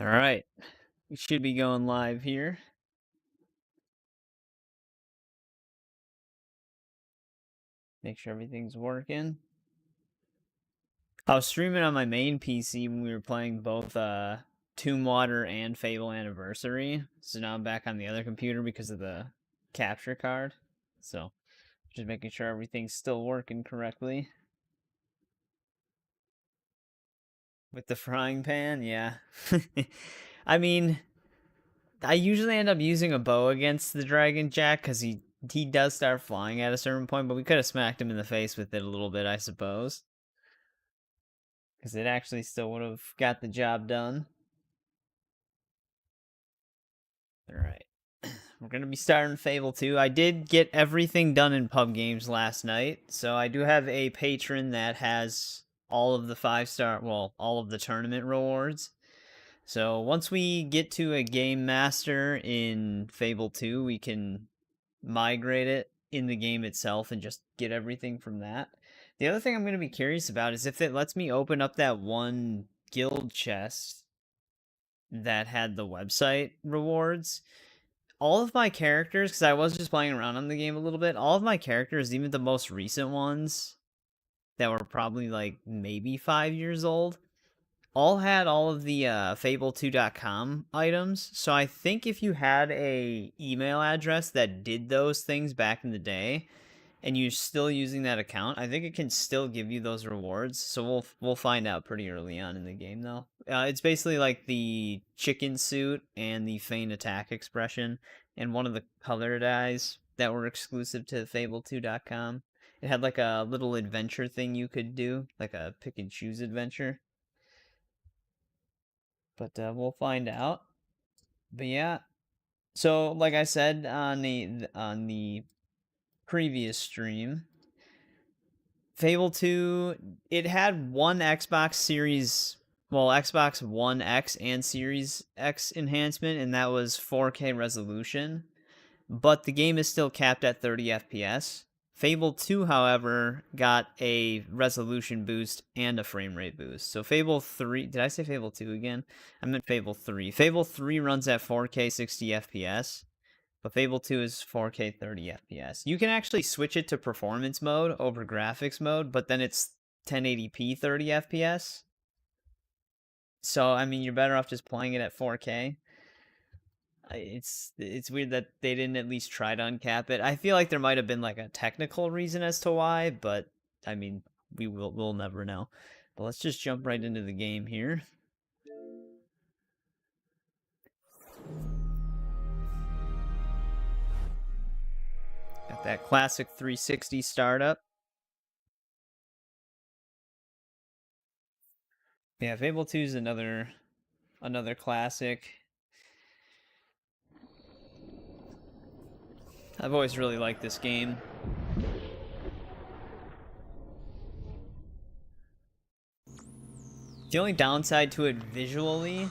All right, we should be going live here. Make sure everything's working. I was streaming on my main PC when we were playing both Tomb Water and Fable Anniversary. So now I'm back on the other computer because of the capture card. So just making sure everything's still working correctly. With the frying pan, yeah. I mean, I usually end up using a bow against the Dragon Jack because he does start flying at a certain point, but we could have smacked him in the face with it a little bit, I suppose. Because it actually still would have got the job done. Alright. We're going to be starting Fable 2. I did get everything done in pub games last night, so I do have a patron that has all of the 5-star, well, all of the tournament rewards. So once we get to a game master in Fable 2, we can migrate it in the game itself and just get everything from that. The other thing I'm going to be curious about is if it lets me open up that one guild chest that had the website rewards. All of my characters, because I was just playing around on the game a little bit, all of my characters, even the most recent ones that were probably like maybe 5 years old, all had all of the fable2.com items. So I think if you had a email address that did those things back in the day, and you're still using that account, I think it can still give you those rewards. So we'll find out pretty early on in the game, though. It's basically like the chicken suit and the feint attack expression, and one of the color dyes that were exclusive to Fable2.com. It had like a little adventure thing you could do, like a pick and choose adventure. But we'll find out. But yeah, so like I said on the previous stream, Fable 2, it had one Xbox Series, well, Xbox One X and Series X enhancement, and that was 4K resolution, but the game is still capped at 30 FPS. Fable 2, however, got a resolution boost and a frame rate boost. So Fable 3, did I say Fable 2 again? I meant Fable 3. Fable 3 runs at 4K 60 FPS. But Fable 2 is 4K 30 FPS. You can actually switch it to performance mode over graphics mode, but then it's 1080p 30 FPS. So, I mean, you're better off just playing it at 4K. It's weird that they didn't at least try to uncap it. I feel like there might have been like a technical reason as to why, but I mean, we'll never know. But let's just jump right into the game here. Got that classic 360 startup. Yeah, Fable 2 is another classic. I've always really liked this game. The only downside to it visually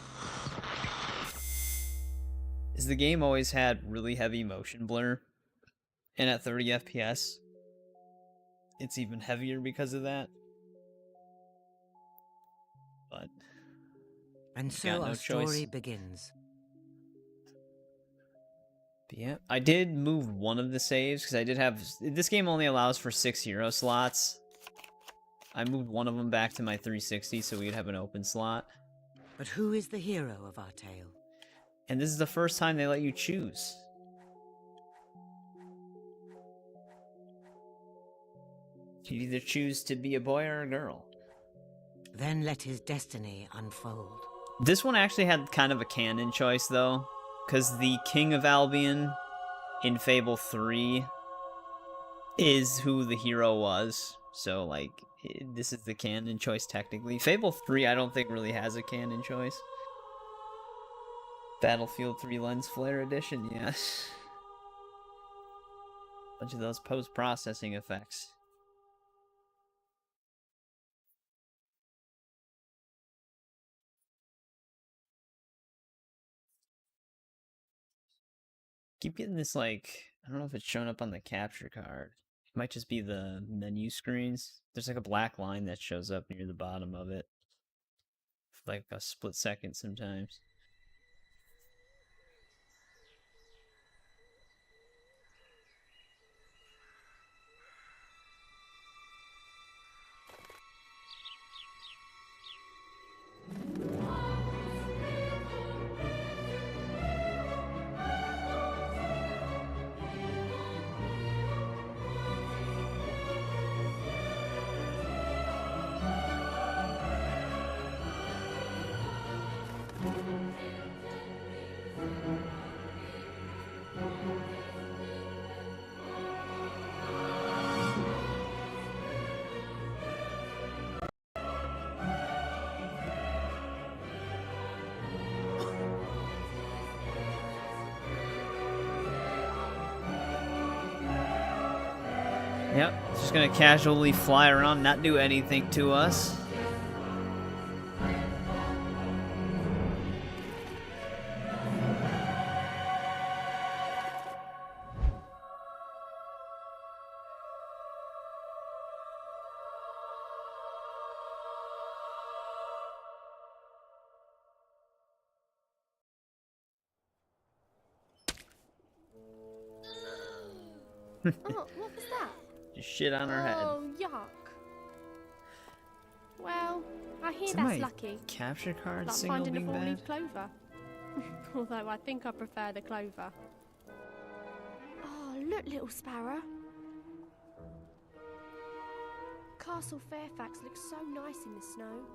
is the game always had really heavy motion blur, and at 30 FPS, it's even heavier because of that. But and so our story begins. But yeah, I did move one of the saves because I did have this game only allows for 6 hero slots. I moved one of them back to my 360 so we'd have an open slot. But who is the hero of our tale? And this is the first time they let you choose. You either choose to be a boy or a girl. Then let his destiny unfold. This one actually had kind of a canon choice, though, because the King of Albion in Fable 3 is who the hero was. So, like, this is the canon choice, technically. Fable 3, I don't think really has a canon choice. Battlefield 3 Lens Flare Edition, yes. Bunch of those post-processing effects. Keep getting this, like, I don't know if it's showing up on the capture card. It might just be the menu screens. There's like a black line that shows up near the bottom of it. For like a split second sometimes. Yep, just gonna casually fly around, not do anything to us. Oh, what was that? Just shit on her head. Oh, yuck. Well, I hear Is that's my lucky. capture card Like signal finding a being four-leaf bad? clover. Although I think I prefer the clover. Oh, look, little sparrow. Castle Fairfax looks so nice in the snow.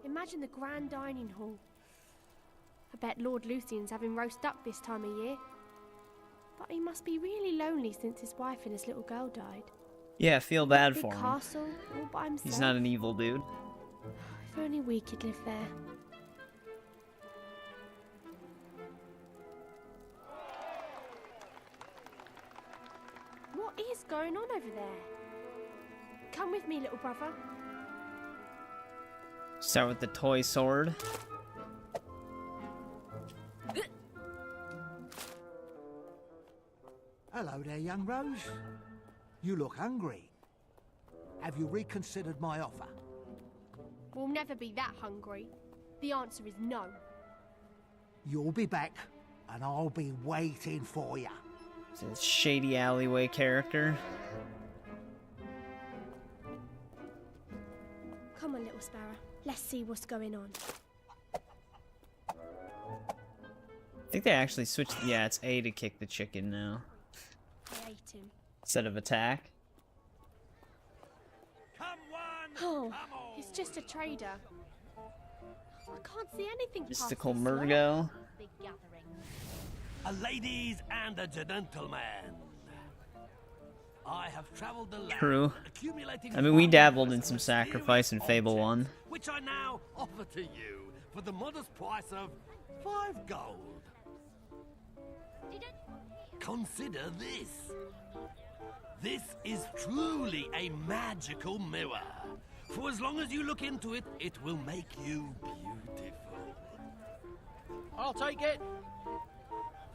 Imagine the grand dining hall. I bet Lord Lucian's having roast duck this time of year. But he must be really lonely since his wife and his little girl died. Yeah, I feel bad Big for him. castle, all by himself. He's not an evil dude. If only we could live there. What is going on over there? Come with me, little brother. Start with the toy sword. Hello there, young Rose. You look hungry. Have you reconsidered my offer? We'll never be that hungry. The answer is no. You'll be back, and I'll be waiting for you. It's a shady alleyway character. Come on, little sparrow. Let's see what's going on. I think they actually switched. Yeah, it's A to kick the chicken now I ate him. instead of attack. Come one, Oh, come all. it's just a trader. I can't see anything past Mystical this lot. Murgo. Big gathering. A ladies and a gentleman. I have traveled the land, True. accumulating I mean, we fine dabbled in precious some mysterious sacrifice in Fable objects, 1. which I now offer to you for the modest price of 5 gold. Consider this. This is truly a magical mirror. For as long as you look into it, it will make you beautiful. I'll take it.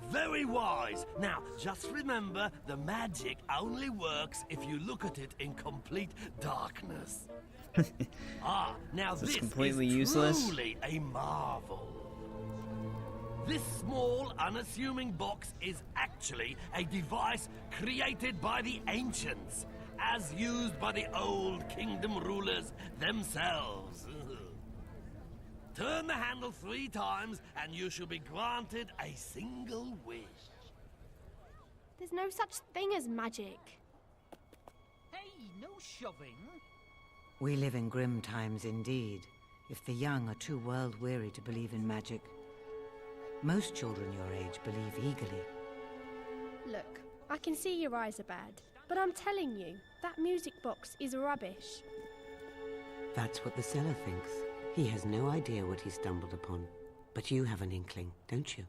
Very wise. Now, just remember, the magic only works if you look at it in complete darkness. Now Is this this completely is useless? truly a marvel. This small, unassuming box is actually a device created by the ancients, as used by the old kingdom rulers themselves. Turn the handle 3 times, and you shall be granted a single wish. There's no such thing as magic. Hey, no shoving. We live in grim times indeed, if the young are too world-weary to believe in magic. Most children your age believe eagerly. Look, I can see your eyes are bad, but I'm telling you, that music box is rubbish. That's what the seller thinks. He has no idea what he stumbled upon. But you have an inkling, don't you?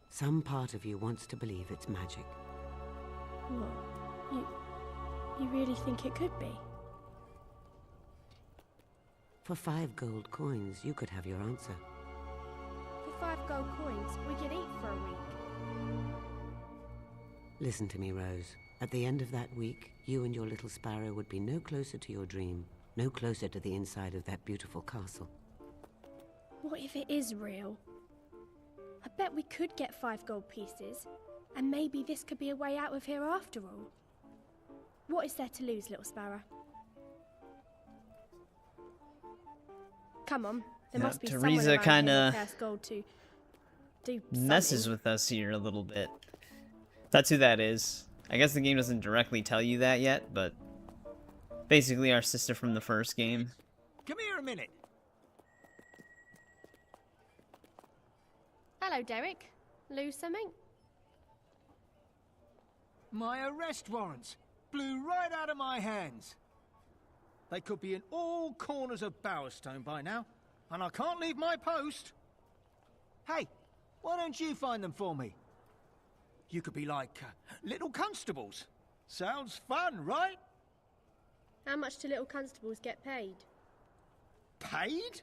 Some part of you wants to believe it's magic. What? You really think it could be? For 5 gold coins, you could have your answer. For 5 gold coins, we could eat for a week. Listen to me, Rose. At the end of that week, you and your little sparrow would be no closer to your dream, no closer to the inside of that beautiful castle. What if it is real? I bet we could get 5 gold pieces, and maybe this could be a way out of here after all. What is there to lose, little sparrow? Come on, there Yeah, must be Teresa someone around kinda here with cursed gold to do Messes something. with us here a little bit. That's who that is. I guess the game doesn't directly tell you that yet, but basically our sister from the first game. Come here a minute. Hello, Derek. Lose something? My arrest warrants blew right out of my hands. They could be in all corners of Bowerstone by now, and I can't leave my post. Hey, why don't you find them for me? You could be like little constables. Sounds fun, right? How much do little constables get paid? Paid?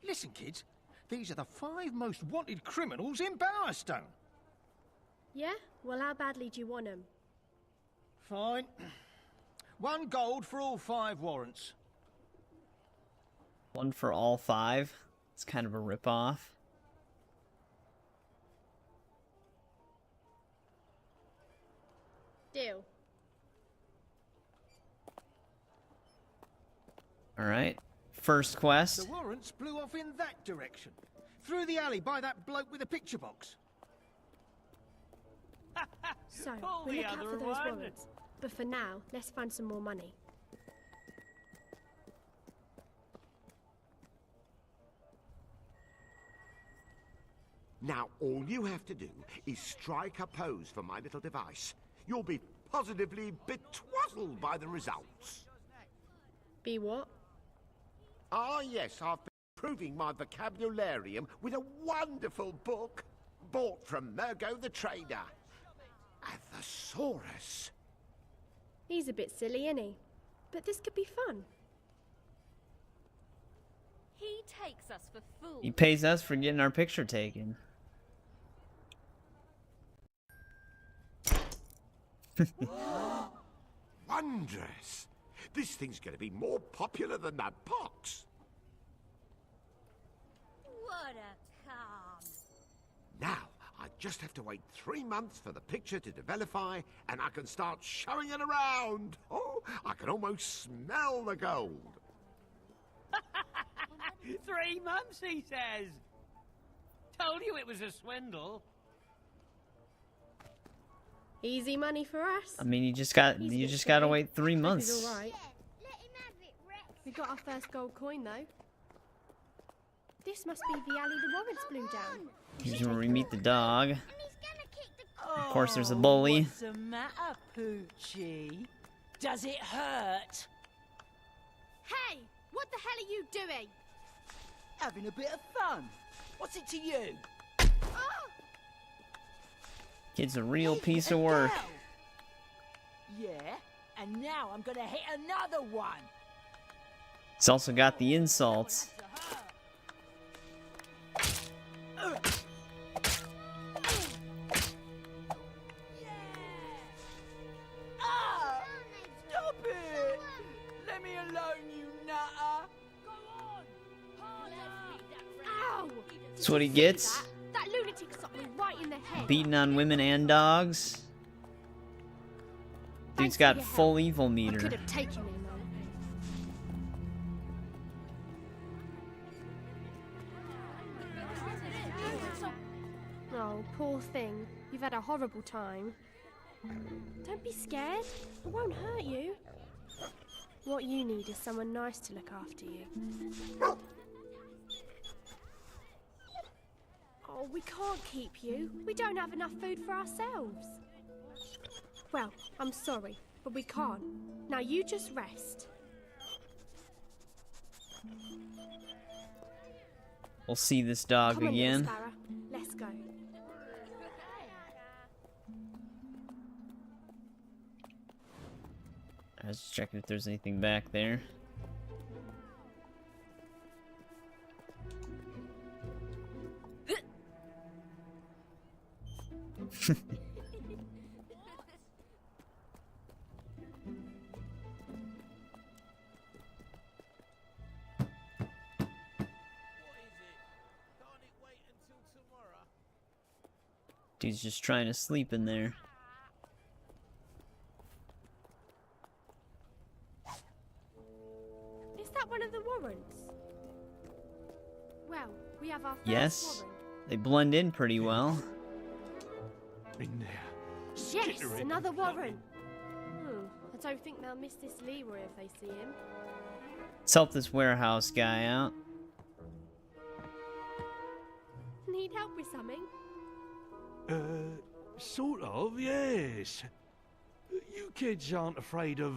Listen, kids. These are the 5 most wanted criminals in Bowerstone. Yeah? Well, how badly do you want them? Fine. 1 gold for all 5 warrants. 1 for all 5. It's kind of a rip-off. Deal. Alright. First quest. The warrants blew off in that direction. Through the alley by that bloke with the picture box. So, Pull we'll the look out other for those one. warrants. But for now, let's find some more money. Now, all you have to do is strike a pose for my little device. You'll be positively betwazzled by the results. Be what? Ah, yes, I've been improving my vocabularium with a wonderful book bought from Mergo the Trader. A thesaurus. He's a bit silly, isn't he? But this could be fun. He takes us for fools. He pays us for getting our picture taken. Wondrous. This thing's going to be more popular than that box. What a calm. Now, I just have to wait 3 months for the picture to developify, and I can start showing it around. Oh, I can almost smell the gold. 3 months, he says. Told you it was a swindle. Easy money for us. I mean, you just gotta wait 3 months. He's all right. We got our first gold coin though. This must be the alley the warrants blew down. Here's where we meet the dog. Of course, there's a bully. What's the matter, Poochie? Does it hurt? Hey, what the hell are you doing? Having a bit of fun. What's it to you? Kid's a real Hey, piece of work. Adele. Yeah, and now I'm gonna hit another one. He's also got the insults. Ah! Stop it! Let me alone, you nutter! Ow! That's what he gets. That lunatic shot me right in the head. Beating on women and dogs. Thanks Dude's for got your help. full evil I could meter. have taken him on. Oh, poor thing. You've had a horrible time. Don't be scared. It won't hurt you. What you need is someone nice to look after you. Oh, we can't keep you. We don't have enough food for ourselves. Well, I'm sorry, but we can't. Now you just rest. We'll see this dog Come on, little again. sparrow. Let's go. I was just checking if there's anything back there. Dude's just trying to sleep in there. Is that one of the warrants? Well, we have our first Yes. warrant. They blend in pretty well. In there. Yes, another warrant. I don't think they'll miss this Leroy if they see him. Let's help this warehouse guy out. Need help with something? Sort of, yes. You kids aren't afraid of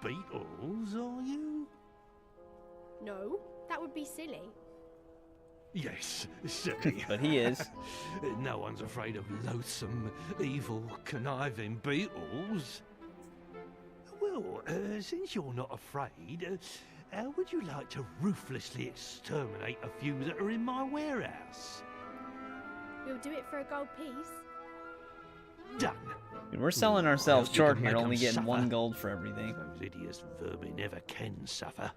beetles, are you? No, that would be silly. Yes, silly. But he is. No one's afraid of loathsome, evil, conniving beetles. Well, since you're not afraid, how would you like to ruthlessly exterminate a few that are in my warehouse? We'll do it for a gold piece. Done. Dude, we're selling ourselves Well, you short can here, make 'em only getting suffer. 1 gold for everything. Those hideous vermin never can suffer.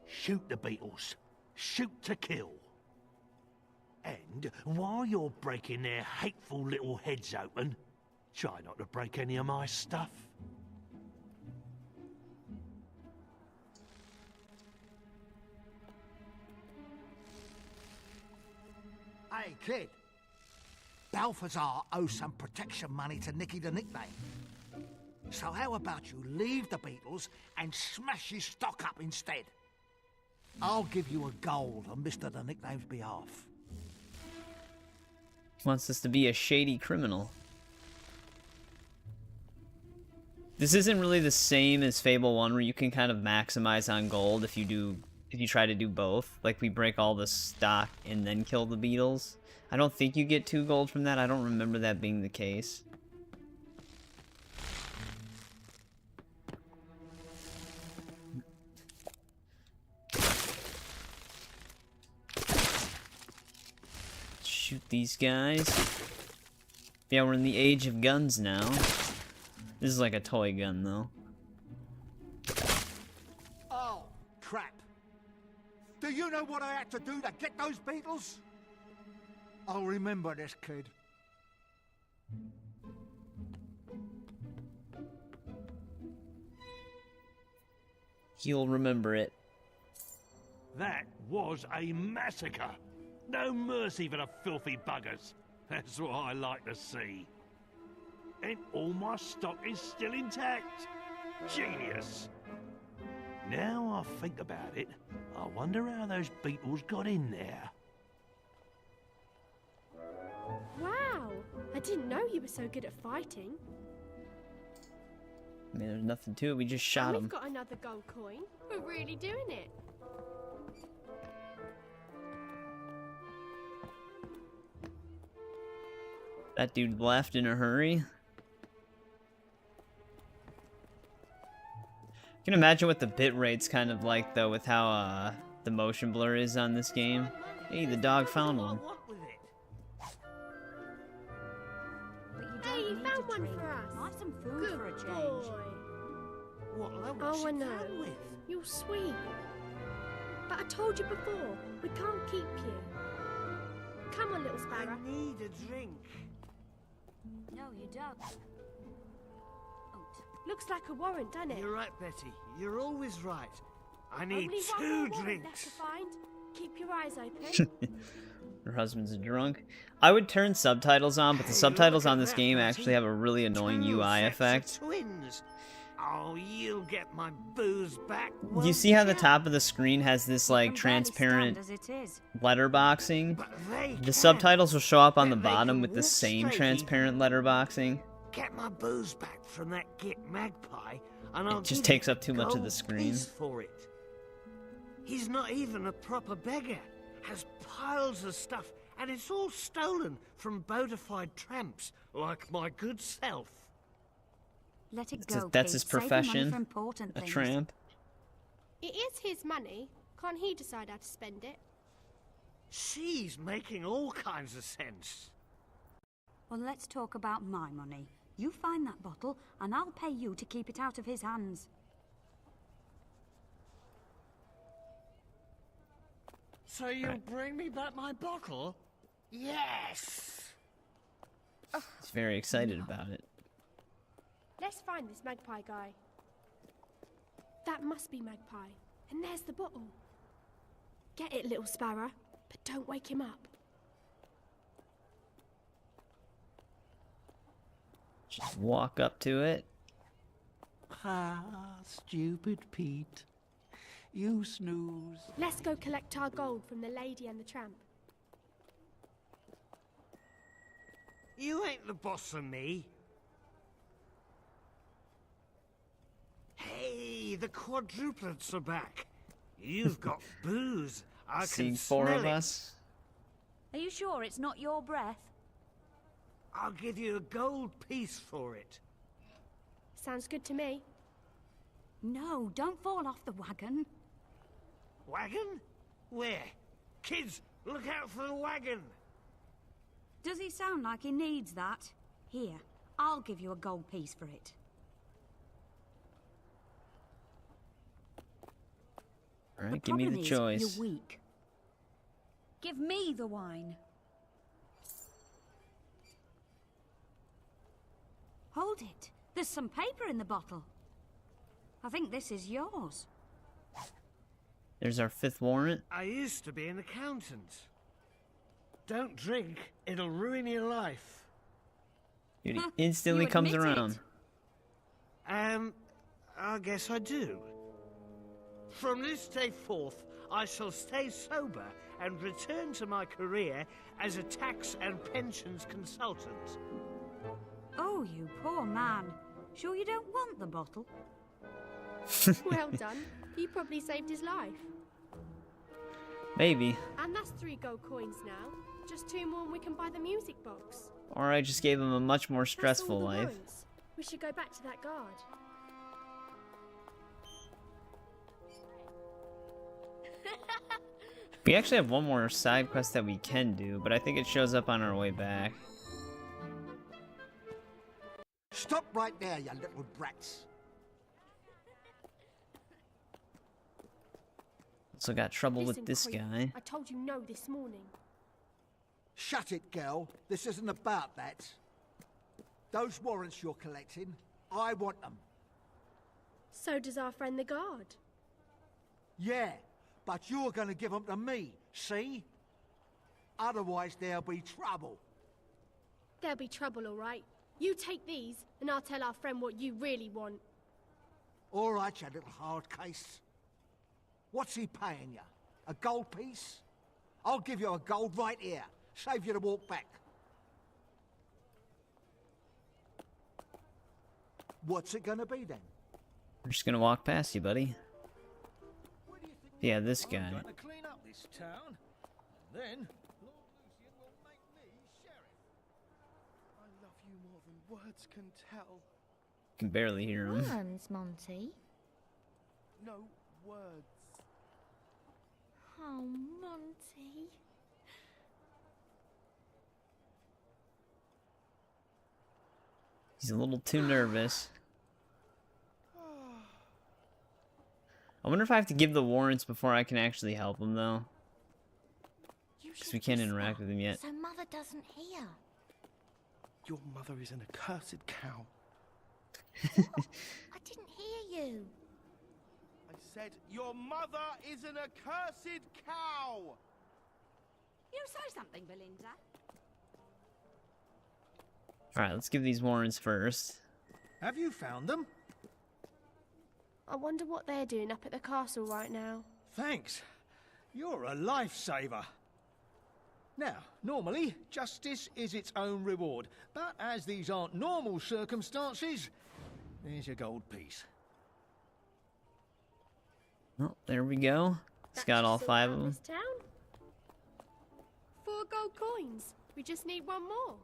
Shoot the beetles. Shoot to kill. And while you're breaking their hateful little heads open, try not to break any of my stuff. Hey, kid. Balthazar owes some protection money to Nicky the Nickname. So how about you leave the Beatles and smash his stock up instead? I'll give you a gold on Mr. the Nickname's behalf. Wants us to be a shady criminal. This isn't really the same as Fable 1 where you can kind of maximize on gold if you try to do both. Like we break all the stock and then kill the beetles. I don't think you get 2 gold from that. I don't remember that being the case. Shoot these guys. Yeah, we're in the age of guns now. This is like a toy gun, though. Oh, crap. Do you know what I had to do to get those beetles? I'll remember this, kid. You'll remember it. That was a massacre. No mercy for the filthy buggers. That's what I like to see. And all my stock is still intact. Genius. Now I think about it, I wonder how those beetles got in there. Wow! I didn't know you were so good at fighting. I mean, there's nothing to it. We just shot And him. we've got another gold coin. We're really doing it. That dude left in a hurry. You can imagine what the bit rate's kind of like, though, with how the motion blur is on this game. Hey, the dog found one. Hey, you found one for us. Like some food Good for a change. boy. What Oh, I know. You're sweet. But I told you before, we can't keep you. Come on, little sparrow. I need a drink. No, you don't. Looks like a warrant, doesn't it? You're right, Betty. You're always right. I need Only one 2 more warrant left drinks. to find. Keep your eyes open. Her husband's a drunk. I would turn subtitles on, but the subtitles on this game actually have a really annoying 2 UI sets of effect. Twins. Oh, you'll get my booze back. You won't see how the ya? top of the screen has this like transparent As it is. letterboxing? But they The can. subtitles will show up on the They bottom can with the walk same straight transparent letterboxing. Get my booze back from that git magpie, and I'll It just give takes you up too much of the gold screen. piece for it. He's not even a proper beggar. Has piles of stuff, and it's all stolen from bona fide tramps like my good self. Let it That's go. that's kid. his Save your money profession, for important a things. tramp. It is his money. Can't he decide how to spend it? She's making all kinds of sense. Well, let's talk about my money. You find that bottle, and I'll pay you to keep it out of his hands. So you'll bring me back my bottle? Yes! He's very excited about it. Let's find this magpie guy. That must be Magpie. And there's the bottle. Get it, little sparrow, but don't wake him up. Just walk up to it. Ah, stupid Pete. You snooze. Let's go collect our gold from the lady and the tramp. You ain't the boss of me. Hey, the quadruplets are back. You've got booze. I Seeing can 4 smell of it. us. Are you sure it's not your breath? I'll give you a gold piece for it. Sounds good to me. No, don't fall off the wagon. Wagon? Where? Kids, look out for the wagon! Does he sound like he needs that? Here, I'll give you a gold piece for it. Alright, give me the problem is, choice. You're weak. Give me the wine. Hold it. There's some paper in the bottle. I think this is yours. There's our 5th warrant. I used to be an accountant. Don't drink, it'll ruin your life. Dude, he instantly You comes admit it. around. I guess I do. From this day forth, I shall stay sober and return to my career as a tax and pensions consultant. Oh, you poor man. Sure you don't want the bottle? Well done. You probably saved his life. Maybe. And that's 3 gold coins now. Just 2 more and we can buy the music box. Or I just gave him a much more That's all stressful the life. warrants. We should go back to that guard. We actually have one more side quest that we can do, but I think it shows up on our way back. Stop right there, you little brats. Also got trouble Listen, with this creep, guy. I told you no this morning. Shut it, girl. This isn't about that. Those warrants you're collecting, I want them. So does our friend the guard. Yeah, but you're gonna give them to me, see? Otherwise there'll be trouble. There'll be trouble, all right. You take these, and I'll tell our friend what you really want. All right, you little hard case. What's he paying you? A gold piece? I'll give you a gold right here. Save you to walk back. What's it gonna be then? We're just gonna walk past you, buddy. Yeah, this I'm guy. going to clean up this town. Then, Lord Lucian will make me sheriff. I love you more than words can tell. Can barely hear him. Worms, Monty. No words. Oh, Monty. He's a little too nervous. I wonder if I have to give the warrants before I can actually help him, though. Because we can't interact with him yet. So Mother doesn't hear. Your mother is an accursed cow. I didn't hear you. I said, your mother is an accursed cow! You say something, Belinda. Alright, let's give these warrants first. Have you found them? I wonder what they're doing up at the castle right now. Thanks. You're a lifesaver. Now, normally, justice is its own reward. But as these aren't normal circumstances, there's your gold piece. Oh, there we go. It's got all 5 of them. This town? 4 gold coins. We just need 1 more.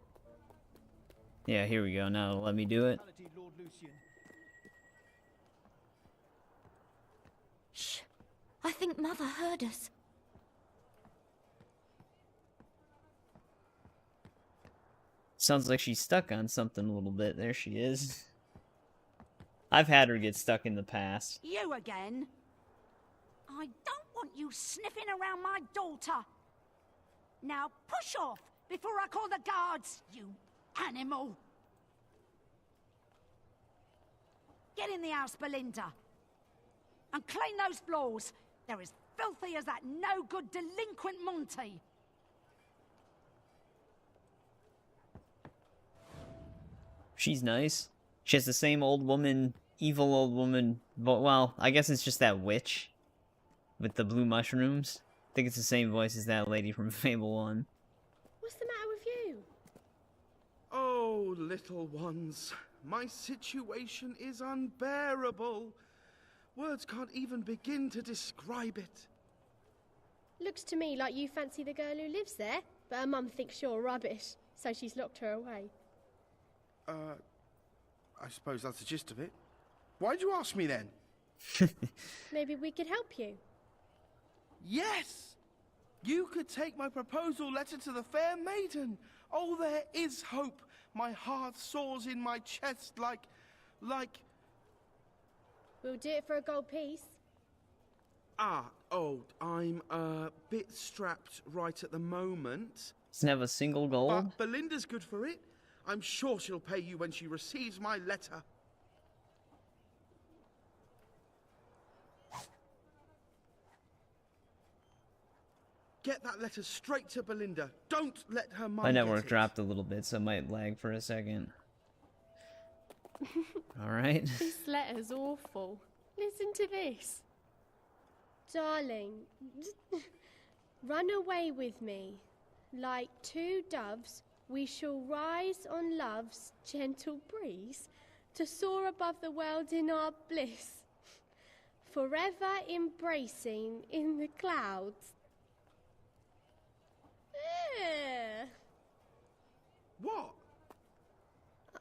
Yeah, here we go. Now it'll let me do it. Lord Lucian. Shh. I think Mother heard us. Sounds like she's stuck on something a little bit. There she is. I've had her get stuck in the past. You again? I don't want you sniffing around my daughter. Now push off before I call the guards, you animal. Get in the house, Belinda. And clean those floors. They're as filthy as that no-good delinquent Monty. She's nice. She has the same old woman, evil old woman. Well, I guess it's just that witch with the blue mushrooms. I think it's the same voice as that lady from Fable 1. What's the matter with you? Oh, little ones, my situation is unbearable. Words can't even begin to describe it. Looks to me like you fancy the girl who lives there, but her mum thinks you're rubbish. So she's locked her away. I suppose that's the gist of it. Why'd you ask me then? Maybe we could help you. Yes! You could take my proposal letter to the fair maiden. Oh, there is hope. My heart soars in my chest like... We'll do it for a gold piece. I'm a bit strapped right at the moment. Doesn't have a single gold. But Belinda's good for it. I'm sure she'll pay you when she receives my letter. Get that letter straight to Belinda. Don't let her mum My get network it. dropped a little bit, so it might lag for a second. Alright. This letter's awful. Listen to this. Darling, run away with me. Like two doves, we shall rise on love's gentle breeze to soar above the world in our bliss, forever embracing in the clouds. What?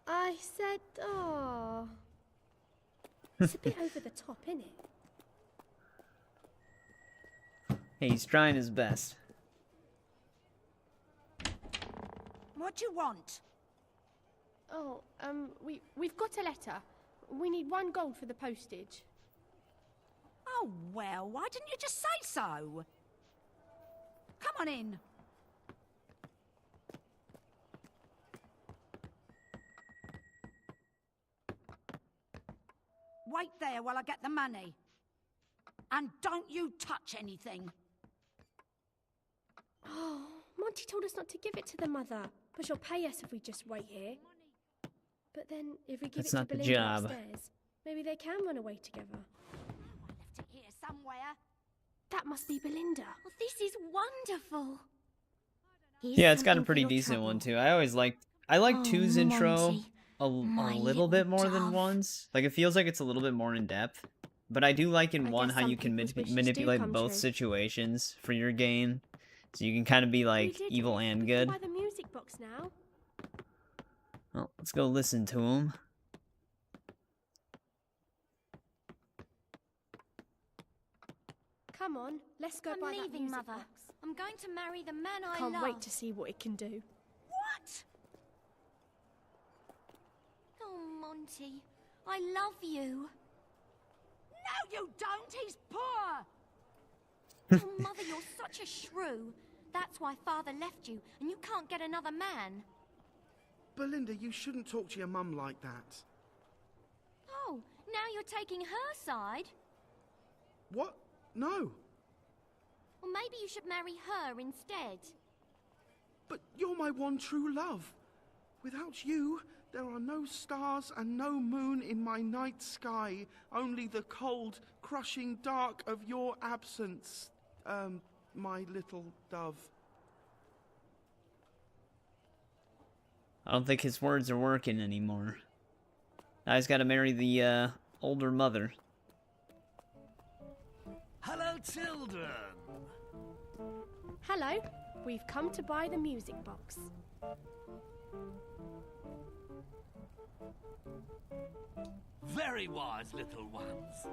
I said, oh. It's a bit over the top, isn't it? Hey, he's trying his best. What do you want? Oh, we've got a letter. We need 1 gold for the postage. Oh, well, why didn't you just say so? Come on in. Wait there while I get the money. And don't you touch anything. Oh, Monty told us not to give it to the mother, but she'll pay us if we just wait here. But then, if we give That's it not to the Belinda job. upstairs, maybe they can run away together. I left it here somewhere. That must be Belinda. Well, this is wonderful. Here's Yeah, it's got a something for pretty your decent trouble. one too. I like Oh, 2's intro Monty, a my little bit little more than dove. 1's. Like, it feels like it's a little bit more in depth. But I do like in I 1 guess how some you can people's wishes do manipulate come both true. situations for your gain. So you can kind of be like We did evil it. and We good. can buy the music box now. Well, let's go listen to him. Come on, let's go I'm buy that leaving, music Mother. box. I'm going to marry the man I Can't love. wait to see what it can do. What? Oh, Monty, I love you. No, you don't. He's poor. Oh, Mother, you're such a shrew. That's why Father left you, and you can't get another man. Belinda, you shouldn't talk to your mum like that. Oh, now you're taking her side? What? No. Well, maybe you should marry her instead. But you're my one true love. Without you, there are no stars and no moon in my night sky. Only the cold, crushing dark of your absence, my little dove. I don't think his words are working anymore. Now he's got to marry the older mother. Hello, children. Hello, we've come to buy the music box. Very wise little ones.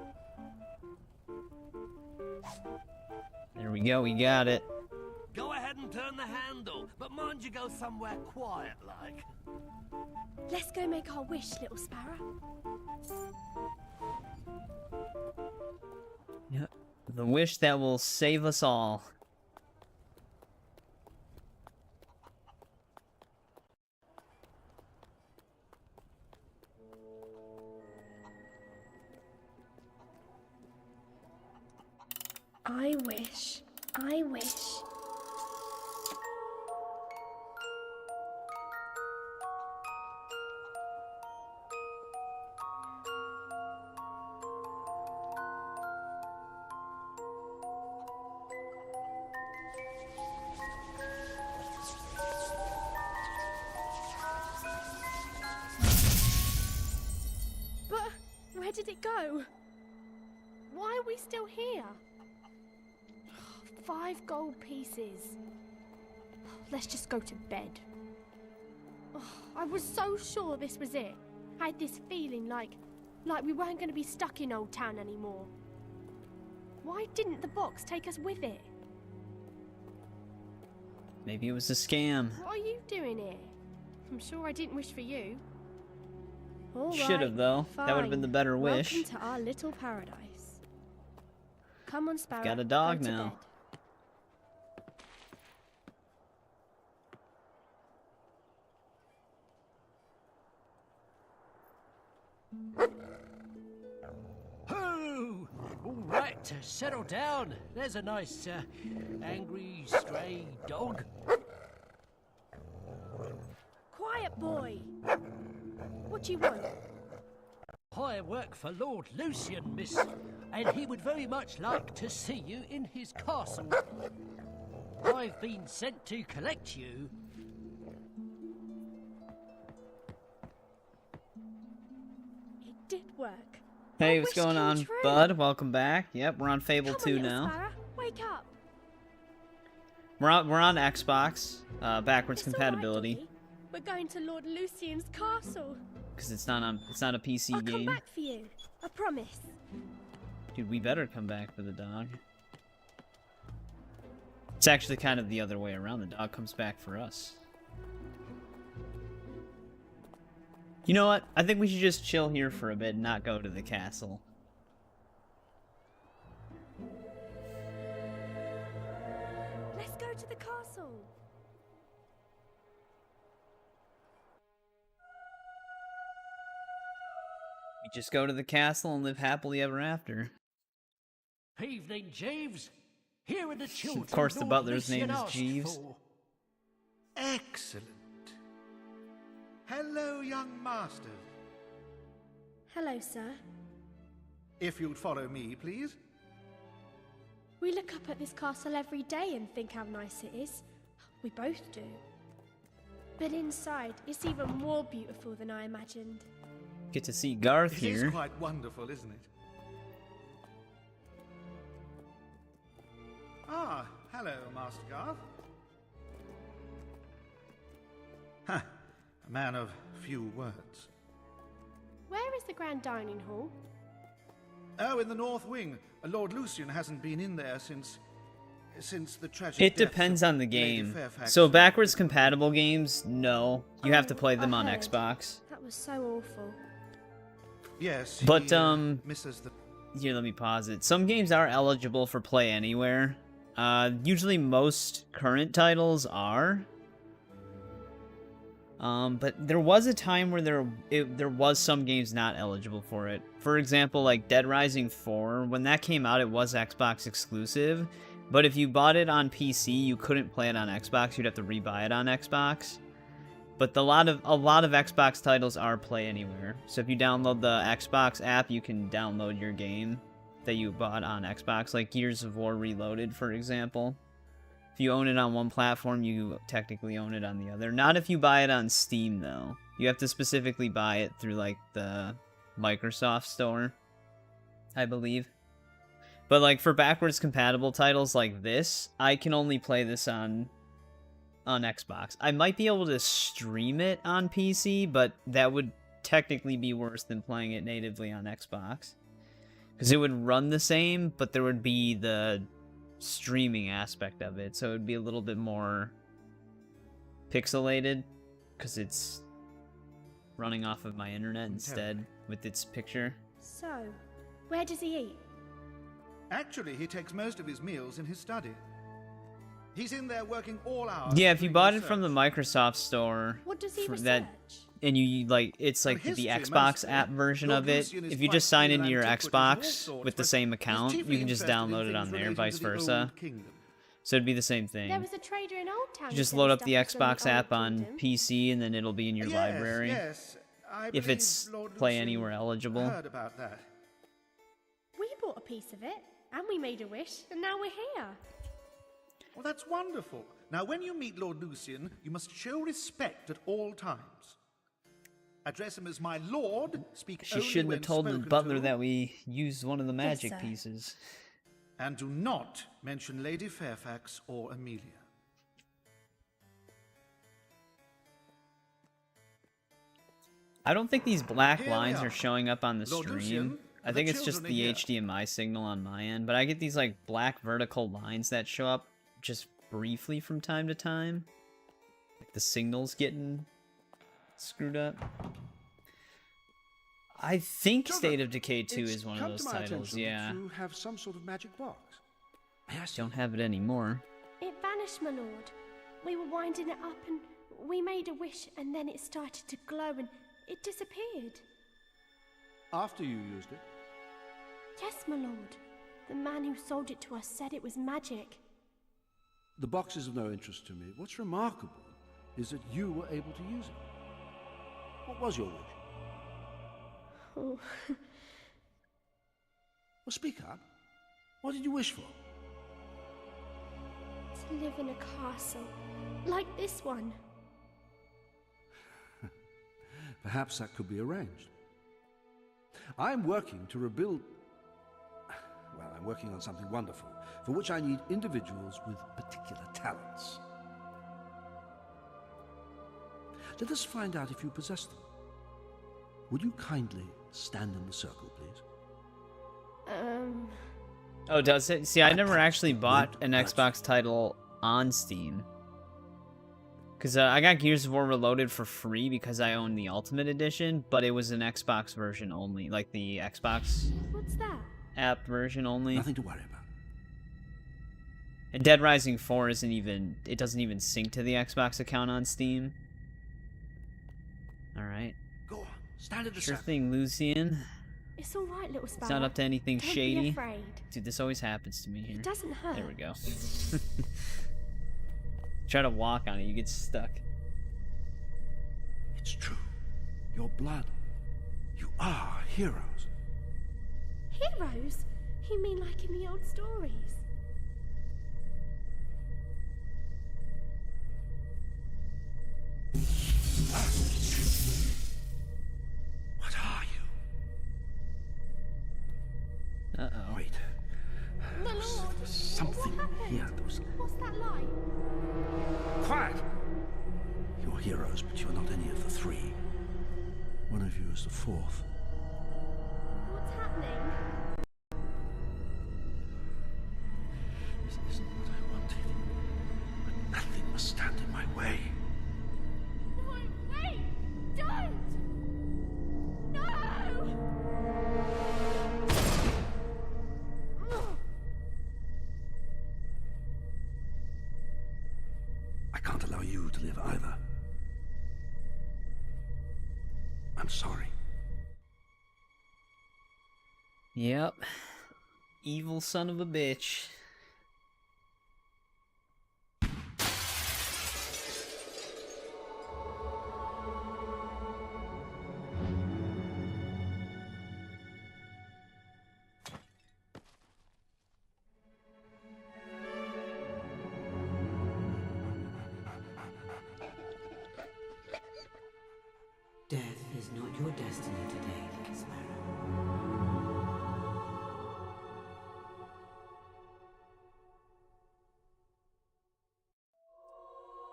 There we go, we got it. Go ahead and turn the handle, but mind you go somewhere quiet like. Let's go make our wish, little sparrow. Yep. The wish that will save us all. I wish, I wish. But where did it go? Why are we still here? 5 gold pieces. Let's just go to bed. I was so sure this was it. I had this feeling like we weren't going to be stuck in Old Town anymore. Why didn't the box take us with it? Maybe it was a scam. What are you doing here? I'm sure I didn't wish for you. All Should have, right, though. That would have been the better wish. Welcome to our little paradise. Come on, Sparrow. Got a dog go to now. bed. Oh, all right, settle down. There's a nice, angry, stray dog. Quiet, boy. What do you want? I work for Lord Lucian, miss, and he would very much like to see you in his castle. I've been sent to collect you. It did work. Hey, I what's wish going came on, true. bud? Welcome back. Yep, we're on Fable Come 2 on, little now. Sparrow. Wake up. We're on Xbox, backwards It's all right, compatibility, doggy. We're going to Lord Lucian's castle. because it's not a PC I'll come game. back for you. I promise. Dude, we better come back for the dog. It's actually kind of the other way around. The dog comes back for us. You know what? I think we should just chill here for a bit and not go to the castle. Let's go to the castle. We just go to the castle and live happily ever after. Evening, Jeeves. Here are the children. Of course, the Lord butler's Lucian name is asked Jeeves. for. Excellent. Hello, young master. Hello, sir. If you'd follow me, please. We look up at this castle every day and think how nice it is. We both do. But inside, it's even more beautiful than I imagined. Get to see Garth It is here. quite wonderful, isn't it? Ah, hello, Master Garth. Ha, a man of few words. Where is the grand dining hall? Oh, in the North Wing. Lord Lucian hasn't been in there since the tragic It death depends of on the Lady game. Fairfax. So backwards compatible games, no. You have to Oh, play them I on heard. Xbox. That was so awful. Yes, But, he, misses the... Here, let me pause it. Some games are eligible for play anywhere. Usually most current titles are. But there was a time where there was some games not eligible for it. For example, like Dead Rising 4, when that came out, it was Xbox exclusive. But if you bought it on PC, you couldn't play it on Xbox. You'd have to rebuy it on Xbox. But a lot of Xbox titles are play anywhere. So if you download the Xbox app, you can download your game that you bought on Xbox, like Gears of War Reloaded, for example. If you own it on one platform, you technically own it on the other. Not if you buy it on Steam, though. You have to specifically buy it through, like, the Microsoft Store, I believe. But, like, for backwards compatible titles like this, I can only play this on Xbox. I might be able to stream it on PC, but that would technically be worse than playing it natively on Xbox. Because it would run the same, but there would be the streaming aspect of it, so it would be a little bit more pixelated, because it's running off of my internet instead with its picture. So, where does he eat? Actually, he takes most of his meals in his study. He's in there working all hours. Yeah, if you doing bought it research. from the Microsoft Store, What does he for research? and you like it's like the history, Xbox mostly. app version Lord of it. Lucian is If you quite just sign keen on into your antiquities of all Xbox sorts, with the but same he's account, chiefly you can just interested in download it on things there, relating vice to the versa. Old Kingdom. So it'd be the same thing. There was a trader in Old Town. You who just said load he up the stumbled on Xbox Old app on Kingdom. PC, and then it'll be in your Yes, library. yes. I If believe it's Lord Play Lucian Anywhere eligible. heard about that. We bought a piece of it, and we made a wish, and now we're here. Well, that's wonderful. Now, when you meet Lord Lucian, you must show respect at all times. Address him as my lord, speak She only shouldn't when have told the spoken butler to, that we used one of the magic sir. pieces. and do not mention Lady Fairfax or Amelia. I don't think these black Here we lines are. are showing up on the Lord stream. Lucian, I the think it's just children the are here. HDMI signal on my end, but I get these like black vertical lines that show up just briefly from time to time. Like the signal's getting screwed up. I think State of Decay 2 is one of those titles, yeah. You have some sort of magic box. Don't have it anymore. It vanished, my lord. We were winding it up and we made a wish and then it started to glow and it disappeared. After you used it? Yes, my lord. The man who sold it to us said it was magic. The box is of no interest to me. What's remarkable is that you were able to use it. What was your wish? Oh. Well, speak up. What did you wish for? To live in a castle, like this one. Perhaps that could be arranged. I'm working to rebuild... Well, I'm working on something wonderful, for which I need individuals with particular talents. Let us find out if you possess them. Would you kindly stand in the circle, please? Oh, does it? See, I never actually bought an Xbox title on Steam. Because I got Gears of War Reloaded for free because I own the Ultimate Edition, but it was an Xbox version only. Like the Xbox What's that? app version only. Nothing to worry about. And Dead Rising 4 isn't even... It doesn't even sync to the Xbox account on Steam. Alright. Go on, stand in the Sure circle. thing, Lucian. It's all right, little Sparrow. It's not up to anything Don't shady. be afraid. Dude, this always happens to me here. It doesn't hurt. There we go. Try to walk on it, you get stuck. It's true. Your blood. You are heroes. Heroes? You mean like in the old stories? What are you? Uh-oh. Wait. My lord! There's something What happened? here. There was... What's that like? Quiet! You're heroes, but you're not any of the three. One of you is the fourth. What's happening? This isn't what I wanted. But nothing must stand in my way. No, wait! Don't! No! I can't allow you to live either. I'm sorry. Yep. Evil son of a bitch. Death is not your destiny today, little sparrow.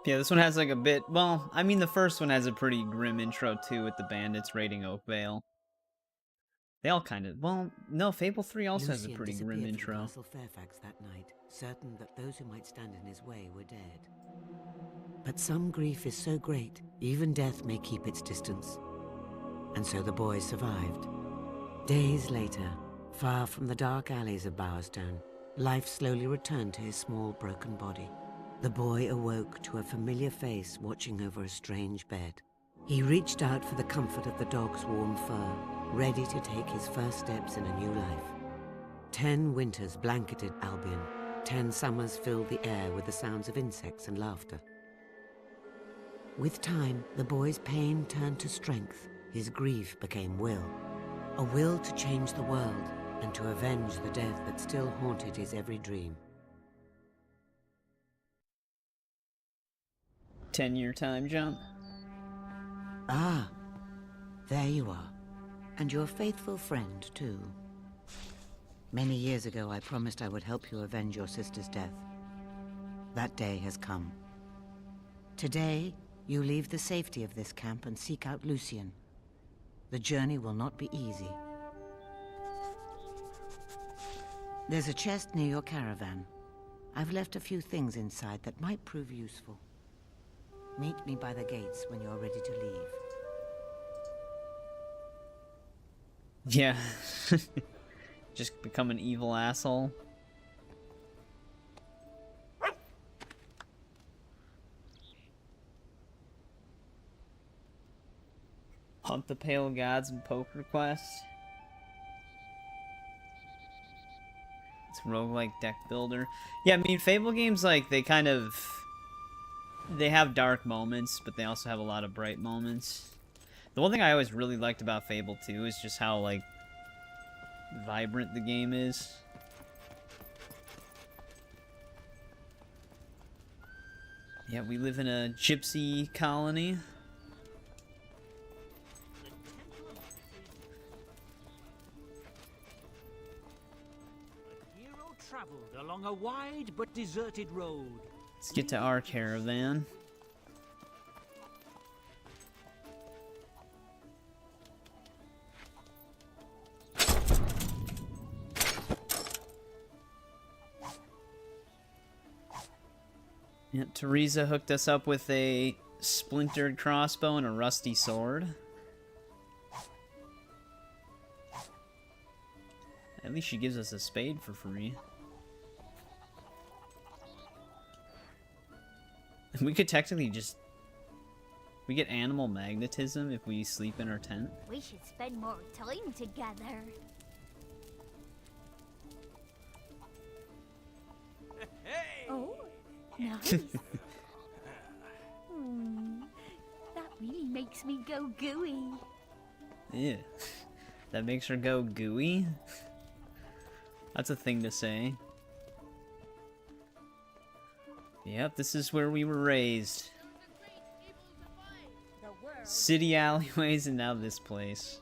Yeah, this one has like a bit... Well, I mean, the first one has a pretty grim intro, too, with the bandits raiding Oakvale. They all kind of... Well, no, Fable 3 also has a Lucian pretty grim disappeared from intro. Castle Fairfax that night, certain that those who might stand in his way were dead. But some grief is so great, even death may keep its distance. And so the boy survived. Days later, far from the dark alleys of Bowerstone, life slowly returned to his small, broken body. The boy awoke to a familiar face watching over a strange bed. He reached out for the comfort of the dog's warm fur, ready to take his first steps in a new life. 10 winters blanketed Albion. 10 summers filled the air with the sounds of insects and laughter. With time, the boy's pain turned to strength. His grief became will. A will to change the world and to avenge the death that still haunted his every dream. 10-year time jump. Ah, there you are. And your faithful friend, too. Many years ago, I promised I would help you avenge your sister's death. That day has come. Today, you leave the safety of this camp and seek out Lucian. The journey will not be easy. There's a chest near your caravan. I've left a few things inside that might prove useful. Meet me by the gates when you're ready to leave. Yeah. Just become an evil asshole. Hunt the Pale Gods and Poker Quest. It's roguelike deck builder. Yeah, I mean, Fable games, like, they kind of... They have dark moments, but they also have a lot of bright moments. The one thing I always really liked about Fable 2 is just how, like, vibrant the game is. Yeah, we live in a gypsy colony. Traveled along a wide but deserted road. Let's get to our caravan. Yeah, Teresa hooked us up with a splintered crossbow and a rusty sword. At least she gives us a spade for free. We could technically just... We get animal magnetism if we sleep in our tent. We should spend more time together. Oh, nice. That really makes me go gooey. Yeah. That makes her go gooey? That's a thing to say. Yep, this is where we were raised. City alleyways and now this place.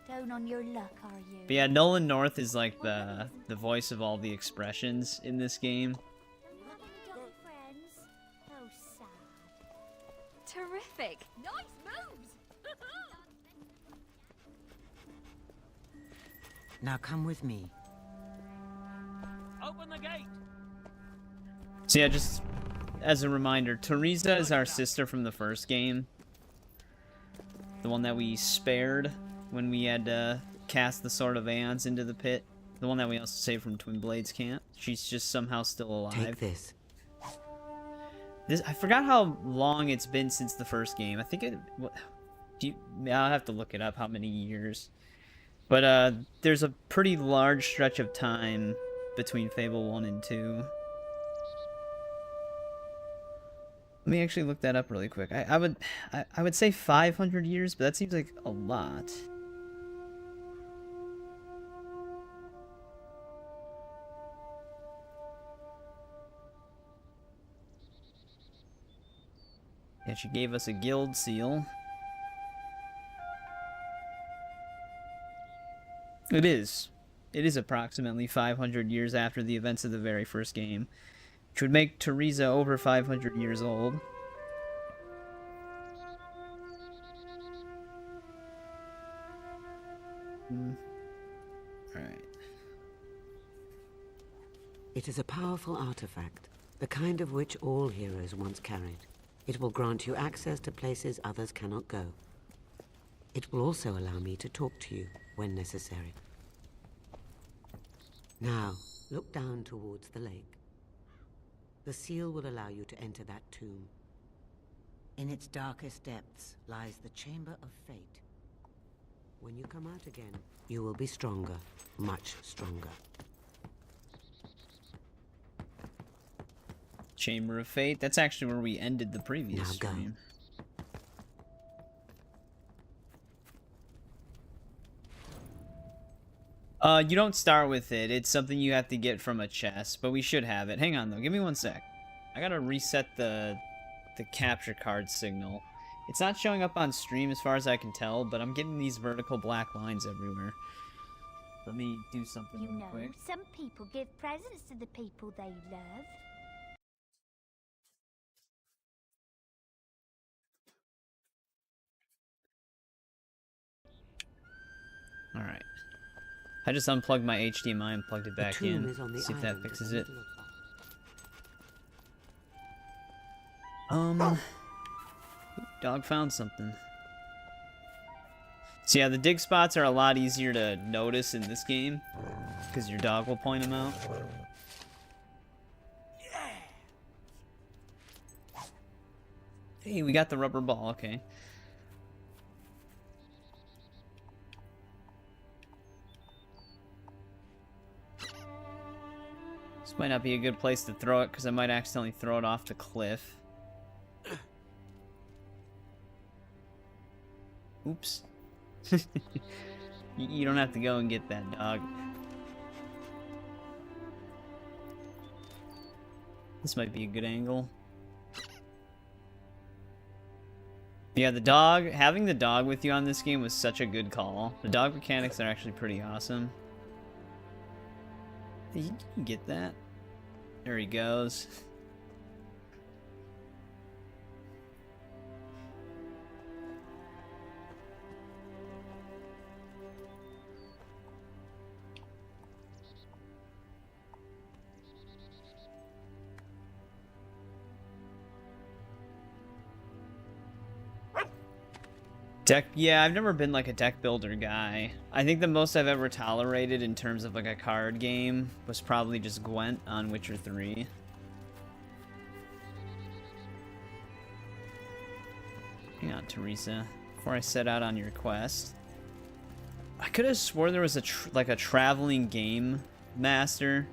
Down on your luck, are you? But yeah, Nolan North is like the voice of all the expressions in this game. Friends. Oh, sad. Terrific. Nice moves. Now come with me. Open the gate. So yeah, just as a reminder, Teresa is our sister from the first game. The one that we spared when we had to cast the Sword of Aeons into the pit. The one that we also saved from Twin Blades camp. She's just somehow still alive. Take this. I forgot how long it's been since the first game. I think it... I'll have to look it up, how many years. But there's a pretty large stretch of time between Fable 1 and 2. Let me actually look that up really quick. I would say 500 years, but that seems like a lot. Yeah, she gave us a guild seal. It is. It is approximately 500 years after the events of the very first game, which would make Teresa over 500 years old. Alright. It is a powerful artifact, the kind of which all heroes once carried. It will grant you access to places others cannot go. It will also allow me to talk to you when necessary. Now, look down towards the lake. The seal will allow you to enter that tomb. In its darkest depths lies the Chamber of Fate. When you come out again, you will be stronger, much stronger. Chamber of Fate. That's actually where we ended the previous Now go. stream. You don't start with it. It's something you have to get from a chest, but we should have it. Hang on, though. Give me one sec. I gotta reset the capture card signal. It's not showing up on stream as far as I can tell, but I'm getting these vertical black lines everywhere. Let me do something real quick. Some people give presents to the people they love. Alright. I just unplugged my HDMI and plugged it The back tomb in. is on the See if that island in fixes the it. middle of Dog found something. So yeah, the dig spots are a lot easier to notice in this game, because your dog will point them out. Hey, we got the rubber ball, okay. This might not be a good place to throw it, because I might accidentally throw it off the cliff. Oops. You don't have to go and get that, dog. This might be a good angle. Yeah, the dog, having the dog with you on this game was such a good call. The dog mechanics are actually pretty awesome. You can get that. There he goes. Deck, yeah, I've never been like a deck builder guy. I think the most I've ever tolerated in terms of like a card game was probably just Gwent on Witcher 3. Hang on, Teresa, before I set out on your quest. I could have swore there was a like a traveling game master.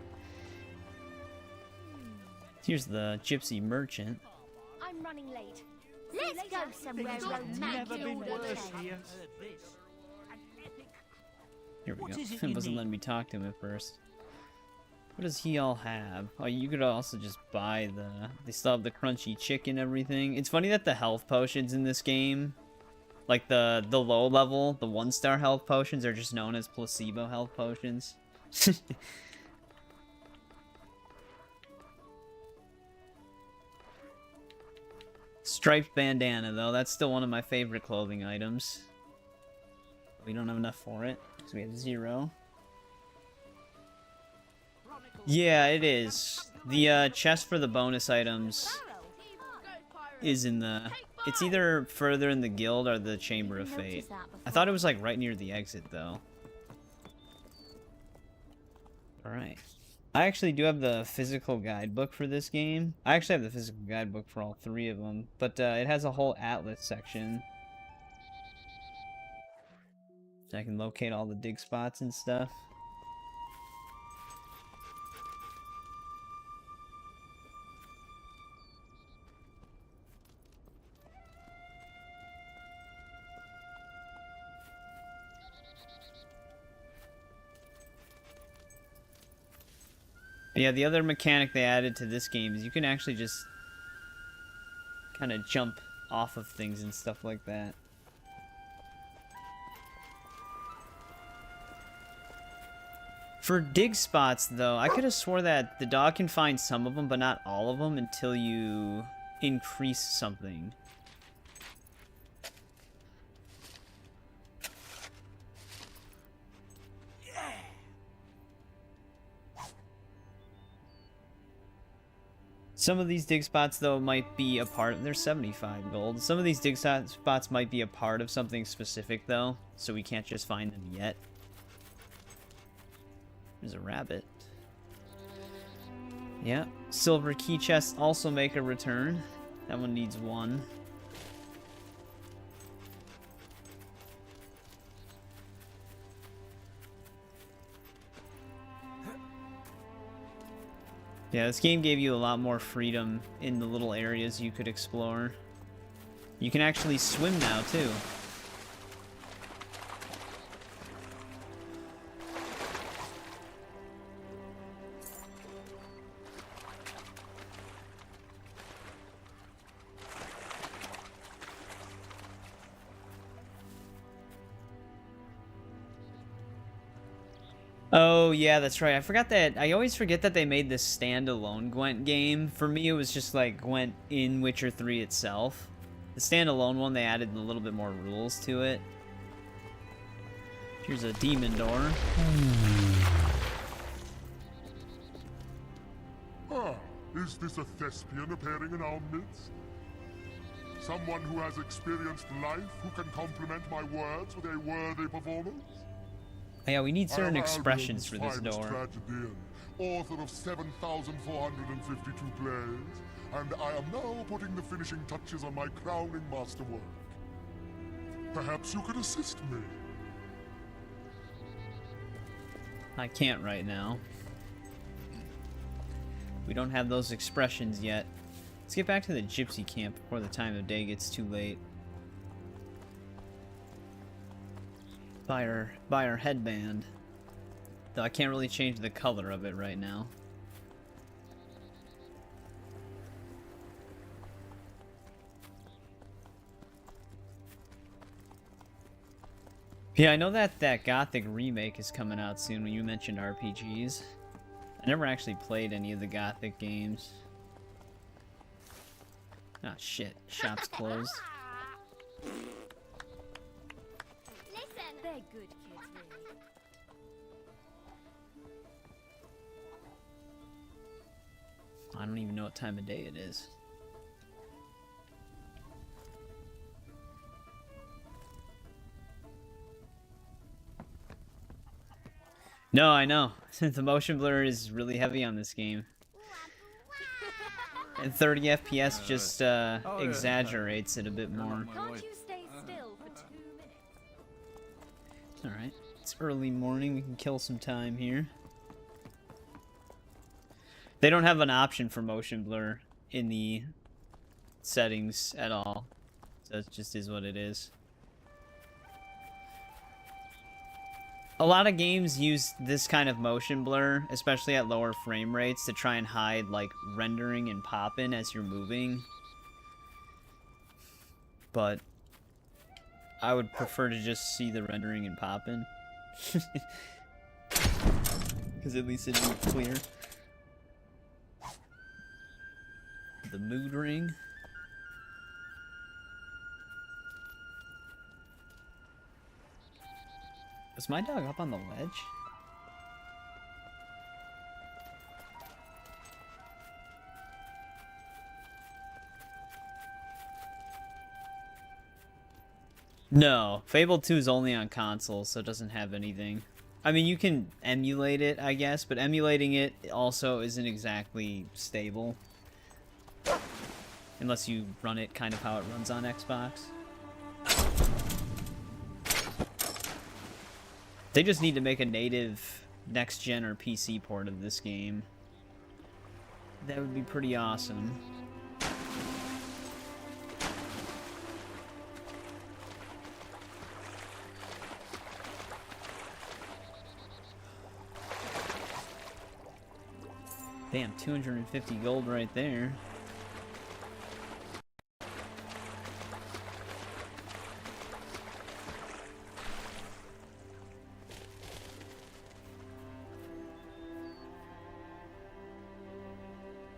Here's the gypsy merchant. I'm running late. Let's go somewhere romantic. Here we What go. is it It you wasn't need? letting me talk to him at first. What does he all have? Oh, you could also just buy the... They still have the crunchy chicken and everything. It's funny that the health potions in this game, like the low level, the 1-star health potions are just known as placebo health potions. Striped bandana, though. That's still one of my favorite clothing items. We don't have enough for it, because we have 0. Yeah, it is. The chest for the bonus items is in the... It's either further in the guild or the Chamber of Fate. I thought it was like right near the exit, though. Alright. I actually do have the physical guidebook for this game. I actually have the physical guidebook for all 3 of them, but it has a whole atlas section. So I can locate all the dig spots and stuff. Yeah, the other mechanic they added to this game is you can actually just kind of jump off of things and stuff like that. For dig spots, though, I could have swore that the dog can find some of them, but not all of them until you increase something. Some of these dig spots, though, might be a part... They're 75 gold. Some of these dig spots might be a part of something specific, though, so we can't just find them yet. There's a rabbit. Yeah. Silver key chests also make a return. That one needs 1. Yeah, this game gave you a lot more freedom in the little areas you could explore. You can actually swim now, too. Oh, yeah, that's right. I forgot that. I always forget that they made this standalone Gwent game. For me, it was just like Gwent in Witcher 3 itself. The standalone one, they added a little bit more rules to it. Here's a demon door. Ah, is this a thespian appearing in our midst? Someone who has experienced life, who can complement my words with a worthy performance? Yeah, we need certain I am expressions Albion's for this finest door. tragedian, author of 7,452 plays, and I am now putting the finishing touches on my crowning masterwork. Perhaps you could assist me. I can't right now. We don't have those expressions yet. Let's get back to the gypsy camp before the time of day gets too late. Buy our headband. Though I can't really change the color of it right now. Yeah, I know that Gothic remake is coming out soon when you mentioned RPGs. I never actually played any of the Gothic games. Ah, shit. Shop's closed. Listen, they're good kids, really. I don't even know what time of day it is. No, I know. The motion blur is really heavy on this game. And 30 FPS just exaggerates it a bit more. Can't you stay still for 2 minutes? Alright. It's early morning. We can kill some time here. They don't have an option for motion blur in the settings at all. So it just is what it is. A lot of games use this kind of motion blur, especially at lower frame rates, to try and hide, like, rendering and popping as you're moving. But I would prefer to just see the rendering and popping. Because at least it'd be clear. The mood ring. Is my dog up on the ledge? No, Fable 2 is only on console, so it doesn't have anything. I mean, you can emulate it, I guess, but emulating it also isn't exactly stable. Unless you run it kind of how it runs on Xbox. They just need to make a native next-gen or PC port of this game. That would be pretty awesome. Damn, 250 gold right there.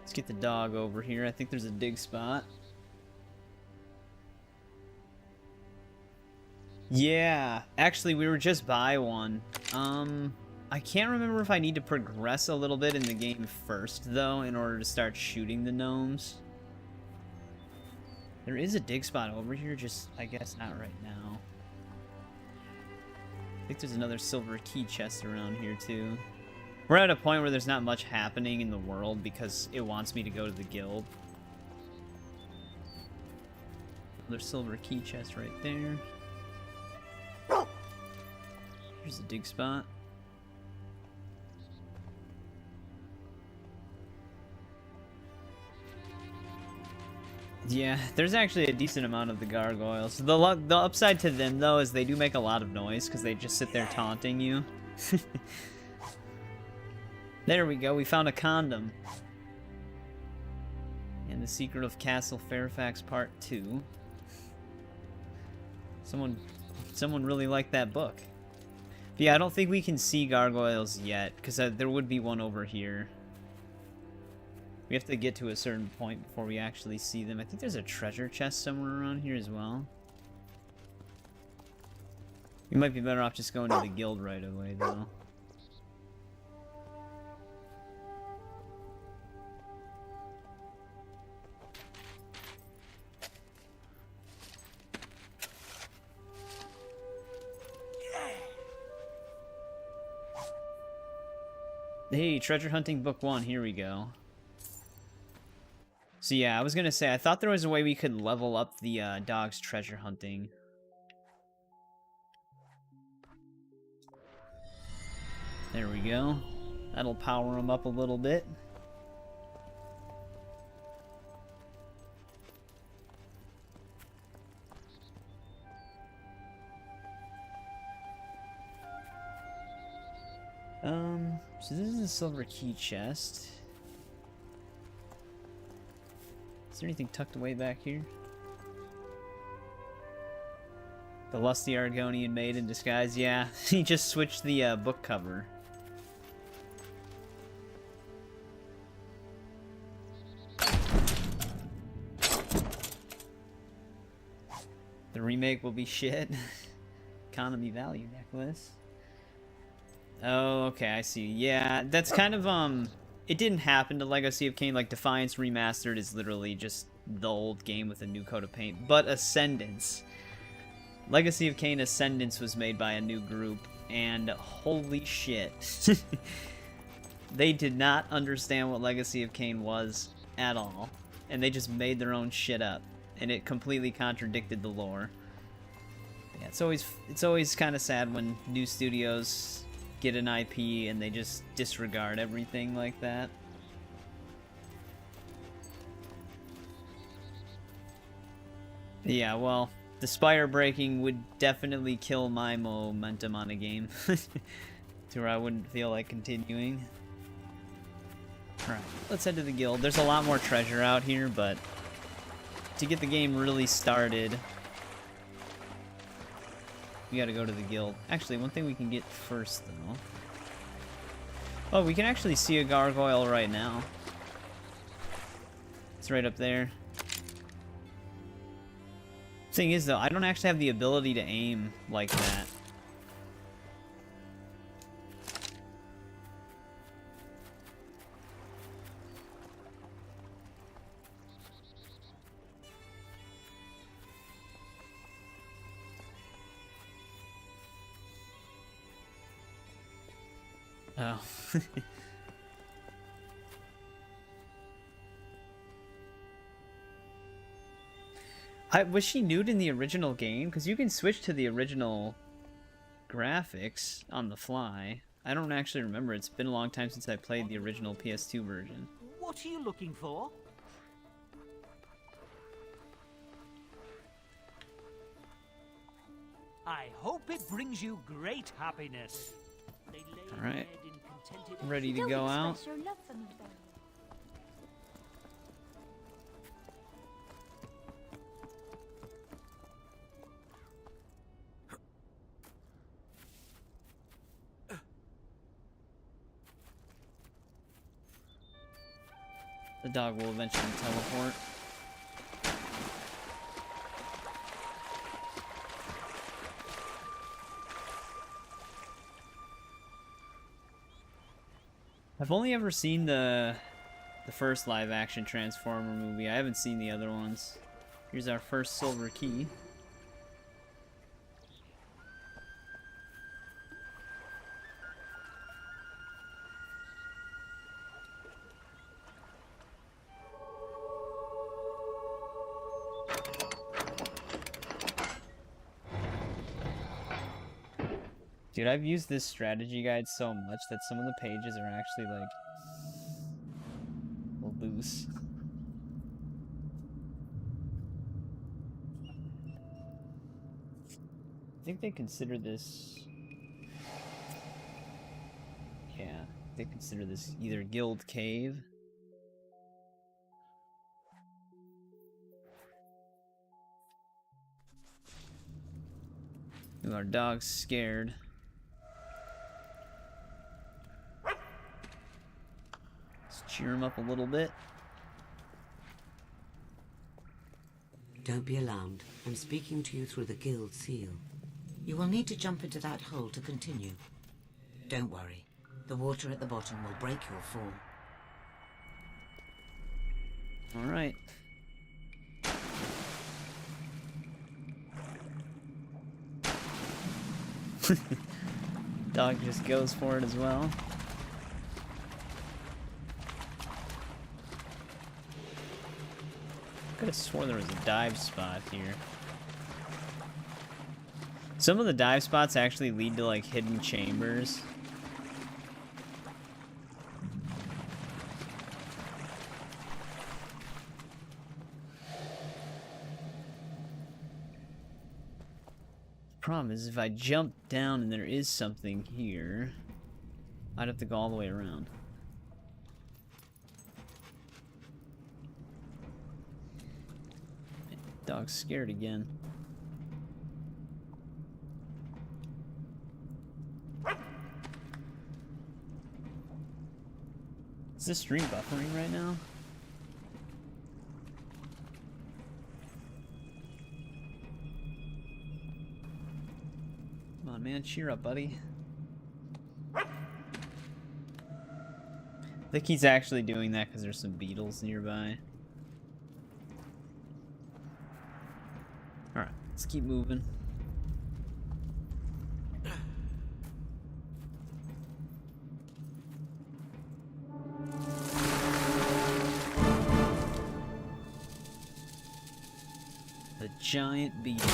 Let's get the dog over here. I think there's a dig spot. Yeah, actually we were just by one. I can't remember if I need to progress a little bit in the game first, though, in order to start shooting the gnomes. There is a dig spot over here, just, I guess, not right now. I think there's another silver key chest around here, too. We're at a point where there's not much happening in the world because it wants me to go to the guild. Another silver key chest right there. Here's the dig spot. Yeah, there's actually a decent amount of the gargoyles. The upside to them, though, is they do make a lot of noise because they just sit there taunting you. There we go, we found a condom. And the Secret of Castle Fairfax Part 2. Someone really liked that book. But yeah, I don't think we can see gargoyles yet, because there would be one over here. We have to get to a certain point before we actually see them. I think there's a treasure chest somewhere around here as well. You might be better off just going to the guild right away, though. Hey, treasure hunting book 1, here we go. So yeah, I was gonna say, I thought there was a way we could level up the dog's treasure hunting. There we go. That'll power him up a little bit. So this is a silver key chest. Is there anything tucked away back here? The lusty Argonian maid in disguise. Yeah, he just switched the book cover. The remake will be shit. Economy value necklace. Oh, okay, I see. Yeah, that's kind of, it didn't happen to Legacy of Kain. Like, Defiance Remastered is literally just the old game with a new coat of paint. But Ascendance. Legacy of Kain Ascendance was made by a new group, and holy shit. They did not understand what Legacy of Kain was at all. And they just made their own shit up. And it completely contradicted the lore. Yeah, it's always kind of sad when new studios get an IP and they just disregard everything like that. Yeah, well, the spire breaking would definitely kill my momentum on a game. To where I wouldn't feel like continuing. Alright, let's head to the guild. There's a lot more treasure out here, but to get the game really started, we gotta go to the guild. Actually, one thing we can get first, though. Oh, we can actually see a gargoyle right now. It's right up there. Thing is, though, I don't actually have the ability to aim like that. Oh. Was she nude in the original game? Because you can switch to the original graphics on the fly. I don't actually remember. It's been a long time since I played the original PS2 version. What are you looking for? I hope it brings you great happiness. Alright. Ready to go out. The dog will eventually teleport. I've only ever seen the first live-action Transformer movie. I haven't seen the other ones. Here's our first silver key. Dude, I've used this strategy guide so much that some of the pages are actually, like, loose. I think they consider this... Yeah, they consider this either Guild Cave. Ooh, our dog's scared. Cheer him up a little bit. Don't be alarmed. I'm speaking to you through the guild seal. You will need to jump into that hole to continue. Don't worry. The water at the bottom will break your fall. All right. Dog just goes for it as well. Could have swore there was a dive spot here. Some of the dive spots actually lead to like hidden chambers. Problem is, if I jump down and there is something here, I'd have to go all the way around. Dog's scared again. Is this stream buffering right now? Come on, man, cheer up, buddy. I think he's actually doing that because there's some beetles nearby. Alright, let's keep moving. The giant beetle.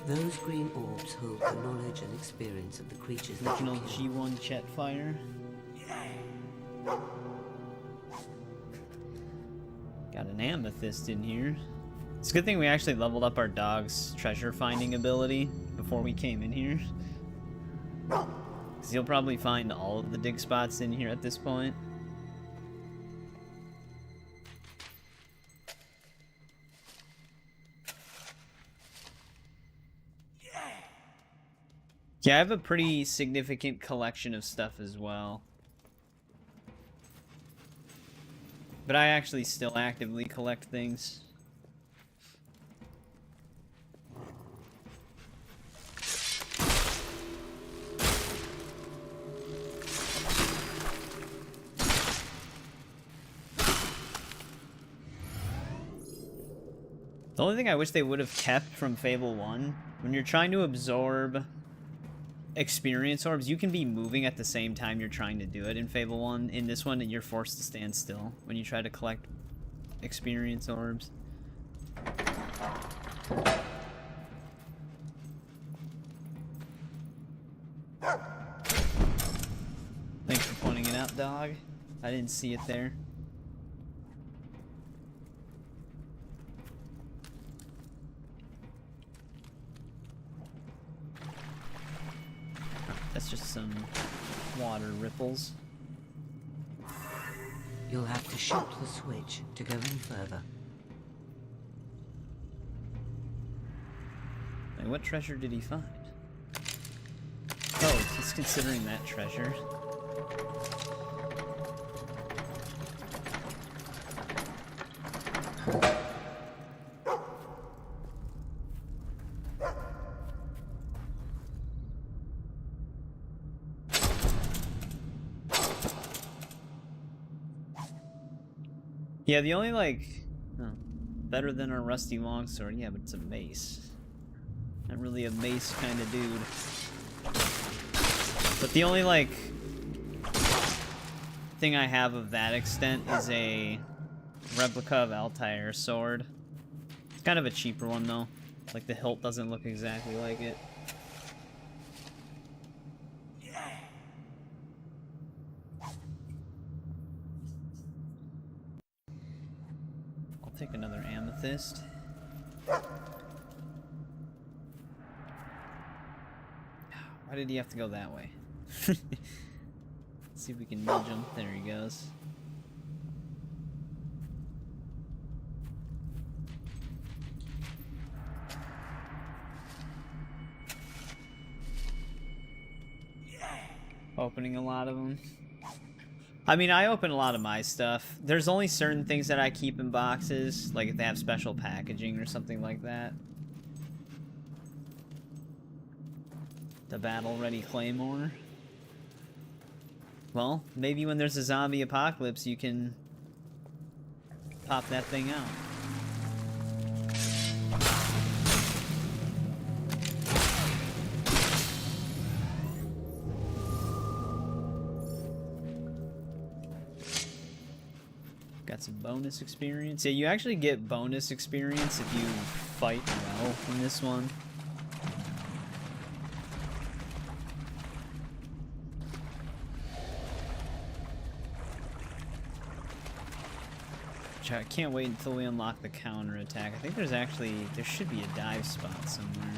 Those green orbs hold the knowledge and experience of the creatures that Original you kill. G1 Chetfire. Got an amethyst in here. It's a good thing we actually leveled up our dog's treasure finding ability before we came in here. Because he'll probably find all of the dig spots in here at this point. Yeah, I have a pretty significant collection of stuff as well. But I actually still actively collect things. The only thing I wish they would have kept from Fable 1, when you're trying to absorb experience orbs, you can be moving at the same time you're trying to do it in Fable 1. In this one, you're forced to stand still when you try to collect experience orbs. Thanks for pointing it out, dog. I didn't see it there. That's just some water ripples. You'll have to shoot the switch to go any further. Like, what treasure did he find? Oh, he's considering that treasure. Yeah, the only, like, oh, better than a rusty longsword. Yeah, but it's a mace. Not really a mace kind of dude. But the only, like, thing I have of that extent is a replica of Altair's sword. It's kind of a cheaper one, though. Like, the hilt doesn't look exactly like it. Take another amethyst. Why did he have to go that way? Let's see if we can nudge him. There he goes. Opening a lot of them. I mean, I open a lot of my stuff. There's only certain things that I keep in boxes, like if they have special packaging or something like that. The battle-ready claymore. Well, maybe when there's a zombie apocalypse, you can pop that thing out. Got some bonus experience. Yeah, you actually get bonus experience if you fight well in this one. I can't wait until we unlock the counterattack. I think there should be a dive spot somewhere.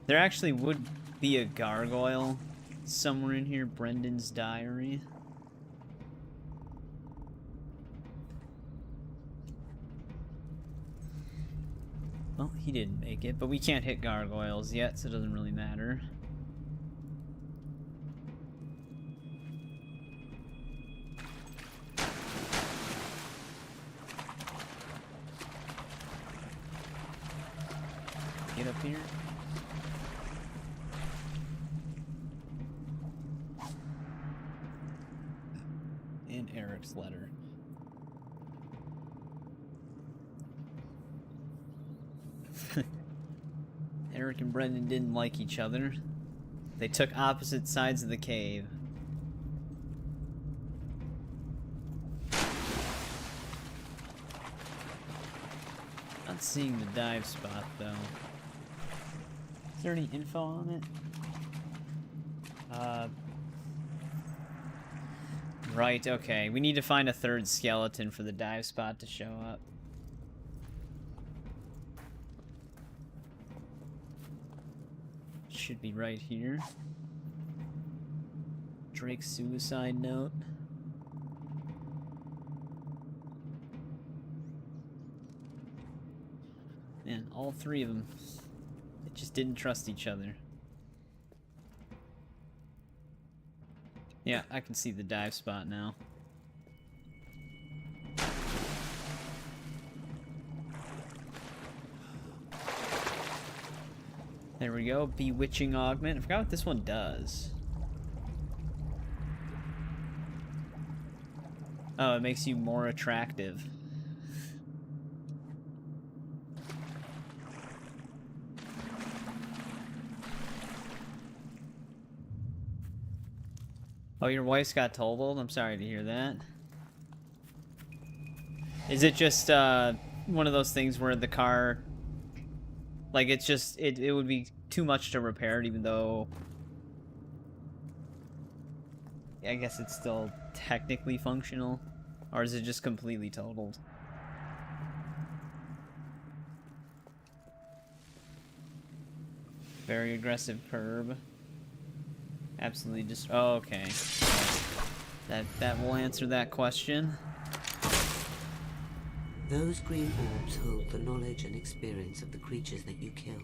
There actually would be a gargoyle somewhere in here. Brendan's diary. Well, he didn't make it, but we can't hit gargoyles yet, so it doesn't really matter. Get up here. And Eric's letter. Eric and Brendan didn't like each other. They took opposite sides of the cave. Not seeing the dive spot, though. Is there any info on it? Right, okay. We need to find a third skeleton for the dive spot to show up. Should be right here. Drake's suicide note. Man, all three of them. They just didn't trust each other. Yeah, I can see the dive spot now. There we go, bewitching augment. I forgot what this one does. Oh, it makes you more attractive. Oh, your wife's got totaled? I'm sorry to hear that. Is it just one of those things where the car... Like, it's just... It would be too much to repair it, even though... I guess it's still technically functional. Or is it just completely totaled? Very aggressive curb. Absolutely just... Oh, okay. That will answer that question. Those green orbs hold the knowledge and experience of the creatures that you kill.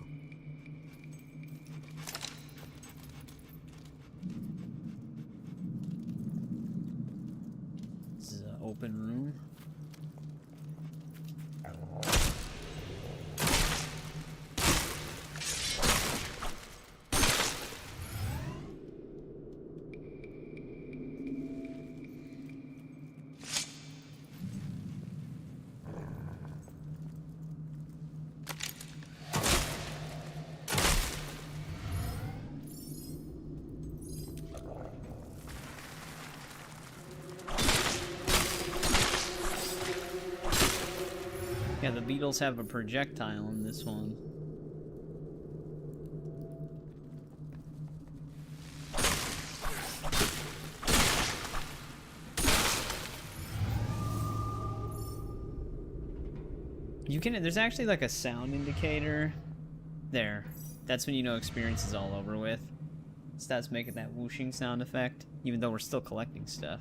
This is an open room. Yeah, the beetles have a projectile in this one. You can, there's actually like a sound indicator. There. That's when you know experience is all over with. Starts making that whooshing sound effect, even though we're still collecting stuff.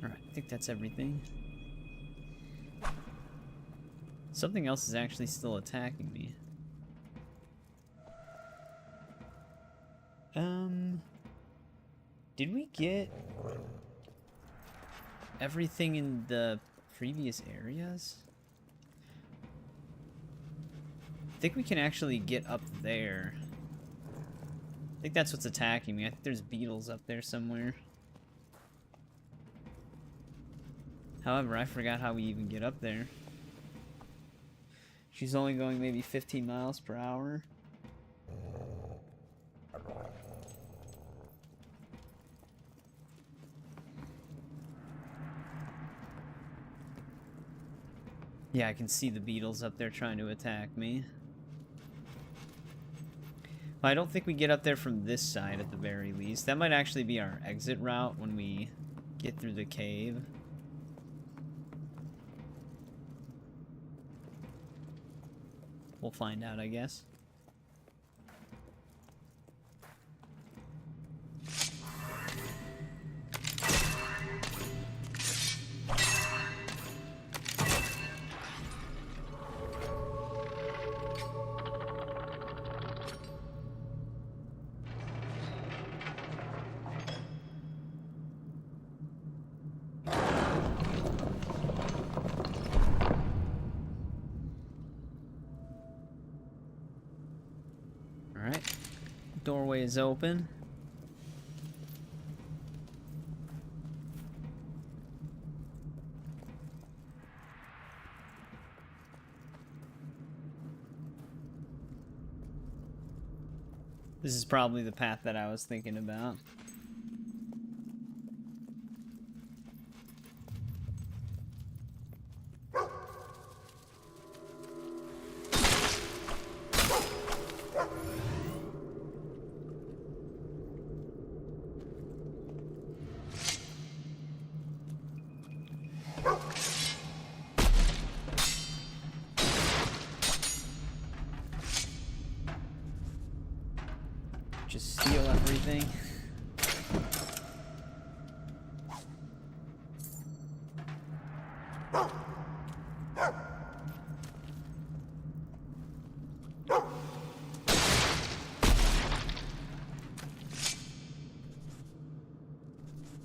Alright, I think that's everything. Something else is actually still attacking me. Did we get everything in the previous areas? I think we can actually get up there. I think that's what's attacking me. I think there's beetles up there somewhere. However, I forgot how we even get up there. She's only going maybe 15 miles per hour. Yeah, I can see the beetles up there trying to attack me. Well, I don't think we get up there from this side at the very least. That might actually be our exit route when we get through the cave. We'll find out, I guess. Alright. Doorway is open. This is probably the path that I was thinking about. Just steal everything.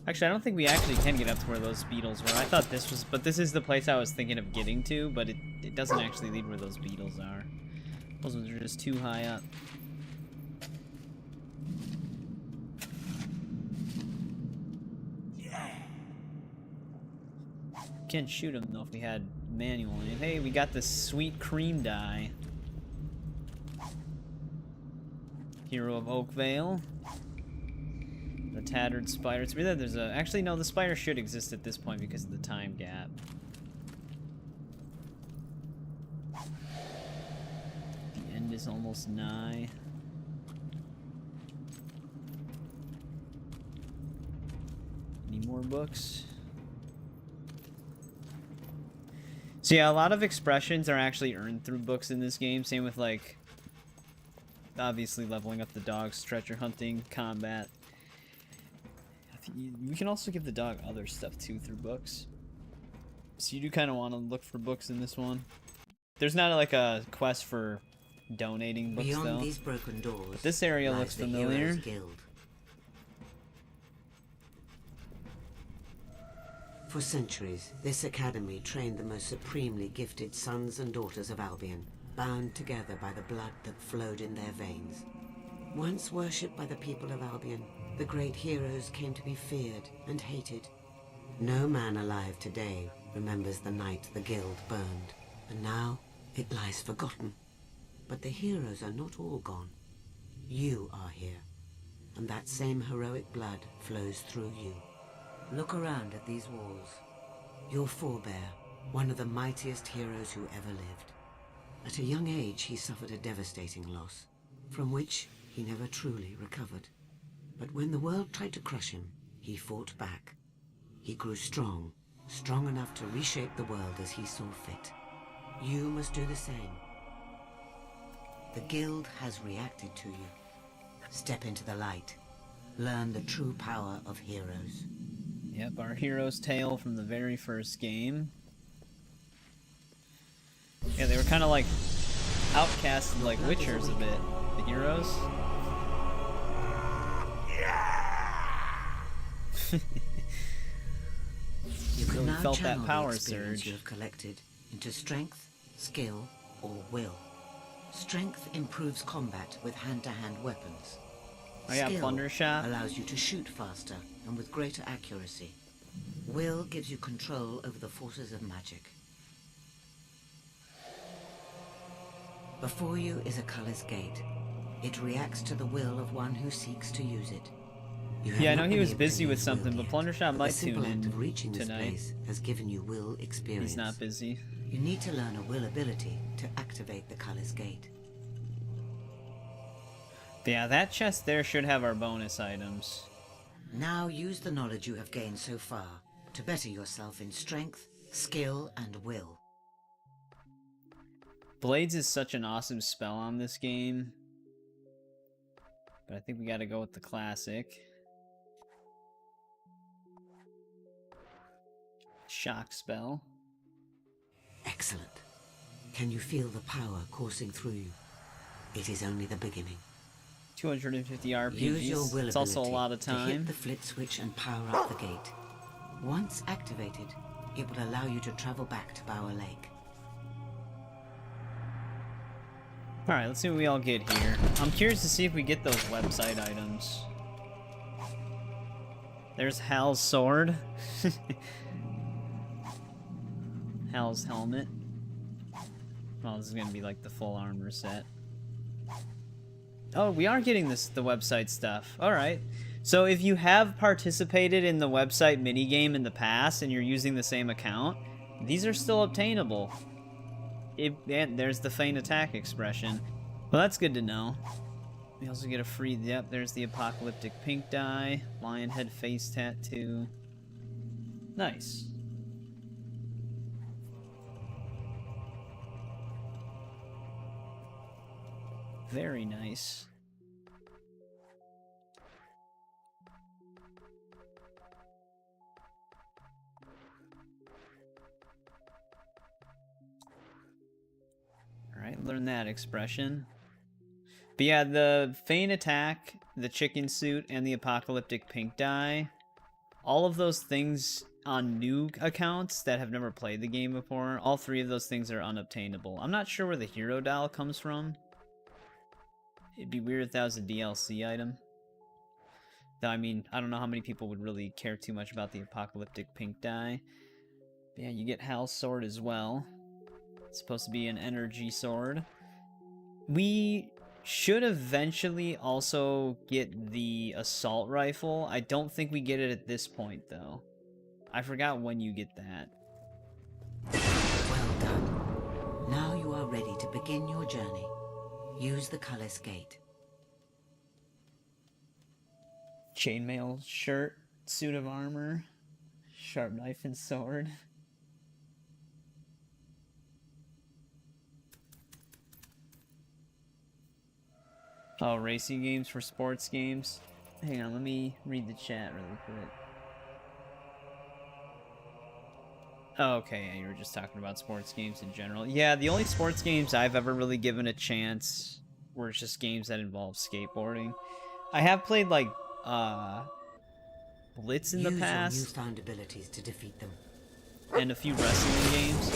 Actually, I don't think we actually can get up to where those beetles were. I thought this was, but this is the place I was thinking of getting to, but it doesn't actually lead where those beetles are. Those ones are just too high up. Can't shoot him though if we had manual aim. Hey, we got the sweet cream dye. Hero of Oakvale. The tattered spider. It's weird that there's a... Actually, no, the spider should exist at this point because of the time gap. The end is almost nigh. Any more books? So yeah, a lot of expressions are actually earned through books in this game. Same with, like, obviously leveling up the dogs, treasure hunting, combat. You can also give the dog other stuff too through books. So you do kind of want to look for books in this one. There's not like a quest for donating books Beyond though. these broken doors, But this area looks the familiar. Heroes Guild. For centuries, this academy trained the most supremely gifted sons and daughters of Albion, bound together by the blood that flowed in their veins. Once worshipped by the people of Albion, the great heroes came to be feared and hated. No man alive today remembers the night the guild burned, and now it lies forgotten. But the heroes are not all gone. You are here, and that same heroic blood flows through you. Look around at these walls. Your forebear, one of the mightiest heroes who ever lived. At a young age, he suffered a devastating loss, from which he never truly recovered. But when the world tried to crush him, he fought back. He grew strong, strong enough to reshape the world as he saw fit. You must do the same. The guild has reacted to you. Step into the light. Learn the true power of heroes. Yep, our hero's tale from the very first game. Yeah, they were kind of like outcasted like Witchers a bit. The heroes. You can Really now felt channel that power the experience surge. you have collected into strength, skill, or will. Strength improves combat with hand-to-hand weapons. Oh yeah, Skill plunder shot. allows you to shoot faster and with greater accuracy. Will gives you control over the forces of magic. Before you is a color's gate. It reacts to the will of one who seeks to use it. You have Yeah, I know not he been was able to busy with use will something, but yet, Plundershot but might the simple tune act in of reaching this tonight. place has given you will experience. He's not busy. You need to learn a will ability to activate the color's gate. Yeah, that chest there should have our bonus items. Now use the knowledge you have gained so far to better yourself in strength, skill, and will. Blades is such an awesome spell on this game. But I think we gotta go with the classic. Shock spell. Excellent. Can you feel the power coursing through you? It is only the beginning. 250 RPGs. Use your will It's also a ability lot of to hit time. the flit switch and power up the gate. Once activated, it will allow you to travel back to Bower Lake. Alright, let's see what we all get here. I'm curious to see if we get those website items. There's Hal's sword. Hal's helmet. Oh, this is gonna be like the full armor set. Oh, we are getting the website stuff. Alright. So if you have participated in the website minigame in the past and you're using the same account, these are still obtainable. And there's the feint attack expression. Well, that's good to know. We also get a free, yep, there's the apocalyptic pink dye, lion head face tattoo. Nice. Very nice. Alright, learn that expression. But yeah, the feint attack, the chicken suit, and the apocalyptic pink dye, all of those things on new accounts that have never played the game before, all three of those things are unobtainable. I'm not sure where the hero doll comes from. It'd be weird if that was a DLC item. Though, I mean, I don't know how many people would really care too much about the apocalyptic pink dye. But yeah, you get Hal's sword as well. It's supposed to be an energy sword. We should eventually also get the assault rifle. I don't think we get it at this point, though. I forgot when you get that. Well done. Now you are ready to begin your journey. Use the Cullis Gate. Chainmail shirt, suit of armor, sharp knife and sword. Oh, racing games for sports games. Hang on, let me read the chat really quick. Oh, okay, yeah, you were just talking about sports games in general. Yeah, the only sports games I've ever really given a chance were just games that involve skateboarding. I have played, like, Blitz in the past. Use your newfound abilities to defeat them. And a few wrestling games.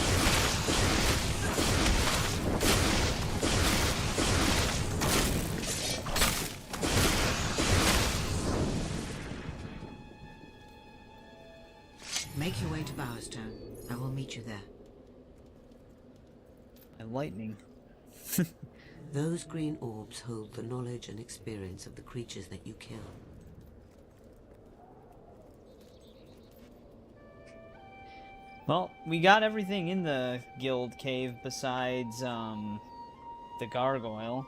Make your way to Bowerstone. I will meet you there. And lightning. Those green orbs hold the knowledge and experience of the creatures that you kill. Well, we got everything in the guild cave besides, the gargoyle.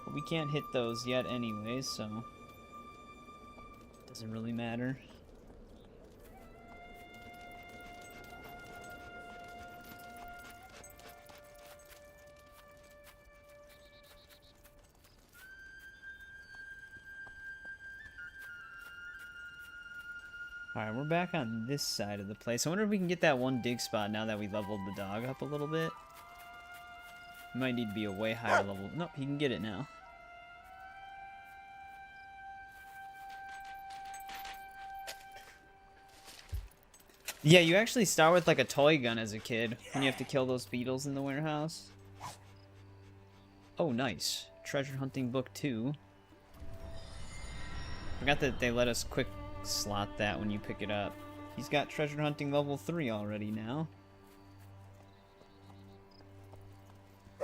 But we can't hit those yet anyways, so... doesn't really matter. Alright, we're back on this side of the place. I wonder if we can get that one dig spot now that we leveled the dog up a little bit. Might need to be a way higher level. Nope, he can get it now. Yeah, you actually start with like a toy gun as a kid when you have to kill those beetles in the warehouse. Oh, nice. Treasure hunting book 2. Forgot that they let us quick slot that when you pick it up. He's got treasure hunting level 3 already now.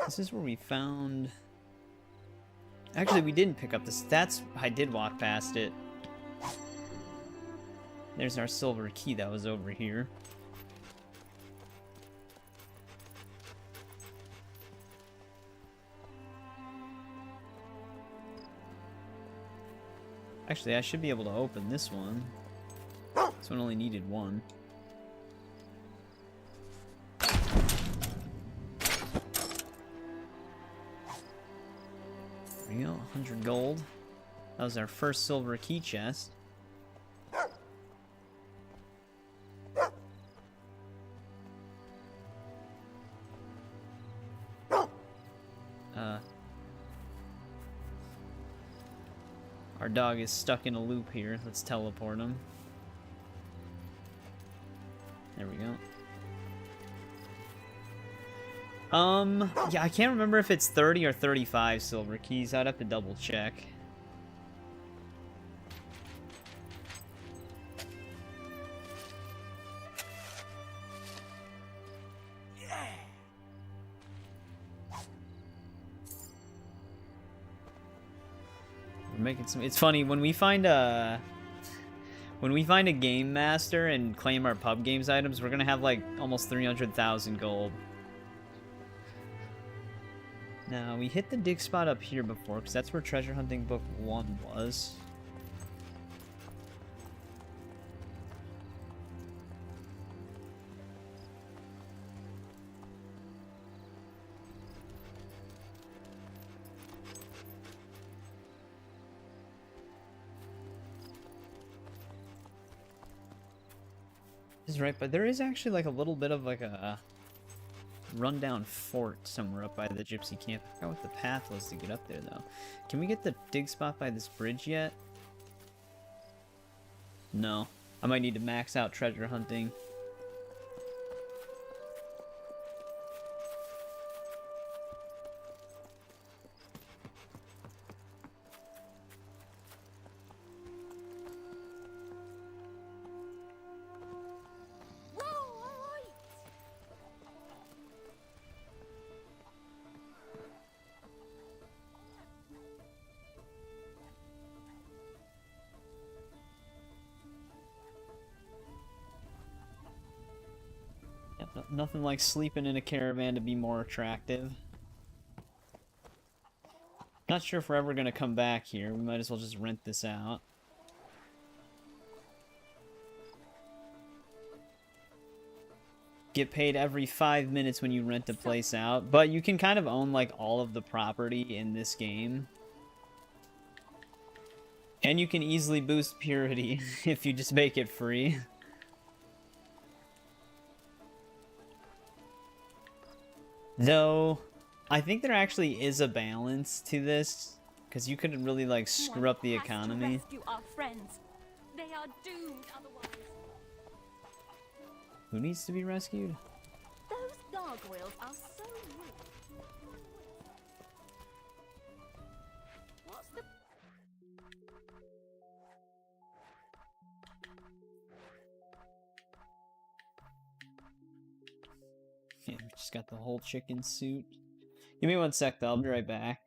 This is where we found... Actually, we didn't pick up this. That's... I did walk past it. There's our silver key that was over here. Actually, I should be able to open this one. This one only needed one. There we go, 100 gold. That was our first silver key chest. Our dog is stuck in a loop here. Let's teleport him. There we go. Yeah, I can't remember if it's 30 or 35 silver keys. I'd have to double check. We're making some... It's funny, when we find a game master and claim our pub games items, we're gonna have like almost 300,000 gold. Now, we hit the dig spot up here before, because that's where treasure hunting book 1 was. This is right, but there is actually like a little bit of like a rundown fort somewhere up by the gypsy camp. I forgot what the path was to get up there, though. Can we get the dig spot by this bridge yet? No. I might need to max out treasure hunting. Nothing like sleeping in a caravan to be more attractive. Not sure if we're ever going to come back here. We might as well just rent this out. Get paid every 5 minutes when you rent a place out. But you can kind of own like all of the property in this game. And you can easily boost purity if you just make it free. Though, I think there actually is a balance to this, because you could really like screw up the economy. Rescue our friends. They are doomed otherwise. Who needs to be rescued? Those gargoyles are so rude. What's the... Yeah, we just got the whole chicken suit. Give me 1 sec though, I'll be right back.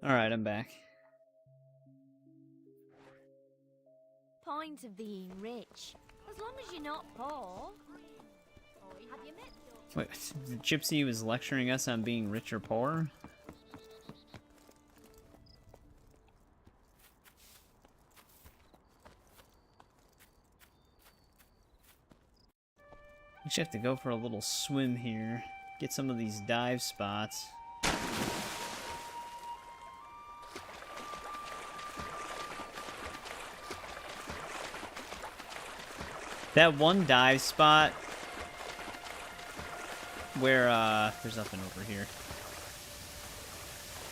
Alright, I'm back. Point of being rich. As long as you're not poor. Have you met Wait, the Gypsy was lecturing us on being rich or poor? We should have to go for a little swim here. Get some of these dive spots. That one dive spot where, there's nothing over here.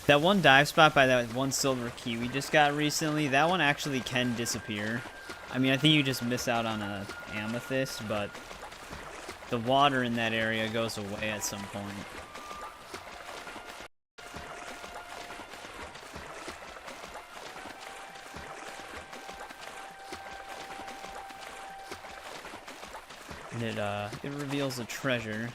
That one dive spot by that one silver key we just got recently, that one actually can disappear. I mean, I think you just miss out on a amethyst, but the water in that area goes away at some point. And it reveals a treasure.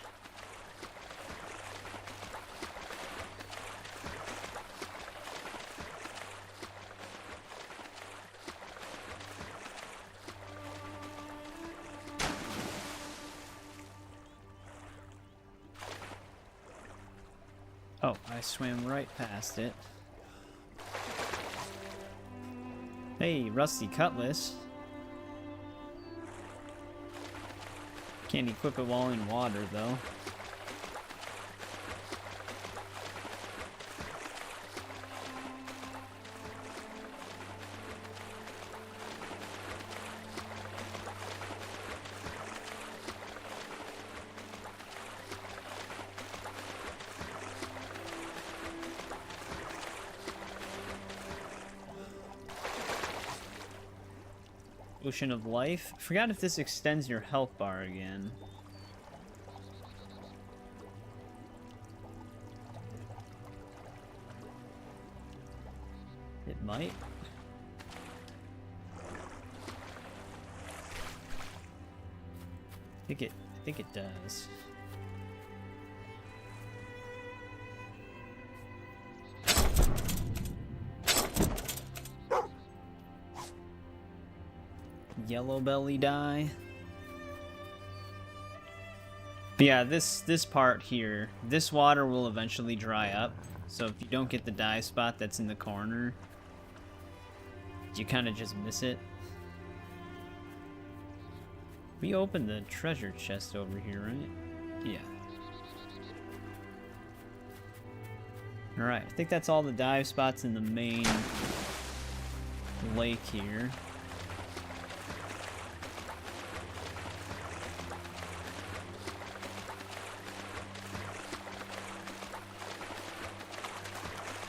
Oh, I swam right past it. Hey, rusty cutlass. Can't equip it while in water, though. Ocean of Life. I forgot if this extends your health bar again. It might. I think it does. Yellow belly dye. But yeah, this part here, this water will eventually dry up. So if you don't get the dive spot that's in the corner, you kind of just miss it. We opened the treasure chest over here, right? Yeah. Alright, I think that's all the dive spots in the main lake here.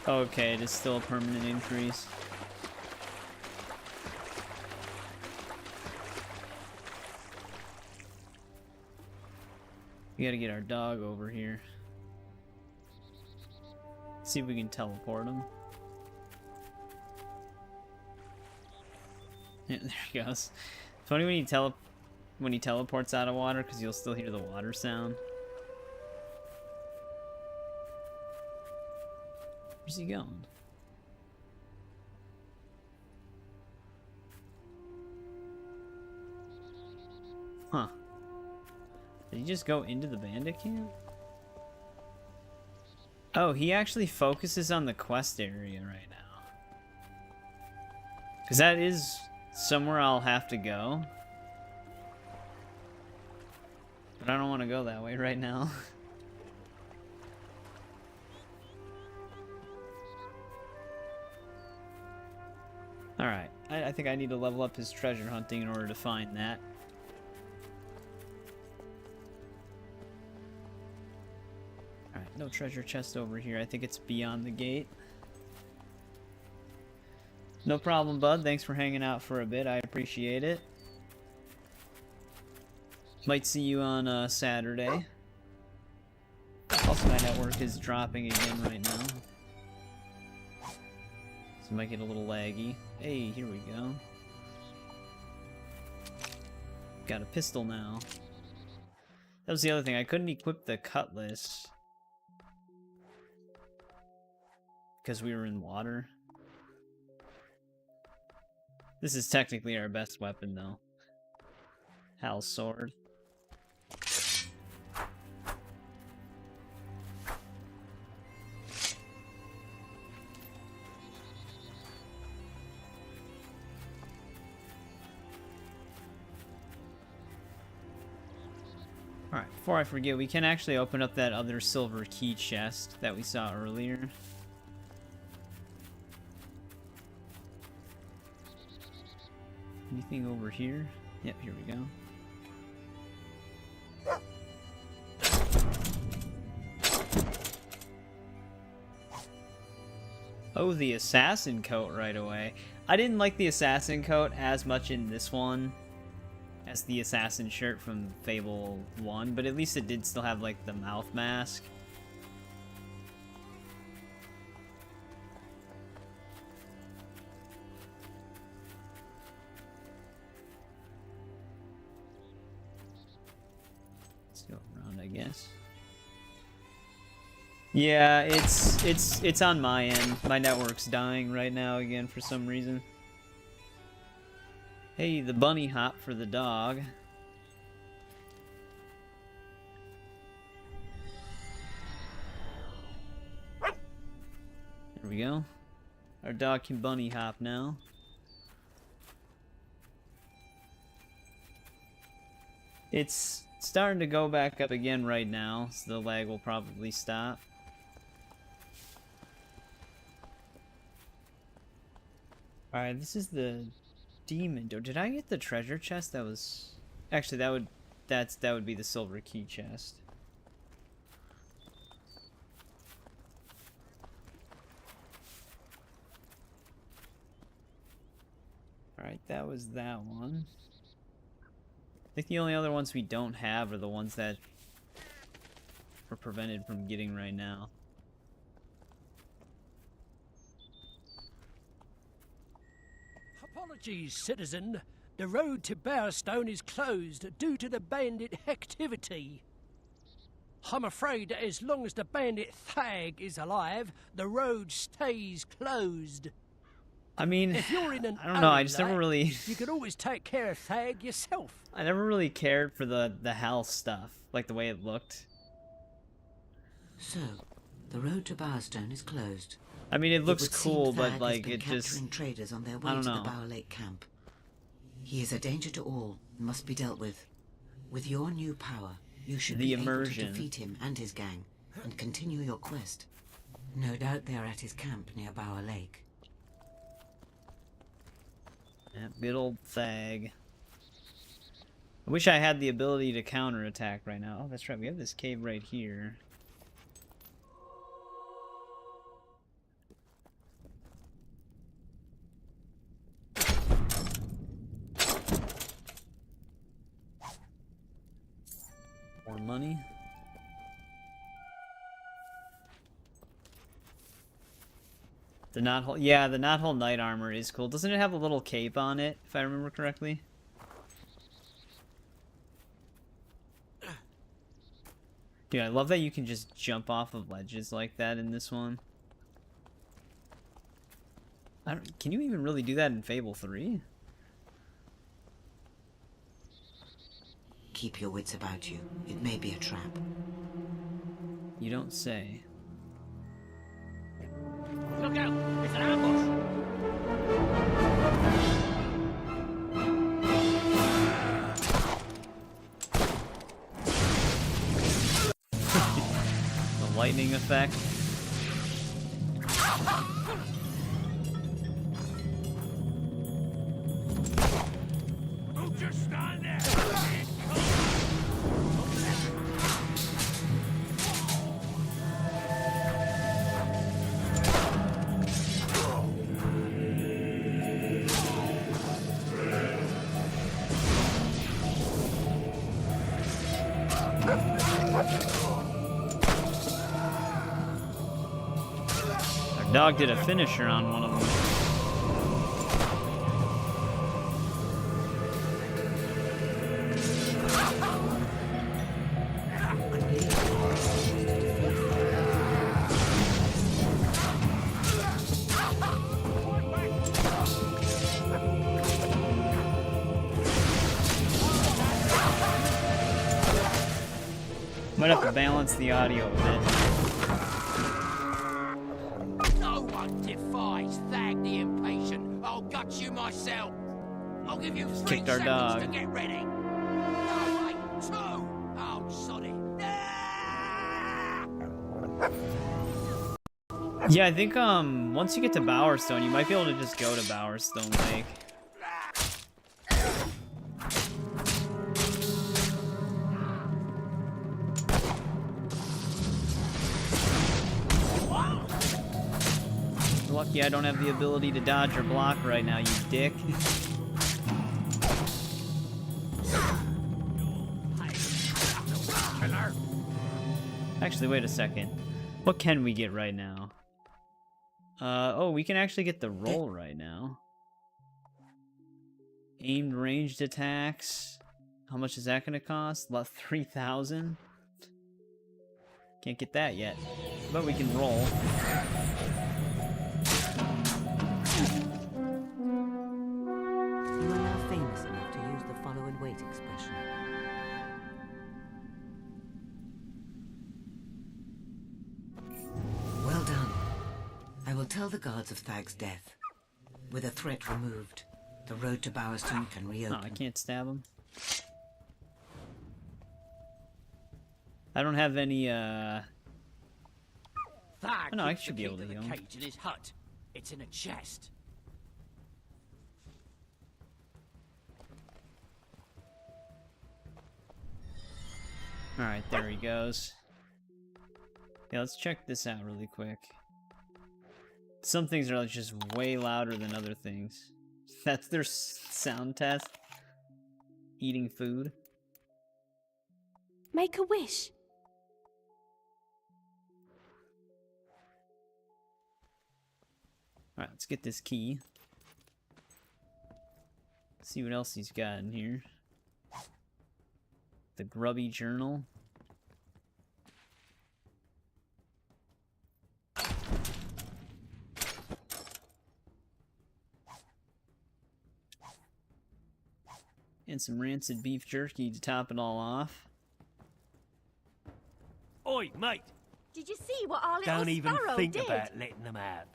Okay, it is still a permanent increase. We gotta get our dog over here. See if we can teleport him. Yeah, there he goes. Funny when he teleports out of water, because you'll still hear the water sound. Where's he going? Huh. Did he just go into the bandit camp? Oh, he actually focuses on the quest area right now. Because that is somewhere I'll have to go. But I don't want to go that way right now. Alright, I think I need to level up his treasure hunting in order to find that. Alright, no treasure chest over here. I think it's beyond the gate. No problem, bud. Thanks for hanging out for a bit. I appreciate it. Might see you on Saturday. Also, my network is dropping again right now. So it might get a little laggy. Hey, here we go. Got a pistol now. That was the other thing. I couldn't equip the cutlass. because we were in water. This is technically our best weapon, though. Hal's sword. Alright, before I forget, we can actually open up that other silver key chest that we saw earlier. Anything over here? Yep, here we go. Oh, the assassin coat right away. I didn't like the assassin coat as much in this one as the assassin shirt from Fable 1, but at least it did still have, like, the mouth mask. Let's go around, I guess. Yeah, it's on my end. My network's dying right now again for some reason. Hey, the bunny hop for the dog. There we go. Our dog can bunny hop now. It's starting to go back up again right now, so the lag will probably stop. Alright, this is the demon door. Did I get the treasure chest? That was actually that would be the silver key chest. Alright, that was that one. I think the only other ones we don't have are the ones that we're prevented from getting right now. Apologies, citizen. The road to Bearstone is closed due to the bandit activity. I'm afraid that as long as the bandit Thag is alive, the road stays closed. I mean, if you're in an I don't know, I just never really... You could always take care of Thag yourself. I never really cared for the Hal stuff, like the way it looked. So, the road to Bearstone is closed. I mean, it looks would cool, seem but Thag like has been it just... capturing traders on their I way don't to the know. Bower Lake camp. He is a danger to all and must be dealt with. With your new power, you should be able to defeat him and his gang and continue your quest. No doubt they are at his camp near Bower Lake. That good old Thag. I wish I had the ability to counterattack right now. Oh, that's right, we have this cave right here. More money. The knothole, yeah, the knothole knight armor is cool. Doesn't it have a little cape on it, if I remember correctly? Dude, I love that you can just jump off of ledges like that in this one. Can you even really do that in Fable 3? Keep your wits about you. It may be a trap. You don't say. Look out! It's an ambush! The lightning effect. Don't just stand there! Our dog did a finisher on one of them. Might have to balance the audio a bit. No one defies Thag the Impatient. I'll gut you myself. I'll give you 3 kicked our seconds dog. to get ready. No, wait, 2. Oh, sorry. Yeah, I think once you get to Bowerstone, you might be able to just go to Bowerstone Lake. You're lucky I don't have the ability to dodge or block right now, you dick. Actually, wait a second. What can we get right now? Oh, we can actually get the roll right now. Aimed ranged attacks. How much is that gonna cost? About 3,000? Can't get that yet. But we can roll. You are now famous enough to use the follow and wait expression. Well done. I will tell the guards of Thag's death. With a threat removed, the road to Bowerstone can reopen. Oh, I can't stab him. I don't have any, Thag oh, no, I keeps should the be able key to the heal him. cage in his hut. It's in a chest. Alright, there he goes. Yeah, let's check this out really quick. Some things are like just way louder than other things. That's their sound test. Eating food. Make a wish. Alright, let's get this key. See what else he's got in here. The grubby journal. And some rancid beef jerky to top it all off. Oi, mate! Did you see what our little Don't even sparrow think did? about letting them out.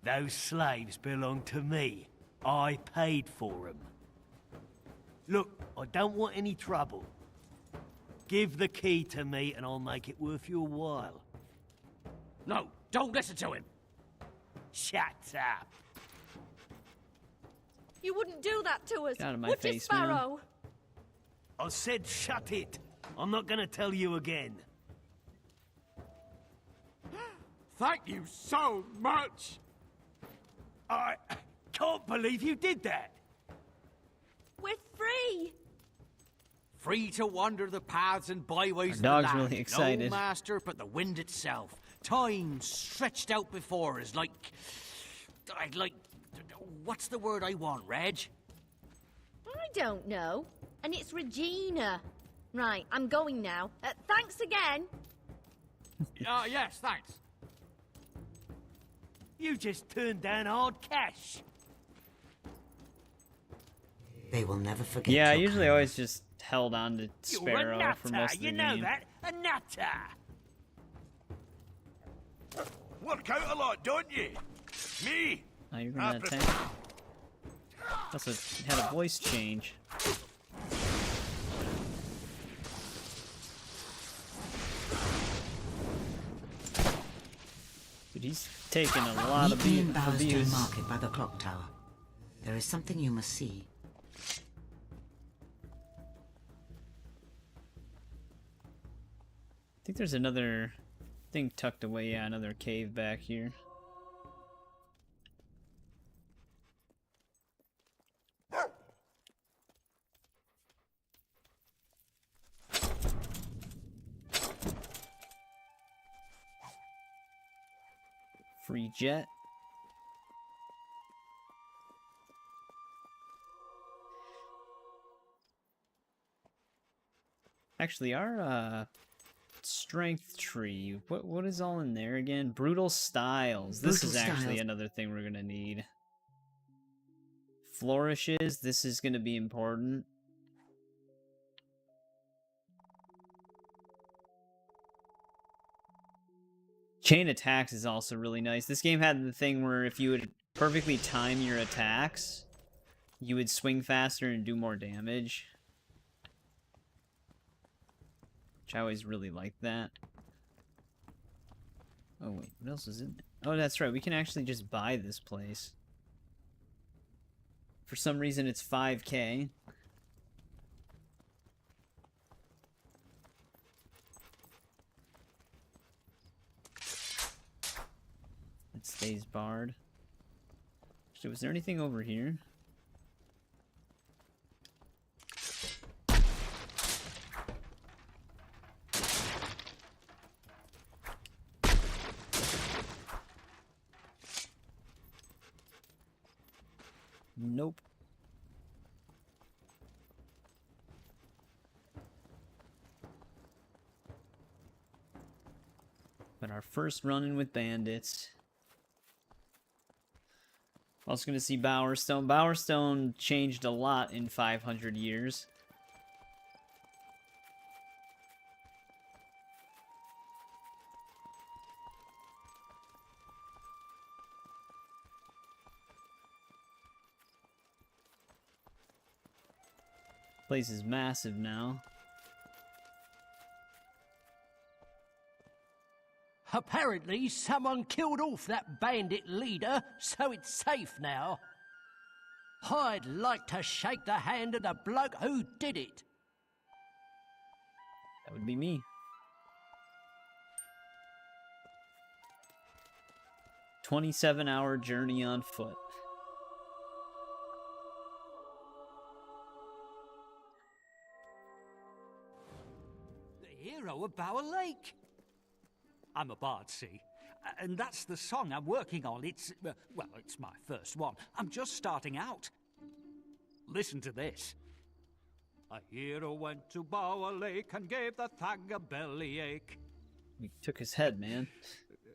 Those slaves belong to me. I paid for them. Look, I don't want any trouble. Give the key to me and I'll make it worth your while. No, don't listen to him. Shut up. You wouldn't do that to us, Get out of my would you, face, man. Sparrow? I said shut it. I'm not gonna tell you again. Thank you so much. I can't believe you did that. We're free. Free to wander the paths and byways of the Our dog's land. really excited. No master but the wind itself. Time stretched out before us like... What's the word I want, Reg? I don't know. And it's Regina. Right, I'm going now. Thanks again. Yes, thanks. You just turned down hard cash. They will never forget. Yeah, I your usually kindness. always just held on to You're a Sparrow nutter, for most of the you know game. that? A nutter. Work out a lot, don't you? Me? Oh, you're gonna attack. Also had a voice change. Dude, he's taking a lot of Meet me in Bowerstone abuse. Market by the clock tower. There is something you must see. I think there's another thing tucked away. Yeah, another cave back here. Free jet. Actually, our strength tree. What is all in there again? Brutal styles. This Brutal is actually styles. another thing we're gonna need. Flourishes. This is gonna be important. Chain attacks is also really nice. This game had the thing where if you would perfectly time your attacks, you would swing faster and do more damage. Which I always really liked that. Oh wait, what else is in there? Oh, that's right, we can actually just buy this place. For some reason it's 5K. It stays barred. Actually, was there anything over here? Nope. But our first run-in with bandits. Also going to see Bowerstone. Bowerstone changed a lot in 500 years. Place is massive now. Apparently, someone killed off that bandit leader, so it's safe now. I'd like to shake the hand of the bloke who did it. That would be me. 27-hour journey on foot. The hero of Bower Lake. I'm a bard, see? And that's the song I'm working on. It's, well, it's my first one. I'm just starting out. Listen to this. A hero went to Bower Lake and gave the thag a bellyache. We took his head, man.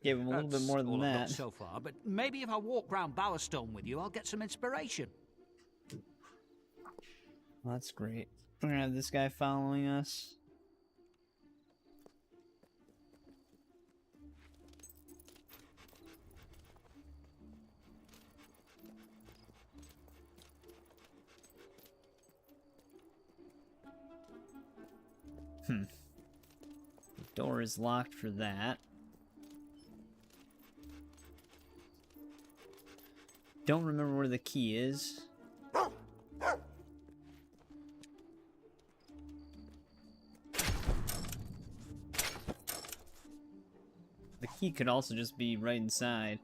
Gave him a little bit more than all I've that. got so far, but maybe if I walk round Bowerstone with you, I'll get some inspiration. Well, that's great. We're gonna have this guy following us. The door is locked for that. Don't remember where the key is. The key could also just be right inside.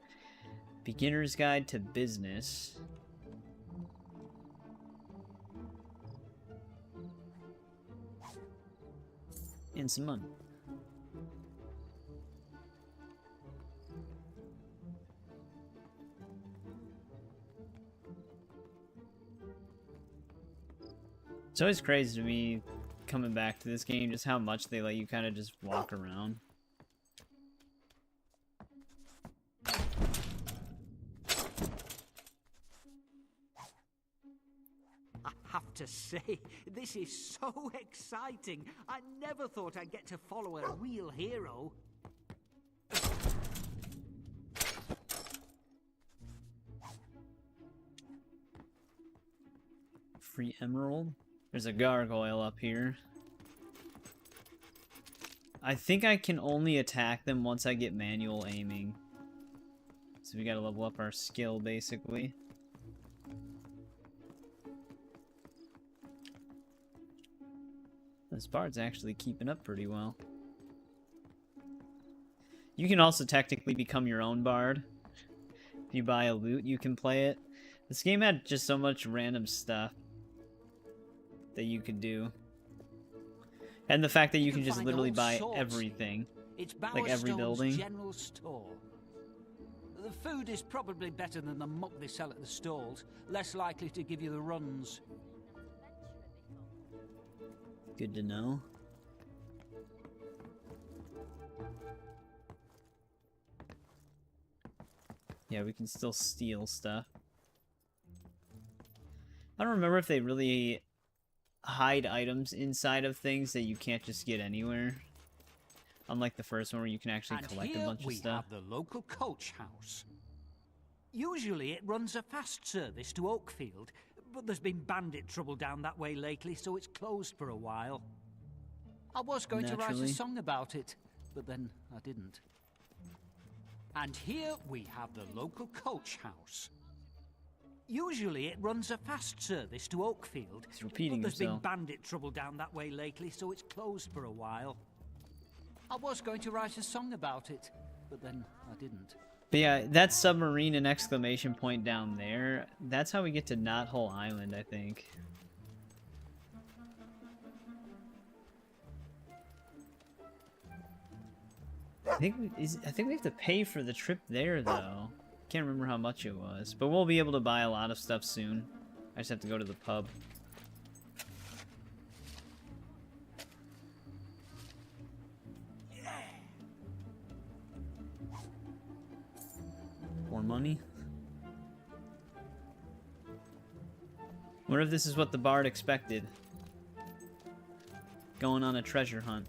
Beginner's Guide to Business. And some money. It's always crazy to me coming back to this game just how much they let you kind of just walk around. I have to say, this is so exciting. I never thought I'd get to follow a real hero. Free emerald. There's a gargoyle up here. I think I can only attack them once I get manual aiming. So we gotta level up our skill, basically. This bard's actually keeping up pretty well. You can also technically become your own bard. If you buy a loot, you can play it. This game had just so much random stuff that you could do. And the fact that you can just literally buy everything. It's like every Bowerstone's building. General store. The food is probably better than the muck they sell at the stalls. Less likely to give you the runs. Good to know. Yeah, we can still steal stuff. I don't remember if they really hide items inside of things that you can't just get anywhere. Unlike the first one where you can actually And collect a here bunch of we stuff. have the local coach house. Usually it runs a fast service to Oakfield, but there's been bandit trouble down that way lately, so it's closed for a while. I was going to write a Naturally. song about it, but then I didn't. And here we have the local coach house. Usually it runs a fast service to Oakfield, He's repeating but there's himself. been bandit trouble down that way lately, so it's closed for a while. I was going to write a song about it, but then I didn't. But yeah, that submarine and exclamation point down there, that's how we get to Knothole Island, I think. I think we have to pay for the trip there though. Can't remember how much it was, but we'll be able to buy a lot of stuff soon. I just have to go to the pub. More money? Wonder if this is what the bard expected. Going on a treasure hunt.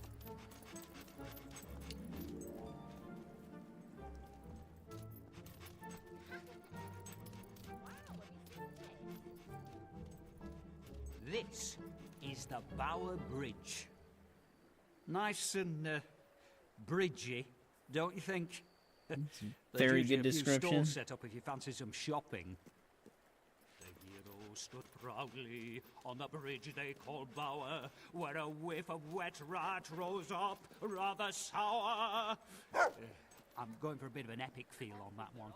This is the Bower Bridge. Nice and bridgy, don't you think? Very There's usually good a few description. stalls set up if you fancy some shopping. The hero stood proudly on the bridge they called Bower, where a whiff of wet rat rose up rather sour. I'm going for a bit of an epic feel on that one.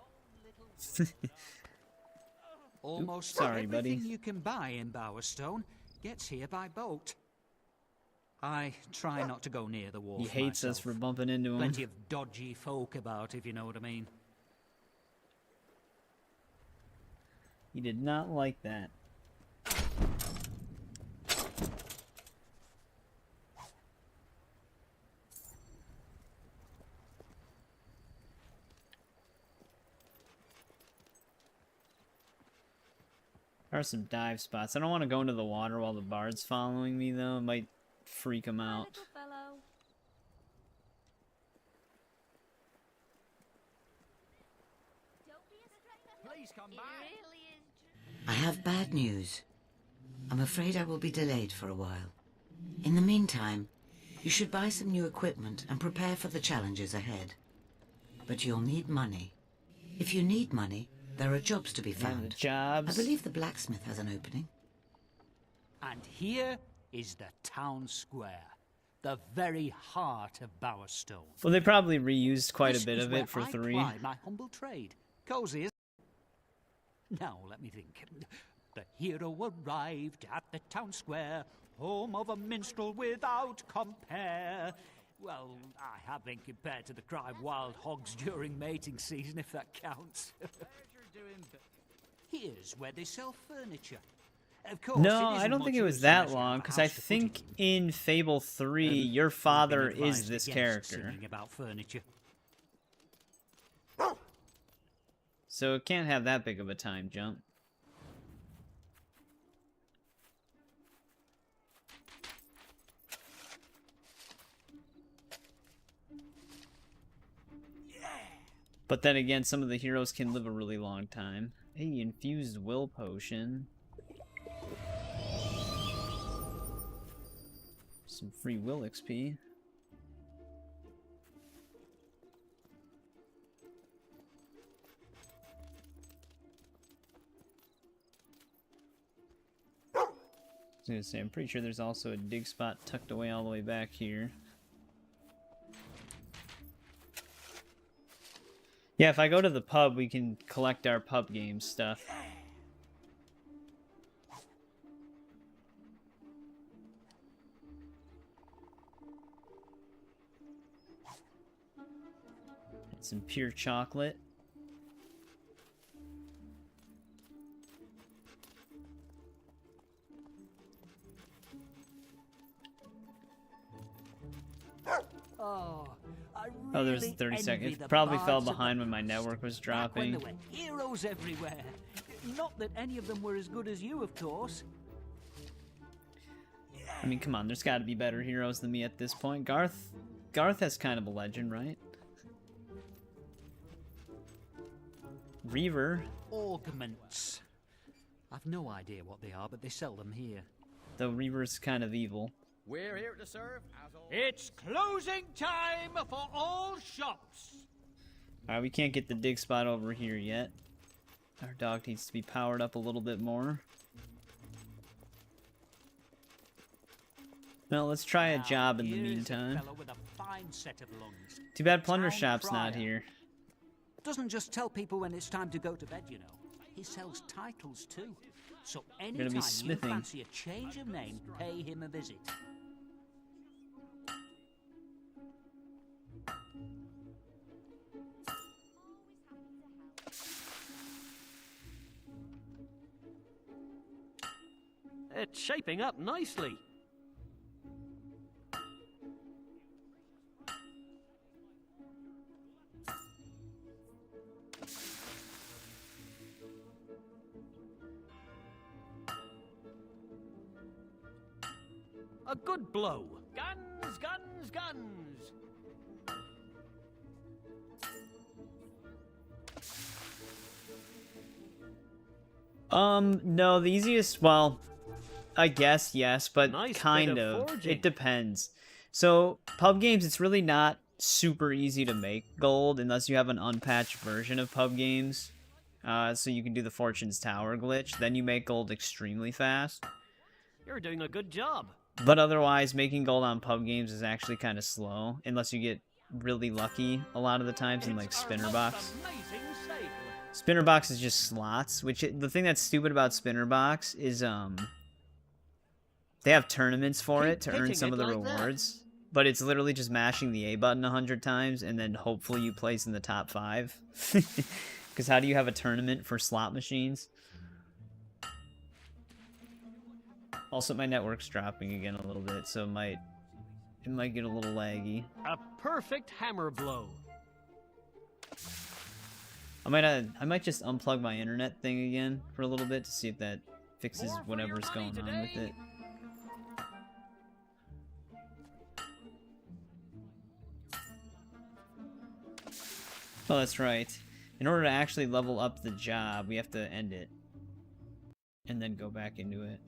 Almost sorry, everything buddy. you can buy in Bowerstone gets here by boat. I try not to go near the wharf He hates us for myself. bumping into him. Plenty of dodgy folk about, if you know what I mean. He did not like that. There are some dive spots. I don't want to go into the water while the bard's following me, though. It might freak him out. Little fellow. Please come back. I have bad news. I'm afraid I will be delayed for a while. In the meantime, you should buy some new equipment and prepare for the challenges ahead. But you'll need money. If you need money, there are jobs to be found. Jobs. I believe the blacksmith has an opening. And here is the town square, the very heart of Bowerstone. Well, they probably reused quite This a bit is of where it for I 3. ply my humble trade. Cozy, is Now, let me think. The hero arrived at the town square, home of a minstrel without compare. Well, I have been compared to the cry of wild hogs during mating season, if that counts. Here's where they sell furniture. Of course, No, it I isn't don't much think it of a was that treasure long, of a because I house to put it think in. in Fable 3, your I've been father is advised this against character. singing about furniture. So it can't have that big of a time jump. But then again, some of the heroes can live a really long time. Hey, infused will potion. Some free will XP. I was gonna say, I'm pretty sure there's also a dig spot tucked away all the way back here. Yeah, if I go to the pub, we can collect our pub game stuff. And some pure chocolate. Oh, I Oh, there's really 30 seconds. envy the It probably fell bards of the behind when my past, network was back when dropping. there were heroes everywhere. Not that any of them were as good as you, of course. I mean, come on, there's got to be better heroes than me at this point. Garth Garth has kind of a legend, right? Reaver. Augments. I've no idea what they are, but they sell them here. Though Reaver's kind of evil. We're here to serve. It's closing time for all shops. Alright, we can't get the dig spot over here yet. Our dog needs to be powered up a little bit more. Well, let's try a job in the meantime. With a fine set of lungs. Too bad Plunder Town Shop's not crier. here. Doesn't just tell people when it's time to go to bed, you know. He sells titles too. So gonna anytime be you smithing. fancy a change of name, pay him a visit. It's shaping up nicely. A good blow. Guns, guns, guns. No, the easiest, well, I guess, yes, but Nice bit kind of of. forging. It depends. So, pub games, it's really not super easy to make gold unless you have an unpatched version of pub games. So you can do the Fortune's Tower glitch, then you make gold extremely fast. You're doing a good job. But otherwise, making gold on pub games is actually kind of slow, unless you get really lucky a lot of the times in, like, Spinner Box. Amazing sale. Spinner Box is just slots, the thing that's stupid about Spinner Box is, they have tournaments for it to earn hitting some of it the like that. rewards, but it's literally just mashing the A button 100 times, and then hopefully you place in the top 5. Because how do you have a tournament for slot machines? Also, my network's dropping again a little bit, so it might get a little laggy. A perfect hammer blow. I might just unplug my internet thing again for a little bit to see if that fixes whatever's going on with it. Oh, that's right. In order to actually level up the job, we have to end it. And then go back into it.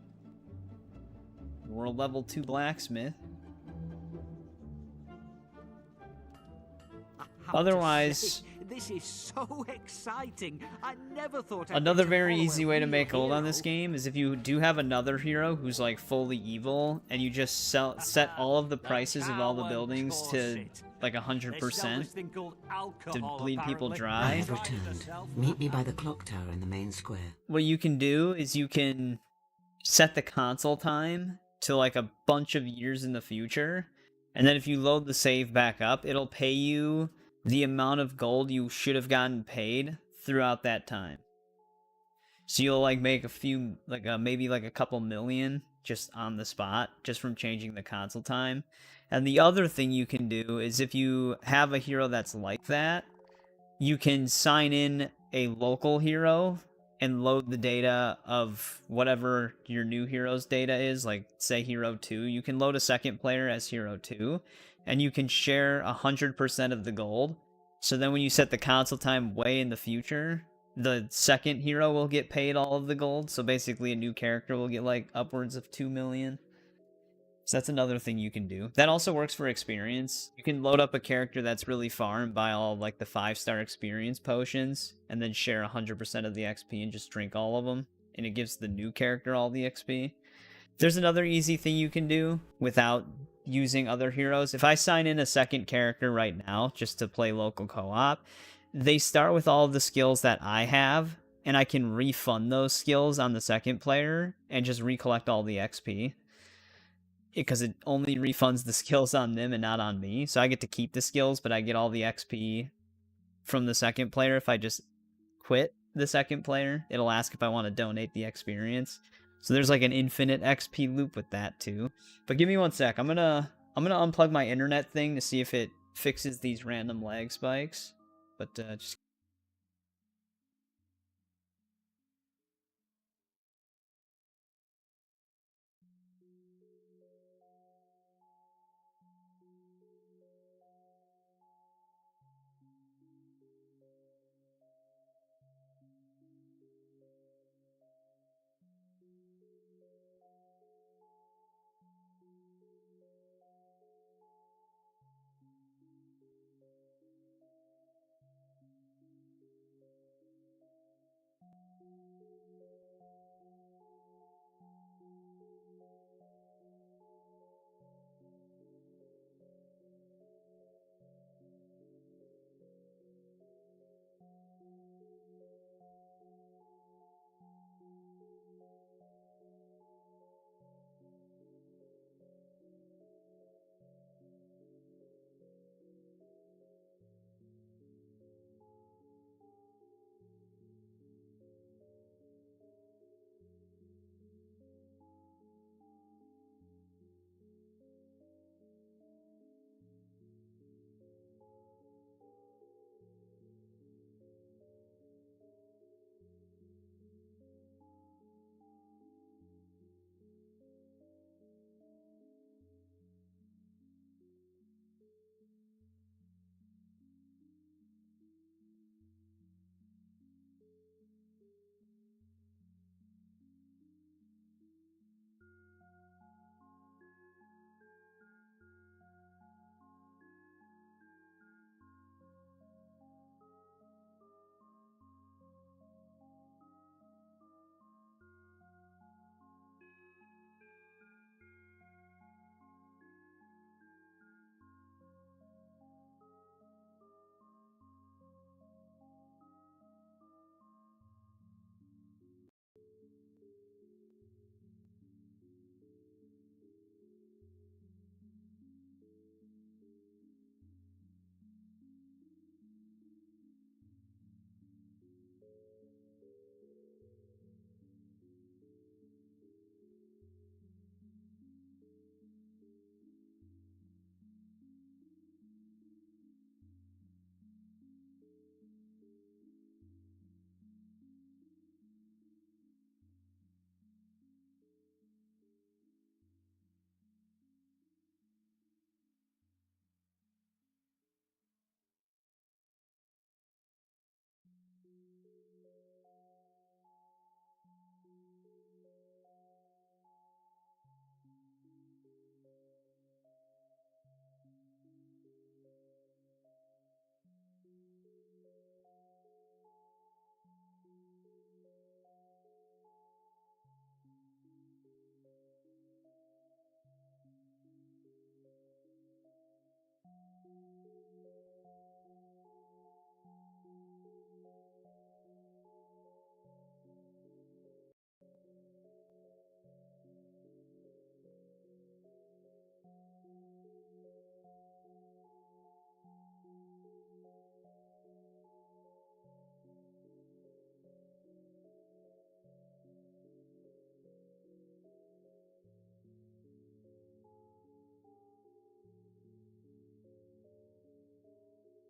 We're a level 2 blacksmith. Otherwise, This is so exciting. I never thought I'd another get to very follow easy a way to real make gold on hero. this game is if you do have another hero who's like fully evil, and you just set all of the prices of all the buildings to like 100% to bleed people I dry. have returned. Meet me by the clock tower in the main square. What you can do is you can set the console time to like a bunch of years in the future, and then if you load the save back up, it'll pay you the amount of gold you should have gotten paid throughout that time. So you'll like make a few, like maybe like a couple million just on the spot, just from changing the console time. And the other thing you can do is if you have a hero that's like that, you can sign in a local hero and load the data of whatever your new hero's data is, like say Hero 2. You can load a second player as Hero 2, and you can share 100% of the gold. So then when you set the console time way in the future, the second hero will get paid all of the gold. So basically a new character will get like upwards of 2 million. So that's another thing you can do. That also works for experience. You can load up a character that's really far and buy all like the 5-star experience potions, and then share 100% of the XP and just drink all of them. And it gives the new character all the XP. There's another easy thing you can do without using other heroes. If I sign in a second character right now, just to play local co-op, they start with all of the skills that I have, and I can refund those skills on the second player and just recollect all the XP. Because it only refunds the skills on them and not on me. So I get to keep the skills, but I get all the XP from the second player. If I just quit the second player, it'll ask if I want to donate the experience. So there's like an infinite XP loop with that too. But give me one sec. I'm gonna unplug my internet thing to see if it fixes these random lag spikes. But just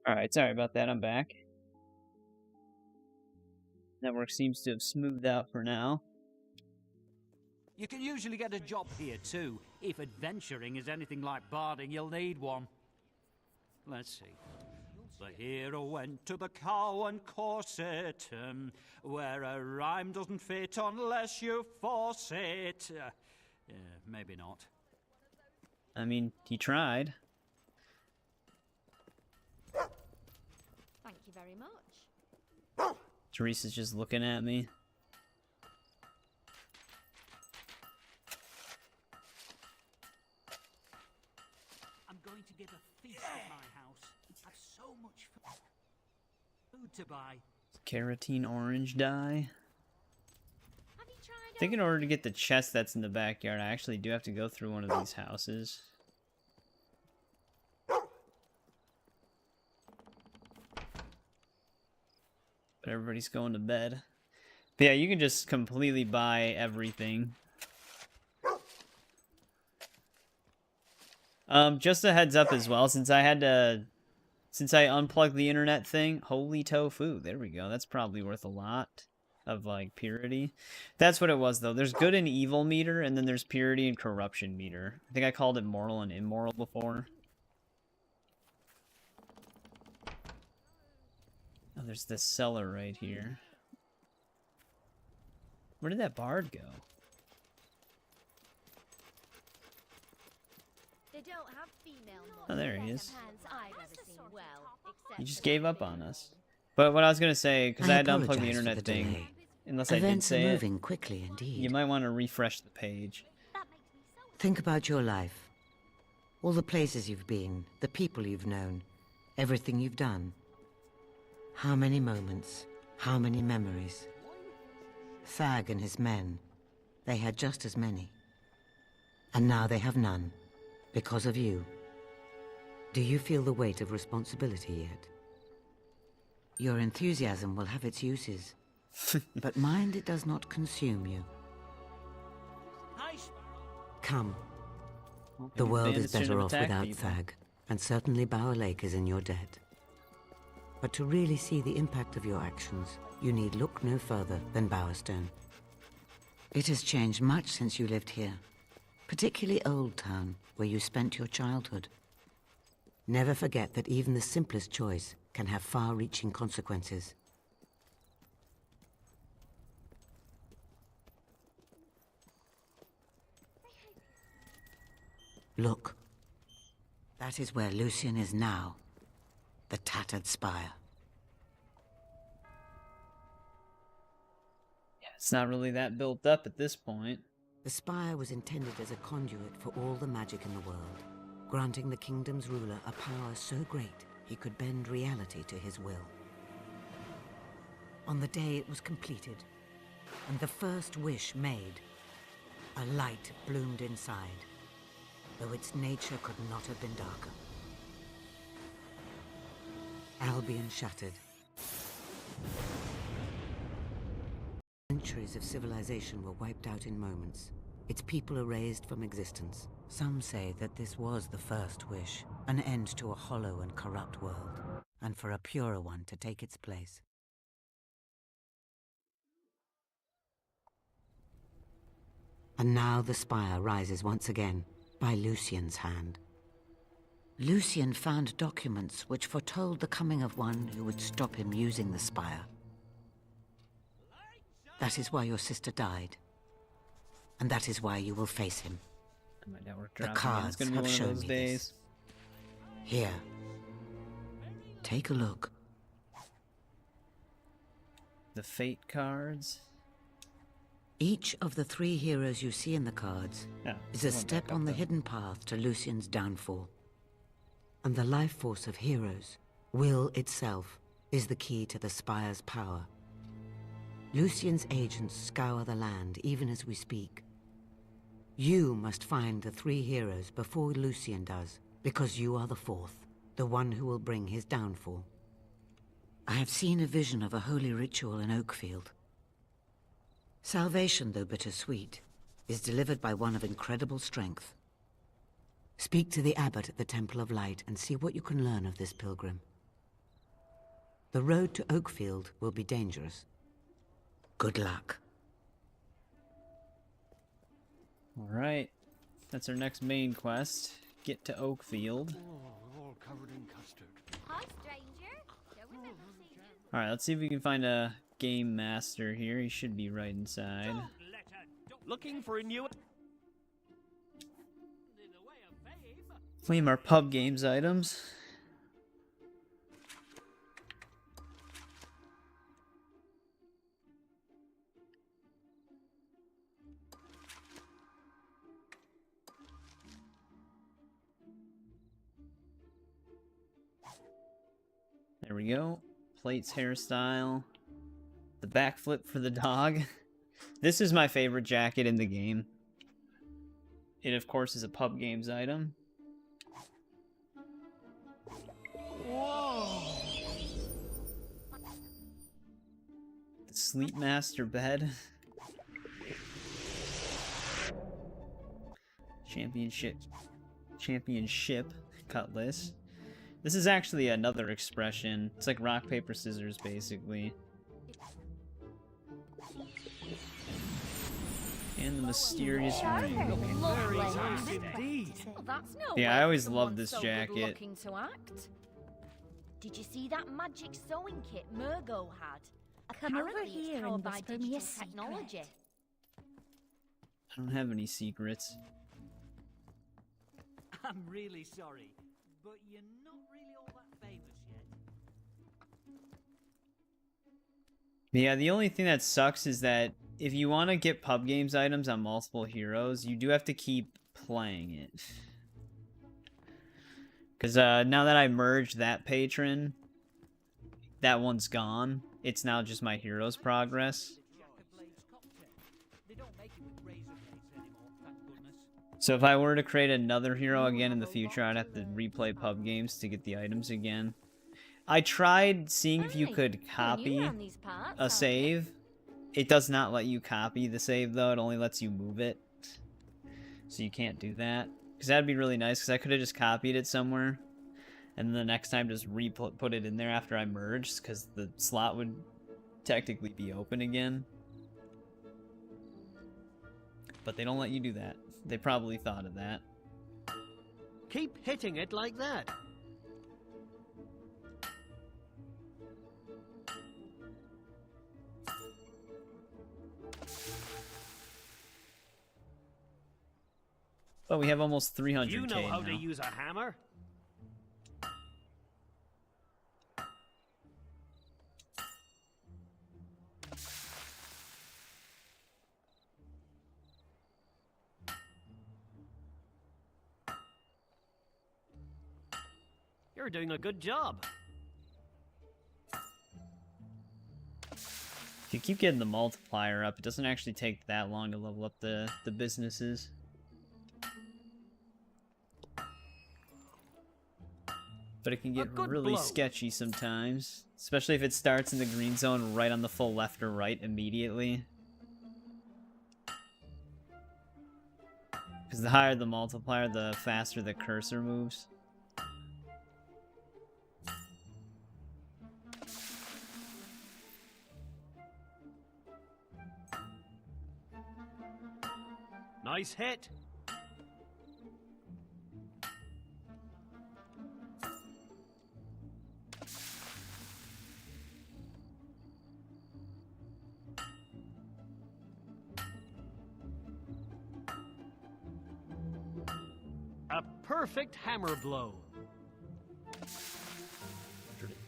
Alright, sorry about that, I'm back. Network seems to have smoothed out for now. You can usually get a job here too. If adventuring is anything like barding, you'll need one. Let's see. The hero went to the Cow and Corset, where a rhyme doesn't fit unless you force it. Maybe not. I mean, he tried. Thank you very much. Teresa's just looking at me. I'm going to give a feast at my house. I've so much food to buy. Carotene orange dye. I think in order to get the chest that's in the backyard, I actually do have to go through one of these houses. But everybody's going to bed. But yeah, you can just completely buy everything. Just a heads up as well, since I unplugged the internet thing, holy tofu, there we go. That's probably worth a lot of, like, purity. That's what it was, though. There's good and evil meter, and then there's purity and corruption meter. I think I called it mortal and immoral before. Oh, there's this cellar right here. Where did that bard go? They don't have female Oh, there he is. I've ever seen well, He just gave up on us. But what I was going to say, because I had to unplug the internet thing, unless I did Events say are it, moving quickly indeed. you might want to refresh the page. Think about your life. All the places you've been, the people you've known, everything you've done. How many moments, how many memories. Thag and his men, they had just as many. And now they have none, because of you. Do you feel the weight of responsibility yet? Your enthusiasm will have its uses, but mind it does not consume you. Come. The world is better off without Thag, and certainly Bower Lake is in your debt. But to really see the impact of your actions, you need look no further than Bowerstone. It has changed much since you lived here, particularly Old Town, where you spent your childhood. Never forget that even the simplest choice can have far-reaching consequences. Look. That is where Lucian is now. The tattered spire. Yeah, it's not really that built up at this point. The spire was intended as a conduit for all the magic in the world, granting the kingdom's ruler a power so great he could bend reality to his will. On the day it was completed, and the first wish made, a light bloomed inside, though its nature could not have been darker. Albion shattered. Centuries of civilization were wiped out in moments, its people erased from existence. Some say that this was the first wish, an end to a hollow and corrupt world, and for a purer one to take its place. And now the spire rises once again, by Lucian's hand. Lucian found documents which foretold the coming of one who would stop him using the spire. That is why your sister died. And that is why you will face him. My network The dropped again. cards It's gonna be have one of shown those me days. this. Here. Take a look. The fate cards. Each of the 3 heroes you see in the cards is a step on the hidden path to Lucian's downfall. And the life force of heroes, will itself, is the key to the spire's power. Lucian's agents scour the land even as we speak. You must find the 3 heroes before Lucian does, because you are the 4th, the one who will bring his downfall. I have seen a vision of a holy ritual in Oakfield. Salvation, though bittersweet, is delivered by one of incredible strength. Speak to the abbot at the Temple of Light and see what you can learn of this pilgrim. The road to Oakfield will be dangerous. Good luck. Alright. That's our next main quest. Get to Oakfield. All covered in custard. Hi, stranger. Don't remember seeing you. Alright, let's see if we can find a game master here. He should be right inside. Looking for a new... Claim our pub games items. There we go. Plates hairstyle. The backflip for the dog. This is my favorite jacket in the game. It, of course, is a pub games item. Whoa! The Sleep Master bed. Championship cutlass. This is actually another expression. It's like rock, paper, scissors, basically. And the mysterious ring. Very nice indeed. Well, that's no Yeah, way I always someone loved this so jacket. good-looking to act. Did you see that magic sewing kit Murgo had? Come over Apparently it's here powered and by whisper me a digital technology. I don't have any secrets. I'm really sorry, but you're not really all that famous yet. Yeah, the only thing that sucks is that if you want to get pub games items on multiple heroes, you do have to keep playing it. Because now that I merged that patron, that one's gone. It's now just my hero's progress. So if I were to create another hero again in the future, I'd have to replay pub games to get the items again. I tried seeing if you could copy a save. It does not let you copy the save, though. It only lets you move it. So you can't do that. Because that'd be really nice, because I could have just copied it somewhere. And then the next time just put it in there after I merged, because the slot would technically be open again. But they don't let you do that. They probably thought of that. Keep hitting it like that. But we have almost 300k You know how now. to use a hammer? You're doing a good job. If you keep getting the multiplier up, it doesn't actually take that long to level up the businesses. But it can get really sketchy sometimes. Especially if it starts in the green zone right on the full left or right immediately. Because the higher the multiplier, the faster the cursor moves. Nice hit. A perfect hammer blow.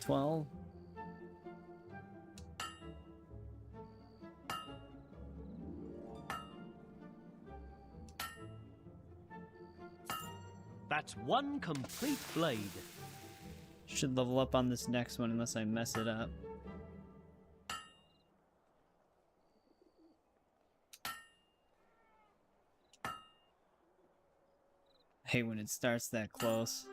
12. That's one complete blade. Should level up on this next one unless I mess it up. I hate when it starts that close.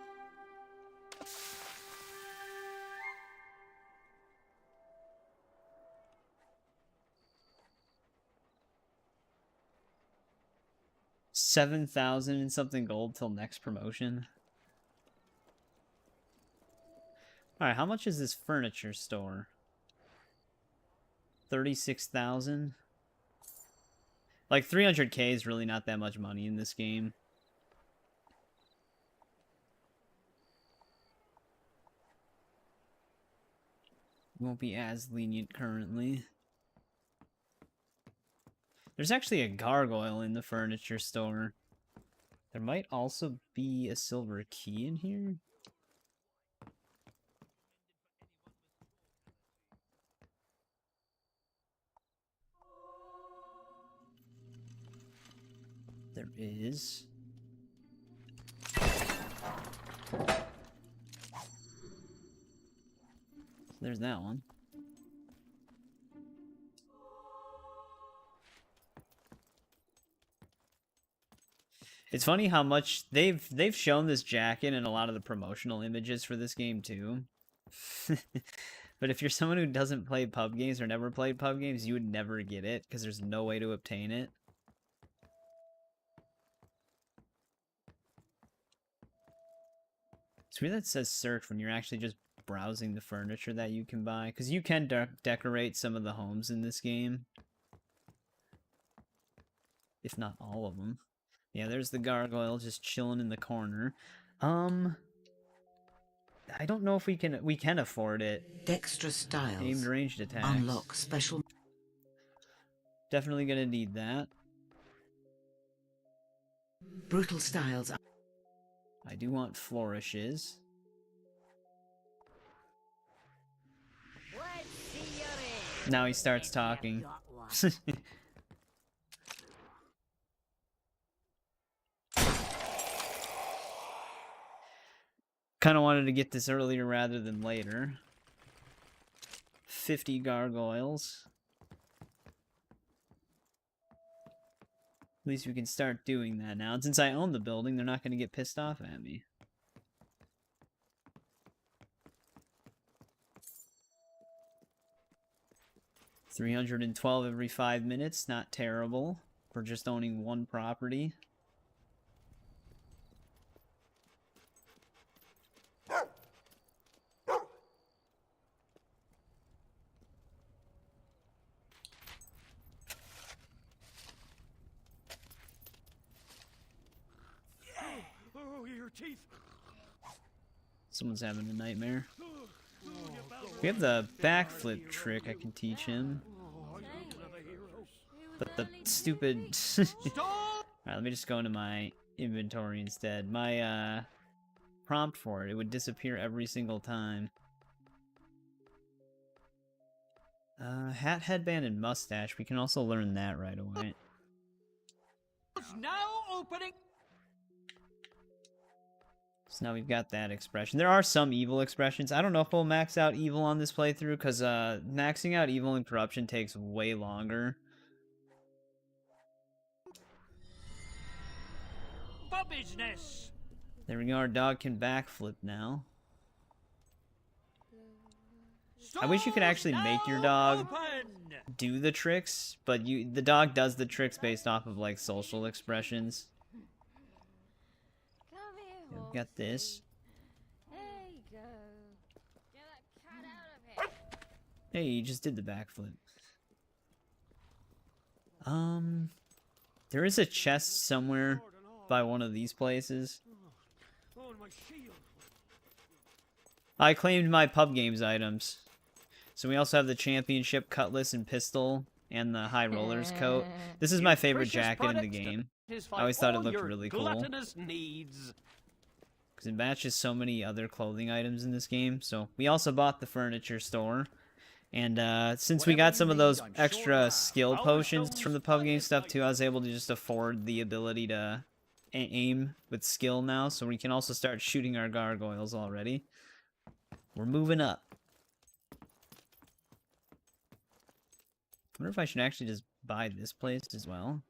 $7,000 and something gold till next promotion. Alright, how much is this furniture store? 36,000? Like, 300k is really not that much money in this game. Won't be as lenient currently. There's actually a gargoyle in the furniture store. There might also be a silver key in here. There is. There's that one. It's funny how much they've shown this jacket in a lot of the promotional images for this game too. But if you're someone who doesn't play pub games or never played pub games, you would never get it because there's no way to obtain it. It's weird that it says search when you're actually just browsing the furniture that you can buy, because you can decorate some of the homes in this game. If not all of them. Yeah, there's the gargoyle just chilling in the corner. I don't know if we can afford it. Dexterous styles. Aimed ranged attacks. Unlock special. Definitely gonna need that. Brutal styles. I do want flourishes. Now he starts talking. Kind of wanted to get this earlier rather than later. 50 gargoyles. At least we can start doing that now. And since I own the building, they're not going to get pissed off at me. $312 every 5 minutes, not terrible for just owning one property. Oh, your teeth. Someone's having a nightmare. We have the backflip trick I can teach him. But the stupid... Alright, let me just go into my inventory instead. My prompt for it would disappear every single time. Hat, headband, and mustache. We can also learn that right away. Now opening. So now we've got that expression. There are some evil expressions. I don't know if we'll max out evil on this playthrough, because maxing out evil and corruption takes way longer. For business. There we go, our dog can backflip now. I wish you could actually make your dog do the tricks, but the dog does the tricks based off of like social expressions. We've got this. There you go. Get that cat out of here. Hey, you just did the backflip. There is a chest somewhere by one of these places. I claimed my pub games items. So we also have the championship cutlass and pistol and the high rollers coat. This is my favorite jacket in the game. I always thought it looked really cool. Because it matches so many other clothing items in this game. So we also bought the furniture store. And since we got some of those extra skill potions from the pub game stuff too, I was able to just afford the ability to aim with skill now. So we can also start shooting our gargoyles already. We're moving up. I wonder if I should actually just buy this place as well.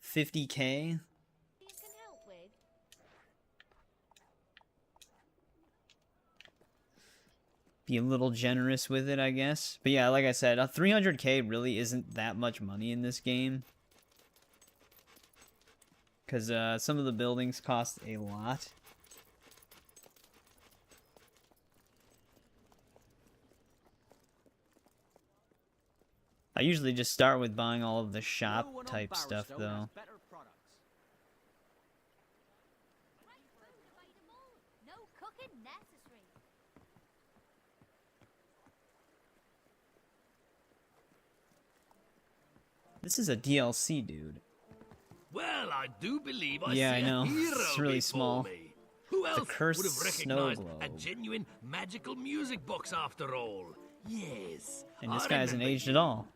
50k. Be a little generous with it, I guess. But yeah, like I said, 300k really isn't that much money in this game. Because some of the buildings cost a lot. I usually just start with buying all of the shop type stuff, though. No cooking necessary. This is a DLC, dude. Well, I do believe I Yeah, see I know. a hero It's really before small. me. Who It's a else cursed would have snow recognized a globe. genuine magical music box after all? Yes, And this I guy hasn't remember aged you. at all.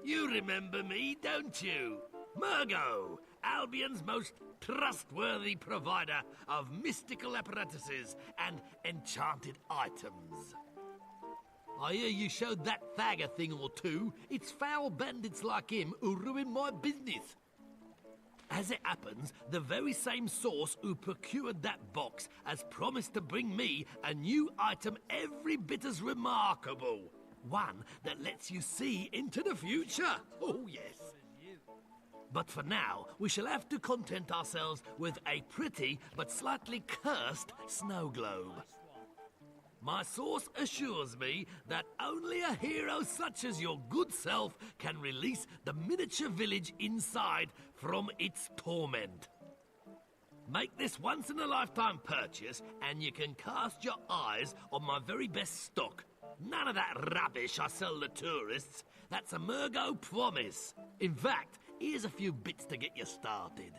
You remember me, don't you? Murgo, Albion's most trustworthy provider of mystical apparatuses and enchanted items. I hear you showed that fag a thing or two. It's foul bandits like him who ruin my business. As it happens, the very same source who procured that box has promised to bring me a new item every bit as remarkable. One that lets you see into the future. Oh, yes. But for now, we shall have to content ourselves with a pretty but slightly cursed snow globe. My source assures me that only a hero such as your good self can release the miniature village inside from its torment. Make this once-in-a-lifetime purchase, and you can cast your eyes on my very best stock. None of that rubbish I sell to tourists. That's a Murgo promise. In fact, here's a few bits to get you started.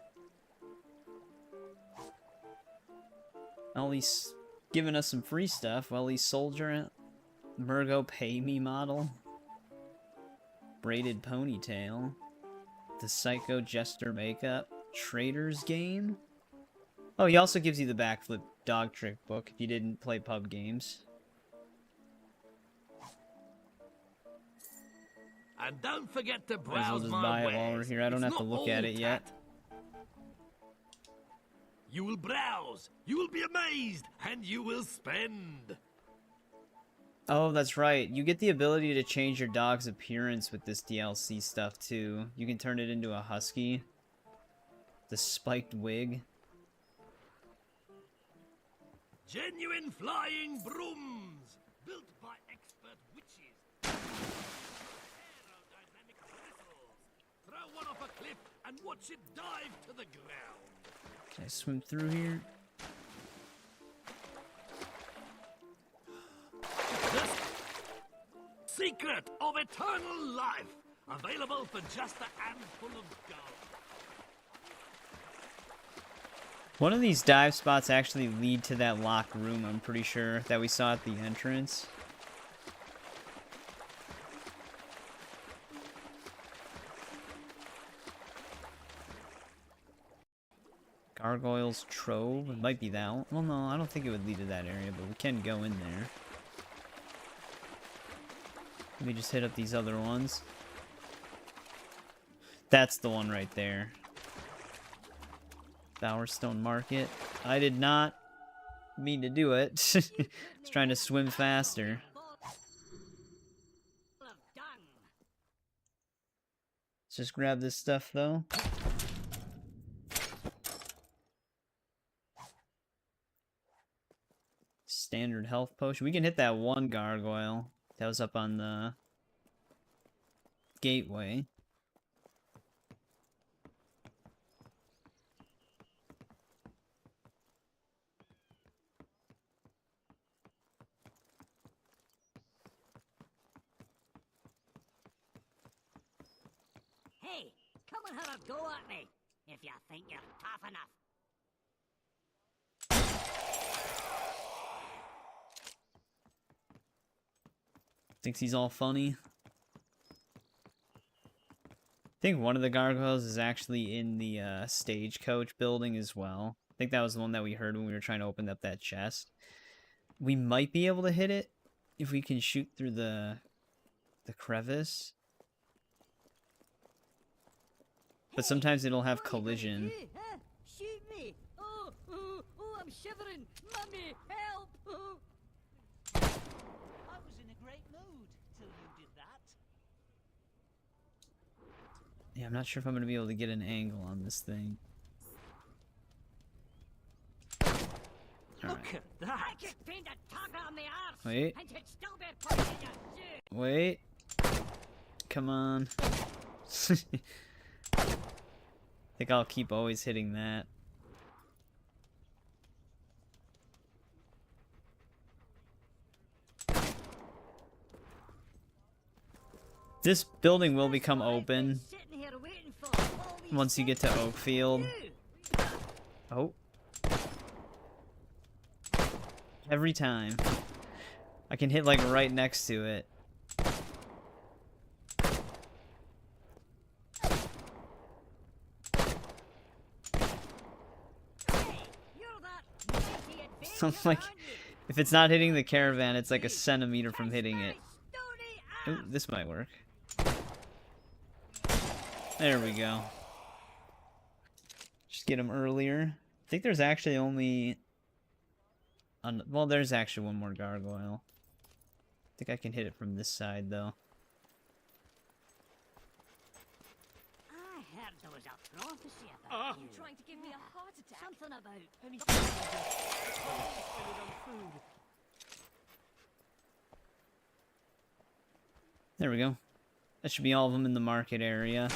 Well, he's giving us some free stuff. Well, he's soldier, Murgo pay me model, braided ponytail, the psycho jester makeup, trader's game. Oh, he also gives you the backflip dog trick book if you didn't play pub games. And don't forget to Might as well browse just my buy it wares. while we're here. I don't It's have to not look at all it yet. tat. You will browse, you will be amazed, and you will spend. Oh, that's right. You get the ability to change your dog's appearance with this DLC stuff, too. You can turn it into a husky. The spiked wig. Genuine flying brooms, built by expert witches. Aerodynamic bristles. Throw one off a cliff and watch it dive to the ground. Can I swim through here? The secret of eternal life, available for just a handful of gold. One of these dive spots actually lead to that locked room, I'm pretty sure, that we saw at the entrance. Gargoyle's Trove? It might be that one. Well, no, I don't think it would lead to that area, but we can go in there. Let me just hit up these other ones. That's the one right there. Bowerstone Market. I did not mean to do it. I was trying to swim faster. Let's just grab this stuff, though. Standard health potion. We can hit that one gargoyle that was up on the gateway. Hey, come and have a go at me, if you think you're tough enough. Thinks he's all funny. I think one of the gargoyles is actually in the stagecoach building as well. I think that was the one that we heard when we were trying to open up that chest. We might be able to hit it if we can shoot through the crevice. But sometimes it'll have collision. Shoot me! Oh, I'm shivering! Mummy, help! I was in a great mood till you did that. Yeah, I'm not sure if I'm going to be able to get an angle on this thing. Look at that! I just pinned a tug on the arse! Wait. And you'd still be putting in your shoe! Wait. Come on. I think I'll keep always hitting that. This building will become open once you get to Oakfield. Oh. Every time. I can hit like right next to it. So like, if it's not hitting the caravan, it's like a centimeter from hitting it. Ooh, this might work. There we go. Just get him earlier. I think there's actually only... well, there's actually one more gargoyle. I think I can hit it from this side, though. I heard there was a prophecy about you. Trying to give me a heart attack. Something about Any spend it on food. There we go. That should be all of them in the market area.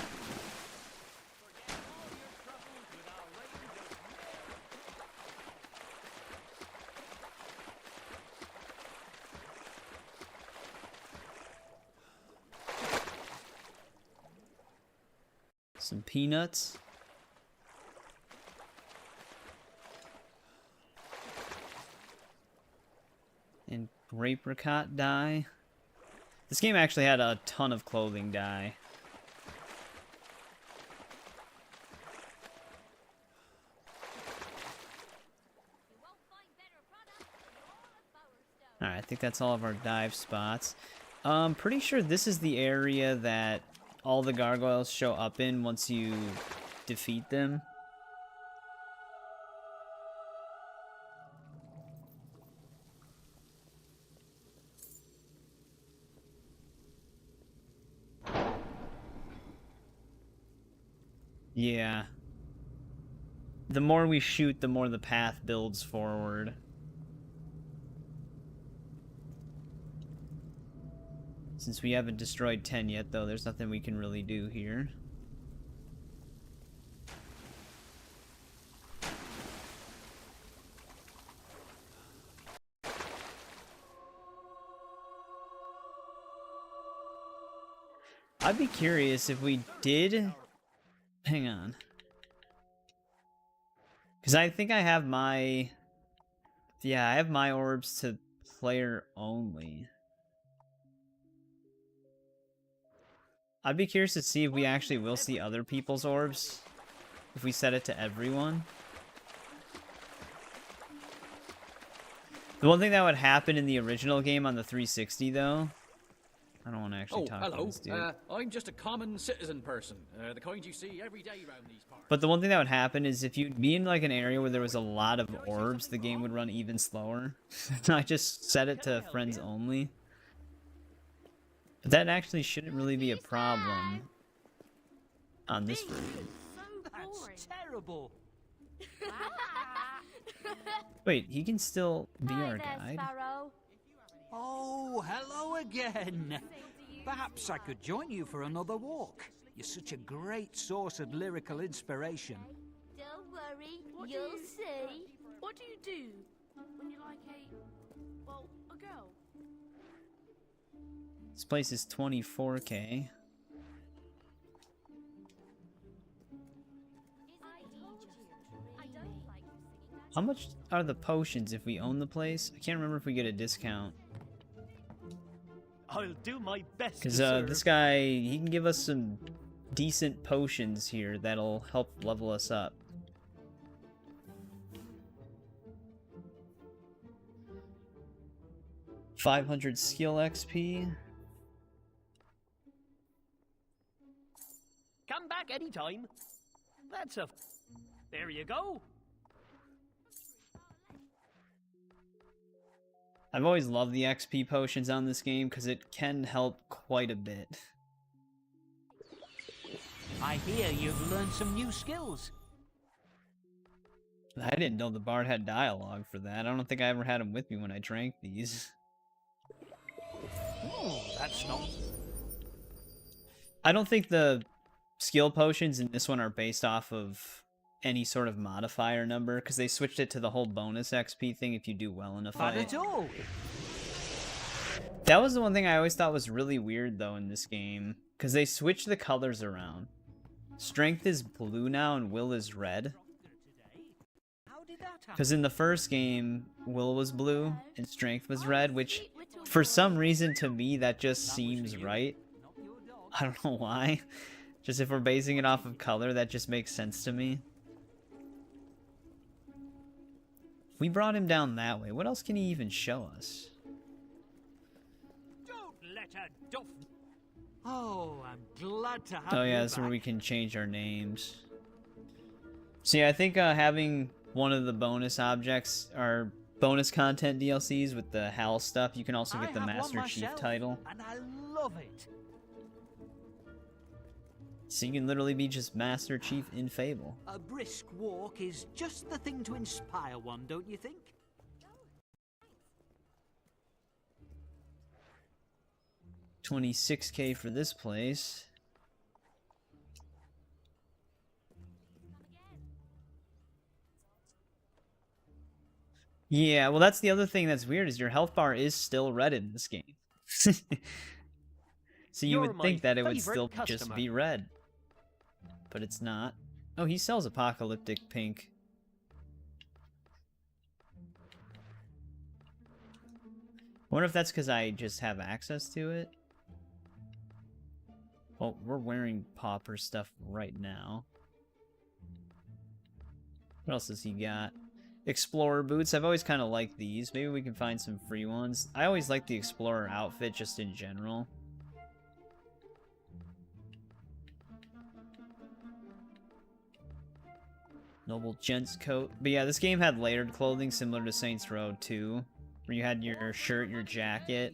Some peanuts. And apricot dye. This game actually had a ton of clothing dye. Alright, I think that's all of our dive spots. Pretty sure this is the area that all the gargoyles show up in once you defeat them. Yeah. The more we shoot, the more the path builds forward. Since we haven't destroyed 10 yet, though, there's nothing we can really do here. I'd be curious if we did... Hang on. Because I think I have my... Yeah, I have my orbs to player only. I'd be curious to see if we actually will see other people's orbs. If we set it to everyone. The one thing that would happen in the original game on the 360, though... I don't want to actually talk to this dude. I'm just a common citizen person, the kind you see every day around these parts. But the one thing that would happen is if you'd be in like an area where there was a lot of orbs, the game would run even slower. I just set it to friends only. But that actually shouldn't really be a problem on this version. That's terrible. Wait, he can still be our guide? Oh, hello again. Perhaps I could join you for another walk. You're such a great source of lyrical inspiration. Don't worry, you'll see. What do you do when you like a girl? This place is 24K. How much are the potions if we own the place? I can't remember if we get a discount. I'll do my best. Because this guy, he can give us some decent potions here that'll help level us up. $500 skill XP. Come back anytime. That's a... There you go. I've always loved the XP potions on this game because it can help quite a bit. I hear you've learned some new skills. I didn't know the bard had dialogue for that. I don't think I ever had him with me when I drank these. Oh, that's not... I don't think the skill potions in this one are based off of any sort of modifier number, because they switched it to the whole bonus XP thing if you do well in a Not fight. at all. That was the one thing I always thought was really weird, though, in this game, because they switched the colors around. Strength is blue now and will is red. Because in the first game, will was blue and strength was red, which for some reason to me that just seems right. I don't know why. Just if we're basing it off of color, that just makes sense to me. We brought him down that way. What else can he even show us? Don't let her duff. Oh, I'm glad to have Oh yeah, you that's back. where we can change our names. So yeah, I think having one of the bonus objects or bonus content DLCs with the Hal stuff, you can also get the I have Master one Chief myself, title. and I love it. So you can literally be just Master Chief in Fable. A brisk walk is just the thing to inspire one, don't you think? 26K for this place. Yeah, well that's the other thing that's weird is your health bar is still red in this game. So you You're would my think that it would favorite still just customer. be red. But it's not. Oh, he sells apocalyptic pink. I wonder if that's because I just have access to it. Well, we're wearing Pauper stuff right now. What else has he got? Explorer boots. I've always kind of liked these. Maybe we can find some free ones. I always like the Explorer outfit just in general. Noble Gent's coat. But yeah, this game had layered clothing similar to Saints Row 2. Where you had your shirt, your jacket,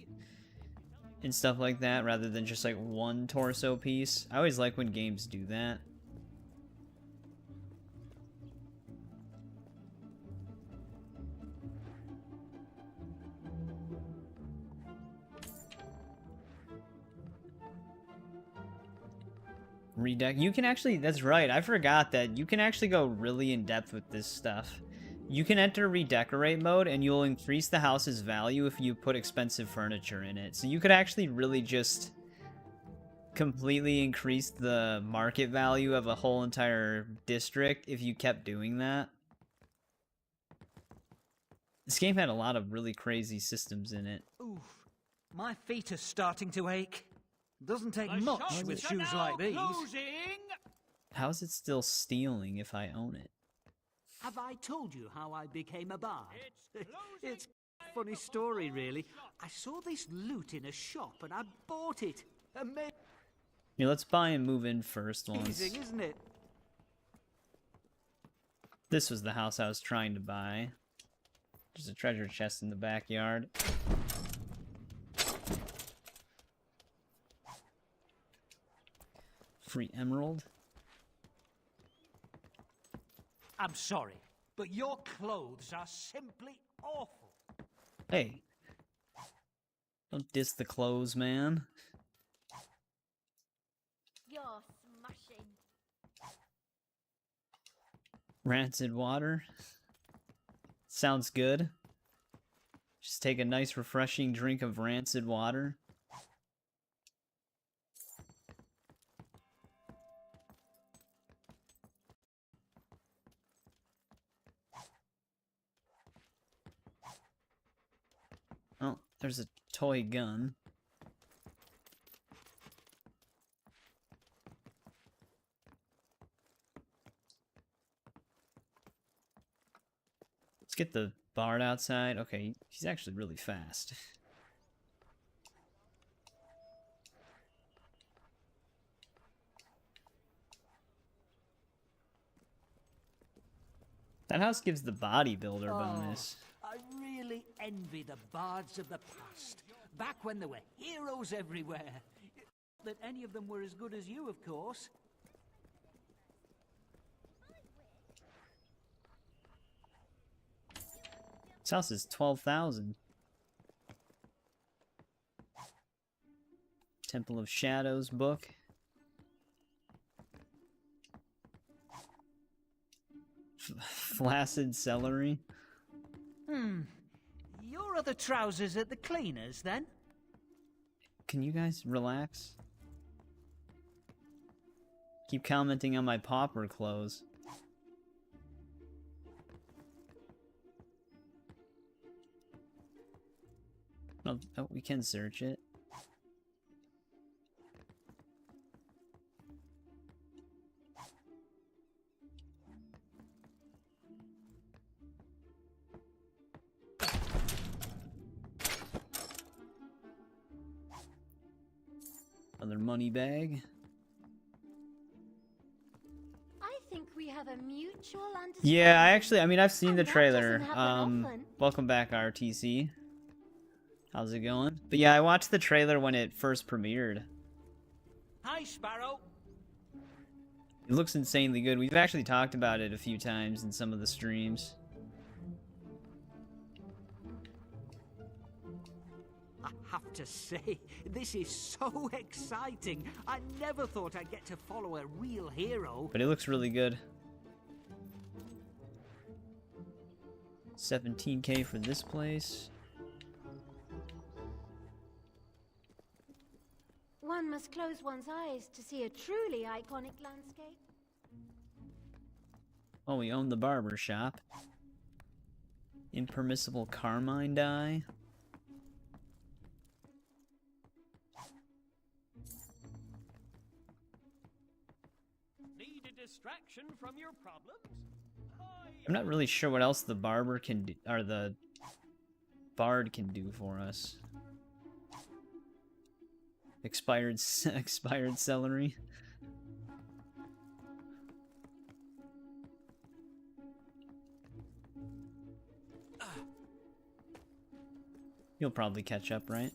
and stuff like that, rather than just like one torso piece. I always like when games do that. Redeck. You can actually, that's right, I forgot that you can actually go really in depth with this stuff. You can enter redecorate mode and you'll increase the house's value if you put expensive furniture in it. So you could actually really just completely increase the market value of a whole entire district if you kept doing that. This game had a lot of really crazy systems in it. Oof, my feet are starting to ache. Doesn't take much with shoes like these. How is it still stealing if I own it? Have I told you how I became a bard? It's a funny story, really. I saw this loot in a shop and I bought it. Amazing, Yeah, let's buy and move in first once. isn't it? This was the house I was trying to buy. There's a treasure chest in the backyard. Free emerald. I'm sorry, but your clothes are simply awful. Hey. Don't diss the clothes, man. You're smashing. Rancid water. Sounds good. Just take a nice refreshing drink of rancid water. Oh, there's a toy gun. Let's get the bard outside. Okay, he's actually really fast. That house gives the bodybuilder bonus. I really envy the bards of the past. Back when there were heroes everywhere. Not that any of them were as good as you, of course. This house is 12,000. Temple of Shadows book. Flaccid celery. Your other trousers at the cleaners, then? Can you guys relax? Keep commenting on my pauper clothes. Oh, we can search it. Another money bag. I think we have a mutual understanding. Yeah, I mean, I've seen the And that trailer. doesn't happen often. Welcome back, RTC. How's it going? But yeah, I watched the trailer when it first premiered. Hi, Sparrow. It looks insanely good. We've actually talked about it a few times in some of the streams. I have to say, this is so exciting. I never thought I'd get to follow a real hero. But it looks really good. 17K for this place. One must close one's eyes to see a truly iconic landscape. Oh, we own the barber shop. Impermissible carmine dye. Need a distraction from your problems? I'm not really sure what else the barber can do, or the bard can do for us. Expired celery. You'll probably catch up, right?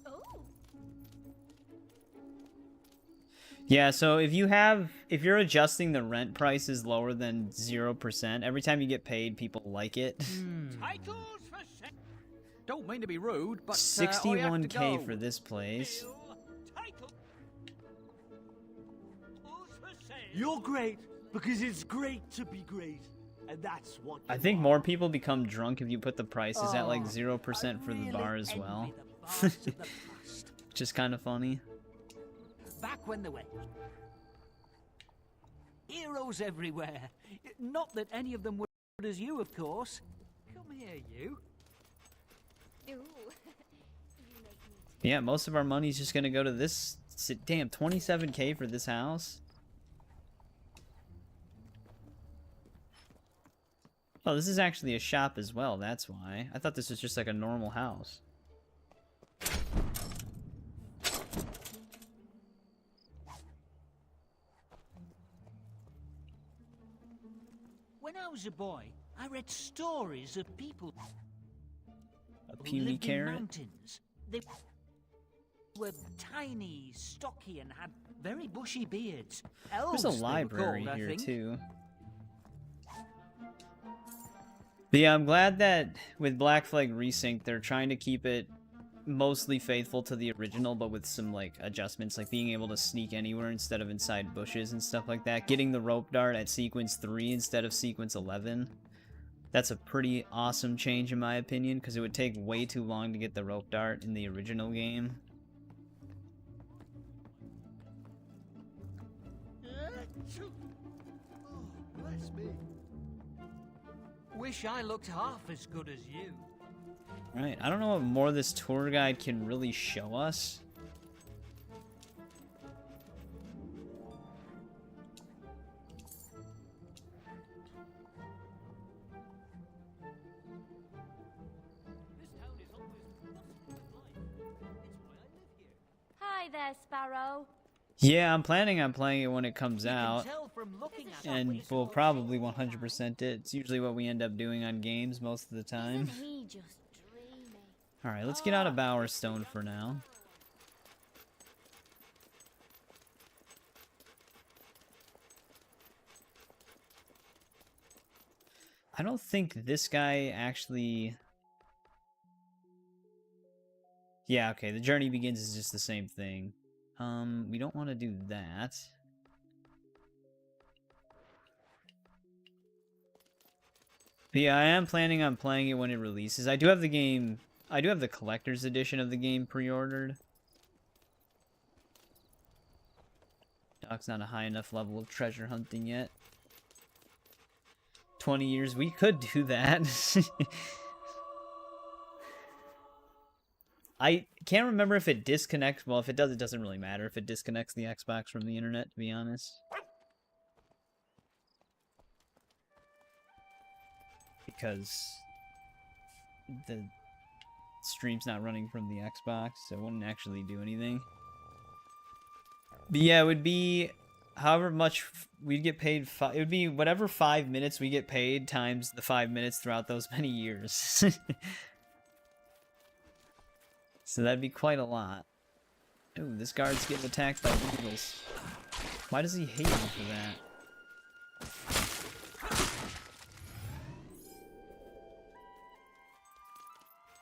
Yeah, so if you're adjusting the rent prices lower than 0%, every time you get paid, people like it. Don't mean to be rude, but 61K for this place. You're great because it's great to be great, and that's what. I think more people become drunk if you put the prices at like 0% for the bar as well. Which is kind of funny. Back when there were heroes everywhere. Not that any of them were as good as you, of course. Come here, you. Yeah, most of our money's just gonna go to this. Damn, 27K for this house. Oh, this is actually a shop as well, that's why. I thought this was just like a normal house. When I was a boy, I read stories of people A who puny lived in carrot. mountains. They were tiny, stocky, and had very bushy beards. Elves, There's a they were library called, I here think. too. But yeah, I'm glad that with Black Flag Resync, they're trying to keep it mostly faithful to the original, but with some like adjustments, like being able to sneak anywhere instead of inside bushes and stuff like that. Getting the rope dart at sequence 3 instead of sequence 11. That's a pretty awesome change in my opinion, because it would take way too long to get the rope dart in the original game. Bless me. Wish I looked half as good as you. Right, I don't know what more this tour guide can really show us. Hi there, Sparrow. Yeah, I'm planning on playing it when it comes You can out, tell from looking at it. and we'll probably 100% it. It's usually what we end up doing on games most of the time. Isn't he just dreamy? Alright, let's get out of Bowerstone for now. I don't think this guy actually... Yeah, okay, the journey begins is just the same thing. We don't want to do that. But yeah, I am planning on playing it when it releases. I do have the game... I do have the collector's edition of the game pre-ordered. Doc's not a high enough level of treasure hunting yet. 20 years, we could do that. I can't remember if it disconnects. Well, if it does, it doesn't really matter if it disconnects the Xbox from the internet, to be honest. Because the stream's not running from the Xbox, so it wouldn't actually do anything. But yeah, it would be however much we'd get paid. It would be whatever 5 minutes we get paid times the 5 minutes throughout those many years. So that'd be quite a lot. Ooh, this guard's getting attacked by beetles. Why does he hate me for that?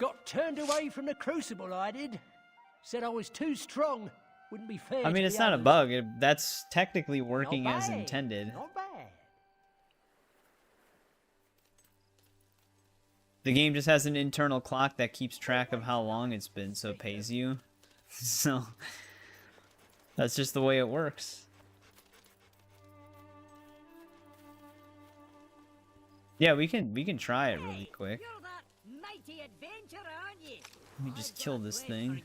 Got turned away from the Crucible, I did. Said I was too strong. Wouldn't be fair. I mean, to it's the not a others. bug. That's technically working Not as bad, intended. Not bad. The game just has an internal clock that keeps track of how long it's been, so it pays you. So that's just the way it works. Yeah, we can try it really quick. You're that mighty adventurer, aren't you? Let me just kill this thing.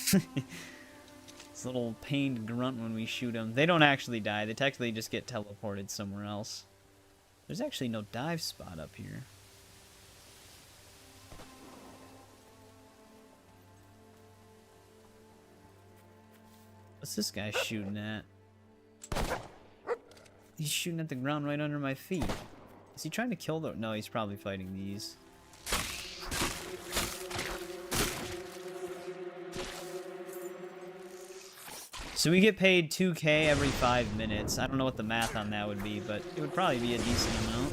This little pained grunt when we shoot them. They don't actually die. They technically just get teleported somewhere else. There's actually no dive spot up here. What's this guy shooting at? He's shooting at the ground right under my feet. Is he trying to kill the... No, he's probably fighting these. So we get paid 2K every 5 minutes. I don't know what the math on that would be, but it would probably be a decent amount.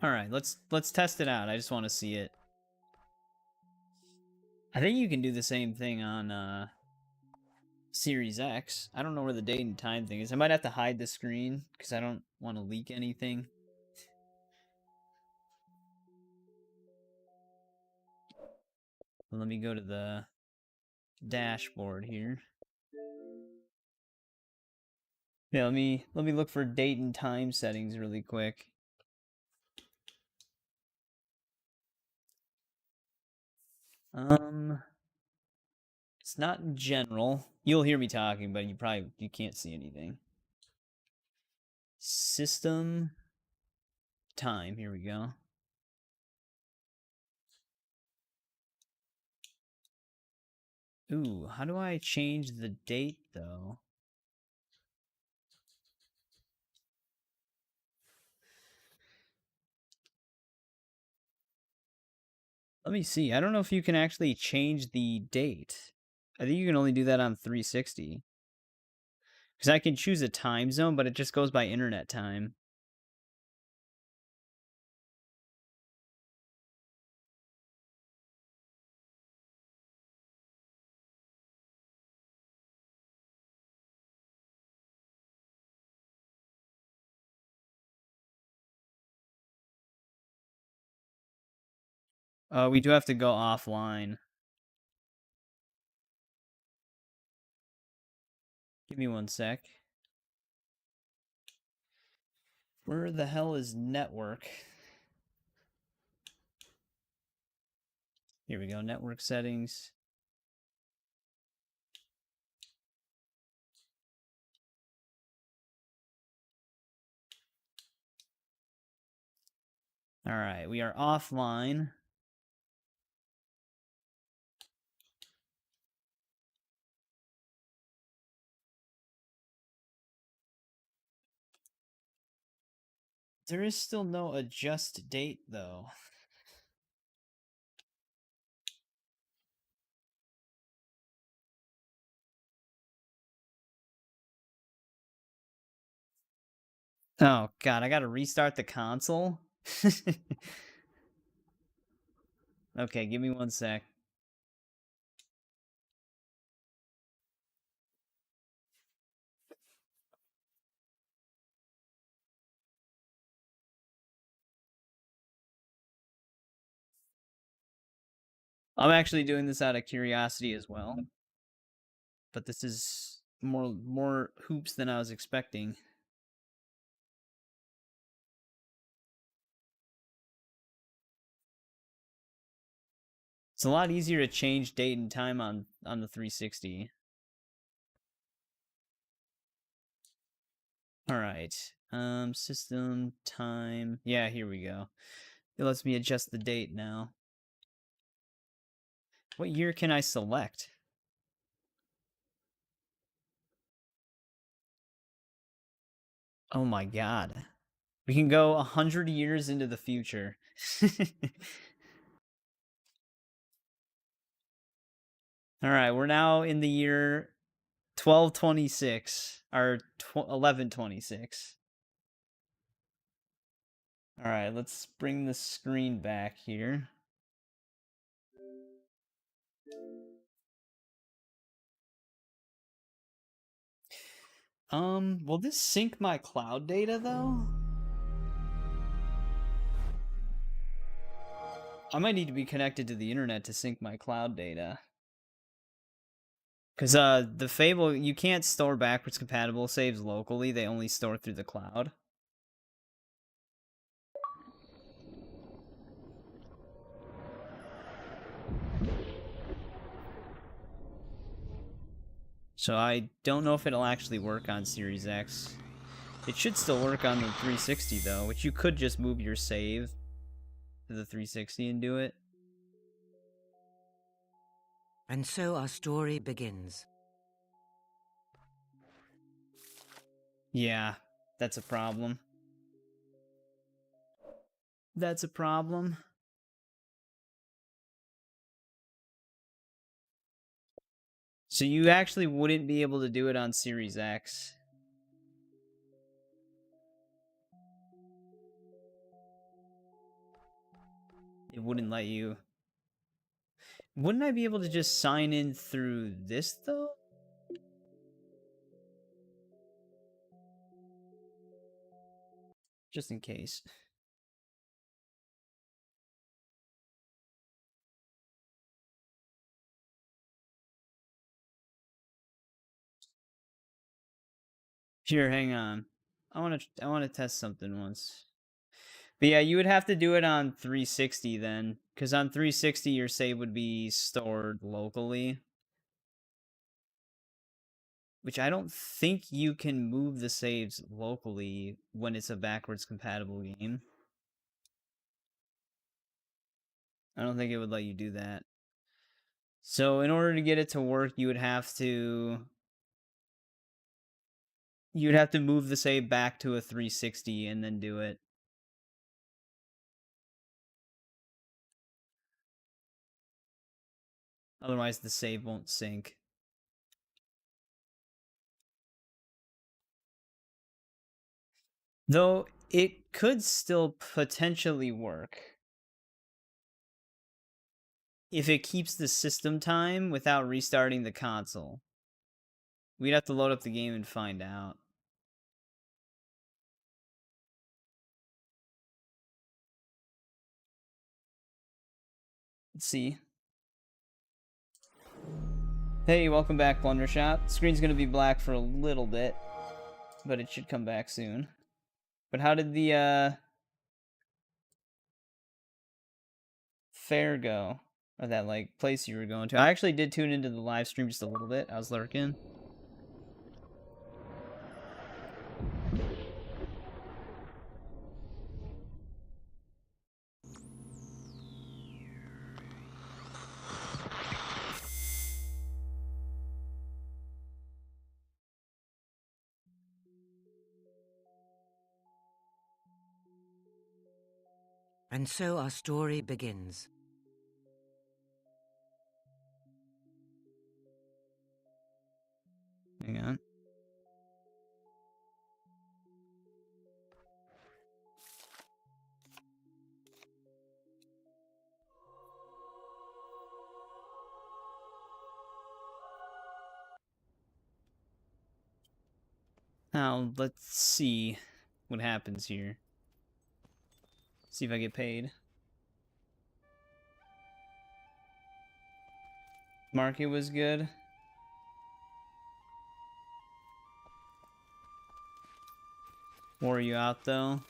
Alright, let's test it out. I just want to see it. I think you can do the same thing on Series X. I don't know where the date and time thing is. I might have to hide the screen because I don't want to leak anything. Well, let me go to the dashboard here. Yeah, let me look for date and time settings really quick. It's not in general. You'll hear me talking, but you can't see anything. System time. Here we go. Ooh, how do I change the date though? Let me see. I don't know if you can actually change the date. I think you can only do that on 360. Because I can choose a time zone, but it just goes by internet time. We do have to go offline. Give me one sec. Where the hell is network? Here we go, network settings. All right, we are offline. There is still no adjust date, though. Oh, God, I gotta restart the console? Okay, give me 1 sec. I'm actually doing this out of curiosity as well. But this is more hoops than I was expecting. It's a lot easier to change date and time on the 360. All right. System time. Yeah, here we go. It lets me adjust the date now. What year can I select? Oh my God. We can go 100 years into the future. All right, we're now in the year 1226 or 1126. All right, let's bring the screen back here. Will this sync my cloud data though? I might need to be connected to the internet to sync my cloud data. Cause the Fable, you can't store backwards compatible saves locally, they only store through the cloud. So I don't know if it'll actually work on Series X. It should still work on the 360 though, which you could just move your save to the 360 and do it. And so our story begins. Yeah, that's a problem. That's a problem. So you actually wouldn't be able to do it on Series X. It wouldn't let you. Wouldn't I be able to just sign in through this, though? Just in case. Here, hang on. I want to test something once. But yeah, you would have to do it on 360 then, because on 360 your save would be stored locally. Which I don't think you can move the saves locally when it's a backwards compatible game. I don't think it would let you do that. So in order to get it to work, you would have to move the save back to a 360 and then do it. Otherwise the save won't sync. Though it could still potentially work if it keeps the system time without restarting the console. We'd have to load up the game and find out. Let's see. Hey, welcome back, Plundershot. Screen's gonna be black for a little bit, but it should come back soon. But how did the fair go? Or that, like, place you were going to? I actually did tune into the live stream just a little bit. I was lurking. And so our story begins. Hang on. Now, let's see what happens here. See if I get paid. Market was good. Wore you out, though?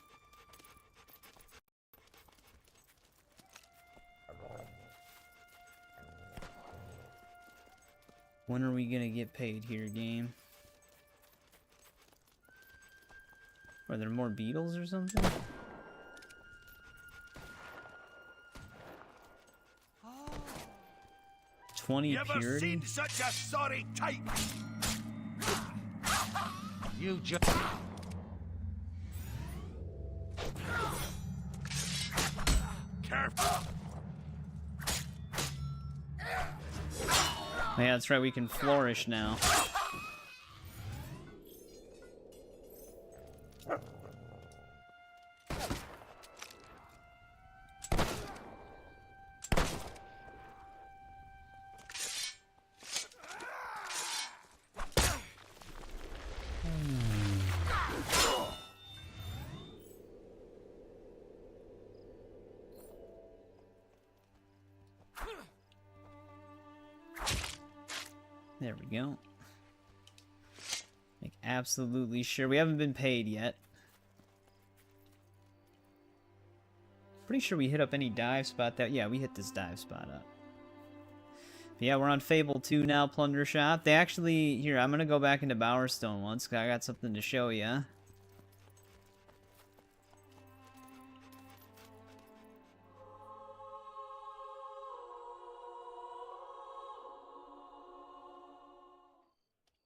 When are we gonna get paid here, game? Are there more beetles or something? Oh. 20 You ever purity? seen such a sorry type? You just... Careful. Yeah, that's right, we can flourish now. There we go. Make absolutely sure. We haven't been paid yet. Pretty sure we hit up any dive spot that... Yeah, we hit this dive spot up. But yeah, we're on Fable 2 now, Plunder Shop. They actually... Here, I'm going to go back into Bowerstone once, because I got something to show you.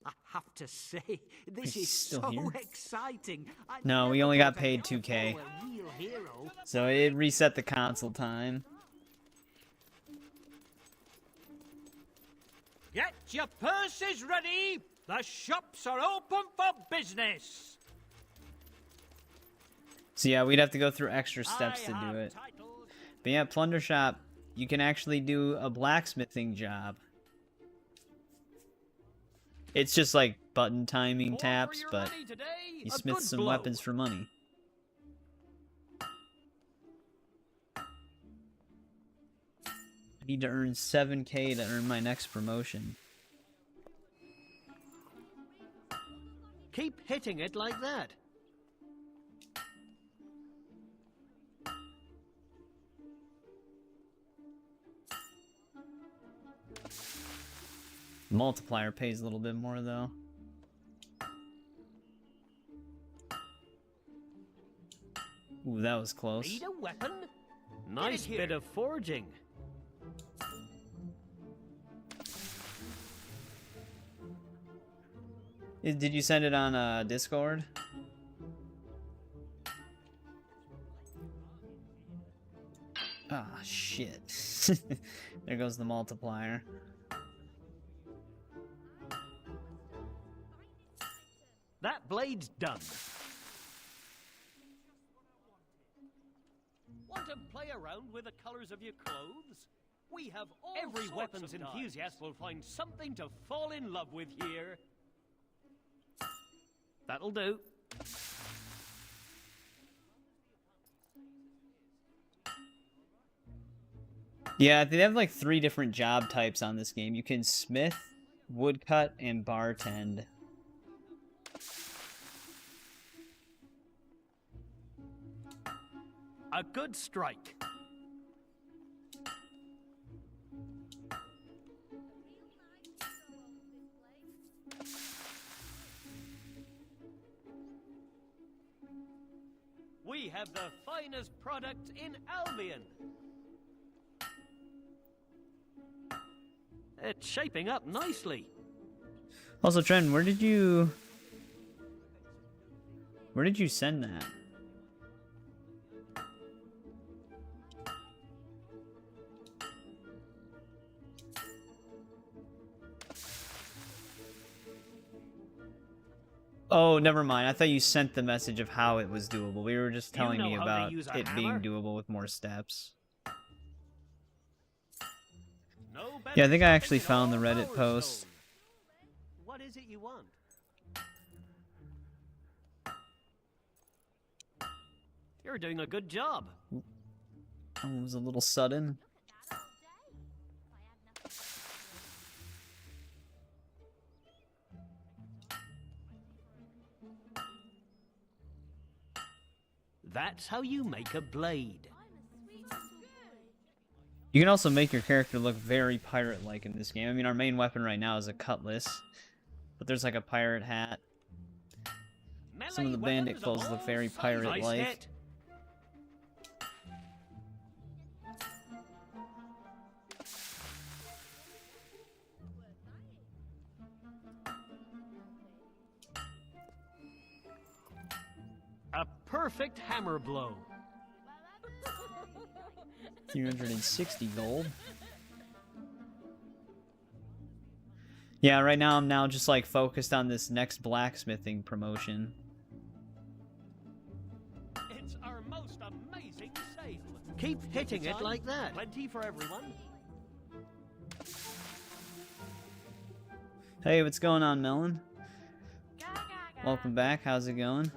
I have to say, this He's is still so here? exciting. I No, we never only got thought I'd paid ever 2K. follow a real hero. So it reset the console time. Get your purses ready. The shops are open for business. So yeah, we'd have to go through extra steps to do it. But yeah, Plunder Shop, you can actually do a blacksmithing job. It's just like button timing taps, but you smith some weapons for money. I need to earn 7K to earn my next promotion. Keep hitting it like that. Multiplier pays a little bit more though. Ooh, that was close. Need a weapon? Nice bit of forging. Did you send it on Discord? Ah, shit. There goes the multiplier. That blade's done. Want to play around with the colors of your clothes? We have all Every weapons enthusiast will find something to fall in love with here. That'll do. Yeah, they have like 3 different job types on this game. You can smith, woodcut, and bartend. A good strike. We have the finest product in Albion. It's shaping up nicely. Also, Trent, where did you send that? Oh, never mind. I thought you sent the message of how it was doable. We were just telling me about it being doable with more steps. Yeah, I think I actually found the Reddit post. What is it you want? You're doing a good job. That was a little sudden. That's how you make a blade. You can also make your character look very pirate-like in this game. I mean, our main weapon right now is a cutlass, but there's like a pirate hat. Some of the bandit clothes look very pirate-like. Nice. A perfect hammer blow. 360 gold. Yeah, right now I'm now just like focused on this next blacksmithing promotion. It's our most amazing sale. Keep hitting it like that. Plenty for everyone. Hey, what's going on, Melon? Welcome back. How's it going?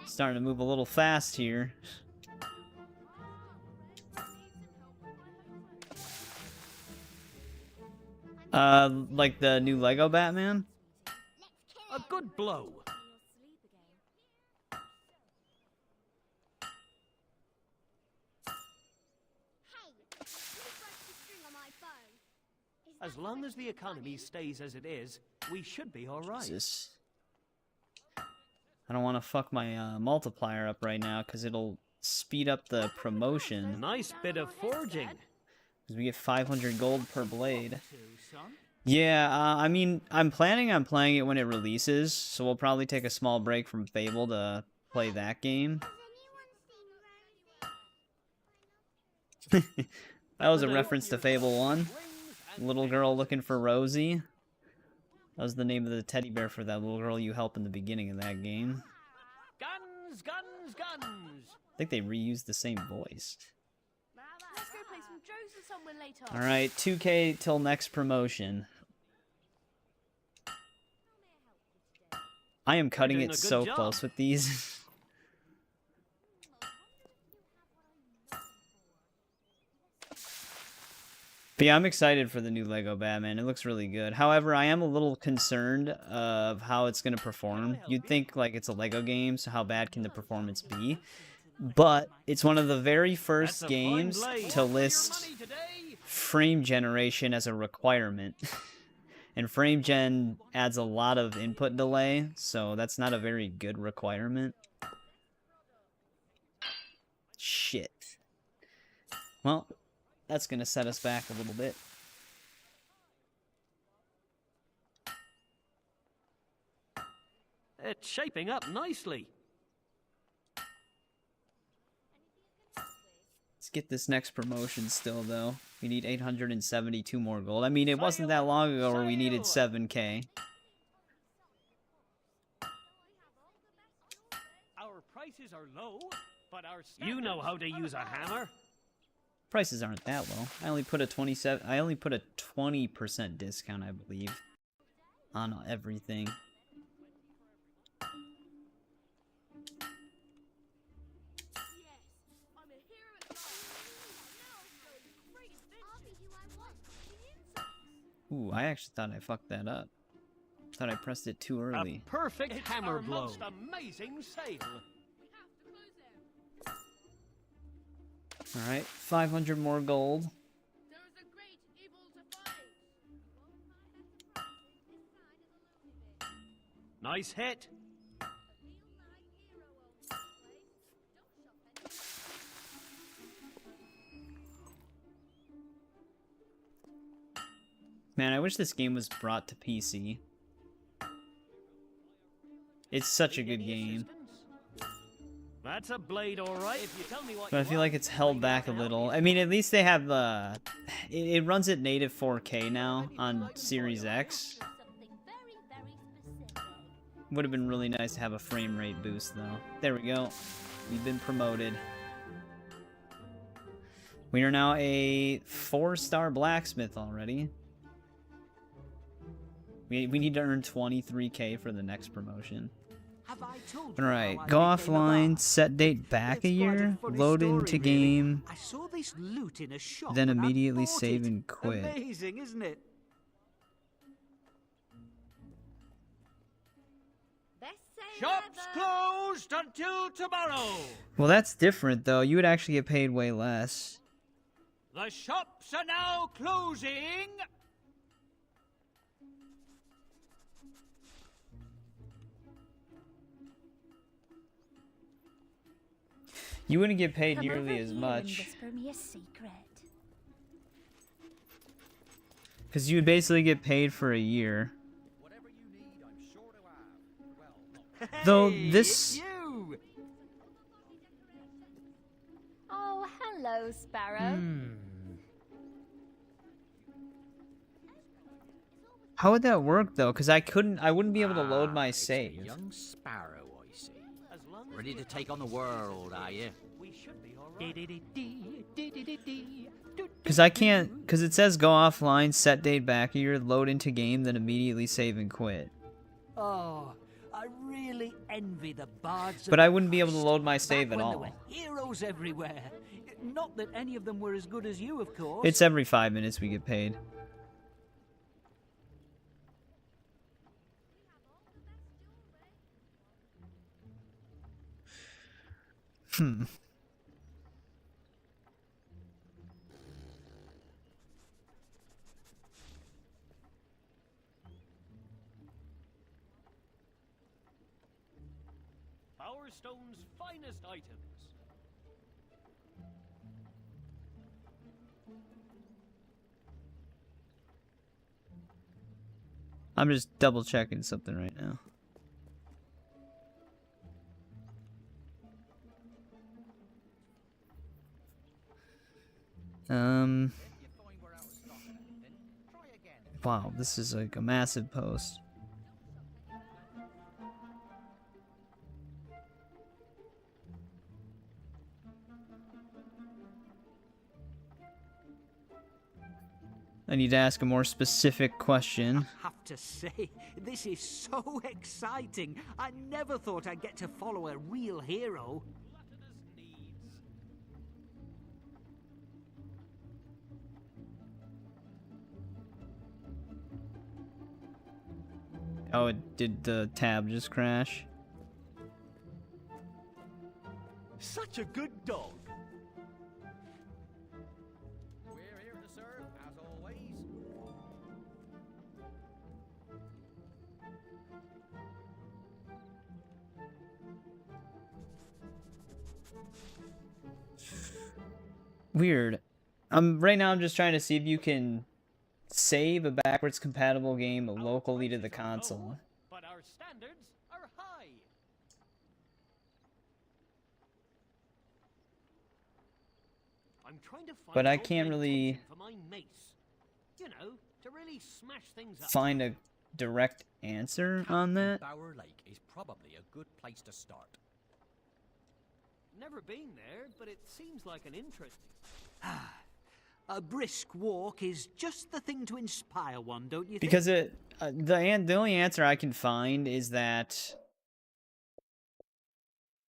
Starting to move a little fast here. Like the new Lego Batman? A good blow. As long as the economy stays as it is, we should be all right. Jesus. I don't want to fuck my multiplier up right now because it'll speed up the promotion. Nice bit of forging. Because we get 500 gold per blade. Yeah, I mean, I'm planning on playing it when it releases, so we'll probably take a small break from Fable to play that game. That was a reference to Fable 1. Little girl looking for Rosie. That was the name of the teddy bear for that little girl you help in the beginning of that game. Guns, guns, guns. I think they reused the same voice. Let's go play some Joes or somewhere later. Alright, 2K till next promotion. I am cutting it so close with these. But yeah, I'm excited for the new Lego Batman. It looks really good. However, I am a little concerned of how it's going to perform. You'd think like it's a Lego game, so how bad can the performance be? But it's one of the very first games to list frame generation as a requirement. And frame gen adds a lot of input delay, so that's not a very good requirement. Shit. Well, that's going to set us back a little bit. It's shaping up nicely. Let's get this next promotion still, though. We need 872 more gold. I mean, it wasn't that long ago where we needed 7k. Our prices are low, but our you know how to use a hammer. Prices aren't that low. I only put a 20% discount, I believe, on everything. Ooh, I actually thought I fucked that up. Thought I pressed it too early. A perfect hammer blow. Most amazing sale. Alright, 500 more gold. Nice hit. Man, I wish this game was brought to PC. It's such a good game. That's a blade, all right. If you tell me what But I feel like it's held back a little. I mean, at least they have it runs at native 4K now on Series X. Would have been really nice to have a frame rate boost, though. There we go. We've been promoted. We are now a 4-star blacksmith already. We need to earn 23k for the next promotion. Have I told you Alright, how I go became a offline, bard? set date back a It's quite year, funny load story, into really. game, I saw this loot in a shop then and I immediately bought save it. and quit. Amazing, isn't it? Shops closed until tomorrow. Well, that's different, though. You would actually get paid way less. The shops are now closing. You wouldn't get paid Come nearly over as here much. And whisper me a secret. Because you would basically get paid for a year. Though this... You. Oh, hello, Sparrow. How would that work, though? Because I wouldn't be able to load my It's a save. young sparrow, I see. Ready to take on the world, are you? Because I can't... Because it says go offline, set date back a year, load into game, then immediately save and quit. Oh, I really envy the bards. But of I the wouldn't be able to past, load my save back at when all. there were heroes everywhere. Not that any of them were as good as you, of course. It's every 5 minutes we get paid. Bowerstone's finest items. I'm just double checking something right now. Wow, this is like a massive post. I need to ask a more specific question. I have to say, this is so exciting. I never thought I'd get to follow a real hero. Oh, did the tab just crash? Such a good dog. We're here to serve, as always. Weird. Right now I'm just trying to see if you can save a backwards compatible game locally to the console. But our standards are high. I'm trying to find But I your can't really for my mace. You know, to really smash things up. find a direct answer on that. Bower Lake is probably a good place to start. Never been there, but it seems like an interesting. A brisk walk is just the thing to inspire one, don't you think? Because the only answer I can find is that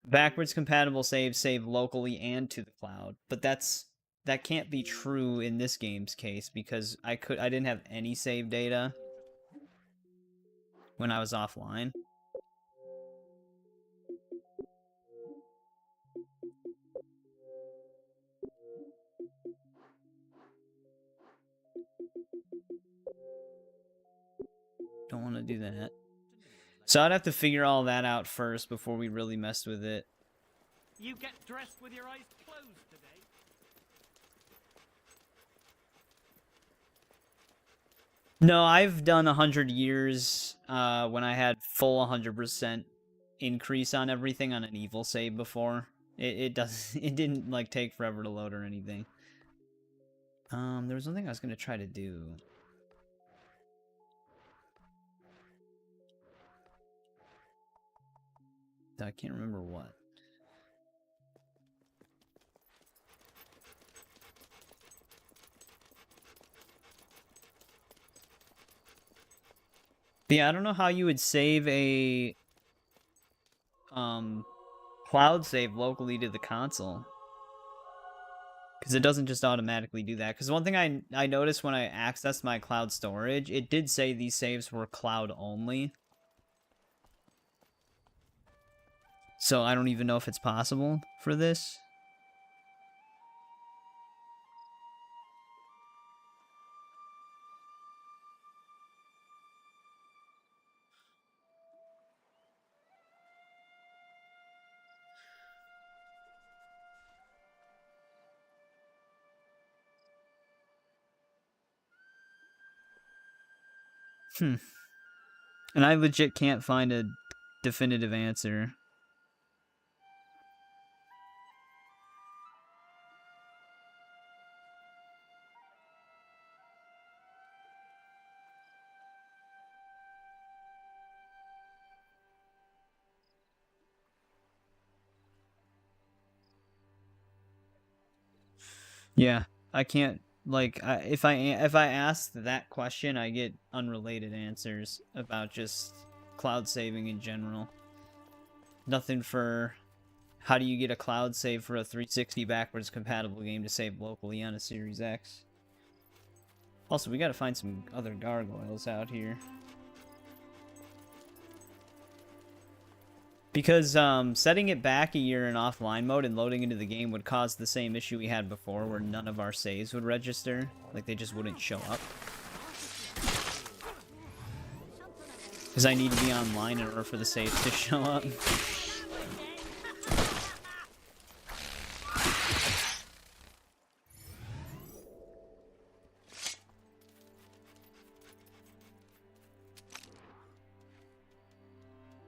backwards compatible saves save locally and to the cloud. But that can't be true in this game's case because I didn't have any save data when I was offline. Don't want to do that. So I'd have to figure all that out first before we really messed with it. You get dressed with your eyes closed today. No, I've done 100 years when I had full 100% increase on everything on an evil save before. It didn't like take forever to load or anything. There was something I was gonna try to do. I can't remember what. But yeah, I don't know how you would save a cloud save locally to the console. Because it doesn't just automatically do that. Because one thing I noticed when I accessed my cloud storage, it did say these saves were cloud only. So I don't even know if it's possible for this. And I legit can't find a definitive answer. Yeah, I can't, like, if I ask that question, I get unrelated answers about just cloud saving in general. Nothing for how do you get a cloud save for a 360 backwards compatible game to save locally on a Series X. Also, we gotta find some other gargoyles out here. Because setting it back a year in offline mode and loading into the game would cause the same issue we had before where none of our saves would register. Like, they just wouldn't show up. Because I need to be online in order for the saves to show up.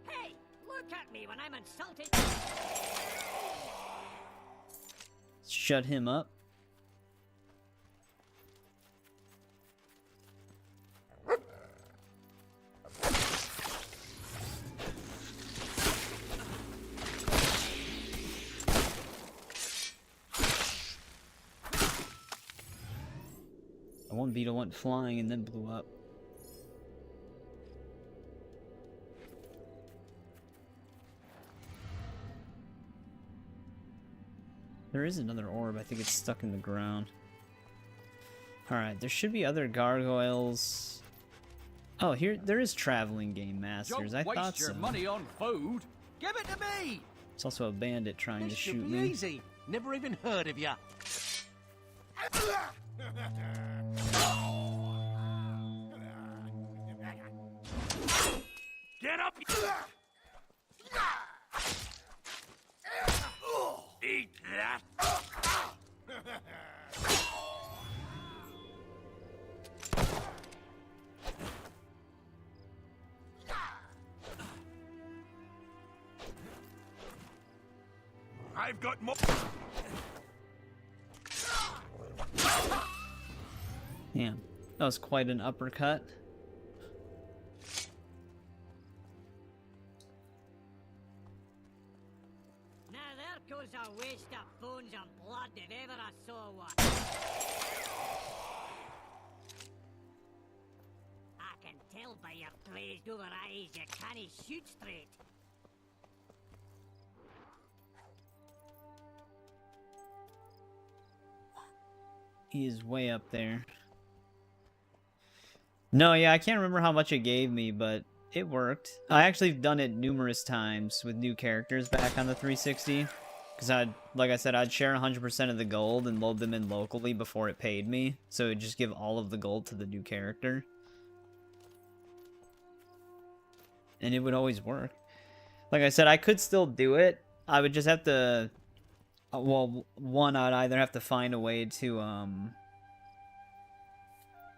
Hey, look at me when I'm insulted. Shut him up. One beetle went flying and then blew up. There is another orb. I think it's stuck in the ground. Alright, there should be other gargoyles. Oh, here, there is traveling game masters. Don't I thought waste your so. money on food. Give it to me. It's also a bandit trying to This shoot should be me. easy. Never even heard of ya. Get up! Eat that! I've got more. Damn, that was quite an uppercut. Now there goes a waste of bones and blood if ever I saw one. I can tell by your glazed over eyes you can't shoot straight. He is way up there. No, yeah, I can't remember how much it gave me, but it worked. I actually have done it numerous times with new characters back on the 360. Because like I said, I'd share 100% of the gold and load them in locally before it paid me. So it'd just give all of the gold to the new character. And it would always work. Like I said, I could still do it. I would just have to... Well, one, I'd either have to find a way to,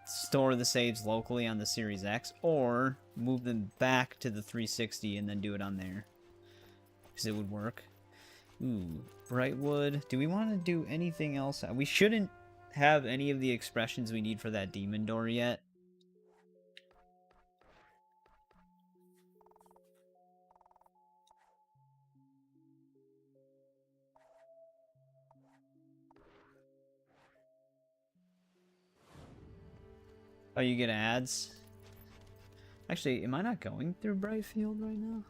store the saves locally on the Series X, or move them back to the 360 and then do it on there. Because it would work. Ooh, Brightwood. Do we want to do anything else? We shouldn't have any of the expressions we need for that demon door yet. Oh, you get ads? Actually, am I not going through Brightfield right now?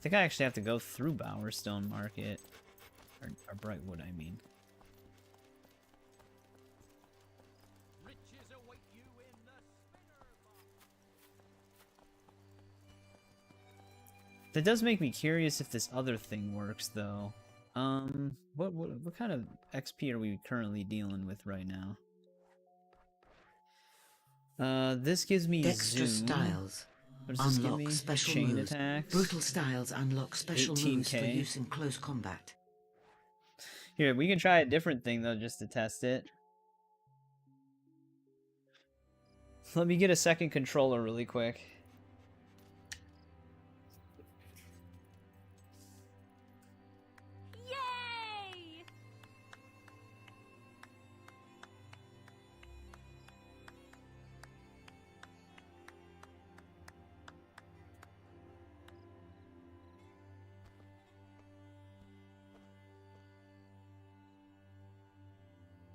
think I actually have to go through Bowerstone Market. Or Brightwood, I mean. That does make me curious if this other thing works, though. What kind of XP are we currently dealing with right now? This gives me Dexter zoom. styles. What does this give Unlock me? special Chain moves. attacks. Brutal styles unlock special moves for 18K. use in close combat. Here, we can try a different thing, though, just to test it. Let me get a second controller really quick. Yay!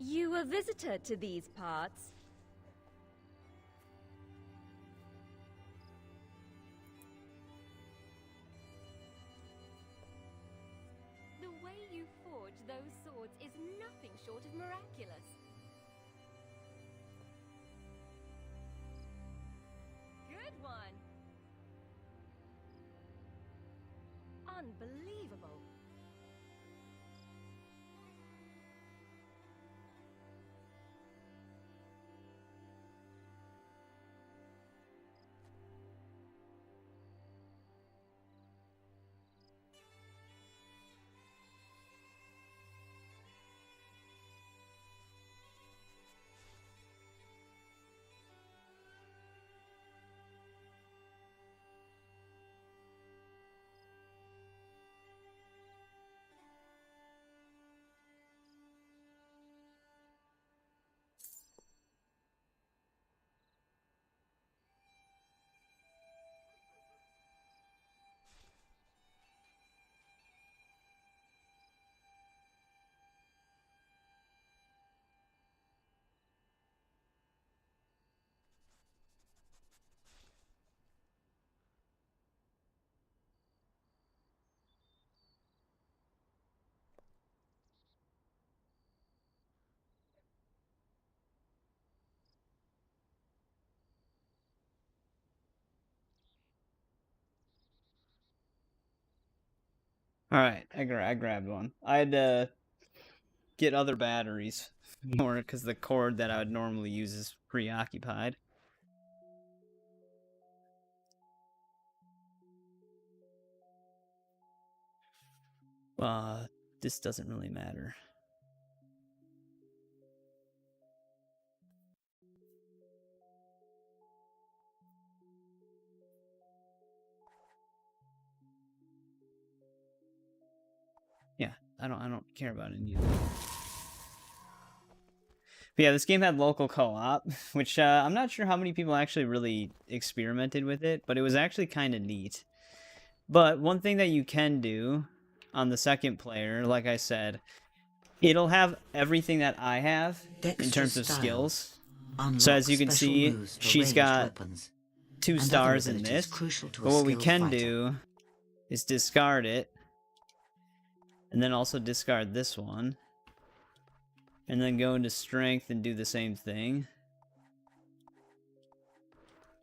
You a visitor to these parts? The way you forge those swords is nothing short of miraculous. Good one. Unbelievable. Alright, I grabbed one. I had to get other batteries more because the cord that I would normally use is preoccupied. This doesn't really matter. Yeah, I don't care about any of that. But yeah, this game had local co-op, which I'm not sure how many people actually really experimented with it, but it was actually kind of neat. But one thing that you can do on the second player, like I said, it'll have everything that I have in terms of skills. So as you can see, she's got 2 stars in this. But what we can do is discard it, and then also discard this one. And then go into strength and do the same thing.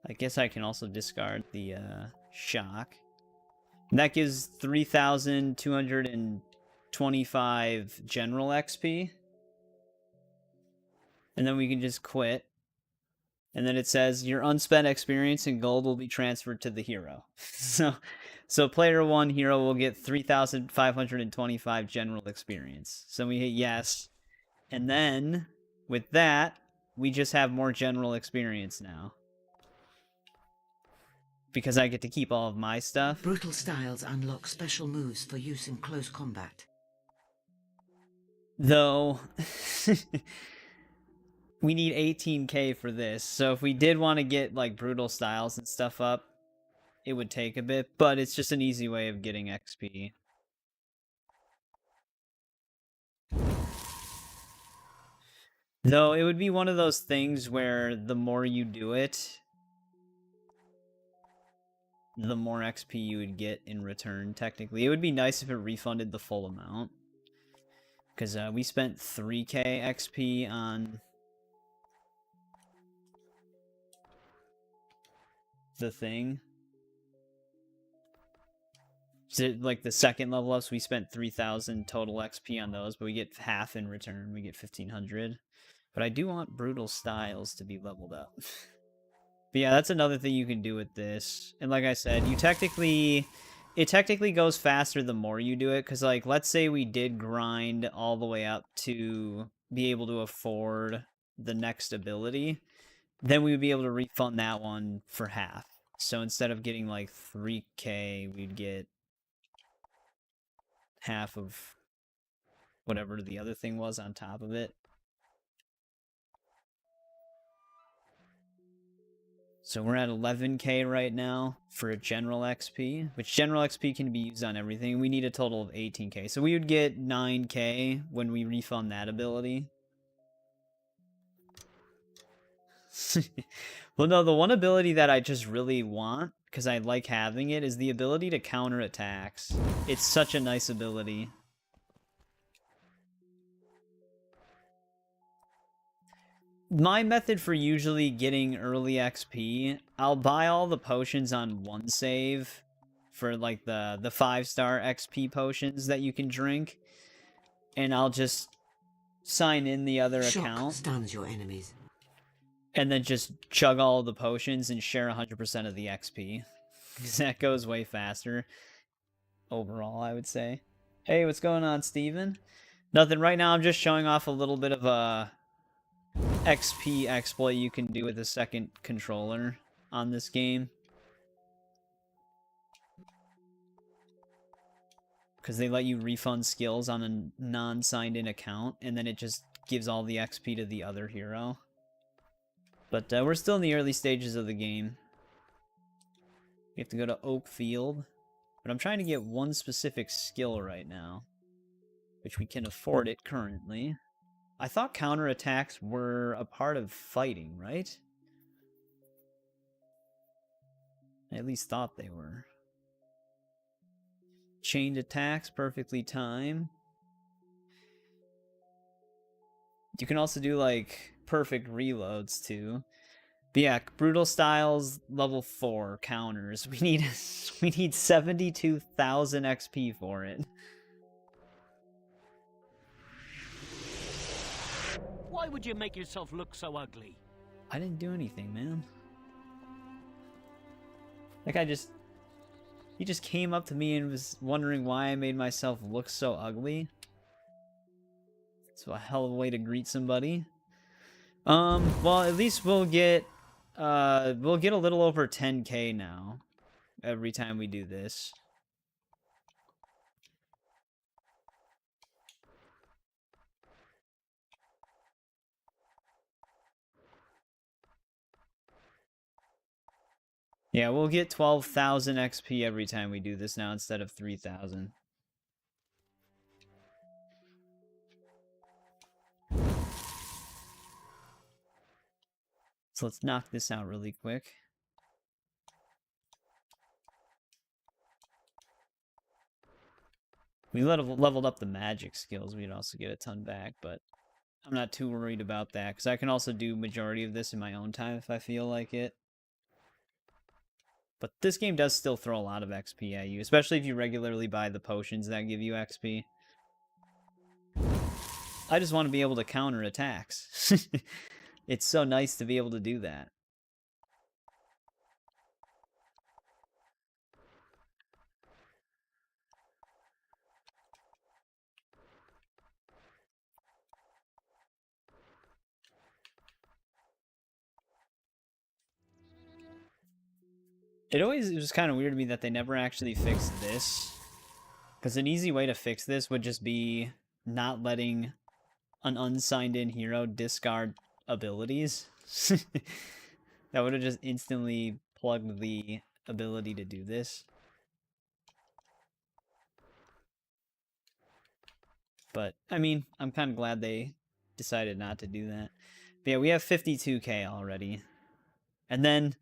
I guess I can also discard the shock. And that gives 3,225 general XP. And then we can just quit. And then it says your unspent experience and gold will be transferred to the hero. So player 1 hero will get 3,525 general experience. So we hit yes. And then, with that, we just have more general experience now. Because I get to keep all of my stuff. Brutal styles unlock special moves for use in close combat. Though, we need 18k for this. So if we did want to get, like, brutal styles and stuff up, it would take a bit. But it's just an easy way of getting XP. Though it would be one of those things where the more you do it, the more XP you would get in return, technically. It would be nice if it refunded the full amount. Because we spent 3k XP on the thing. So, like the second level ups, we spent 3,000 total XP on those, but we get half in return. We get 1,500. But I do want Brutal Styles to be leveled up. But yeah, that's another thing you can do with this. And like I said, it technically goes faster the more you do it. Because like, let's say we did grind all the way up to be able to afford the next ability. Then we would be able to refund that one for half. So instead of getting like 3k, we'd get half of whatever the other thing was on top of it. So we're at 11k right now for a general XP, which general XP can be used on everything. We need a total of 18k. So we would get 9k when we refund that ability. Well, no, the one ability that I just really want, because I like having it, is the ability to counter attacks. It's such a nice ability. My method for usually getting early XP, I'll buy all the potions on one save for like the 5-star XP potions that you can drink, and I'll just sign in the other Shock account. stuns your enemies. And then just chug all the potions and share 100% of the XP. Because that goes way faster. Overall, I would say. Hey, what's going on, Steven? Nothing. Right now, I'm just showing off a little bit of a XP exploit you can do with a second controller on this game. Because they let you refund skills on a non-signed-in account, and then it just gives all the XP to the other hero. But we're still in the early stages of the game. We have to go to Oak Field. But I'm trying to get one specific skill right now, which we can afford it currently. I thought counterattacks were a part of fighting, right? I at least thought they were. Chained attacks, perfectly timed. You can also do, like, perfect reloads, too. But yeah, Brutal Styles, level 4 counters. We need 72,000 XP for it. Why would you make yourself look so ugly? I didn't do anything, man. Like, he just came up to me and was wondering why I made myself look so ugly. It's a hell of a way to greet somebody. Well, at least we'll get a little over 10k now every time we do this. Yeah, we'll get 12,000 XP every time we do this now instead of 3,000. So let's knock this out really quick. We leveled up the magic skills, we'd also get a ton back, but I'm not too worried about that, because I can also do majority of this in my own time if I feel like it. But this game does still throw a lot of XP at you, especially if you regularly buy the potions that give you XP. I just want to be able to counter attacks. It's so nice to be able to do that. It was kind of weird to me that they never actually fixed this. Because an easy way to fix this would just be not letting an unsigned-in hero discard abilities. That would have just instantly plugged the ability to do this. But, I mean, I'm kind of glad they decided not to do that. But yeah, we have 52k already. And then,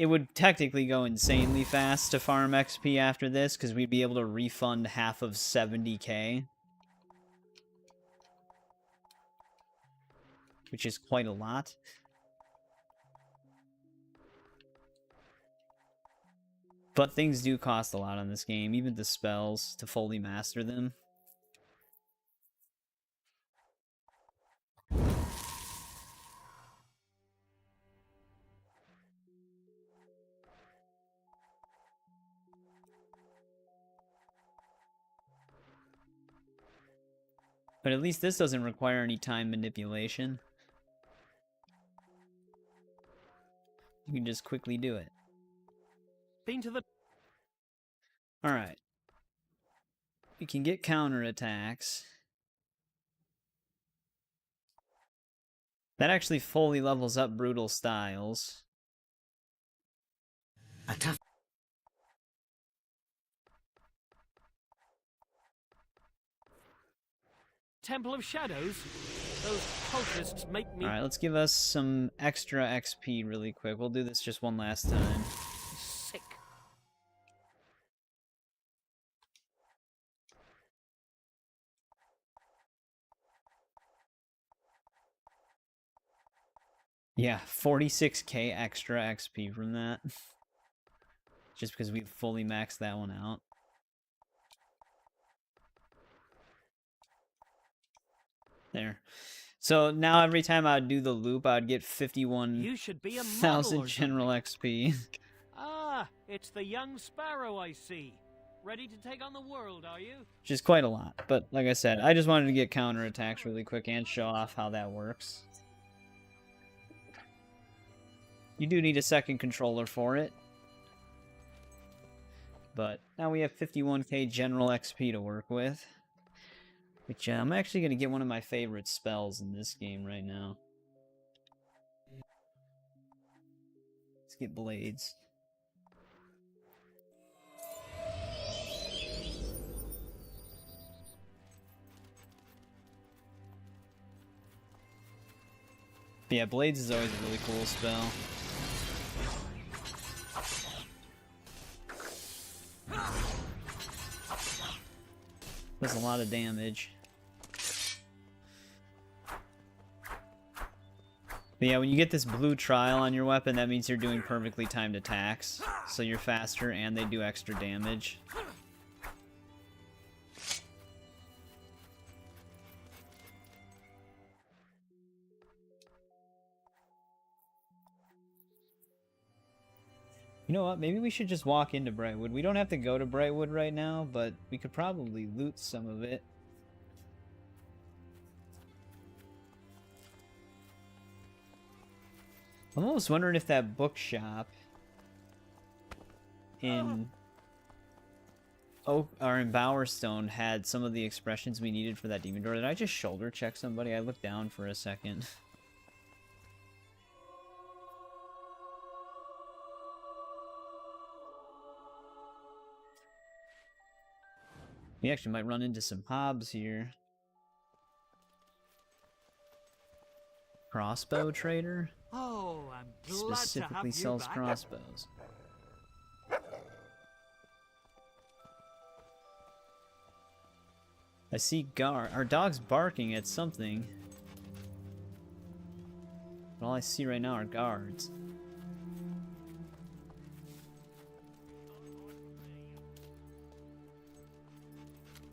it would technically go insanely fast to farm XP after this, because we'd be able to refund half of 70k. Which is quite a lot. But things do cost a lot on this game, even the spells, to fully master them. But at least this doesn't require any time manipulation. You can just quickly do it. Been to the... Alright. We can get counterattacks. That actually fully levels up brutal styles. A tough... Temple of Shadows? Those cultists make me... Alright, let's give us some extra XP really quick. We'll do this just one last time. sick. Yeah, 46k extra XP from that. Just because we fully maxed that one out. There. So now every time I would do the loop, I would get 51,000 general XP. Ah, it's the young sparrow I see. Ready to take on the world, are you? Which is quite a lot. But like I said, I just wanted to get counterattacks really quick and show off how that works. You do need a second controller for it. But now we have 51k general XP to work with. Which I'm actually going to get one of my favorite spells in this game right now. Let's get Blades. But yeah, Blades is always a really cool spell. Does a lot of damage. But yeah, when you get this blue trial on your weapon, that means you're doing perfectly timed attacks. So you're faster and they do extra damage. You know what? Maybe we should just walk into Brightwood. We don't have to go to Brightwood right now, but we could probably loot some of it. I'm almost wondering if that bookshop in Oak or in Bowerstone had some of the expressions we needed for that demon door. Did I just shoulder check somebody? I looked down for a second. We actually might run into some hobs here. Crossbow trader? Oh, I'm glad Specifically to have you sells back. crossbows. I see our dog's barking at something. But all I see right now are guards.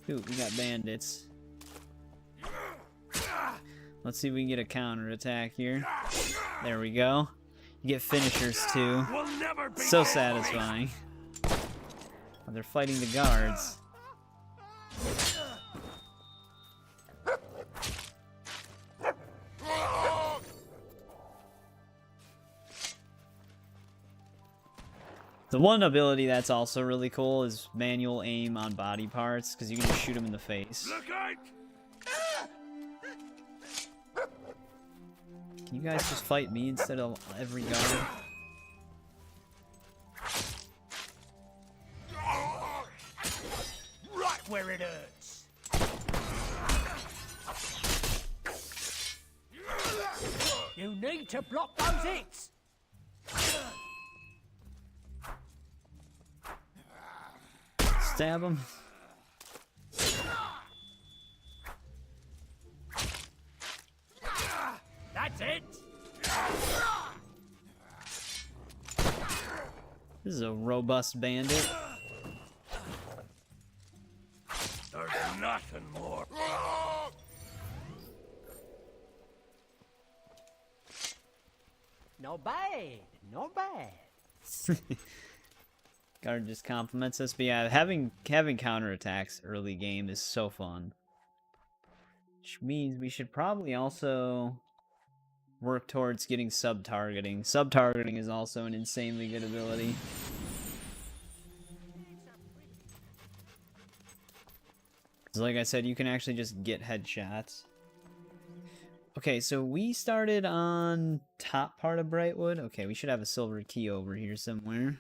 Ooh, we got bandits. Let's see if we can get a counter attack here. There we go. You get finishers too. So satisfying. Oh, they're fighting the guards. The one ability that's also really cool is manual aim on body parts, because you can just shoot them in the face. Look out! Can you guys just fight me instead of every guard? Right where it hurts. You need to block those hits. stab him. That's it! This is a robust bandit. There's nothing more. Not bad, not bad. Guard just compliments us, but yeah, having counterattacks early game is so fun. Which means we should probably also work towards getting sub-targeting. Sub-targeting is also an insanely good ability. Because like I said, you can actually just get headshots. Okay, so we started on top part of Brightwood. Okay, we should have a silver key over here somewhere.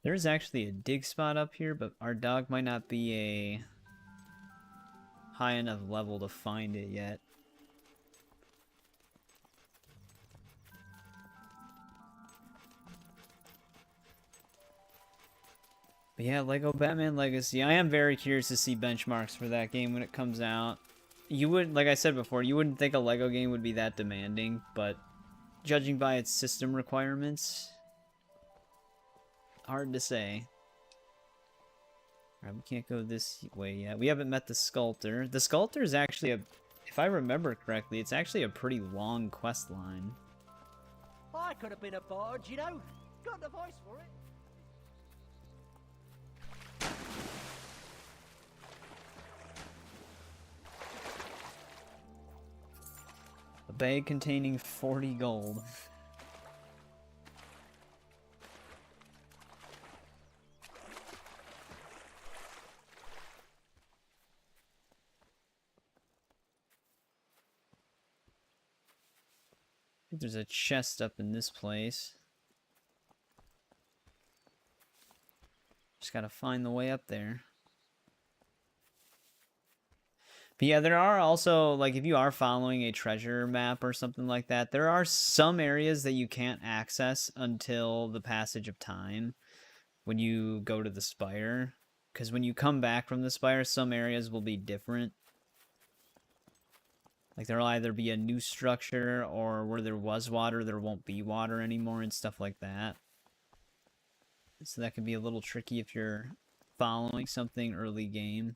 There's actually a dig spot up here, but our dog might not be a high enough level to find it yet. But yeah, Lego Batman Legacy. I am very curious to see benchmarks for that game when it comes out. You would, like I said before, you wouldn't think a Lego game would be that demanding, but judging by its system requirements, hard to say. Alright, we can't go this way yet. We haven't met the Sculptor. The Sculptor is actually a, if I remember correctly, it's actually a pretty long quest line. I could have been a bard, you know. Got the voice for it. A bag containing 40 gold. I think there's a chest up in this place. Just gotta find the way up there. But yeah, there are also, like, if you are following a treasure map or something like that, there are some areas that you can't access until the passage of time when you go to the Spire. Because when you come back from the Spire, some areas will be different. Like, there'll either be a new structure, or where there was water, there won't be water anymore, and stuff like that. So that can be a little tricky if you're following something early game.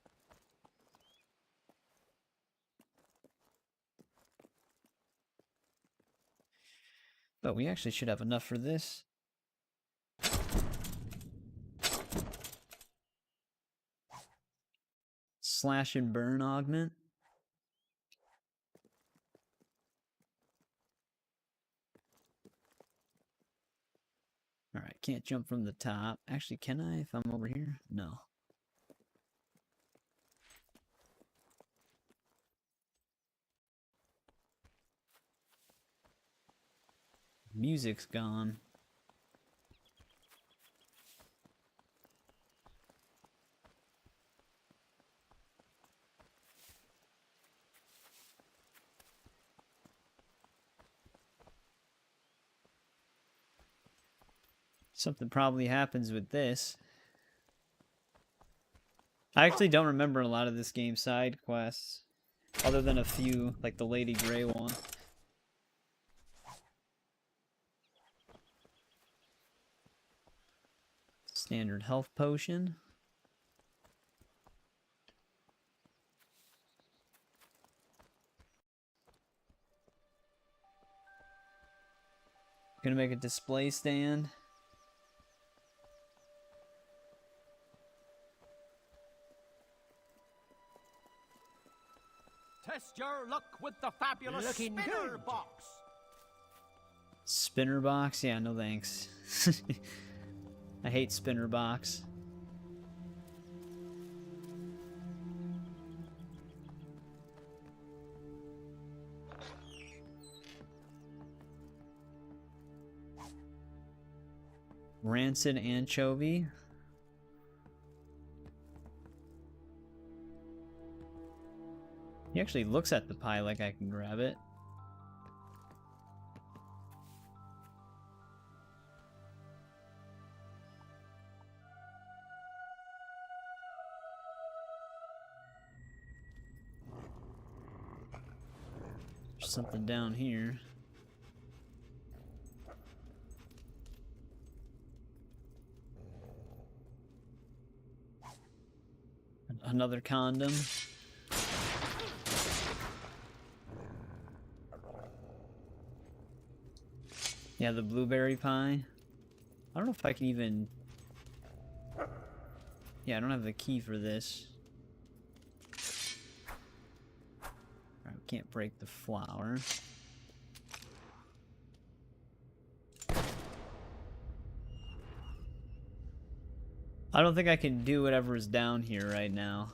But we actually should have enough for this. Slash and burn augment. Alright, can't jump from the top. Actually, can I if I'm over here? No. Music's gone. Something probably happens with this. I actually don't remember a lot of this game's side quests, other than a few, like the Lady Grey one. Standard health potion. Gonna make a display stand. Test your luck with the fabulous Looking spinner good. box. Spinner box? Yeah, no thanks. I hate spinner box. Rancid anchovy. He actually looks at the pie like I can grab it. There's something down here. Another condom. Yeah, the blueberry pie. I don't know if I can even... Yeah, I don't have the key for this. Alright, we can't break the flower. I don't think I can do whatever is down here right now.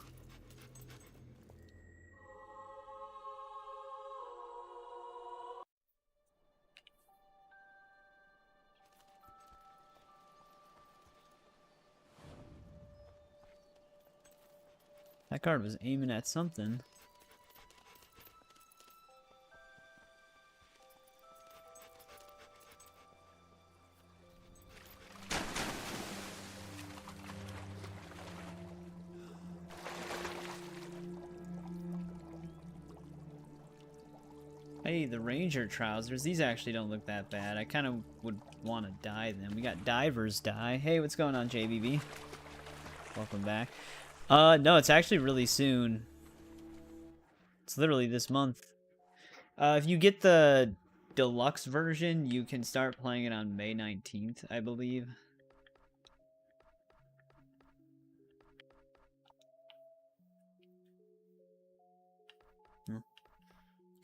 That guard was aiming at something. Hey, the ranger trousers. These actually don't look that bad. I kind of would want to dye them. We got divers dye. Hey, what's going on, JBB? Welcome back. No, it's actually really soon. It's literally this month. If you get the deluxe version, you can start playing it on May 19th, I believe.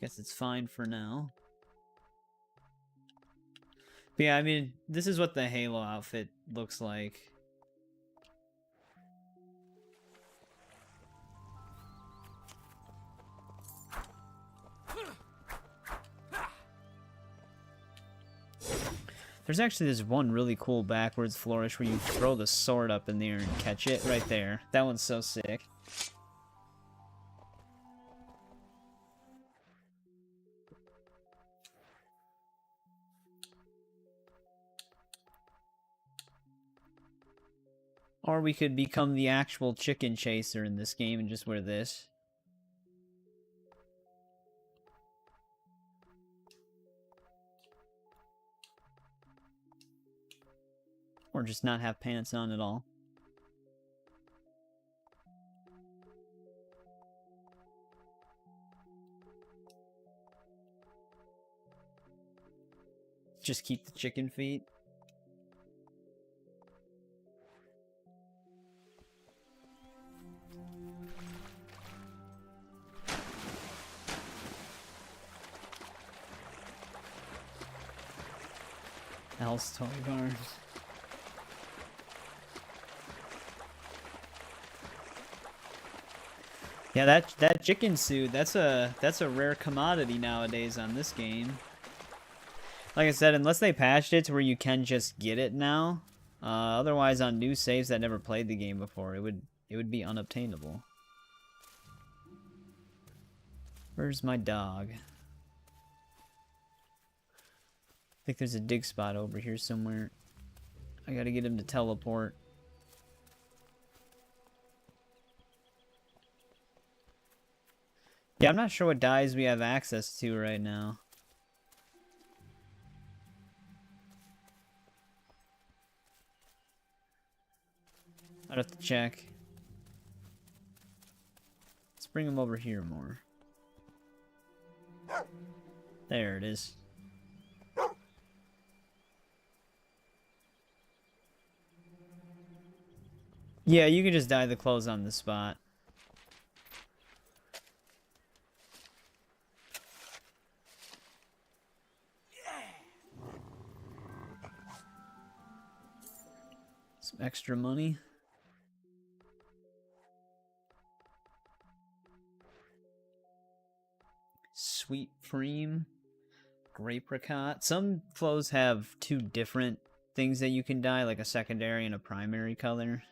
Guess it's fine for now. But yeah, I mean, this is what the Halo outfit looks like. There's actually this one really cool backwards flourish where you throw the sword up in the air and catch it right there. That one's so sick. Or we could become the actual chicken chaser in this game and just wear this. Or just not have pants on at all. Just keep the chicken feet. Al's toy barns. Yeah, that chicken suit, that's a rare commodity nowadays on this game. Like I said, unless they patched it to where you can just get it now, otherwise on new saves that never played the game before, it would be unobtainable. Where's my dog? I think there's a dig spot over here somewhere. I gotta get him to teleport. Yeah, I'm not sure what dyes we have access to right now. I'd have to check. Let's bring him over here more. There it is. Yeah, you can just dye the clothes on the spot. Some extra money. Sweet cream. Grapefruit. Some clothes have two different things that you can dye, like a secondary and a primary color.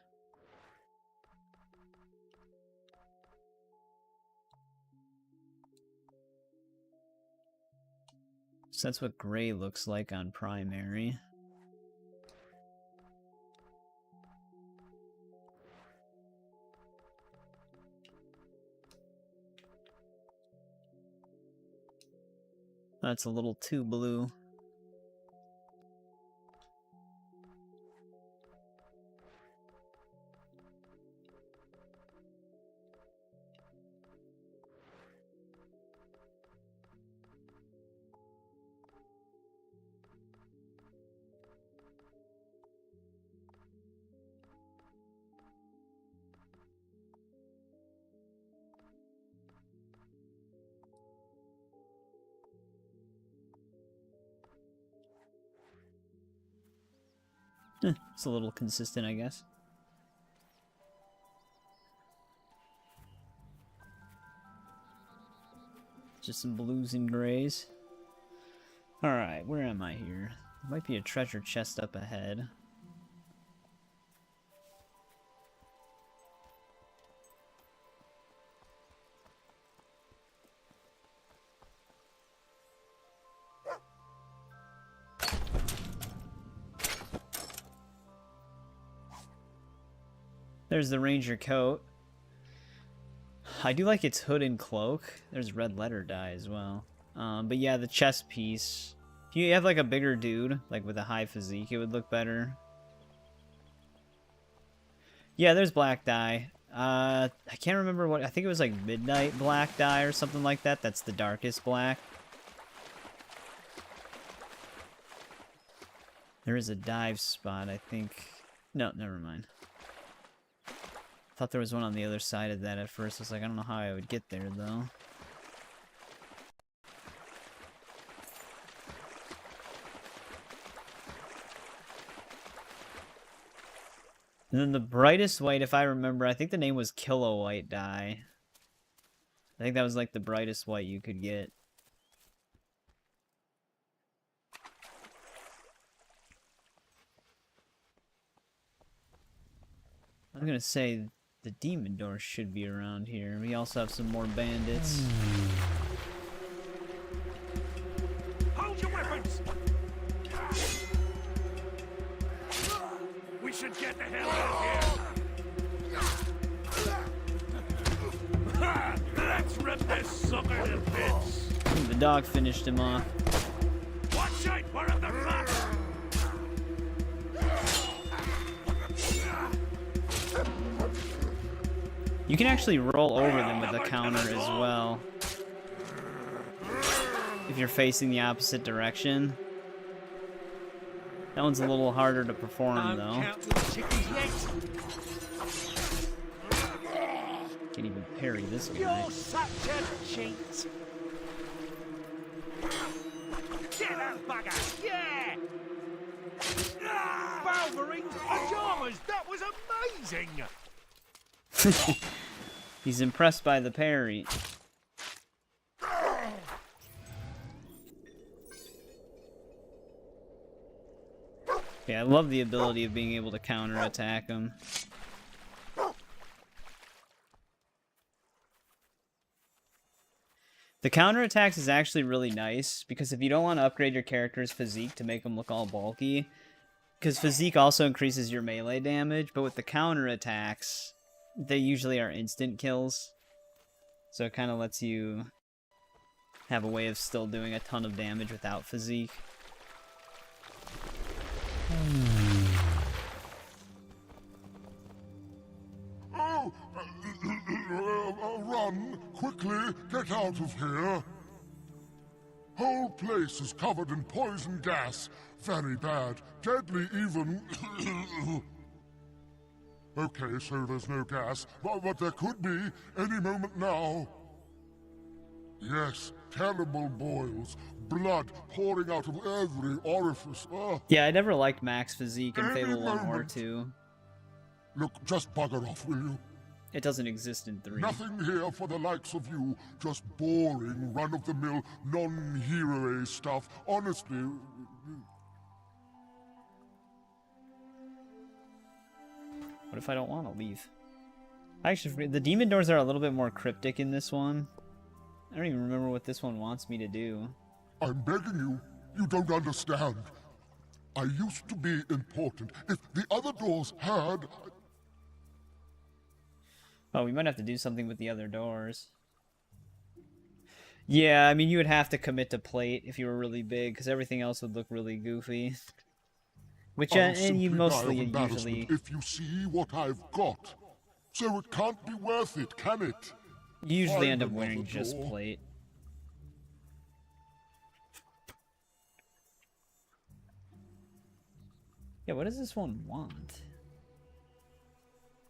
So that's what gray looks like on primary. That's a little too blue. It's a little consistent, I guess. Just some blues and grays. Alright, where am I here? There might be a treasure chest up ahead. There's the ranger coat. I do like its hood and cloak. There's red letter dye as well. But yeah, the chest piece. If you have like a bigger dude, like with a high physique, it would look better. Yeah, there's black dye. I can't remember what, I think it was like midnight black dye or something like that. That's the darkest black. There is a dive spot, I think. No, never mind. Thought there was one on the other side of that at first. I was like, I don't know how I would get there, though. And then the brightest white, if I remember, I think the name was Kilo White dye. I think that was like the brightest white you could get. I was gonna say the demon door should be around here. We also have some more bandits. Hold your weapons! We should get the hell out of here! Let's rip this sucker to bits! I think the dog finished him off. Watch out, we're in the front! You can actually roll over them with a counter as well. If you're facing the opposite direction. That one's a little harder to perform, though. Can't even parry this guy. You're such a cheat! Get that bugger! Yeah! Wolverine's pajamas! That was amazing! He's impressed by the parry. Yeah, I love the ability of being able to counterattack him. The counterattacks is actually really nice, because if you don't want to upgrade your character's physique to make them look all bulky, because physique also increases your melee damage, but with the counterattacks, they usually are instant kills. So it kind of lets you have a way of still doing a ton of damage without physique. Oh! Run! Quickly! Get out of here! Whole place is covered in poison gas. Very bad. Deadly even. Okay, so there's no gas, but there could be any moment now. Yes, terrible boils. Blood pouring out of every orifice. Yeah, I never liked Max physique in Fable 1 or 2. Look, just bugger off, will you? It doesn't exist in 3. Nothing here for the likes of you. Just boring, run-of-the-mill, non-hero stuff. Honestly... What if I don't want to leave? Actually, the demon doors are a little bit more cryptic in this one. I don't even remember what this one wants me to do. I'm begging you. You don't understand. I used to be important. If the other doors had... Oh, we might have to do something with the other doors. Yeah, I mean, you would have to commit to plate if you were really big, because everything else would look really goofy. Which, I'll and you simply mostly die of embarrassment usually... if you see what I've got. So it can't be worth it, can it? You usually Find end up another wearing just door. plate. Yeah, what does this one want?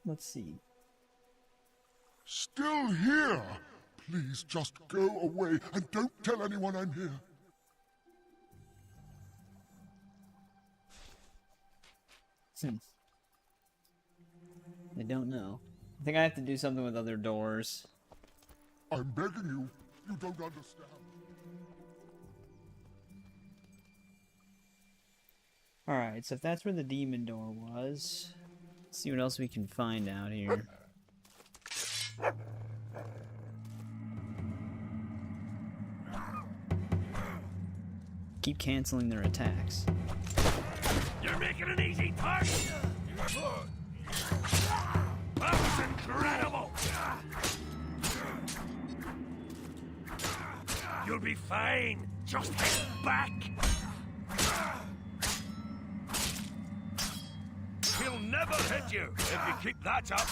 Let's see. Still here! Please just go away and don't tell anyone I'm here. I don't know. I think I have to do something with other doors. I'm begging you. You don't understand. Alright, so if that's where the demon door was, let's see what else we can find out here. Keep canceling their attacks. You're making an easy target. That was incredible. You'll be fine. Just hit back. He'll never hit you if you keep that up.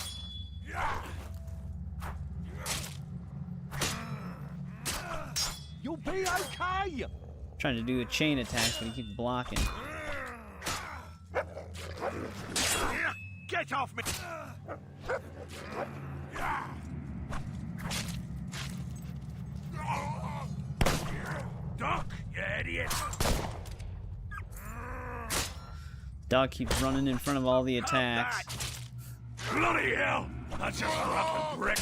You'll be okay. Trying to do a chain attack, but he keeps blocking. Get off me! Duck, you idiot! Dog keeps running in front of all the attacks. Bloody hell! That's just a rotten brick!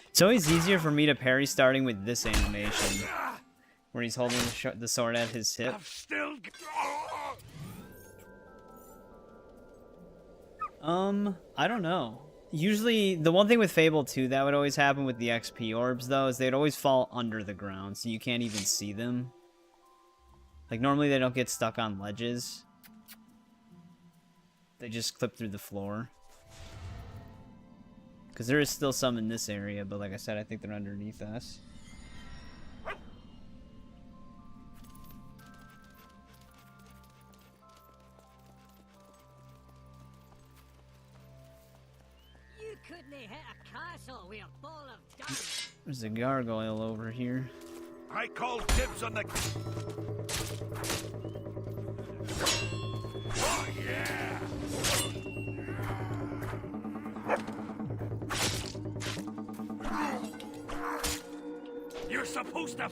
It's always easier for me to parry starting with this animation, where he's holding the sword at his hip. I don't know. Usually, the one thing with Fable 2 that would always happen with the XP orbs, though, is they'd always fall under the ground, so you can't even see them. Like, normally they don't get stuck on ledges. They just clip through the floor. Because there is still some in this area, but like I said, I think they're underneath us. You couldn't hit a castle with a ball of dust. There's a gargoyle over here. I call dibs on the... Oh, yeah! You're supposed to...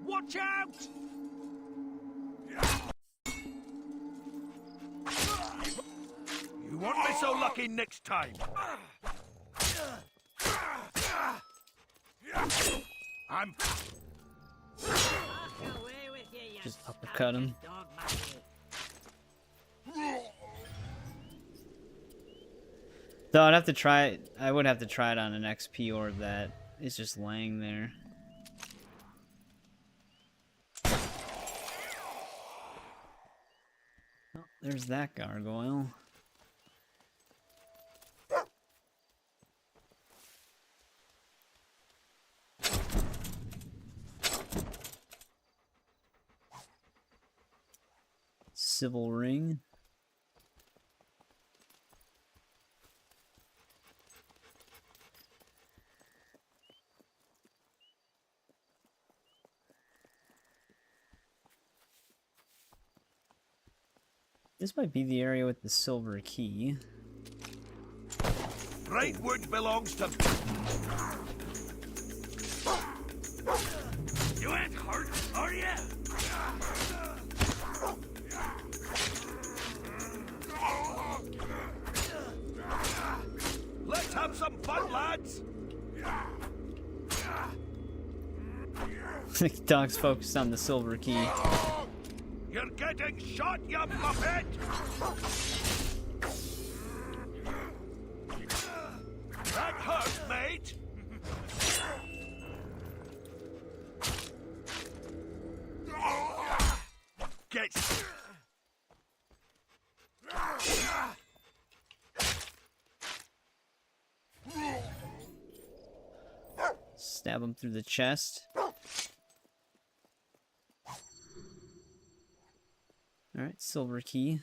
Watch out! You won't be so lucky next time. I'm... Just uppercut him. Though I'd have to try it. I would have to try it on an XP orb that is just laying there. Oh, there's that gargoyle. Civil ring. This might be the area with the silver key. Brightwood belongs to... You ain't hurt, are you? Let's have some fun, lads! The dog's focused on the silver key. shot, you muppet! That hurt, mate! Get... Stab him through the chest. Alright, silver key.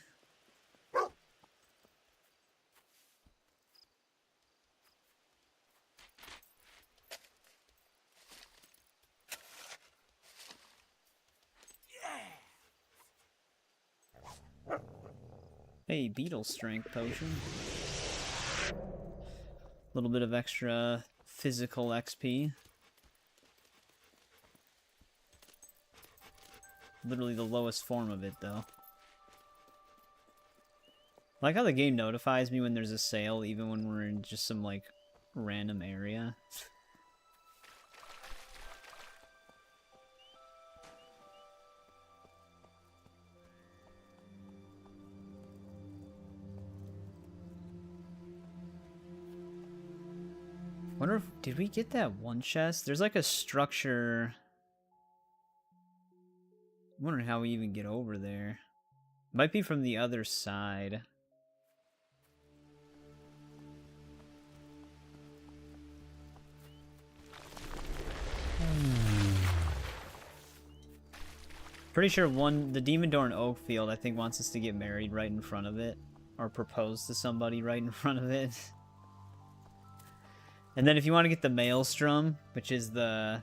Hey, beetle strength potion. A little bit of extra physical XP. Literally the lowest form of it, though. I like how the game notifies me when there's a sale, even when we're in just some, like, random area. Wonder if, did we get that one chest? There's like a structure. I'm wondering how we even get over there. Might be from the other side. Pretty sure the Demon Door in Oakfield, I think, wants us to get married right in front of it. Or propose to somebody right in front of it. And then if you want to get the Maelstrom, which is the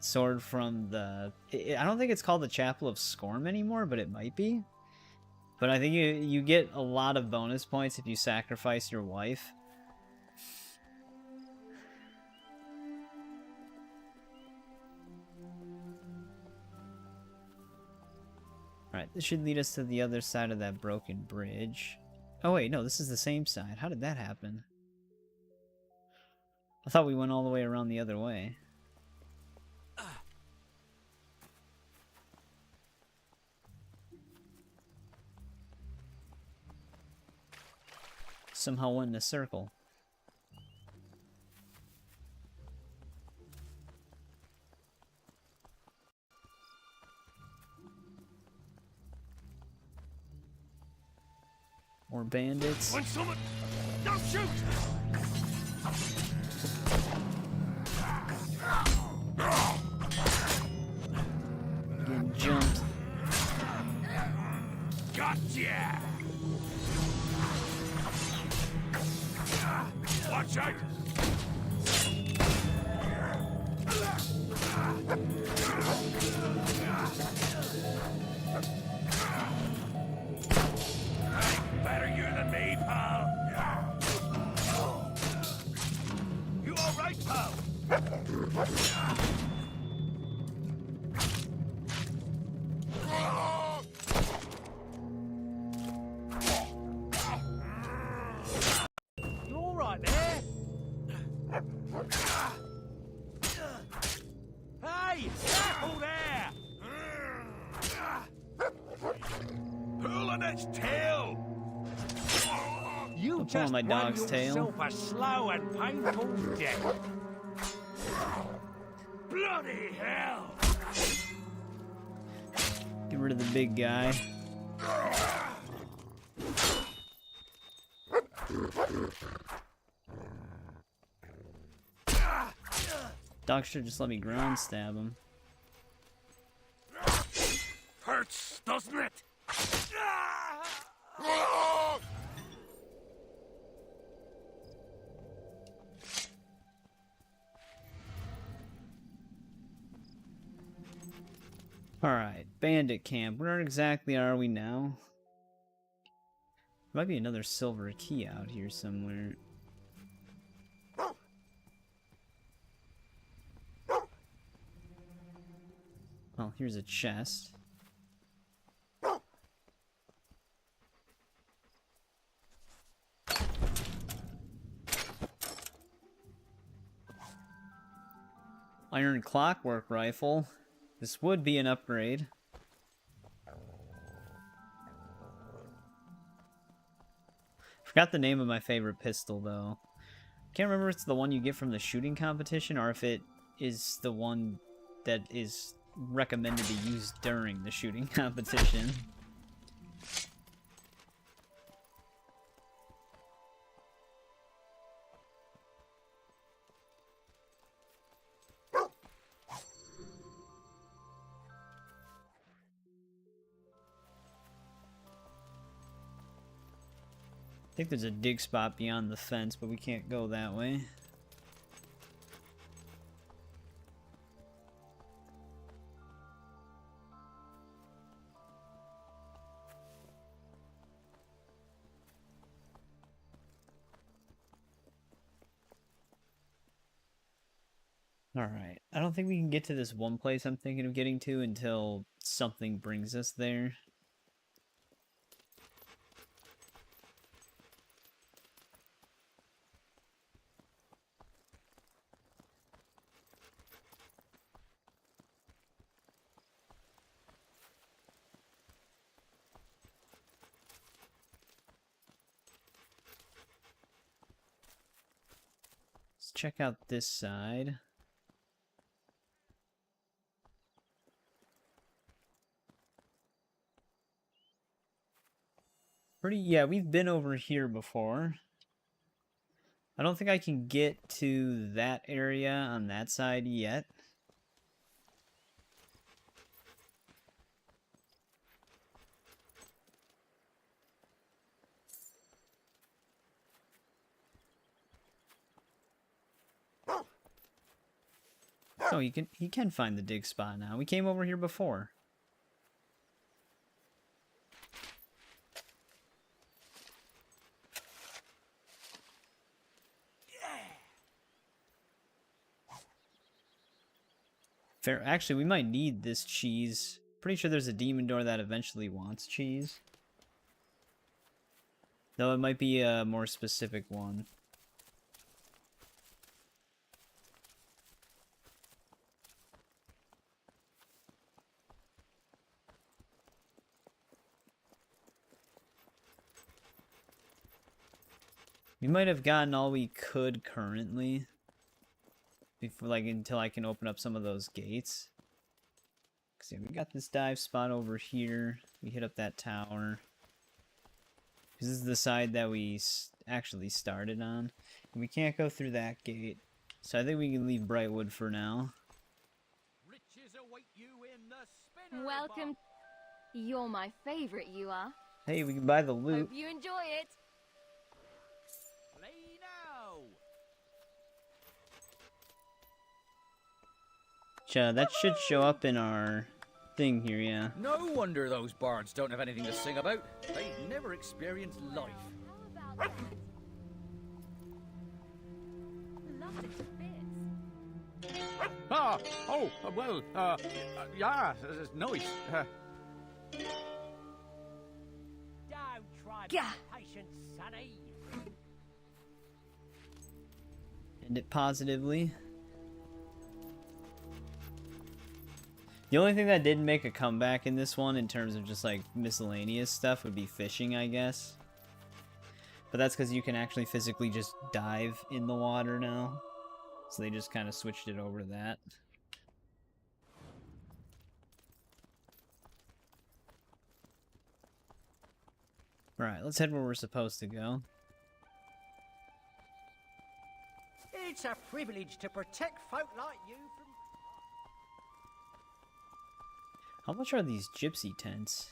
sword from the... I don't think it's called the Chapel of Scorn anymore, but it might be. But I think you get a lot of bonus points if you sacrifice your wife. Alright, this should lead us to the other side of that broken bridge. Oh wait, no, this is the same side. How did that happen? I thought we went all the way around the other way. Somehow went in a circle. More bandits. When someone... Don't shoot! Getting jumped. Gotcha! Watch out! Better you than me, pal. You all right, pal? You all right there? Hey, careful there! Pull on its tail! You Pull just my run dog's tail. yourself a slow and painful death. Bloody hell! Get rid of the big guy. Doc should just let me ground stab him. Hurts, doesn't it? Alright, bandit camp. Where exactly are we now? There might be another silver key out here somewhere. Oh, here's a chest. Iron clockwork rifle. This would be an upgrade. Forgot the name of my favorite pistol, though. Can't remember if it's the one you get from the shooting competition or if it is the one that is recommended to use during the shooting competition. I think there's a dig spot beyond the fence, but we can't go that way. Alright, I don't think we can get to this one place I'm thinking of getting to until something brings us there. Let's check out this side. Yeah, we've been over here before. I don't think I can get to that area on that side yet. Oh, he can find the dig spot now. We came over here before. Fair. Actually, we might need this cheese. Pretty sure there's a demon door that eventually wants cheese. Though it might be a more specific one. We might have gotten all we could currently. Before, like, until I can open up some of those gates. Cause yeah, we got this dive spot over here. We hit up that tower. This is the side that we actually started on. And we can't go through that gate. So I think we can leave Brightwood for now. Riches await you in the spinnery Welcome. box. You're my favorite, you are. Hey, we can buy the loot. Hope you enjoy it. Play now. That should show up in our thing here, yeah. No wonder those bards don't have anything to sing about. They've never experienced life. Loved it to bits. Yeah, it's nice. Don't try Gah. patience, sonny. End it positively. The only thing that didn't make a comeback in this one in terms of just like miscellaneous stuff would be fishing, I guess. But that's because you can actually physically just dive in the water now. So they just kind of switched it over to that. Alright, let's head where we're supposed to go. It's a privilege to protect folk like you from... How much are these gypsy tents?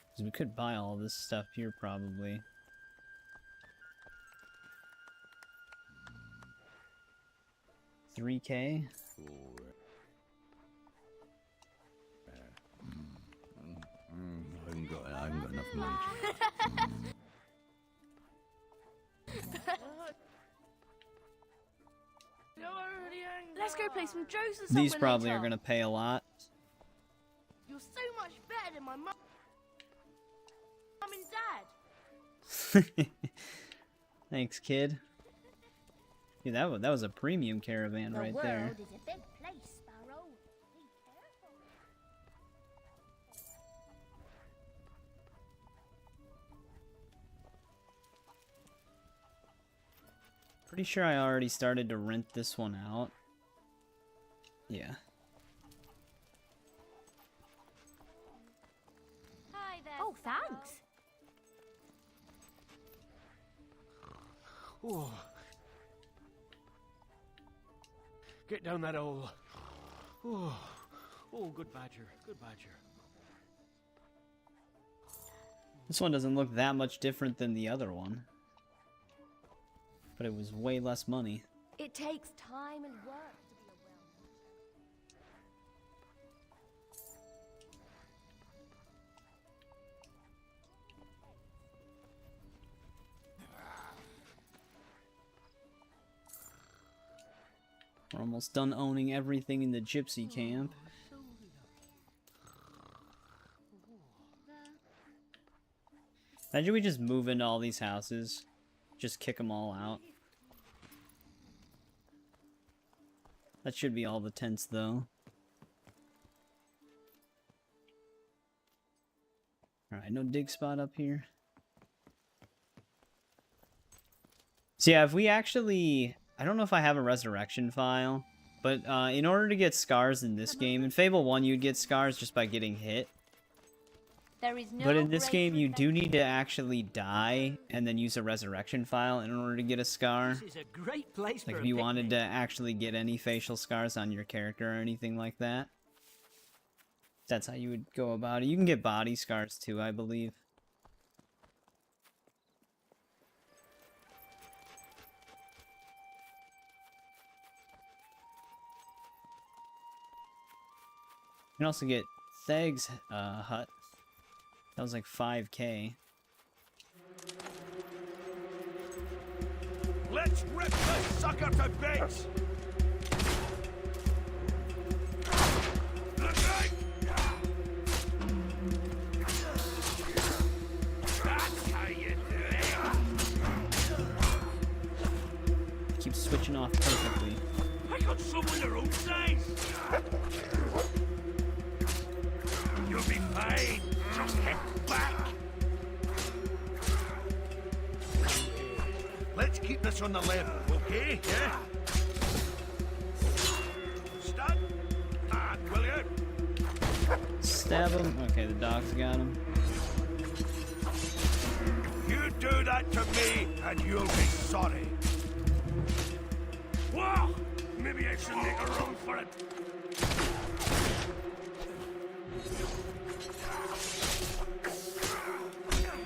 Because we could buy all this stuff here, probably. $3K? I haven't got enough money. Let's go play some jokes or something. These probably are going to pay a lot. You're so much better than my mum and dad. Thanks, kid. Dude, that was a premium caravan right there. The world is a big place, Sparrow. Be careful. Pretty sure I already started to rent this one out. Yeah. Hi there. Oh, thanks. Oh. Get down that hole. Oh, good badger, good badger. This one doesn't look that much different than the other one. But it was way less money. It takes time and work to be a well. We're almost done owning everything in the gypsy camp. Imagine we just move into all these houses. Just kick them all out. That should be all the tents, though. Alright, no dig spot up here. So yeah, if we actually... I don't know if I have a resurrection file, but in order to get scars in this game, in Fable 1 you'd get scars just by getting hit. There is no But in this game you do need to actually die and then use a resurrection file in order to get a scar. This is a great place Like for if you wanted to actually get any facial scars on your character or anything like that. That's how you would go about it. You can get body scars too, I believe. You can also get Theg's hut. That was like 5k. Let's rip this sucker to bits! Look out! That's how you do it! Keeps switching off perfectly. I got someone your own size! You'll be fine! Just hit back! Let's keep this on the level, okay? Yeah? Stand! And will you? Stab him. Okay, the dog's got him. You do that to me, and you'll be sorry. Whoa! Maybe I should make a run for it.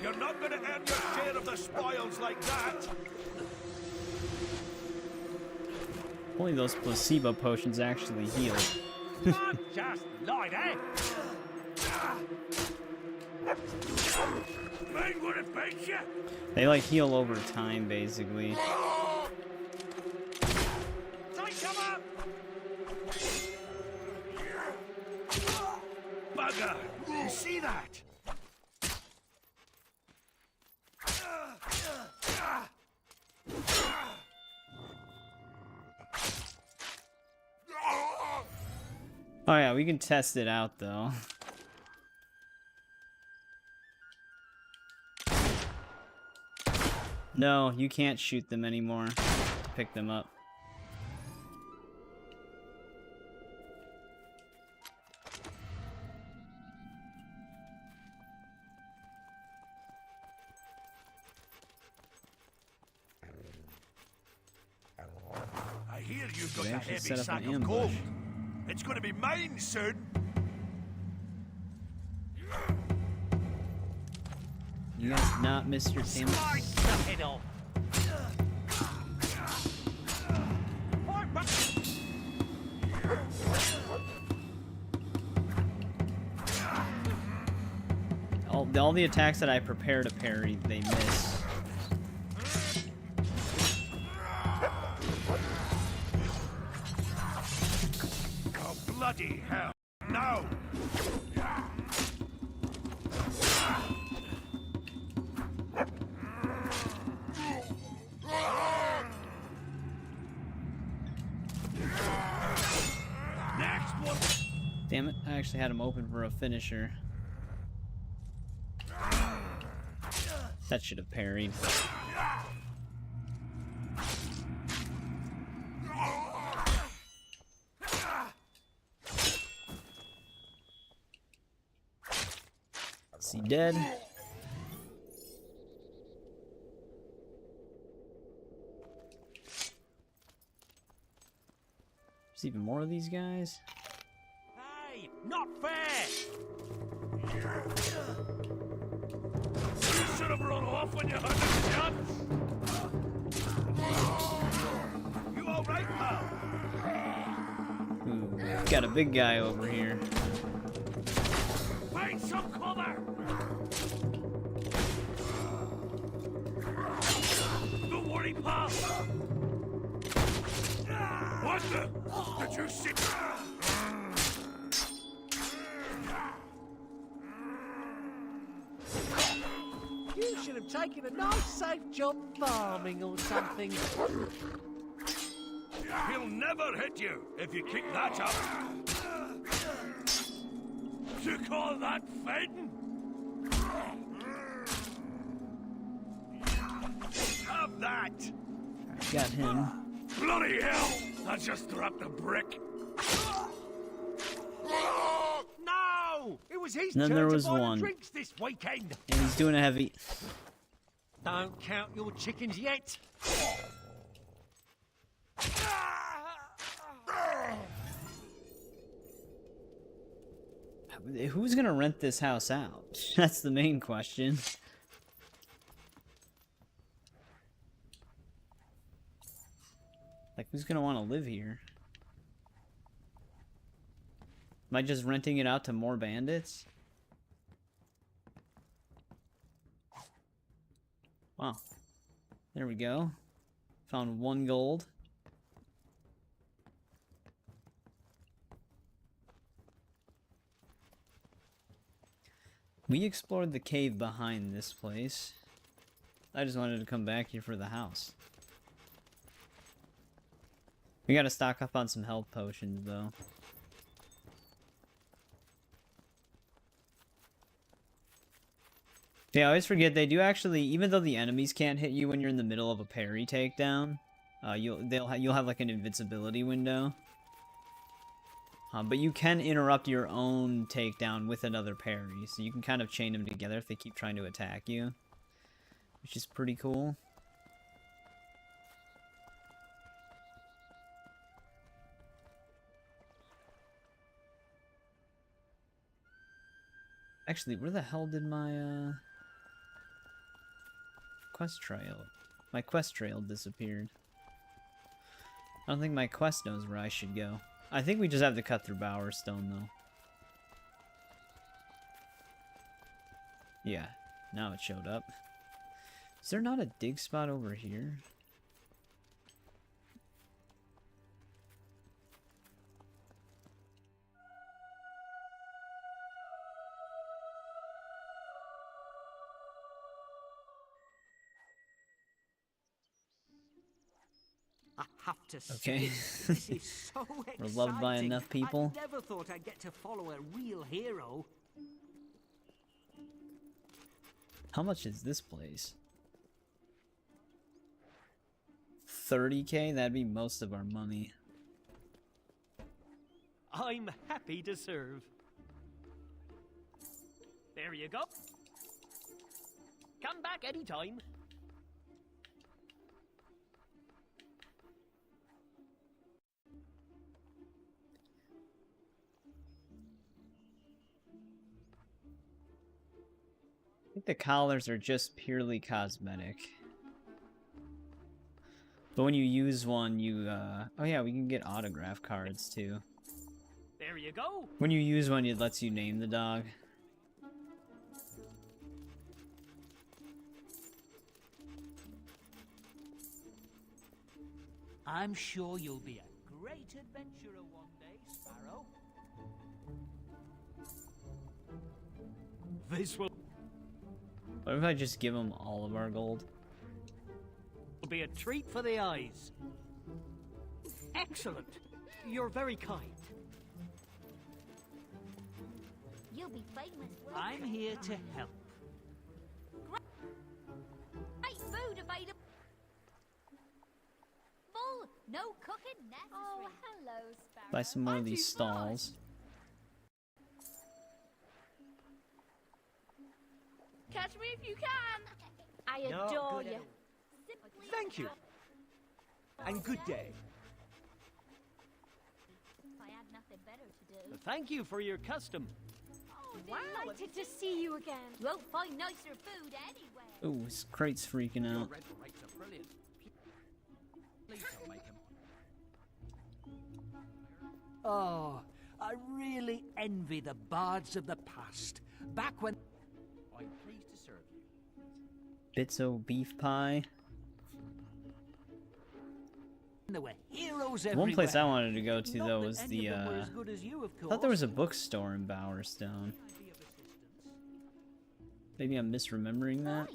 You're not gonna earn your share of the spoils like that. Only those placebo potions actually heal. Not just light, eh? Mind what it makes you? They like heal over time, basically. Come up! Bugger! You see that? Oh yeah, we can test it out though. No, you can't shoot them anymore to pick them up. I hear you've got They a actually heavy set up sack an of gold. ambush. It's going to be mine soon. You guys not miss your team. Suck it off. All the attacks that I prepare to parry, they miss. Oh, bloody hell. No! Damn it, I actually had him open for a finisher. That should have parried. Is he dead? There's even more of these guys. Hey, not fair! You should have run off when you had the chance! You alright, pal? Ooh, got a big guy over here. Find some cover! Don't worry, pal! What the? Did you see? You should have taken a nice safe job farming or something. He'll never hit you if you keep that up. You call that fighting? Have that! Got him. Bloody hell! I just dropped a brick. No! It was his And then turn there to was buy the one. drinks this weekend. And he's doing a heavy. Don't count your chickens yet. Who's gonna rent this house out? That's the main question. Like, who's gonna want to live here? Am I just renting it out to more bandits? Wow. There we go. Found 1 gold. We explored the cave behind this place. I just wanted to come back here for the house. We gotta stock up on some health potions, though. Yeah, I always forget they do actually, even though the enemies can't hit you when you're in the middle of a parry takedown, you'll have like an invincibility window. But you can interrupt your own takedown with another parry, so you can kind of chain them together if they keep trying to attack you, which is pretty cool. Actually, where the hell did my quest trail? My quest trail disappeared. I don't think my quest knows where I should go. I think we just have to cut through Bowerstone, though. Yeah, now it showed up. Is there not a dig spot over here? I have to say, Okay. this is so exciting. We're loved by enough people. I never thought I'd get to follow a real hero. How much is this place? 30k? That'd be most of our money. I'm happy to serve. There you go. Come back anytime. I think the collars are just purely cosmetic. But when you use one, you, oh yeah, we can get autograph cards, too. There you go. When you use one, it lets you name the dog. I'm sure you'll be a great adventurer one day, Sparrow. This will What if I just give him all of our gold? be a treat for the eyes. Excellent. You're very kind. You'll be famous. I'm here to help. Great food available. No cooking necessary. Oh, hello, Sparrow. Buy some more of these stalls. Catch me if you can. I Not adore good at you. all. Thank you. And good day. If I had nothing better to do. Thank you for your custom. Oh, delighted to see you again. You won't find nicer food anywhere. Ooh, his crate's freaking out. Red rates are brilliant. Please don't make 'em. Oh, I really envy the bards of the past. Back when... I'm pleased to serve you. Bitso beef pie. there were heroes everywhere. One place I wanted to go to, Not though, that was any the, of them were as good as you, of I thought there course. was a bookstore in Bowerstone. Maybe I'm misremembering that.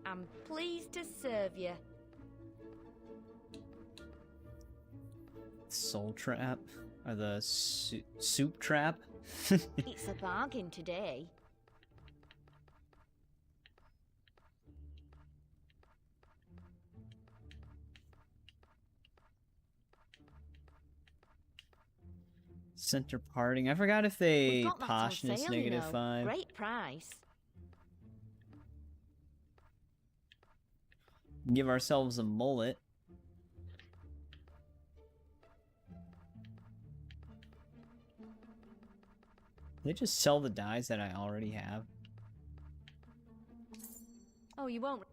I'm pleased to serve you. Soul Trap? Or the Soup Trap? It's a bargain today. Center Parting. I forgot if We've they got that on poshness sale, you know. -5. Great price. Give ourselves a mullet. They just sell the dyes that I already have. Oh, you won't.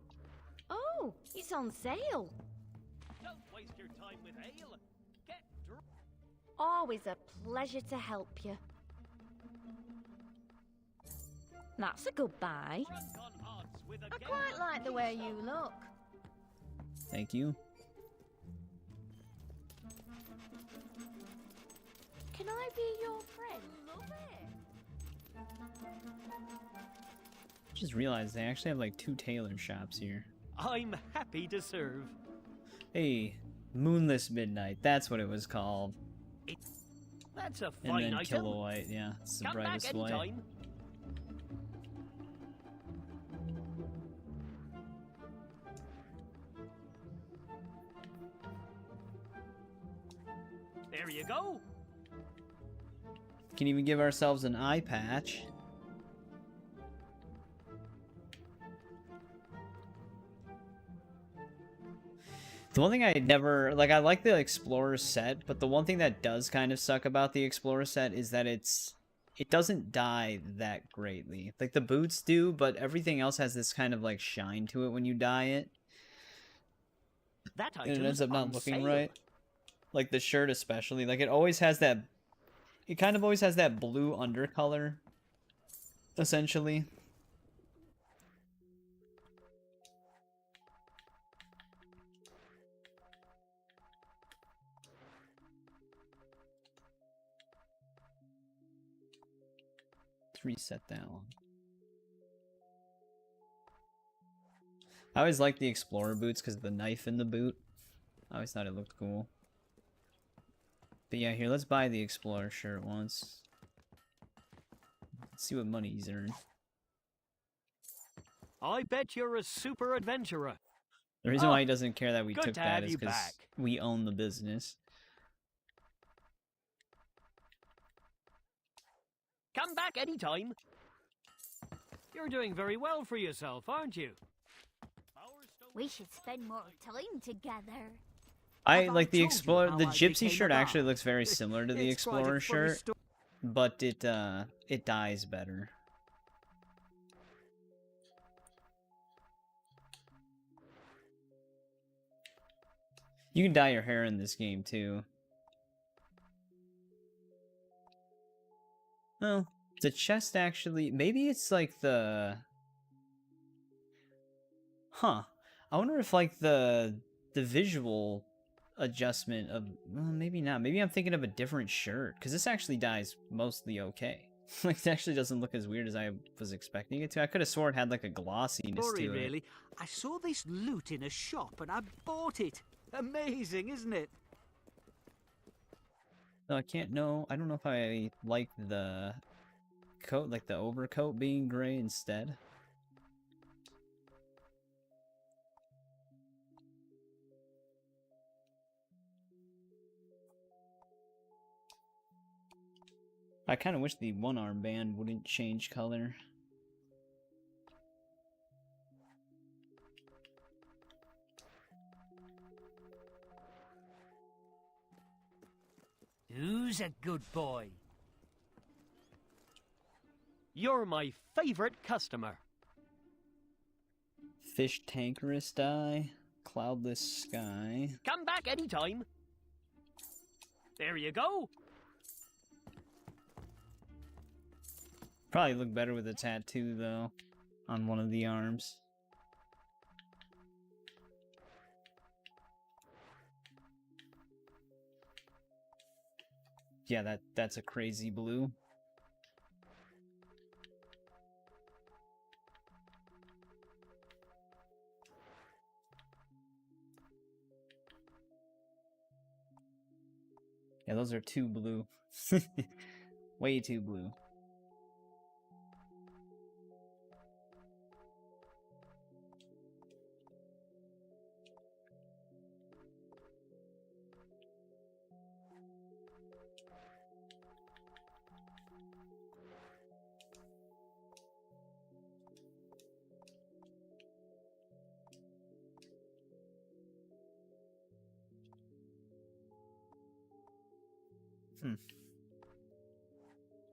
Oh, it's on sale. Don't waste your time with ale. Get drunk. Always a pleasure to help you. That's a good buy. I quite like the way you look. Thank you. Can I be your friend? Just realized they actually have like 2 tailor shops here. I'm happy to serve. Hey, Moonless Midnight. That's what it was called. That's a And fine then item. Kilowhite. Yeah, it's the Come back brightest white. anytime. There you go. Can even give ourselves an eye patch. The one thing I never like, I like the Explorer set, but the one thing that does kind of suck about the Explorer set is that it doesn't dye that greatly. Like the boots do, but everything else has this kind of like shine to it when you dye it. That And it item's ends up not on looking sale. right. Like the shirt especially. Like it always has that, it kind of always has that blue undercolor, essentially. Let's reset that one. I always liked the Explorer boots because of the knife in the boot. I always thought it looked cool. But yeah, here, let's buy the Explorer shirt once. Let's see what money he's earned. I bet you're a super adventurer. The reason why he doesn't care that we good took to that have is you because back. we own the business. Come back anytime. You're doing very well for yourself, aren't you? We should spend more time together. I like the told you Explorer. how The I Gypsy became shirt a actually bard? looks very similar to the It's quite a Explorer funny shirt, but it dyes better. You can dye your hair in this game too. Oh, the chest actually, maybe it's like the... Huh. I wonder if like the visual adjustment of, well, maybe not. Maybe I'm thinking of a different shirt, because this actually dyes mostly okay. Like, it actually doesn't look as weird as I was expecting it to. I could have sworn it had like a glossiness Sorry, to it. really. I saw this loot in a shop and I bought it. Amazing, isn't it? No, I can't know. I don't know if I like the coat, like the overcoat being gray instead. I kind of wish the one armband wouldn't change color. Who's a good boy? You're my favorite customer. Fish tankerous dye, cloudless sky. Come back anytime. There you go. Probably look better with a tattoo though, on one of the arms. Yeah, that's a crazy blue. Yeah, those are too blue. Way too blue.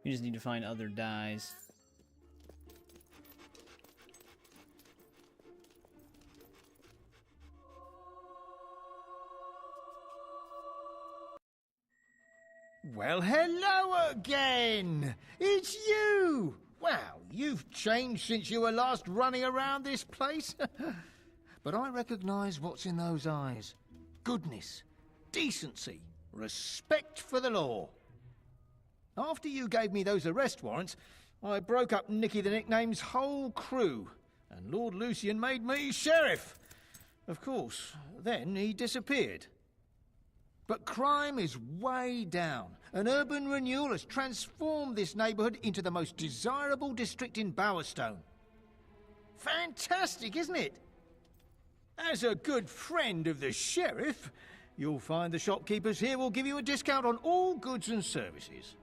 We just need to find other dyes. Well, hello again! It's you! Wow, you've changed since you were last running around this place. But I recognise what's in those eyes. Goodness, decency, respect for the law. After you gave me those arrest warrants, I broke up Nicky the Nickname's whole crew, and Lord Lucian made me sheriff. Of course, then he disappeared. But crime is way down, and urban renewal has transformed this neighbourhood into the most desirable district in Bowerstone. Fantastic, isn't it? As a good friend of the sheriff, you'll find the shopkeepers here will give you a discount on all goods and services.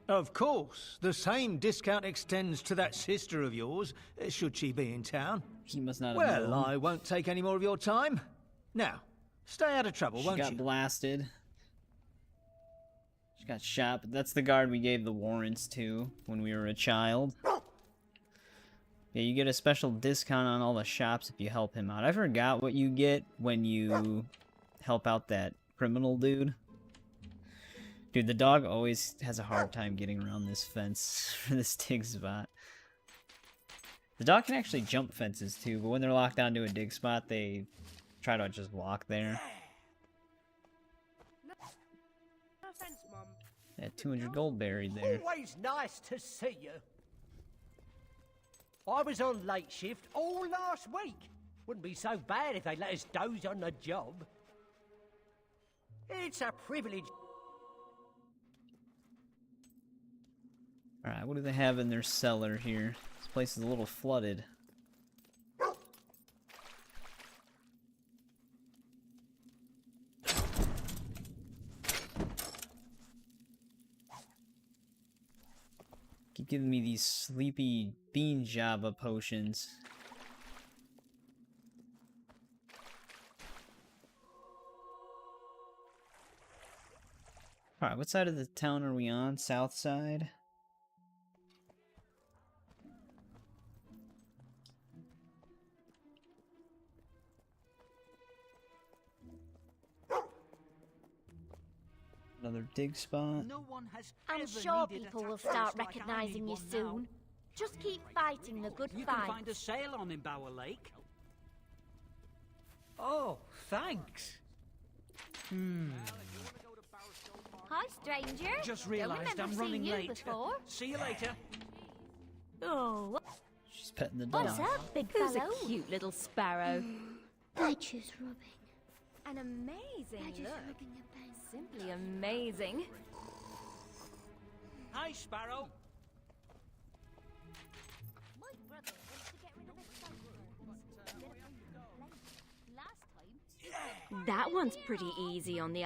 Of course, the same discount extends to that sister of yours, should she be in town. He must not have Well, known. I won't take any more of your time. Now, stay out of trouble, won't you? She got blasted. She got shot, but that's the guard we gave the warrants to when we were a child. Yeah, you get a special discount on all the shops if you help him out. I forgot what you get when you help out that criminal dude. Dude, the dog always has a hard time getting around this fence for this dig spot. The dog can actually jump fences too, but when they're locked onto a dig spot, they try to just walk there. No offense, Mum. Yeah, 200 gold buried there. Always nice to see you. I was on late shift all last week. Wouldn't be so bad if they let us doze on the job. It's a privilege. Alright, what do they have in their cellar here? This place is a little flooded. Keep giving me these sleepy bean java potions. Alright, what side of the town are we on? South side? Another dig spot. No one has I'm ever sure needed a people will tattoo start like I recognizing need you one soon. now. Just keep fighting the good You fight. can find a sale on in Bower Lake. Oh, thanks. Hi, stranger. Just Don't realised remember I'm seeing running you late. Before. See you later. Oh, She's petting the dog. what's up, big Who's fellow? a cute little sparrow? They're just rubbing. An amazing They're just look. rubbing your bed. Simply amazing. Hi, Sparrow. My brother wants to get rid of his Last time. That one's pretty easy on the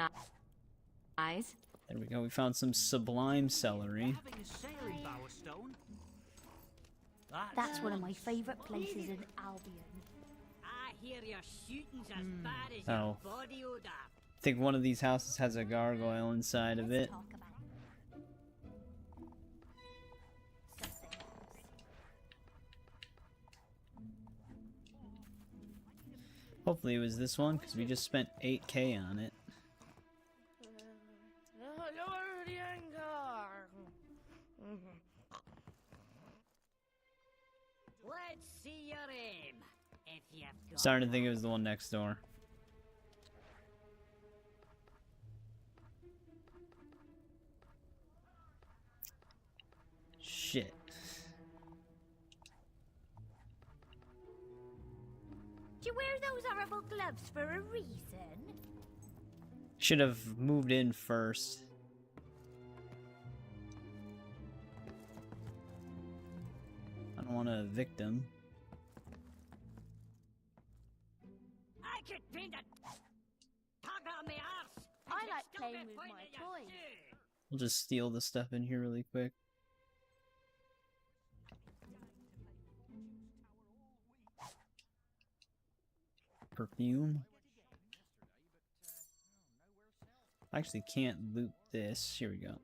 eyes. There we go. We found some sublime celery. Having a sale in Bowerstone. That's one of my favourite places in Albion. I hear your shooting's as bad as Oh. your body odor. I think one of these houses has a gargoyle inside of it. Hopefully it was this one, because we just spent 8K on it. Let's see your aim. If you've got Starting to think it was the one next door. Shit. Do you wear those horrible gloves for a reason? Should have moved in first. I don't want to victim. I could paint a tug on my arse. I like playing with my toys. We'll just steal the stuff in here really quick. Perfume. I actually can't loot this. Here we go.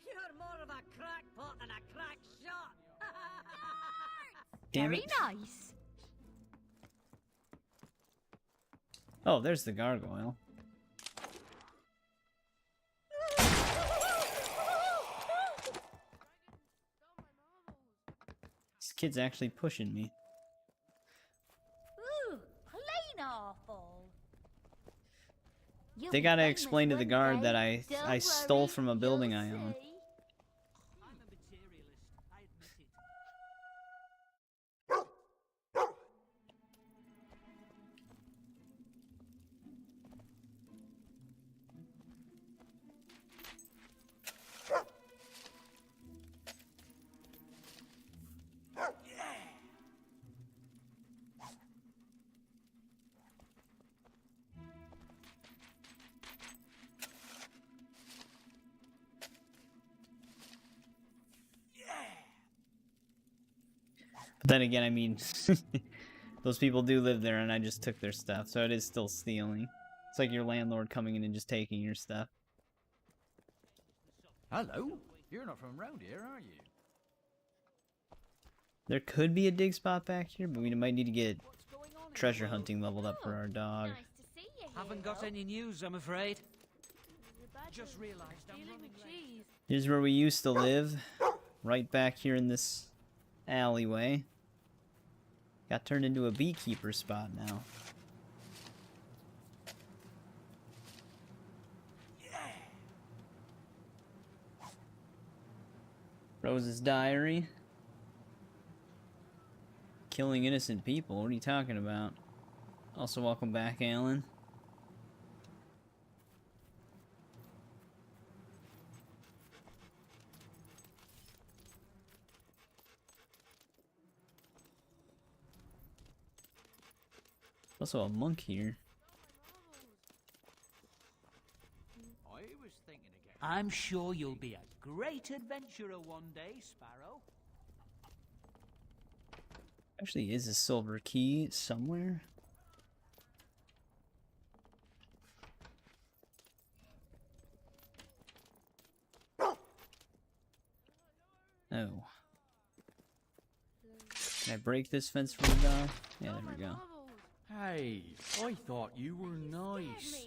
You're more of a crackpot than a crack shot. Damn Very it. nice. Oh, there's the gargoyle. This kid's actually pushing me. Ooh, plain awful. You'll They be gotta famous explain to the one guard day. that I Don't stole worry, from a building you'll I own. see. I'm a materialist, I admit it. But then again, I mean, those people do live there and I just took their stuff, so it is still stealing. It's like your landlord coming in and just taking your stuff. Hello? You're not from around here, are you? There could be a dig spot back here, but we might need to get treasure hunting leveled up for our dog. Haven't got any news, I'm afraid. Just realised I'm running late. Here's where we used to live, right back here in this alleyway. Got turned into a beekeeper spot now. Rose's diary. Killing innocent people. What are you talking about? Also, welcome back, Alan. Also a monk here. I was thinking again. I'm sure you'll be a great adventurer one day, Sparrow. Actually, is a silver key somewhere? Oh. Can I break this fence from the dog? Yeah, there we go. Hey, I thought you were nice.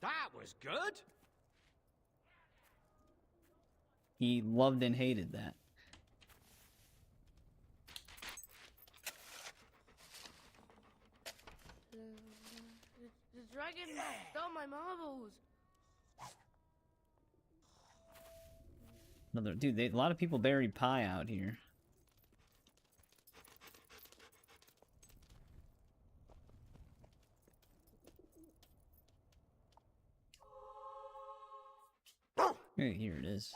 That was good. He loved and hated that. The dragon Stole my marbles. Another dude. A lot of people buried pie out here. Hey, here it is.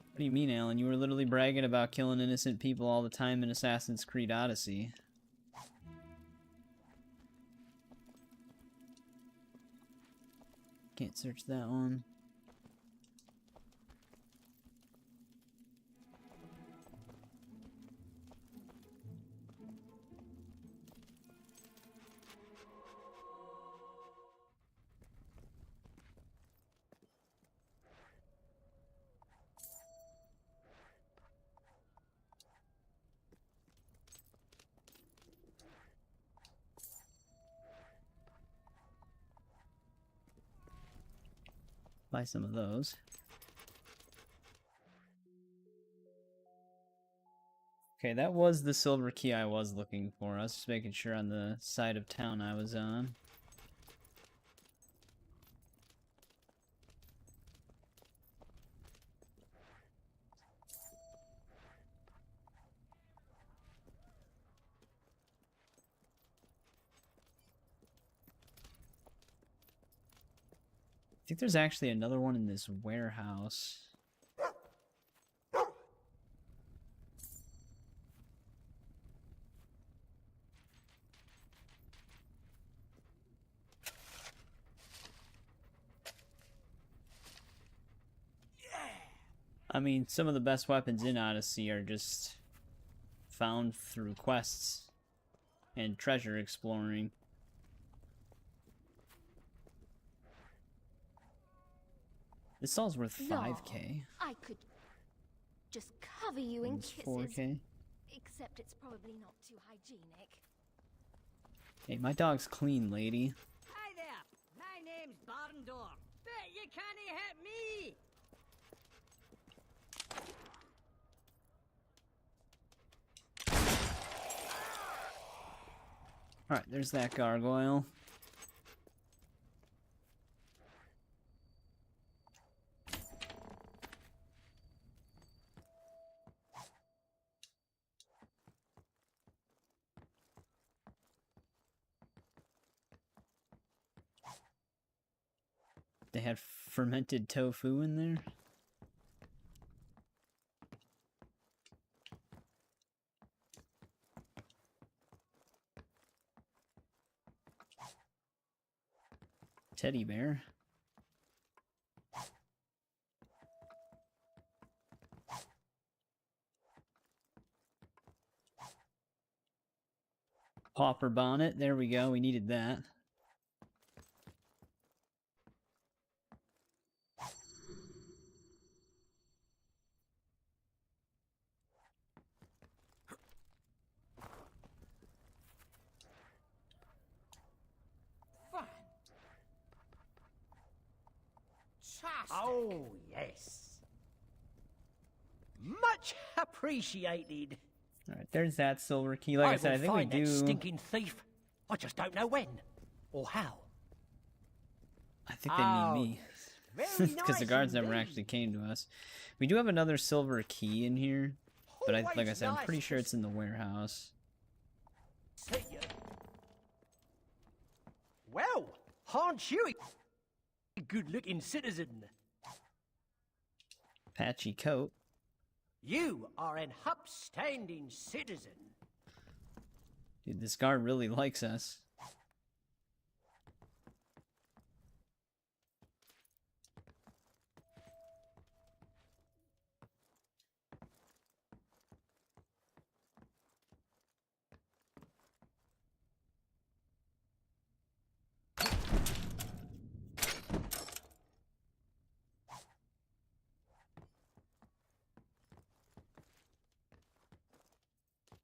What do you mean, Alan? You were literally bragging about killing innocent people all the time in Assassin's Creed Odyssey. Can't search that one. Buy some of those. Okay, that was the silver key I was looking for. I was just making sure on the side of town I was on. I think there's actually another one in this warehouse. I mean, some of the best weapons in Odyssey are just found through quests and treasure exploring. This doll's worth 5K. I could just cover you in It's kisses. 4K. Except it's probably not too hygienic. Hey, my dog's clean, lady. Hi there, my name's Barndor. Bet you can't hit me! Alright, there's that gargoyle. They had fermented tofu in there. Teddy bear. Pauper bonnet. There we go. We needed that. Oh, yes. Much appreciated. Alright, there's that silver key. Like I said, I think we find that do. stinking thief. I just don't know when or how. I think they mean me. Because the guards never actually came to us. We do have another silver key in here. But like I said, I'm pretty sure it's in the warehouse. See you. Well, aren't you a good-looking citizen? Patchy coat. You are an upstanding citizen. Dude, this guard really likes us.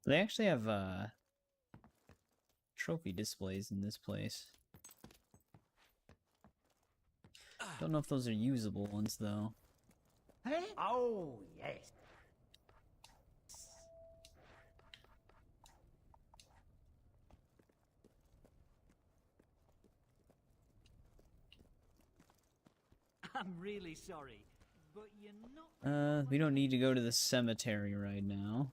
They actually have trophy displays in this place. Don't know if those are usable ones, though. Oh, yes. I'm really sorry, but you're not... We don't need to go to the cemetery right now.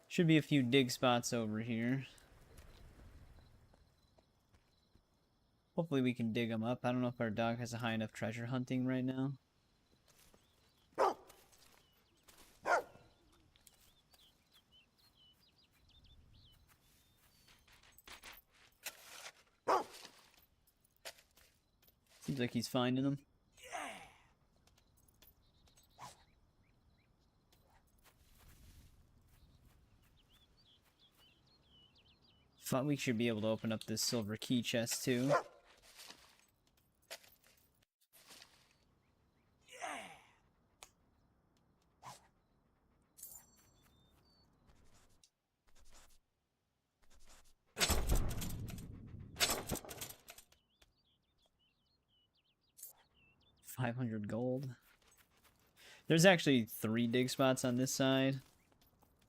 Should be a few dig spots over here. Hopefully we can dig them up. I don't know if our dog has a high enough treasure hunting right now. Seems like he's finding them. Thought we should be able to open up this silver key chest too. $500 gold. There's actually 3 dig spots on this side,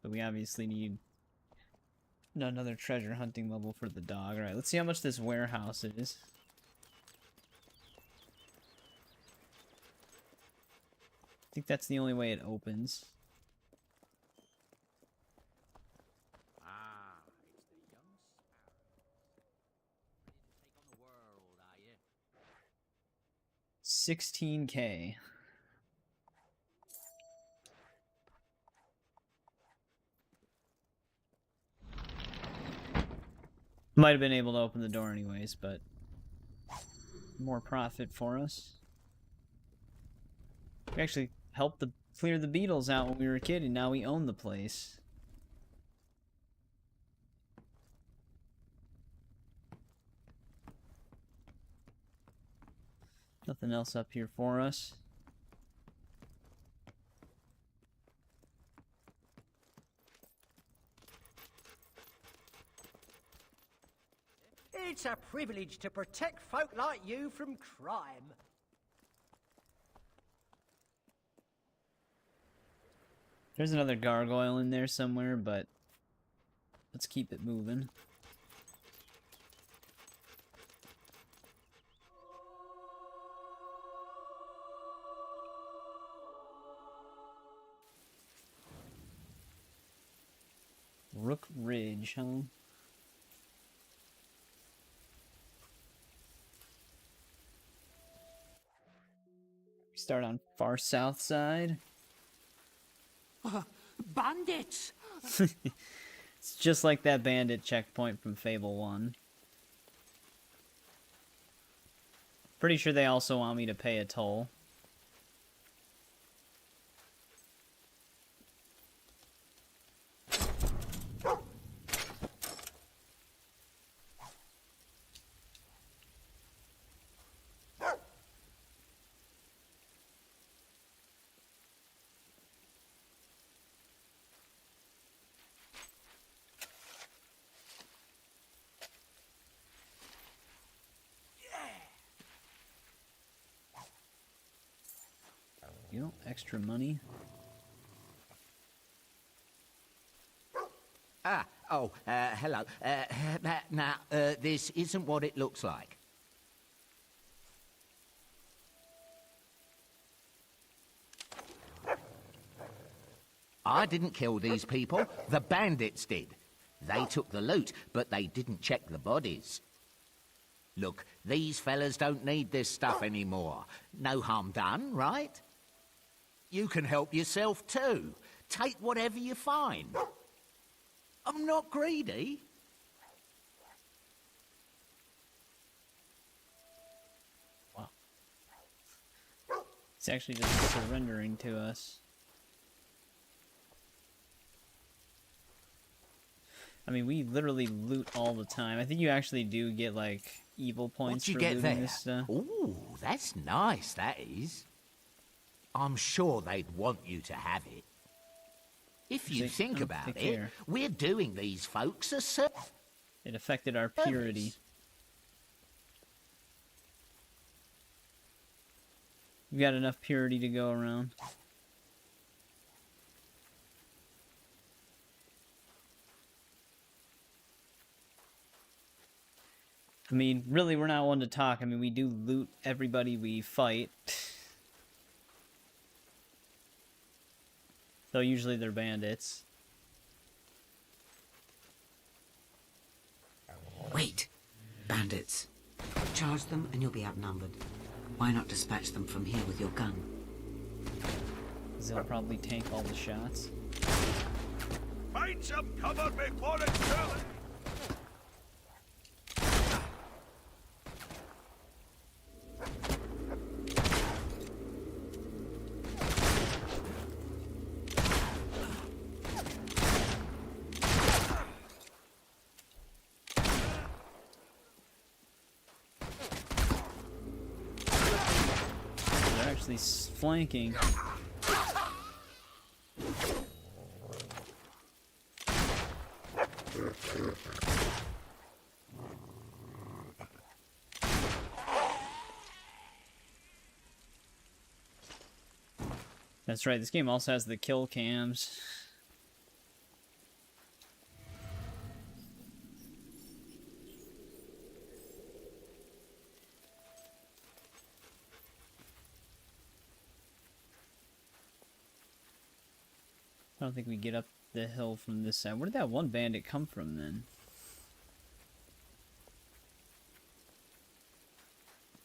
but we obviously need another treasure hunting level for the dog. Alright, let's see how much this warehouse is. I think that's the only way it opens. Ah, it's the young sparrow. Ready to take on the world, are you? 16K. Might have been able to open the door anyways, but more profit for us. We actually helped clear the beetles out when we were a kid, and now we own the place. Nothing else up here for us. It's a privilege to protect folk like you from crime. There's another gargoyle in there somewhere, but let's keep it moving. Rook Ridge, huh? Start on far south side. Bandits! It's just like that bandit checkpoint from Fable 1. Pretty sure they also want me to pay a toll. You know, extra money. Hello. This isn't what it looks like. I didn't kill these people. The bandits did. They took the loot, but they didn't check the bodies. Look, these fellas don't need this stuff anymore. No harm done, right? You can help yourself too. Take whatever you find. I'm not greedy. Wow. It's actually just surrendering to us. I mean, we literally loot all the time. I think you actually do get, like, evil points What'd you for get looting there? this stuff. Ooh, that's nice, that is. I'm sure they'd want you to have it. If you think about it, we're doing these folks a service. It affected our purity. We've got enough purity to go around. I mean, really, we're not one to talk. I mean, we do loot everybody we fight. Though usually they're bandits. Wait! Bandits. Charge them and you'll be outnumbered. Why not dispatch them from here with your gun? They'll probably tank all the shots. Find some cover before it's too late. They're actually flanking. That's right, this game also has the kill cams. I don't think we get up the hill from this side. Where did that one bandit come from then?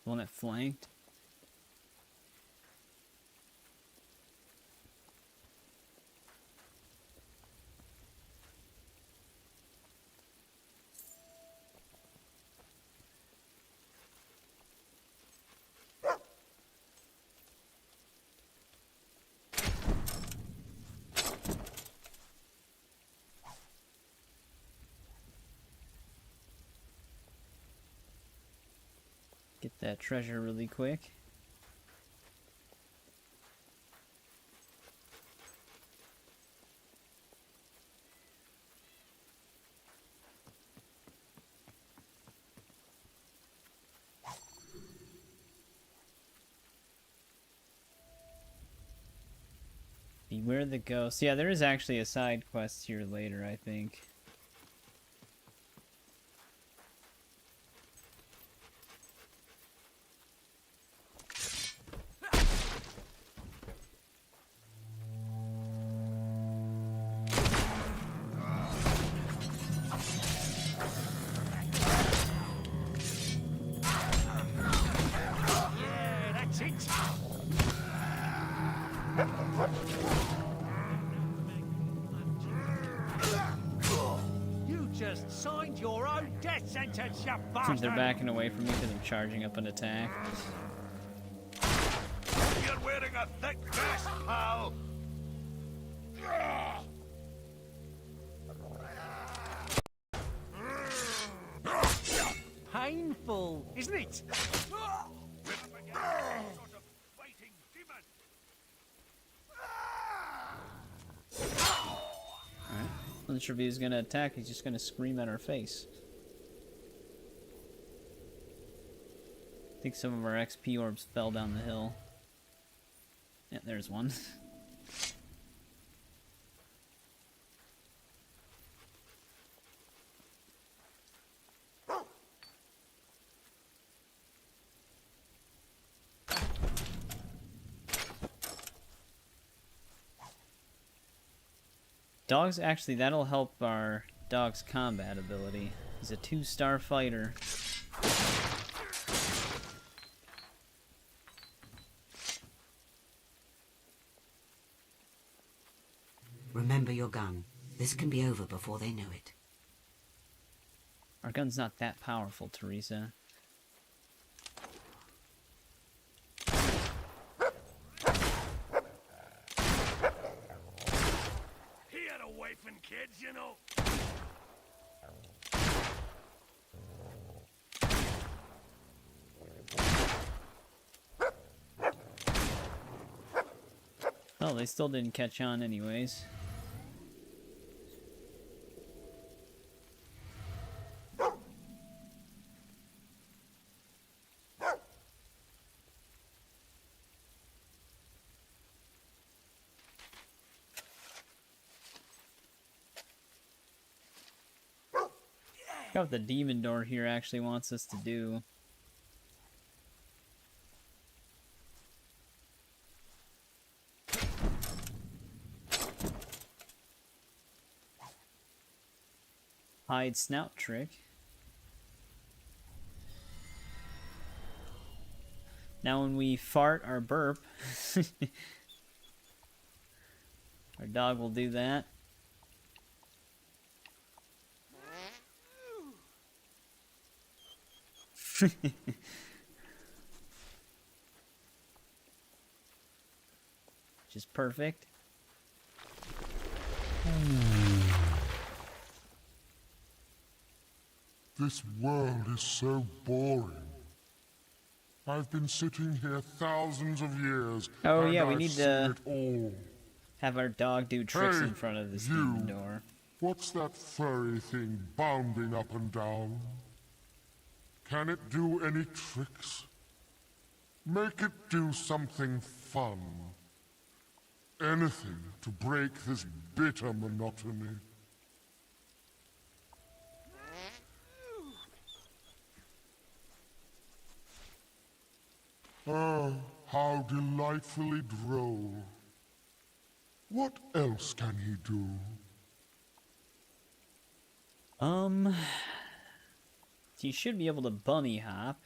The one that flanked? Get that treasure really quick. Beware the ghost. Yeah, there is actually a side quest here later, I think. You just signed your own death sentence, you bastard! They're backing away from me because I'm charging up an attack. You're wearing a thick vest, pal! Painful, isn't it? Alright. I'm not sure if he's gonna attack, he's just gonna scream at our face. I think some of our XP orbs fell down the hill. Yeah, there's one. Dogs, actually, that'll help our dog's combat ability. He's a 2-star fighter. Remember your gun. This can be over before they know it. Our gun's not that powerful, Teresa. He had a wife and kids, you know. Oh, they still didn't catch on anyways. Check out what the demon door here actually wants us to do. Hide snout trick. Now when we fart or burp, our dog will do that. Which is perfect. This world is so boring. I've been sitting here thousands of years. Oh and yeah, we I've need seen to it all. have our dog do tricks Hey, in front of this you. demon door. What's that furry thing bounding up and down? Can it do any tricks? Make it do something fun. Anything to break this bitter monotony. Oh, how delightfully droll. What else can he do? He should be able to bunny hop.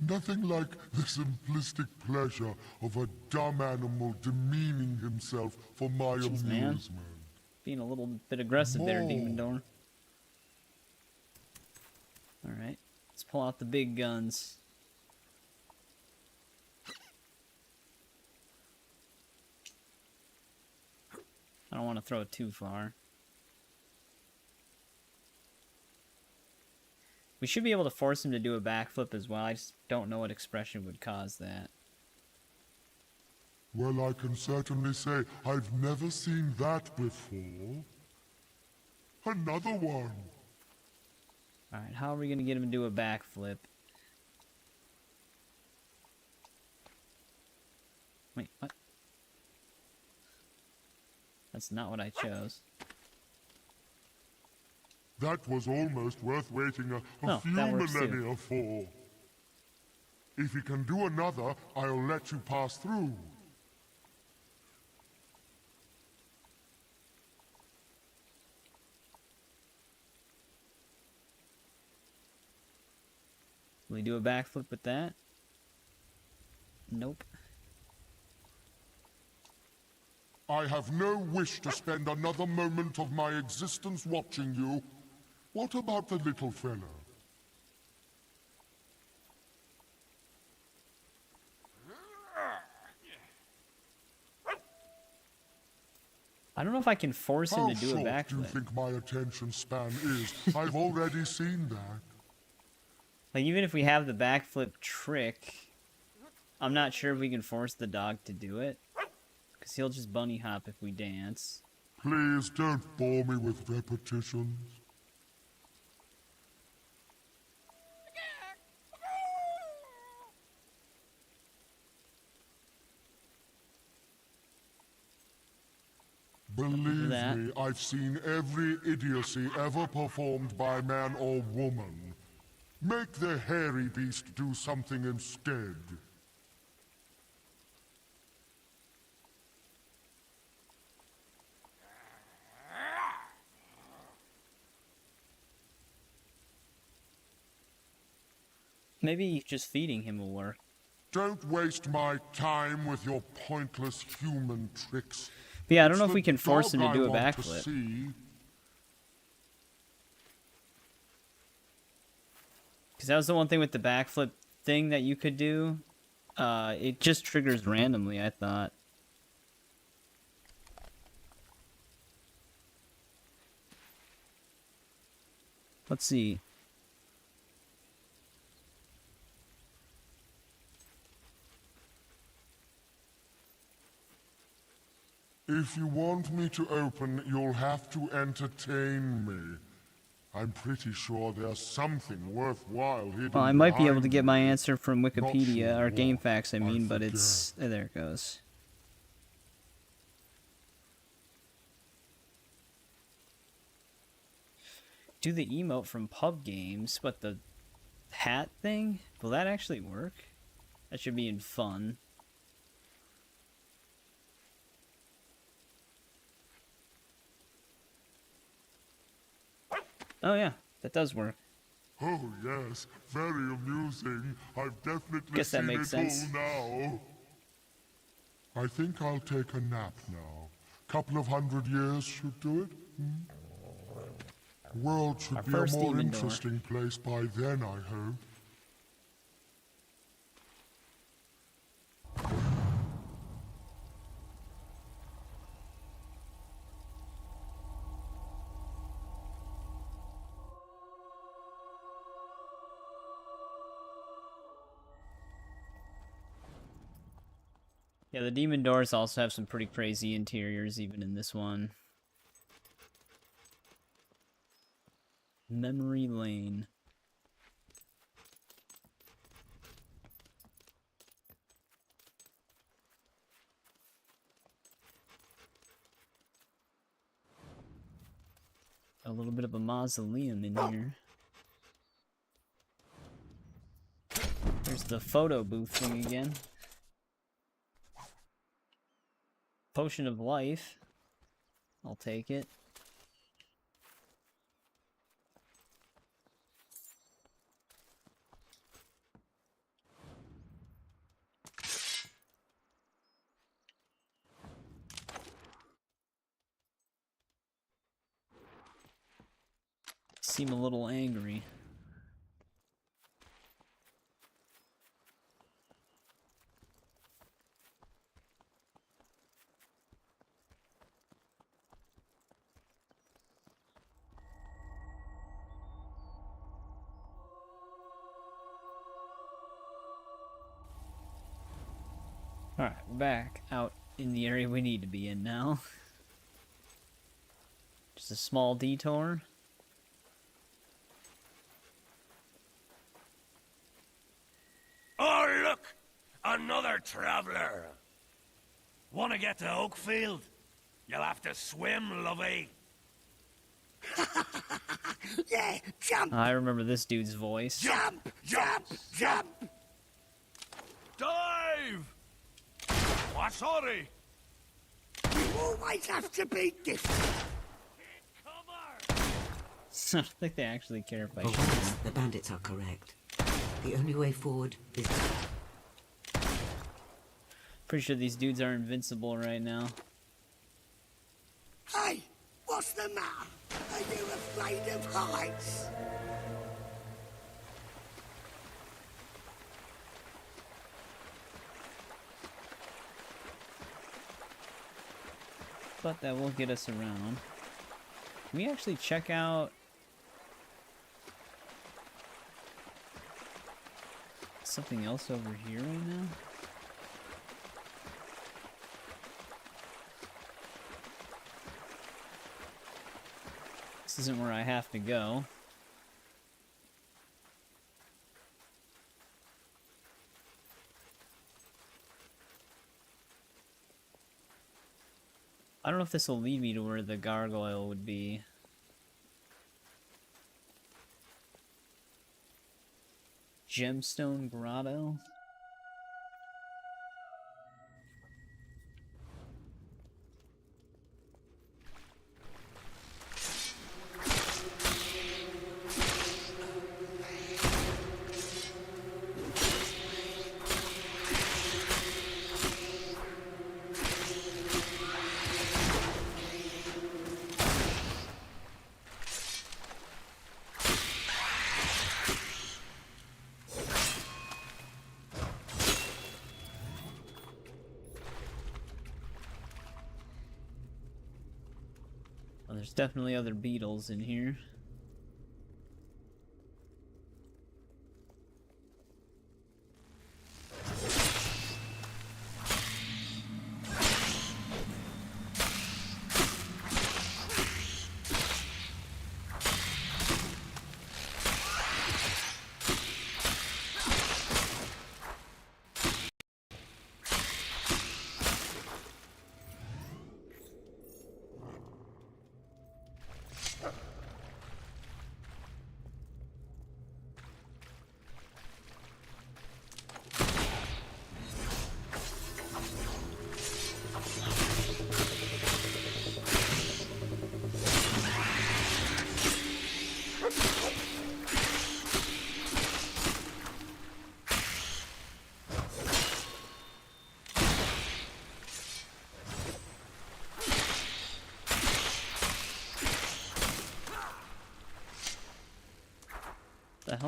Nothing like the simplistic pleasure of a dumb animal demeaning himself for my Jeez, amusement. man. Being a little bit aggressive there, demon door. Alright, let's pull out the big guns. I don't want to throw it too far. We should be able to force him to do a backflip as well. I just don't know what expression would cause that. Well, I can certainly say I've never seen that before. Another one. Alright, how are we going to get him to do a backflip? Wait, what? That's not what I chose. That was almost worth waiting a Oh, few that works too. millennia for. If you can do another, I'll let you pass through. Will he do a backflip with that? Nope. I have no wish to spend another moment of my existence watching you. What about the little fellow? I don't know if I can force him How to do a short do you backflip. think my attention span is? I've already seen that. Like, even if we have the backflip trick, I'm not sure if we can force the dog to do it. Because he'll just bunny hop if we dance. Please don't bore me with repetitions. Believe me, I've seen every idiocy ever performed by man or woman. Make the hairy beast do something instead. Maybe just feeding him will work. Don't waste my time with your pointless human tricks. But yeah, I don't know It's if we the can force him to dog do a I want to backflip. see. Because that was the one thing with the backflip thing that you could do. It just triggers randomly, I thought. Let's see. If you want me to open, you'll have to entertain me. I'm pretty sure there's something worthwhile hidden. Well, I might be able to behind get you. my answer from Not Wikipedia, sure or what, GameFAQs, I mean, but forget. it's... there it goes. do the emote from pub games, but the hat thing, will that actually work? That should be in fun. Oh yeah, that does work. Oh yes, very amusing. I've definitely Guess that seen makes it sense. all now. I think I'll take a nap now. Couple of 100 years should do it. The world should Our be a first more demon door. interesting place by then, I hope. Yeah, the demon doors also have some pretty crazy interiors, even in this one. Memory Lane. A little bit of a mausoleum in here. There's the photo booth thing again. Potion of life. I'll take it. Seem a little angry. Alright, we're back out in the area we need to be in now. Just a small detour. Oh, look! Another traveler! Want to get to Oakfield? You'll have to swim, lovey. Yeah, jump! I remember this dude's voice. Jump! Jump! Jump! Dive! Why, sorry. You always have to be different. I don't think they actually care if I For shoot once, them. the bandits are correct. The only way forward is... Pretty sure these dudes are invincible right now. Hey, what's the matter? Are you afraid of heights? But that will get us around. Can we actually check out... something else over here right now? This isn't where I have to go. I don't know if this will lead me to where the gargoyle would be. Gemstone Grotto? Well, there's definitely other beetles in here.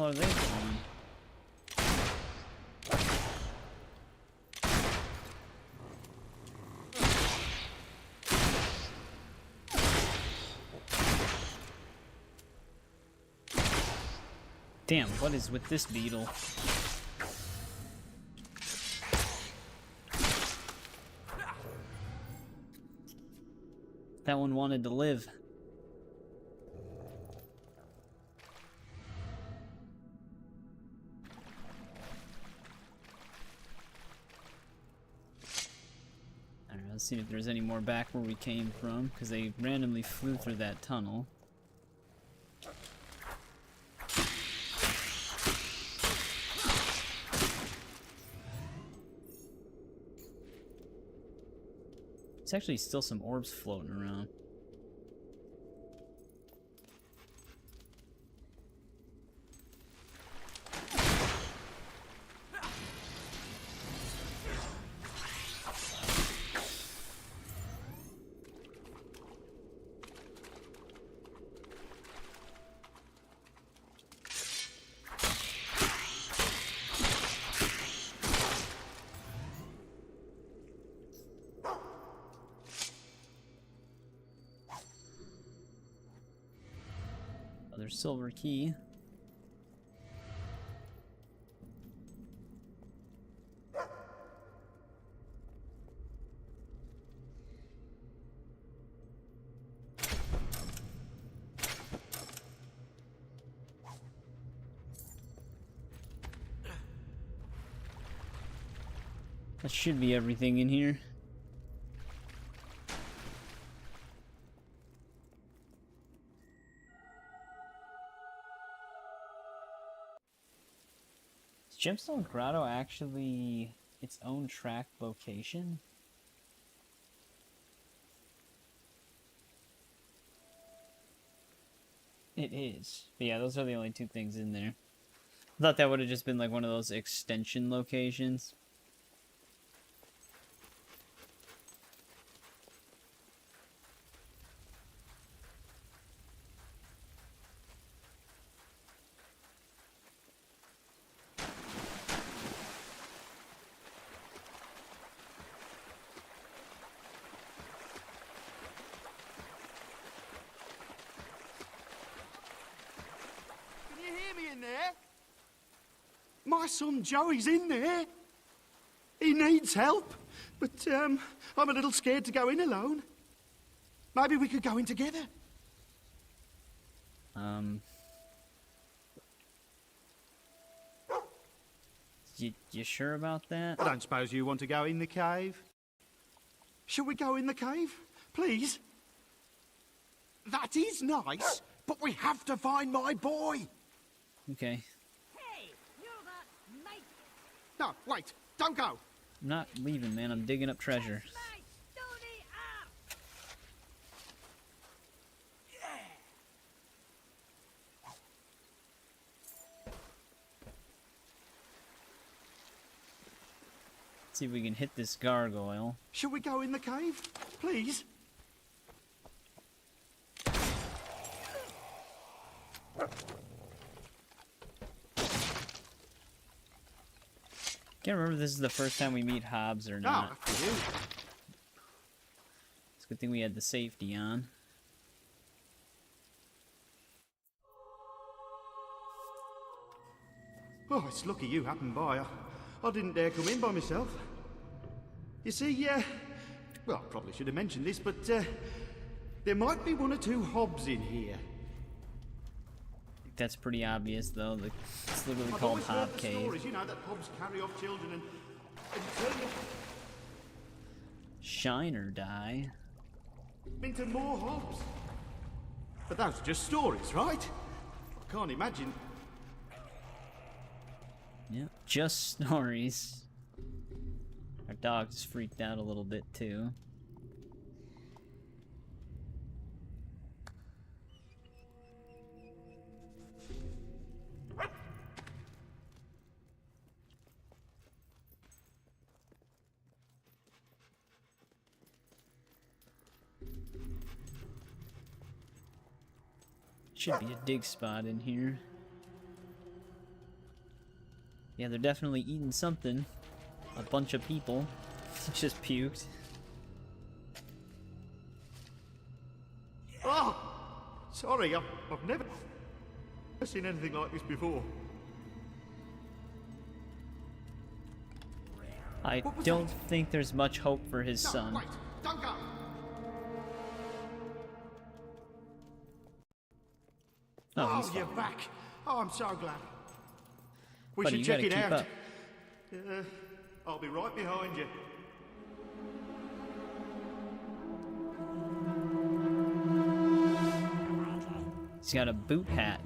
are they doing? Damn, what is with this beetle? That one wanted to live. I don't know, let's see if there's any more back where we came from, because they randomly flew through that tunnel. There's actually still some orbs floating around. Another silver key. That should be everything in here. Is Gemstone Grotto actually its own track location? It is. But yeah, those are the only two things in there. I thought that would have just been like one of those extension locations. Can you hear me in there? My son Joey's in there. He needs help, but I'm a little scared to go in alone. Maybe we could go in together. You sure about that? I don't suppose you want to go in the cave? Shall we go in the cave, please? That is nice, but we have to find my boy. Okay. Hey, you're that mate. No, wait, don't go. I'm not leaving, man. I'm digging up treasure. See if we can hit this gargoyle. Shall we go in the cave, please? Can't remember if this is the first time we meet Hobbs or not. No, after you. It's a good thing we had the safety on. Oh, it's lucky you happened by. I didn't dare come in by myself. You see, well, I probably should have mentioned this, but there might be one or two hobs in here. I think that's pretty obvious, though. It's literally I've called always heard Hob the Cave. stories, you know, that hobs carry off children and turn them Shine or die. into more hobs. But those are just stories, right? I can't imagine. Yep, just stories. Our dog's freaked out a little bit, too. Should be a dig spot in here. Yeah, they're definitely eating something. A bunch of people just puked. Oh! Sorry, I've never seen anything like this before. I don't think there's much hope for his son. Wait, don't go! Oh, he's you're fine. back. Oh, I'm so glad. We Buddy, should you check gotta it keep out. up. I'll be right behind you. He's got a boot hat.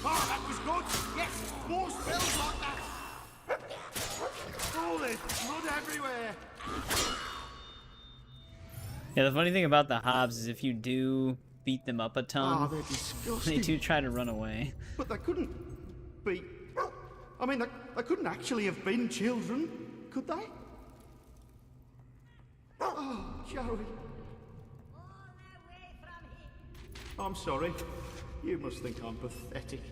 Oh, that was good. Yes, more spells like that. Oh, there's blood everywhere. Yeah, the funny thing about the Hobbs is if you do beat them up a ton, Oh, they're disgusting. they do try to run away. But they couldn't be... I mean, they couldn't actually have been children, could they? Oh, Joey. I'm sorry. You must think I'm pathetic.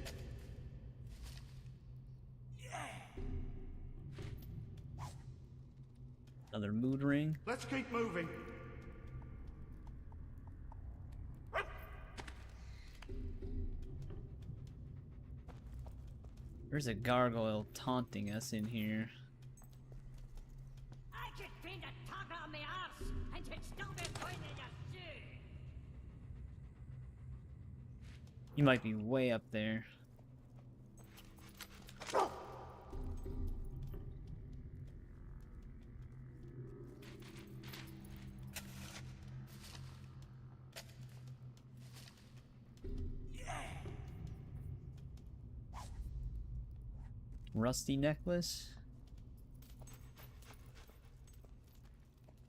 Another mood ring. Let's keep moving. There's a gargoyle taunting us in here. I just been a tug on my arse, and you'd still be pointing your shoe. You might be way up there. Rusty necklace.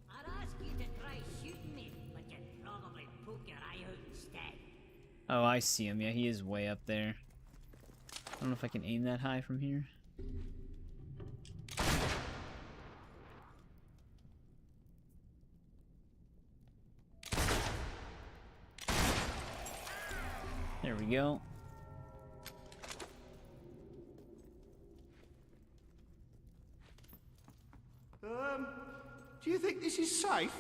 I'd ask you to try shooting me, but you'd probably poke your eye out instead. Oh, I see him. Yeah, he is way up there. I don't know if I can aim that high from here. There we go. Do you think this is safe?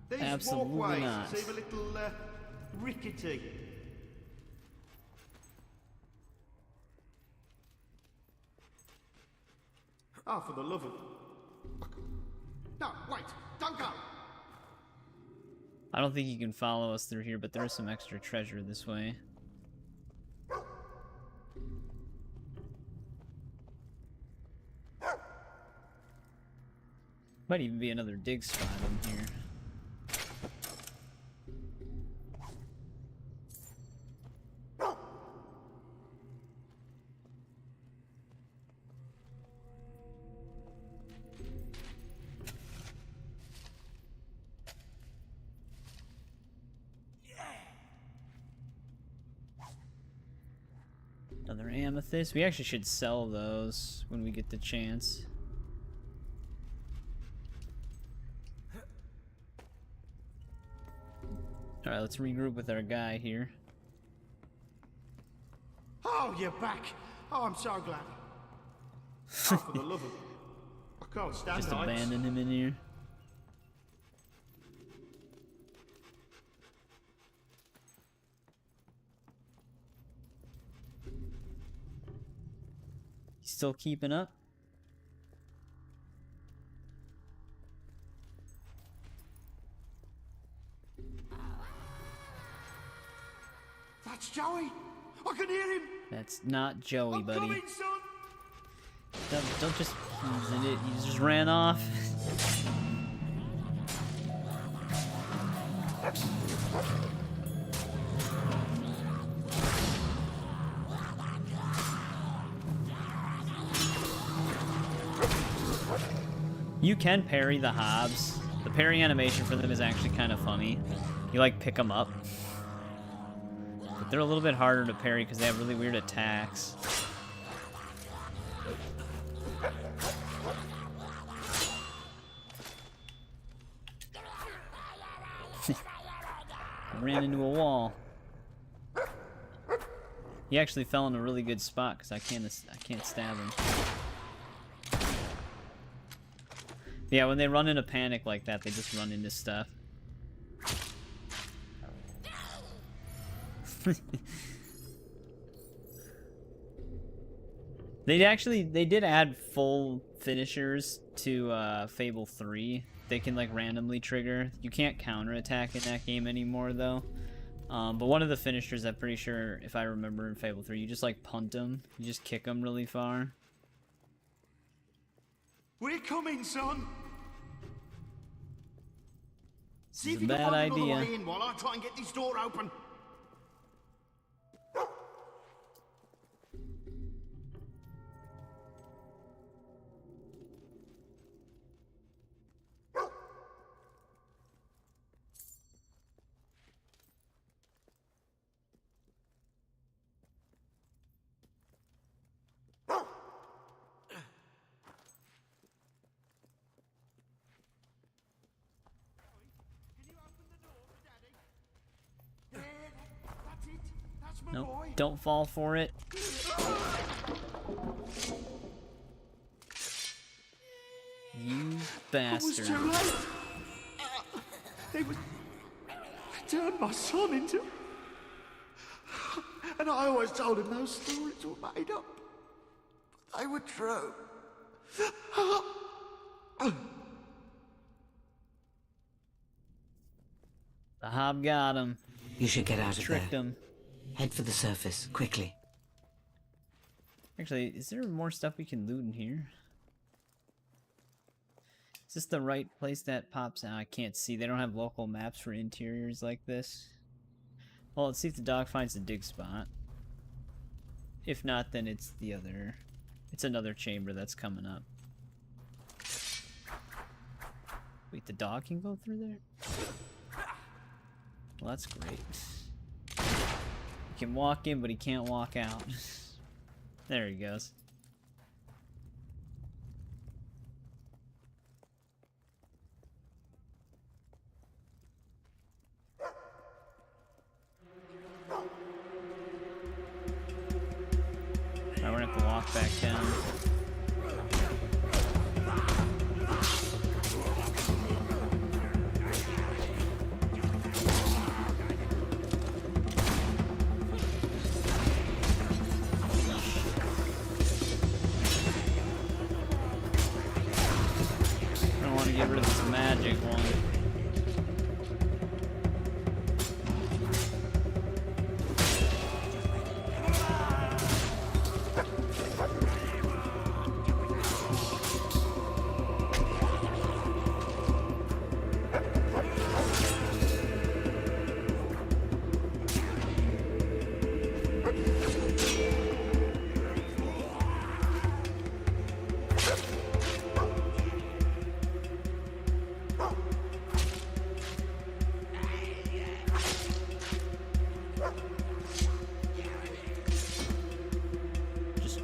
These Absolutely walkways not. seem a little rickety. Oh, for the love of... No, wait, don't go! I don't think you can follow us through here, but there is some extra treasure this way. Might even be another dig spot in here. Another amethyst. We actually should sell those when we get the chance. Alright, let's regroup with our guy here. Oh, you're back! Oh, I'm so glad. Oh, for the love of... I can't stand Just heights. abandon him in here. He's still keeping up? That's Joey! I can hear him! That's not Joey, buddy. Coming, son! Don't just... He's in it. He just ran off. You can parry the Hobbs. The parry animation for them is actually kind of funny. You like pick them up. But they're a little bit harder to parry because they have really weird attacks. Ran into a wall. He actually fell in a really good spot because I can't stab him. Yeah, when they run in a panic like that, they just run into stuff. They did add full finishers to Fable 3. They can like randomly trigger. You can't counterattack in that game anymore though. But one of the finishers, I'm pretty sure, if I remember in Fable 3, you just like punt them. You just kick them really far. We're coming, son. See It's if a you can bad find another idea. way in while I try and get this door open. Nope, don't fall for it. You bastard. It was too late. They turned my son into... And I always told him those stories were made up. But they were true. The Hob got him. You should get out of Tricked there. him. Head for the surface, quickly. Actually, is there more stuff we can loot in here? Is this the right place that pops out? I can't see. They don't have local maps for interiors like this. Well, let's see if the dog finds the dig spot. If not, then it's the other... It's another chamber that's coming up. Wait, the dog can go through there? Well, that's great. He can walk in, but he can't walk out. There he goes. Alright, we're gonna have to walk back down. Get rid of this magic one.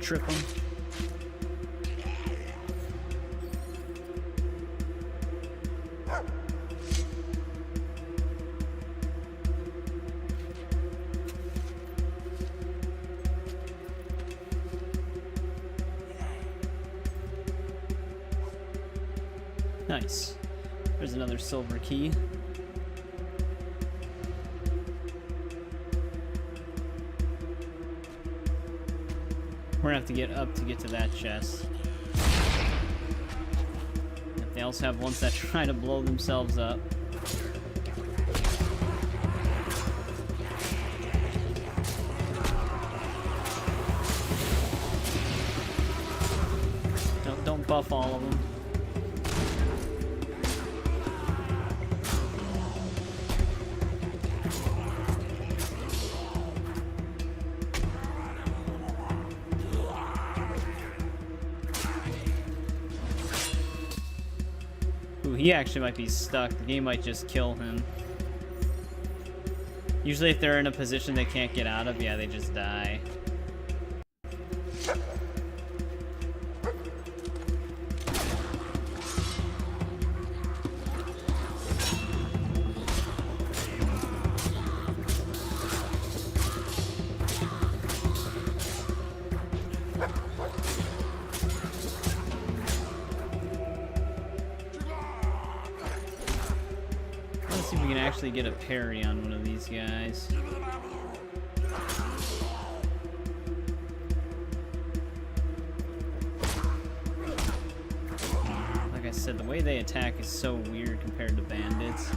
Trip him. Nice. There's another silver key. We're gonna have to get up to get to that chest. They also have ones that try to blow themselves up. Don't buff all of them. He actually might be stuck. The game might just kill him. Usually if they're in a position they can't get out of, yeah, they just die. see if we can actually get a parry on one of these guys. Like I said, the way they attack is so weird compared to bandits.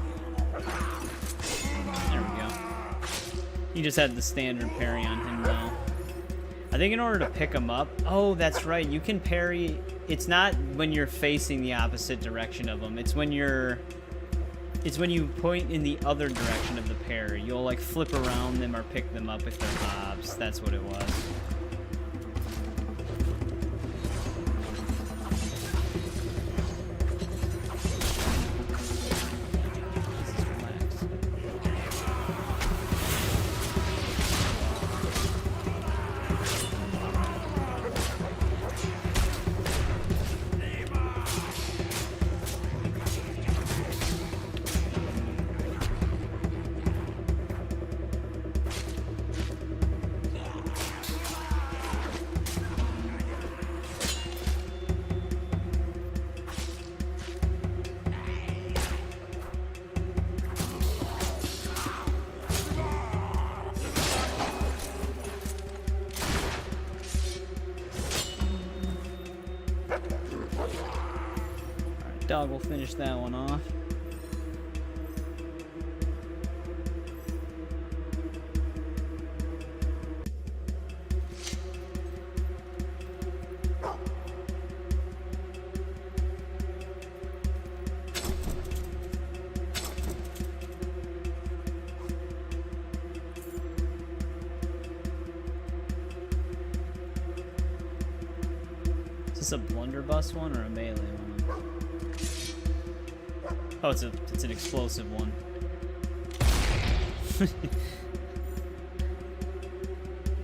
There we go. He just had the standard parry on him though. I think in order to pick him up... Oh, that's right. You can parry... It's not when you're facing the opposite direction of them. It's when you're... It's when you point in the other direction of the parry. You'll, like, flip around them or pick them up if they're mobs. That's what it was. Dog will finish that one off. Is this a blunderbuss one or a melee one? Oh, it's an explosive one. You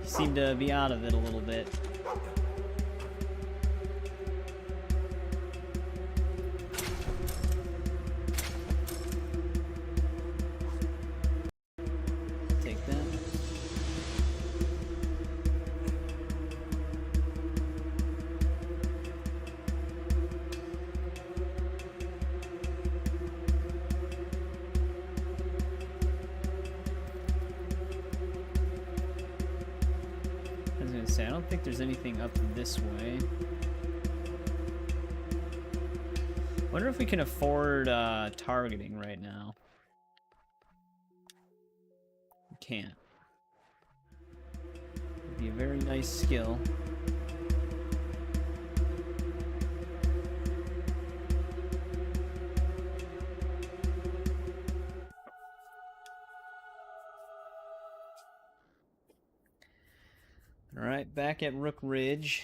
seem to be out of it a little bit. Take that. I don't think there's anything up this way. Wonder if we can afford targeting right now. We can't. It'd be a very nice skill. Alright, back at Rook Ridge.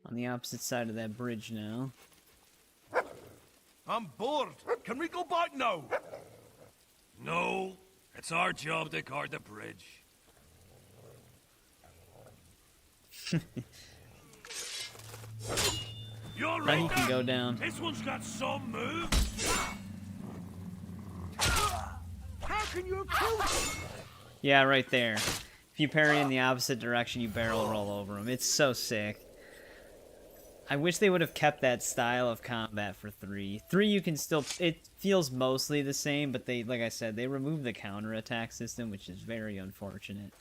On the opposite side of that bridge now. I'm bored. Can we go back now? No. It's our job to guard the bridge. You're Then right. you can go down. This one's got some moves. How can you kill him? Yeah, right there. If you parry in the opposite direction, you barrel roll over them. It's so sick. I wish they would have kept that style of combat for 3. 3 you can still... It feels mostly the same, but they, like I said, they removed the counterattack system, which is very unfortunate.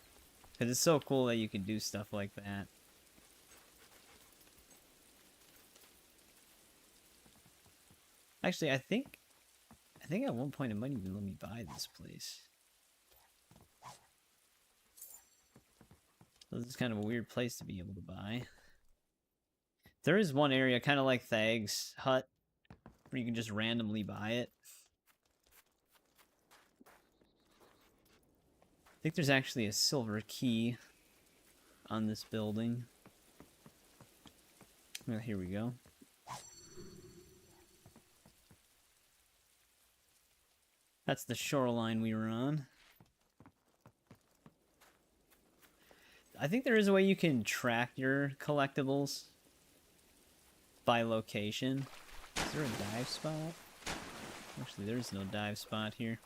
Because it's so cool that you can do stuff like that. Actually, I think at one point it might even let me buy this place. So this is kind of a weird place to be able to buy. There is one area, kind of like Thag's hut, where you can just randomly buy it. I think there's actually a silver key on this building. Well, here we go. That's the shoreline we were on. I think there is a way you can track your collectibles by location. Is there a dive spot? Actually, there's no dive spot here.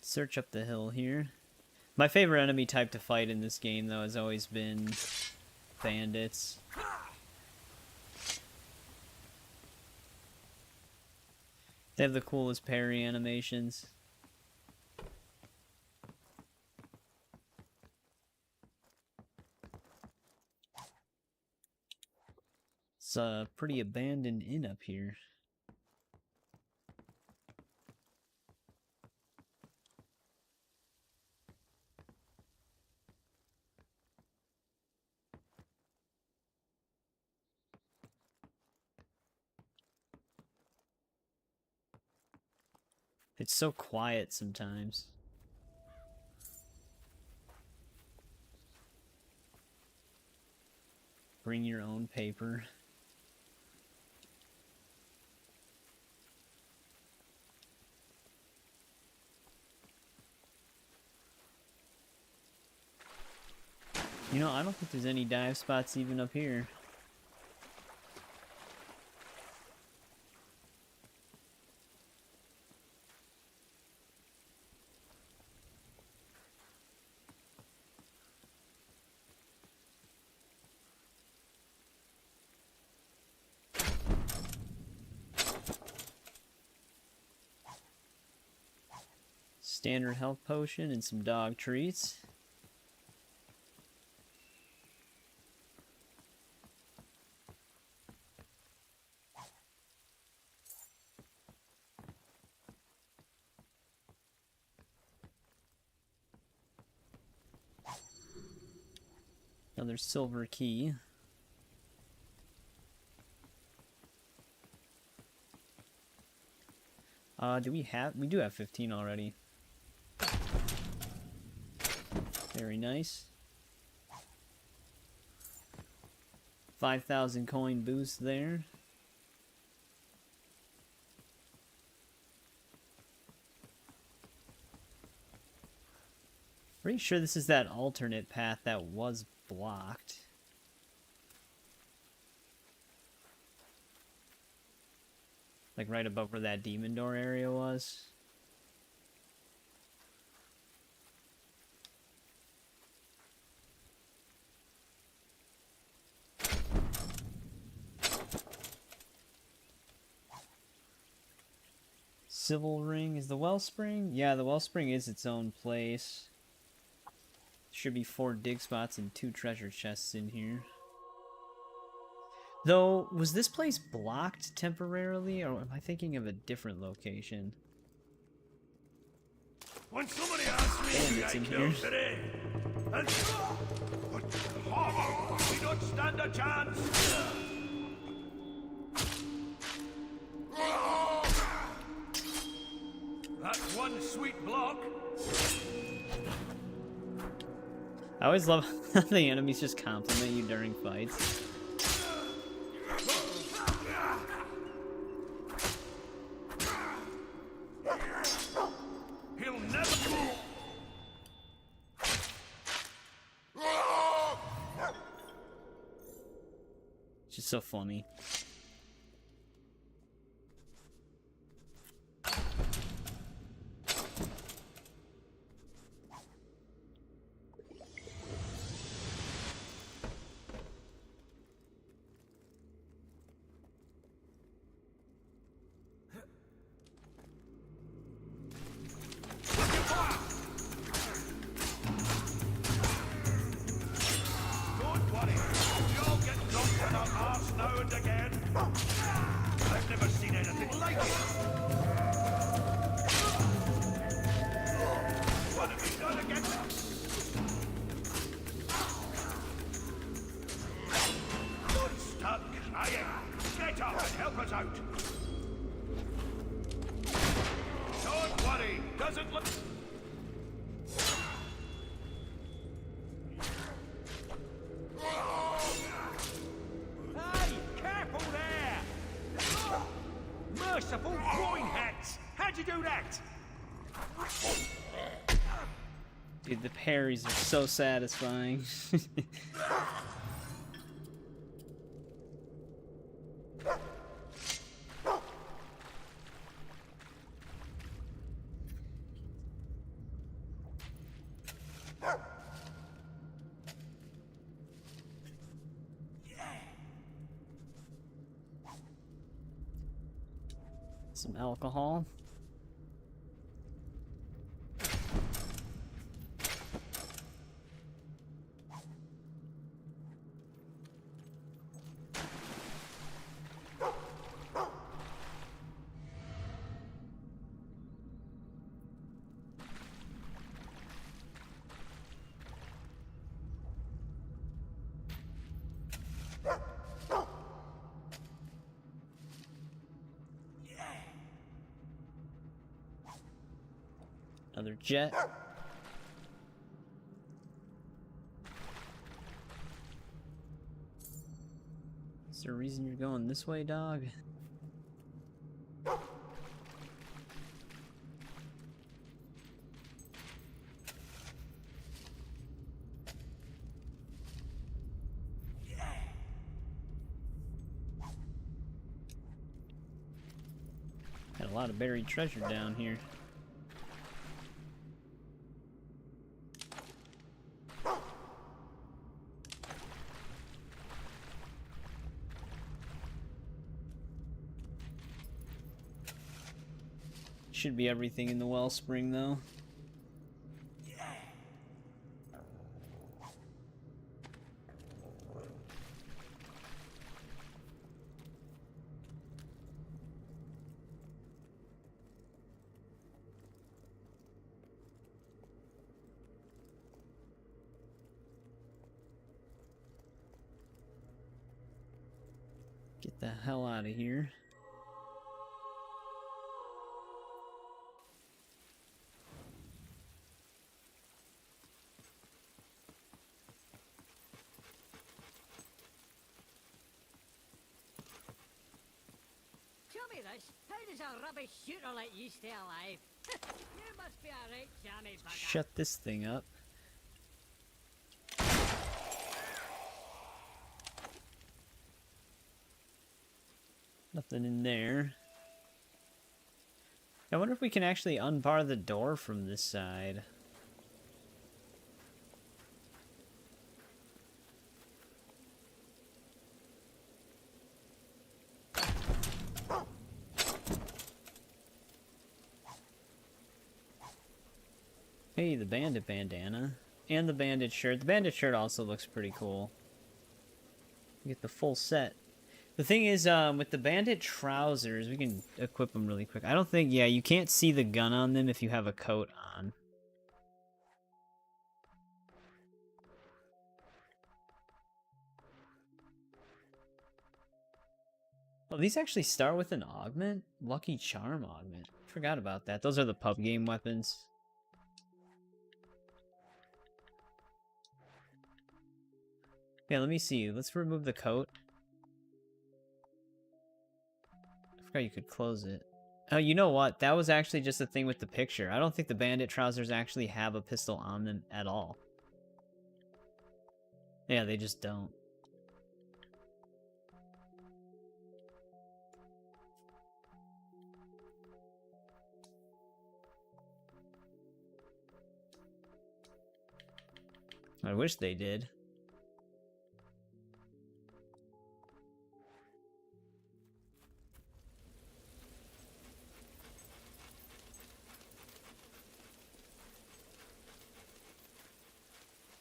Search up the hill here. My favorite enemy type to fight in this game, though, has always been bandits. They have the coolest parry animations. It's a pretty abandoned inn up here. It's so quiet sometimes. Bring your own paper. You know, I don't think there's any dive spots even up here. Standard health potion and some dog treats. Another silver key. We do have 15 already. Very nice. 5,000 coin boost there. Pretty sure this is that alternate path that was blocked. Like right above where that demon door area was. Civil ring is the wellspring? Yeah, the wellspring is its own place. Should be 4 dig spots and 2 treasure chests in here. Though, was this place blocked temporarily, or am I thinking of a different location? When somebody asks me who I killed today, and but we don't stand a chance. That's one sweet block. I always love how the enemies just compliment you during fights. He'll never move. It's just so funny. Don't worry, we all get drunk on our arse now and again. I've never seen anything like it. What have you done again? Don't stop crying. Get up and help us out. Don't worry, doesn't look... Hey, careful there! Merciful groin hats! How'd you do that? Dude, the parries are so satisfying. Some alcohol. Another jet. Is there a reason you're going this way, dog? Got a lot of buried treasure down here. Should be everything in the wellspring, though. Get the hell out of here. Tell me this, how does a rubbish shooter like you stay alive? You must be a right jammy bugger. Shut this thing up. Nothing in there. I wonder if we can actually unbar the door from this side. Hey, the bandit bandana. And the bandit shirt. The bandit shirt also looks pretty cool. You get the full set. The thing is, with the bandit trousers, we can equip them really quick. I don't think, yeah, you can't see the gun on them if you have a coat on. Oh, these actually start with an augment? Lucky Charm augment. Forgot about that. Those are the pub game weapons. Yeah, let me see. Let's remove the coat. I forgot you could close it. Oh, you know what? That was actually just a thing with the picture. I don't think the bandit trousers actually have a pistol on them at all. Yeah, they just don't. I wish they did.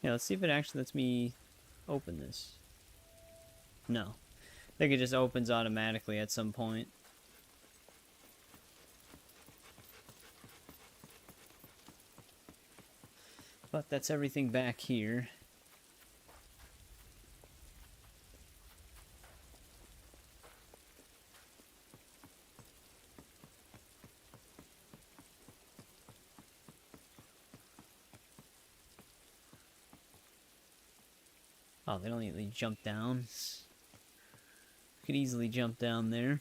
Yeah, let's see if it actually lets me open this. No. I think it just opens automatically at some point. But that's everything back here. Oh, they don't even jump down. Could easily jump down there.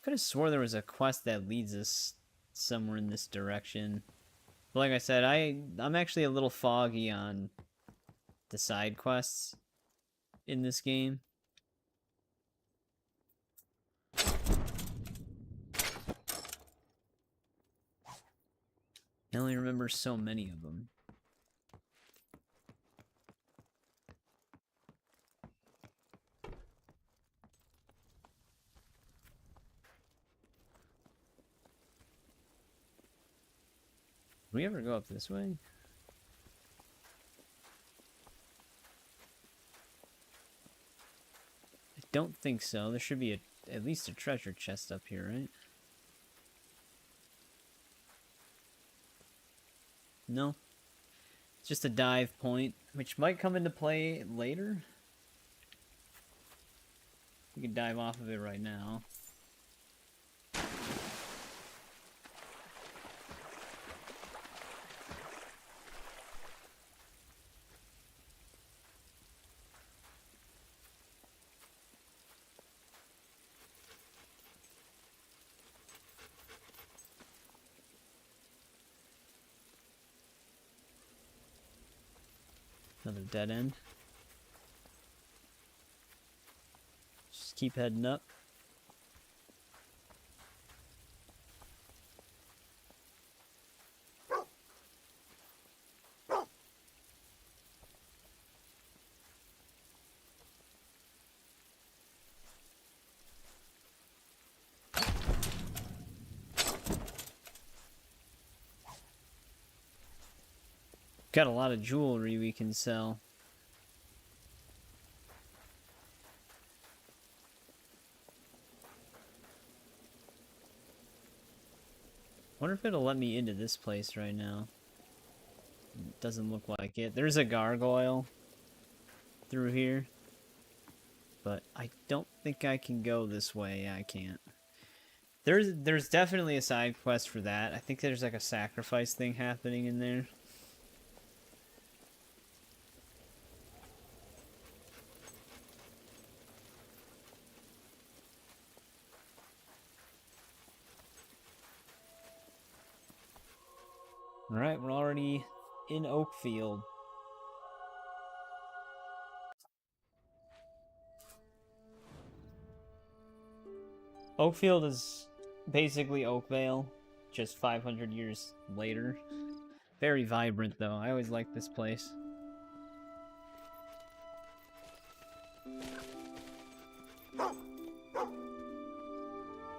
Could have swore there was a quest that leads us somewhere in this direction. But like I said, I'm actually a little foggy on the side quests in this game. I only remember so many of them. Did we ever go up this way? I don't think so. There should be at least a treasure chest up here, right? No. It's just a dive point, which might come into play later. We can dive off of it right now. Another dead end. Just keep heading up. Got a lot of jewelry we can sell. Wonder if it'll let me into this place right now. It doesn't look like it. There's a gargoyle through here, but I don't think I can go this way. Yeah, I can't. There's definitely a side quest for that. I think there's like a sacrifice thing happening in there. Alright, we're already in Oakfield. Oakfield is basically Oakvale, just 500 years later. Very vibrant, though. I always liked this place.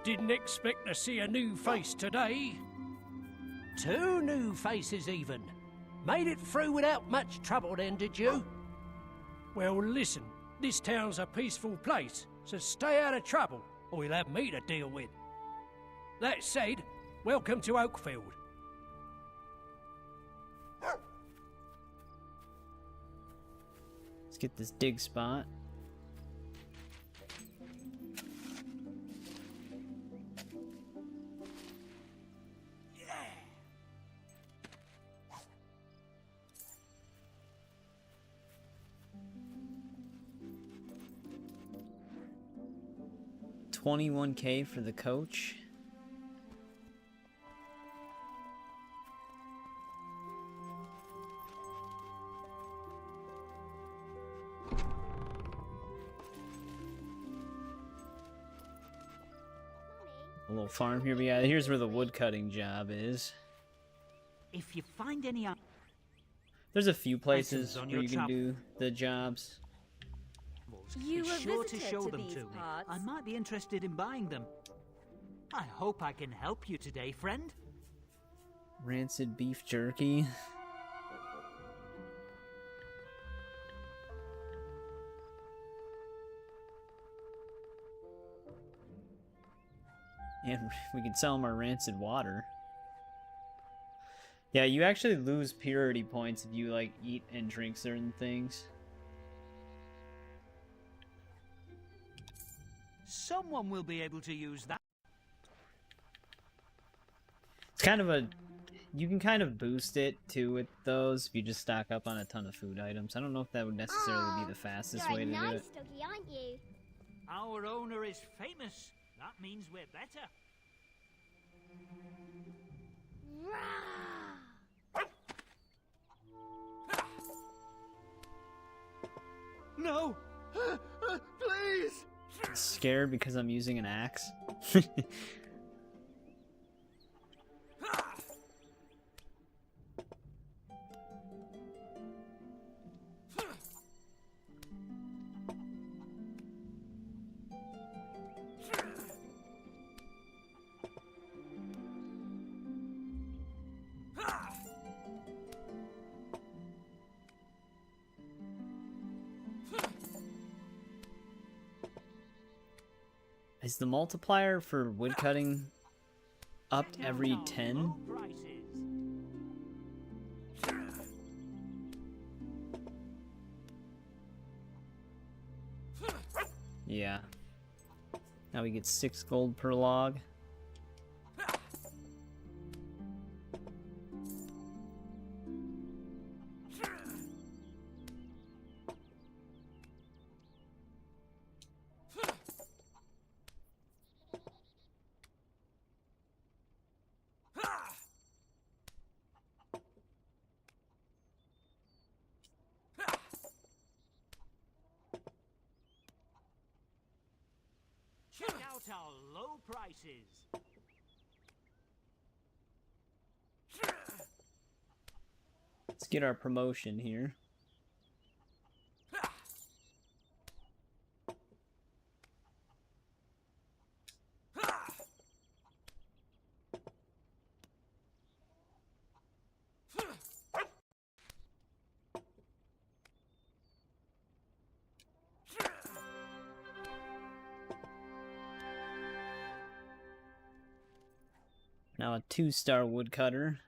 Didn't expect to see a new face today. 2 new faces even. Made it through without much trouble then, did you? Well, listen, this town's a peaceful place, so stay out of trouble, or you'll have me to deal with. That said, welcome to Oakfield. Let's get this dig spot. $21K for the coach. A little farm here, but yeah, here's where the wood cutting job is. If you find any... There's a few places on where your you can travel. do the jobs. You Be were sure to visited show to them these to me. parts. I might be interested in buying them. I hope I can help you today, friend. Rancid beef jerky. And we can sell them our rancid water. Yeah, you actually lose purity points if you like eat and drink certain things. Someone will be able to use that. It's kind of a... You can kind of boost it too with those if you just stock up on a ton of food items. I don't know if that would necessarily be the fastest way to do it. doggy, aren't you? Our owner is famous. That means we're better. No! Please! Scared because I'm using an axe. Is the multiplier for woodcutting upped every 10? Yeah. Now we get 6 gold per log. Check out our low prices. Let's get our promotion here. Now a 2-star woodcutter.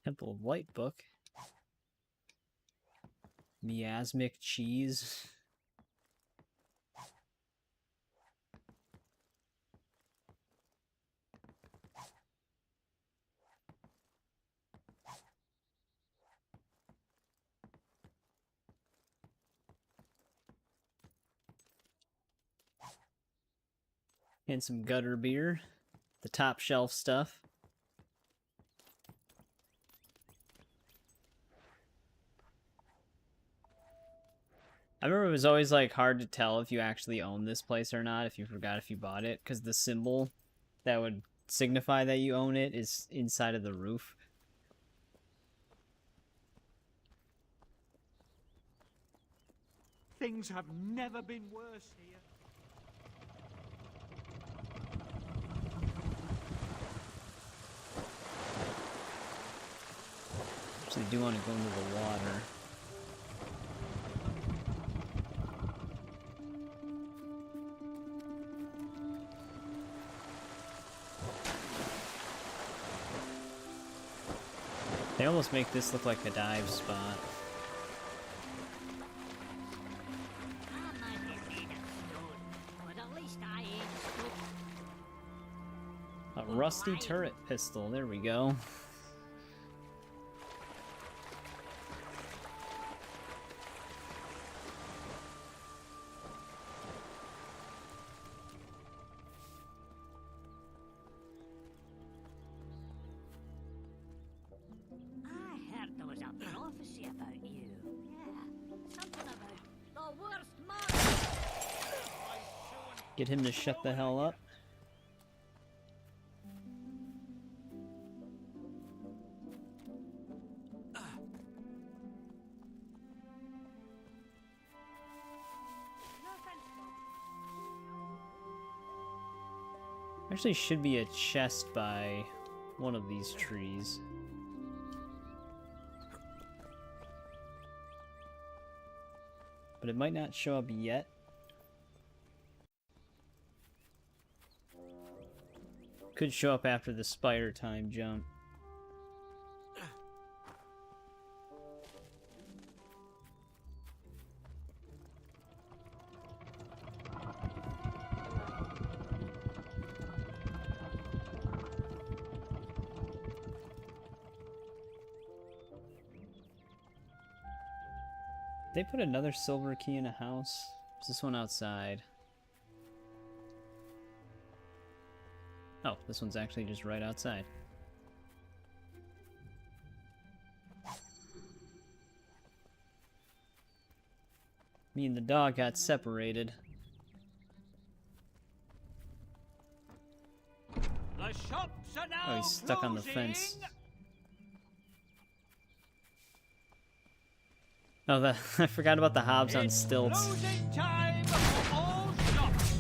Temple of Light book. Miasmic cheese. And some gutter beer. The top shelf stuff. I remember it was always like hard to tell if you actually own this place or not, if you forgot if you bought it, because the symbol that would signify that you own it is inside of the roof. Things have never been worse here. Actually do want to go into the water. They almost make this look like a dive spot. A rusty turret pistol, there we go. I heard there was a prophecy about you. Yeah, something about the worst monster. Get him to shut the hell up. Actually should be a chest by one of these trees. But it might not show up yet. Could show up after the spider time jump. They put another silver key in a house. Is this one outside? Oh, this one's actually just right outside. Me and the dog got separated. The shops are now Oh, he's stuck on the fence. Oh, I forgot about the Hobbs on stilts. Closing time for all shops.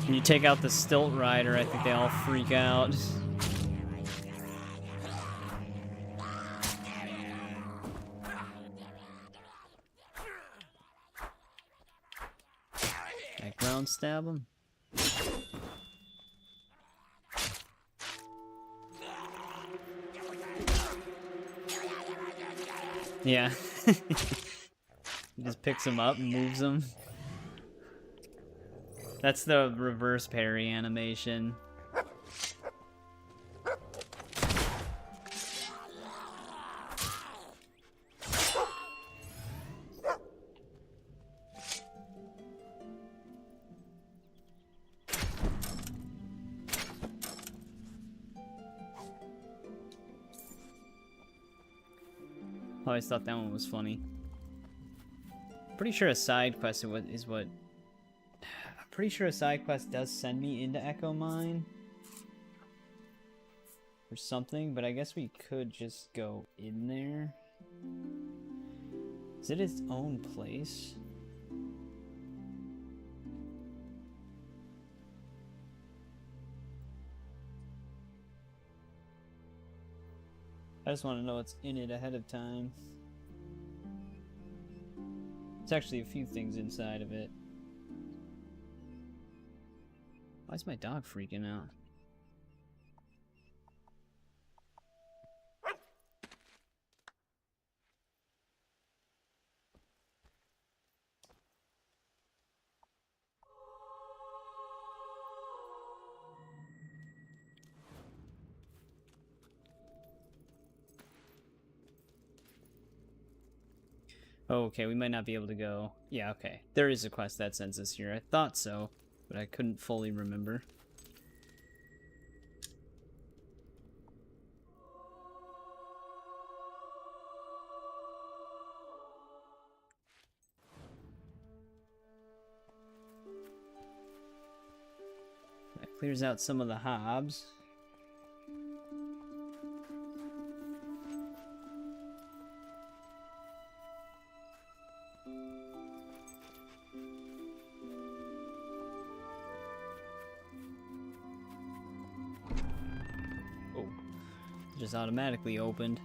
When you take out the stilt rider, I think they all freak out. That ground stab him. Yeah. He just picks him up and moves him. That's the reverse parry animation. I always thought that one was funny. Pretty sure a side quest is what. I'm pretty sure a side quest does send me into Echo Mine or something, but I guess we could just go in there. Is it its own place? I just want to know what's in it ahead of time. There's actually a few things inside of it. Why is my dog freaking out? Oh, okay, we might not be able to go. Yeah, okay. There is a quest that sends us here. I thought so, but I couldn't fully remember. That clears out some of the Hobbs. Just automatically opened.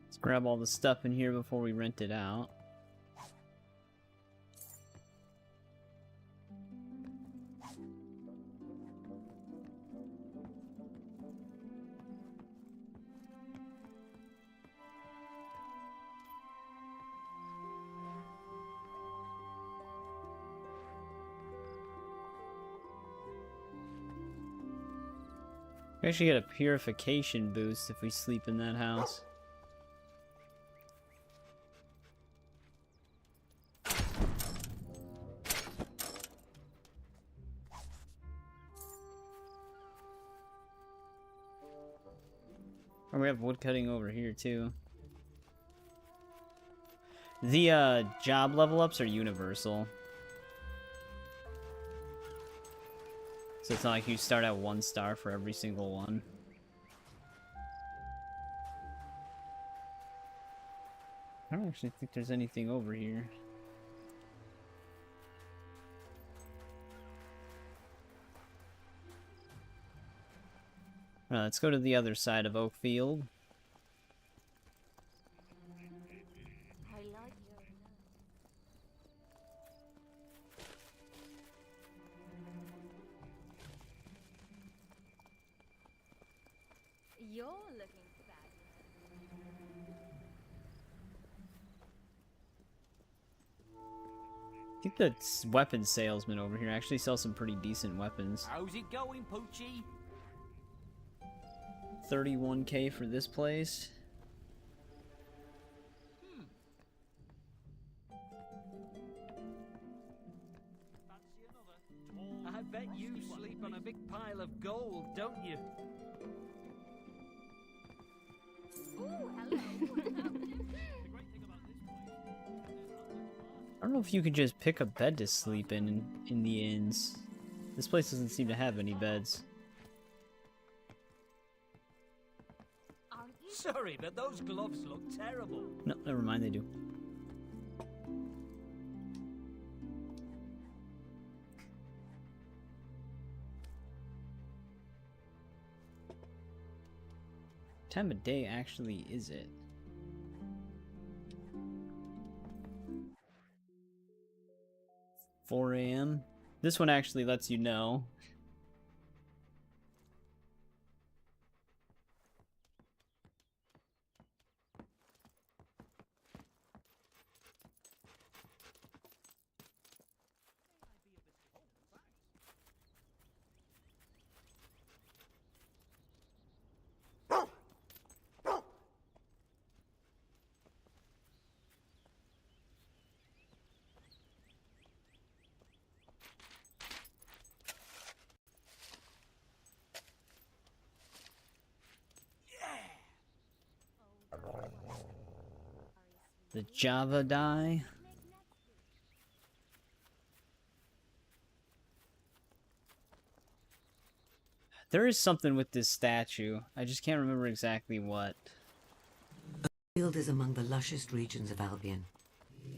Let's grab all the stuff in here before we rent it out. We actually get a purification boost if we sleep in that house. And we have woodcutting over here too. The job level ups are universal. So it's not like you start at 1 star for every single one. I don't actually think there's anything over here. Alright, let's go to the other side of Oakfield. You're looking fabulous. I think the weapon salesman over here actually sells some pretty decent weapons. How's it going, Poochie? 31K for this place. I bet you sleep on a big pile of gold, don't you? I don't know if you could just pick a bed to sleep in the inns. This place doesn't seem to have any beds. Sorry, but those gloves look terrible. No, never mind, they do. What time of day actually is it? $4 a.m. This one actually lets you know. The Java die. There is something with this statue. I just can't remember exactly what. Field is among the lushest regions of Albion.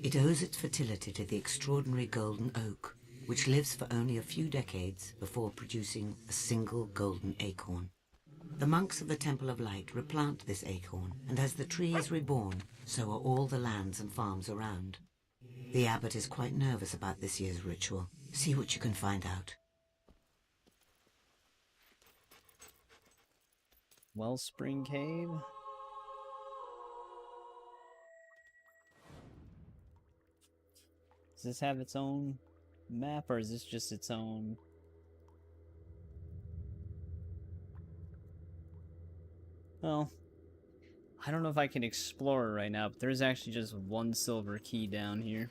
It owes its fertility to the extraordinary golden oak, which lives for only a few decades before producing a single golden acorn. The monks of the Temple of Light replant this acorn, and as the tree is reborn, so are all the lands and farms around. The abbot is quite nervous about this year's ritual. See what you can find out. Wellspring Cave. Does this have its own map, or is this just its own? Well, I don't know if I can explore it right now, but there's actually just one silver key down here.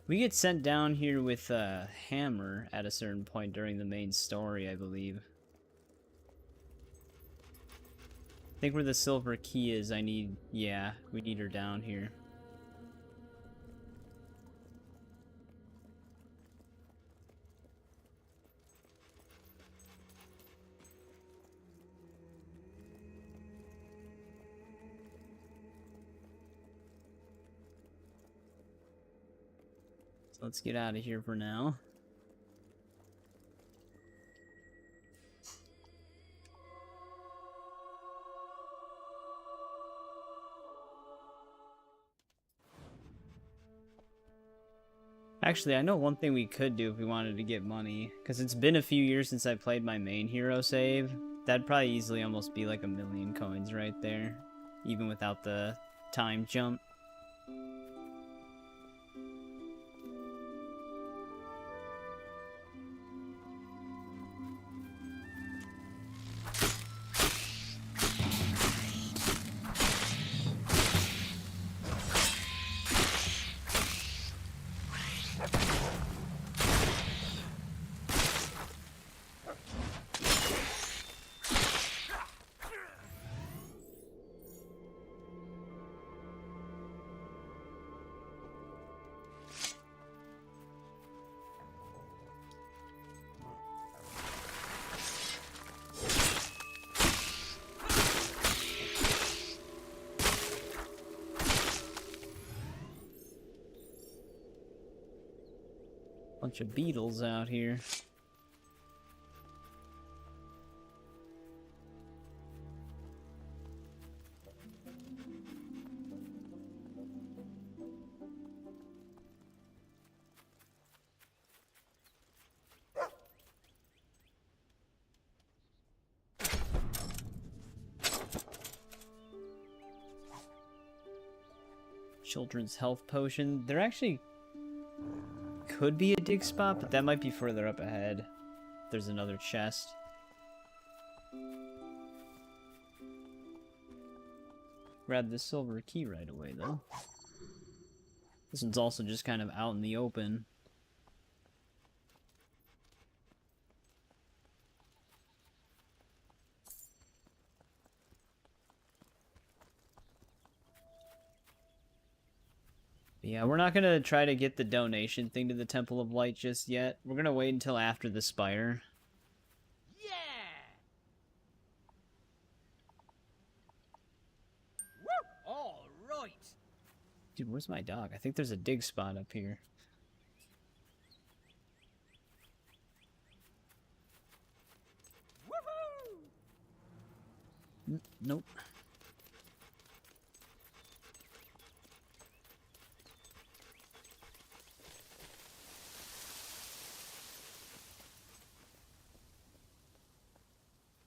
We get sent down here with a hammer at a certain point during the main story, I believe. I think where the silver key is, we need her down here. So let's get out of here for now. Actually, I know one thing we could do if we wanted to get money, because it's been a few years since I played my main hero save. That'd probably easily almost be like 1,000,000 coins right there, even without the time jump. Bunch of beetles out here. Children's health potion. There actually could be a dig spot, but that might be further up ahead. There's another chest. Grab the silver key right away, though. This one's also just kind of out in the open. Yeah, we're not gonna try to get the donation thing to the Temple of Light just yet. We're gonna wait until after the Spire. All right. Dude, where's my dog? I think there's a dig spot up here. Nope.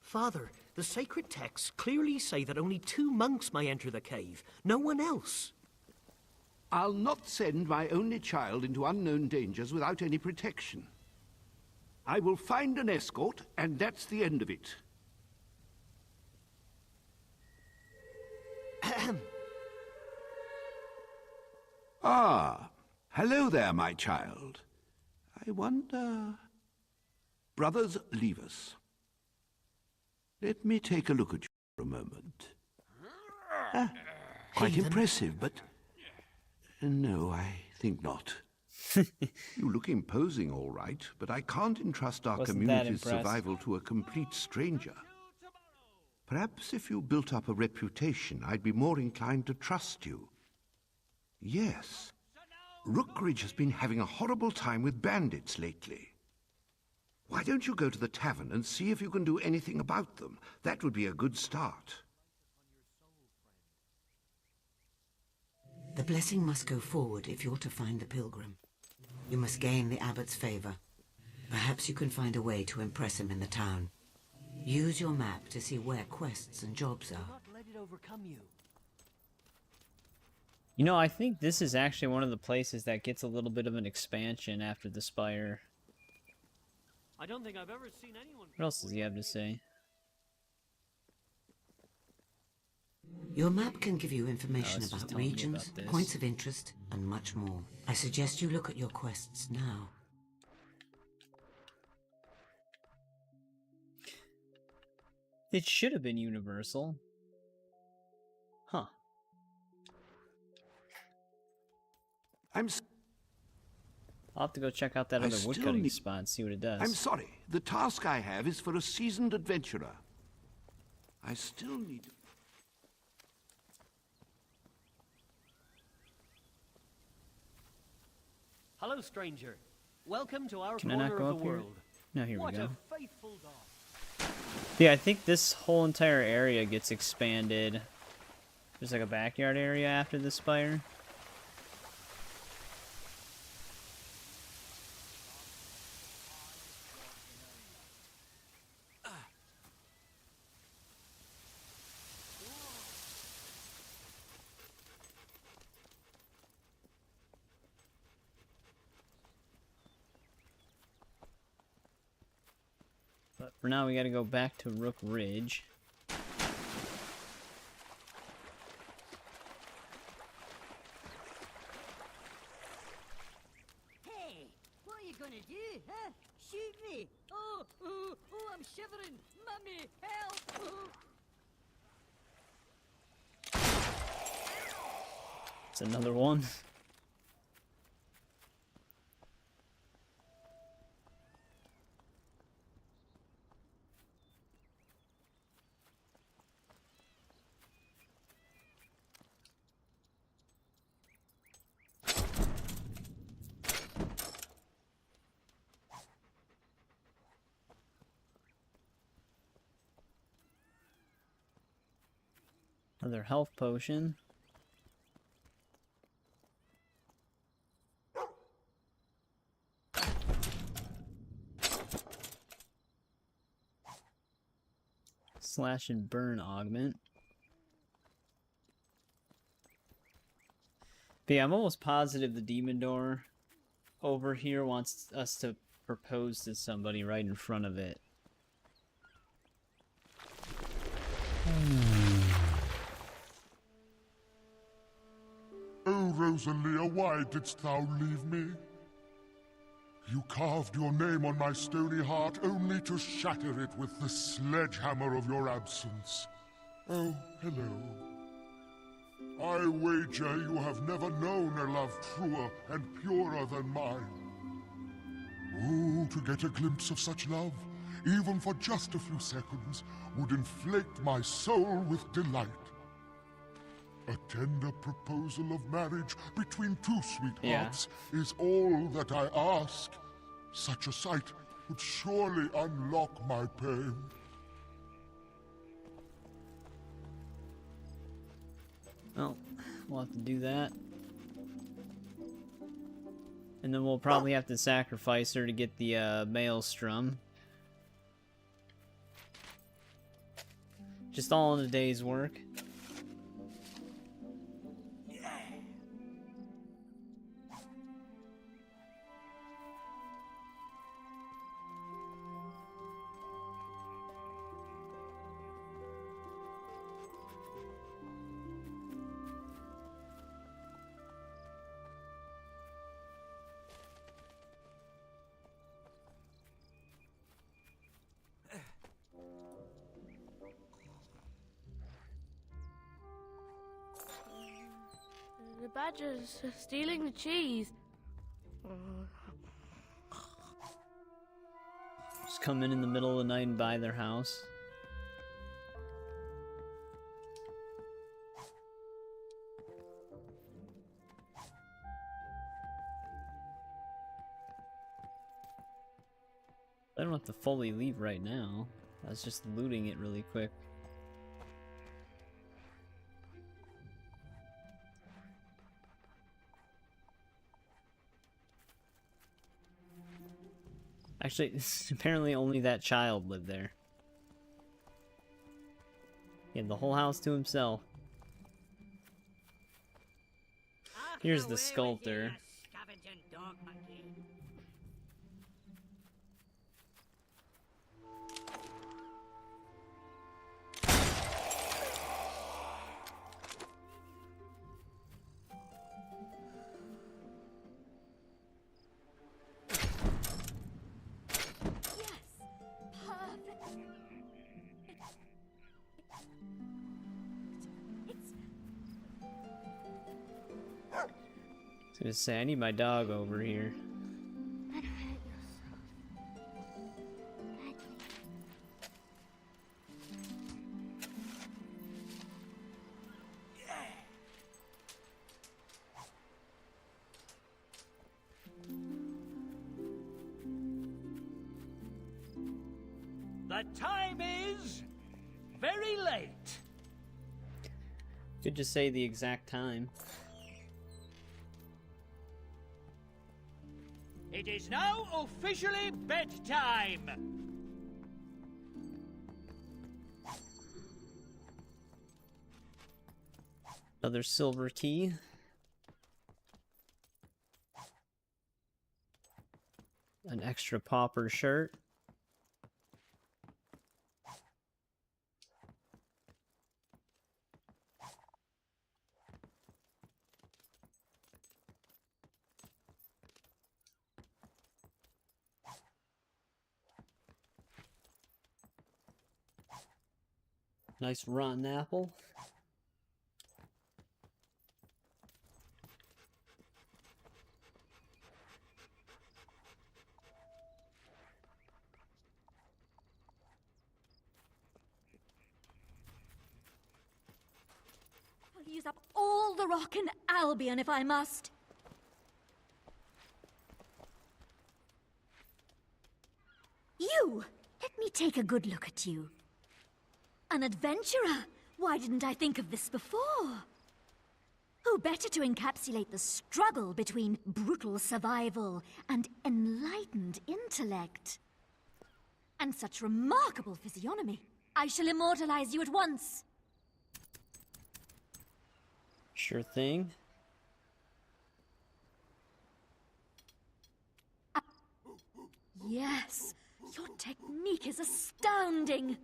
Father, the sacred texts clearly say that only 2 monks may enter the cave, no one else. I'll not send my only child into unknown dangers without any protection. I will find an escort, and that's the end of it. Ah, hello there, my child. I wonder... Brothers, leave us. Let me take a look at you for a moment. Quite impressive, but... No, I think not. You look imposing, all right, but I can't entrust our community's survival to a complete stranger. Perhaps if you built up a reputation, I'd be more inclined to trust you. Yes. Rookridge has been having a horrible time with bandits lately. Why don't you go to the tavern and see if you can do anything about them? That would be a good start. The blessing must go forward if you're to find the pilgrim. You must gain the abbot's favor. Perhaps you can find a way to impress him in the town. Use your map to see where quests and jobs are. Not let it overcome you. You know, I think this is actually one of the places that gets a little bit of an expansion after the Spire. I don't think I've ever seen anyone... What else does he have to say? Your map can give you information about regions, points of interest, and much more. I suggest you look at your quests now. It should have been universal. Huh. I'll have to go check out that other woodcutting spot and see what it does. I'm sorry. The task I have is for a seasoned adventurer. I still need... Hello, stranger. Welcome to our Can I not corner go of up the here? world. No, here we What go. a faithful dog. Yeah, I think this whole entire area gets expanded. There's like a backyard area after the Spire. But for now, we gotta go back to Rook Ridge. Hey, what are you gonna do, huh? Shoot me! Oh, oh, oh, I'm shivering! Mummy, help! Oh. It's another one. Another health potion. Slash and burn augment. But yeah, I'm almost positive the demon door over here wants us to propose to somebody right in front of it. Oh, Rosalia, why didst thou leave me? You carved your name on my stony heart only to shatter it with the sledgehammer of your absence. Oh, hello. I wager you have never known a love truer and purer than mine. Oh, to get a glimpse of such love, even for just a few seconds, would inflate my soul with delight. A tender proposal of marriage between two sweethearts is all that I ask. Such a sight would surely unlock my pain. Well, we'll have to do that. And then we'll probably have to sacrifice her to get the maelstrom. Just all in a day's work. The badger's stealing the cheese. Just come in the middle of the night and buy their house. I don't have to fully leave right now. I was just looting it really quick. Actually, apparently only that child lived there. He had the whole house to himself. Here's the sculptor. I was gonna say, I need my dog over here. The time is very late. Could just say the exact time. It is now officially bedtime. Another silver key. An extra pauper shirt. Nice rotten apple. I'll use up all the rock in Albion if I must. You! Let me take a good look at you. An adventurer! Why didn't I think of this before? Who better to encapsulate the struggle between brutal survival and enlightened intellect? And such remarkable physiognomy. I shall immortalize you at once. Sure thing. Yes, your technique is astounding.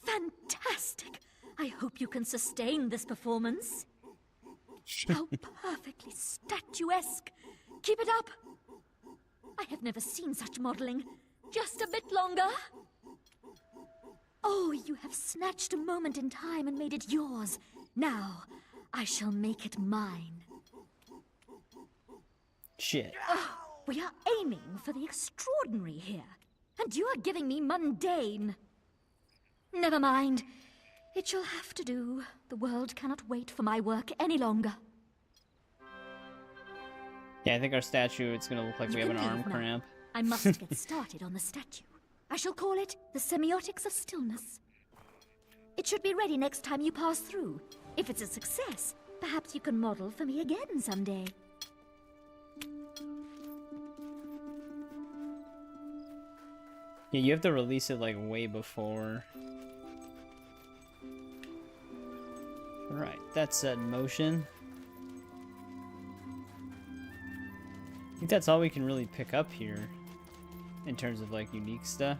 Fantastic. I hope you can sustain this performance. How perfectly statuesque. Keep it up. I have never seen such modeling. Just a bit longer. Oh, you have snatched a moment in time and made it yours. Now, I shall make it mine. Shit. Oh, we are aiming for the extraordinary here, and you are giving me mundane. Never mind. It shall have to do. The world cannot wait for my work any longer. Yeah, I think our statue, it's gonna look like we have an arm cramp. I must get started on the statue. I shall call it the Semiotics of Stillness. It should be ready next time you pass through. If it's a success, perhaps you can model for me again someday. Yeah, you have to release it like way before. Right, that's set in motion. I think that's all we can really pick up here in terms of like unique stuff.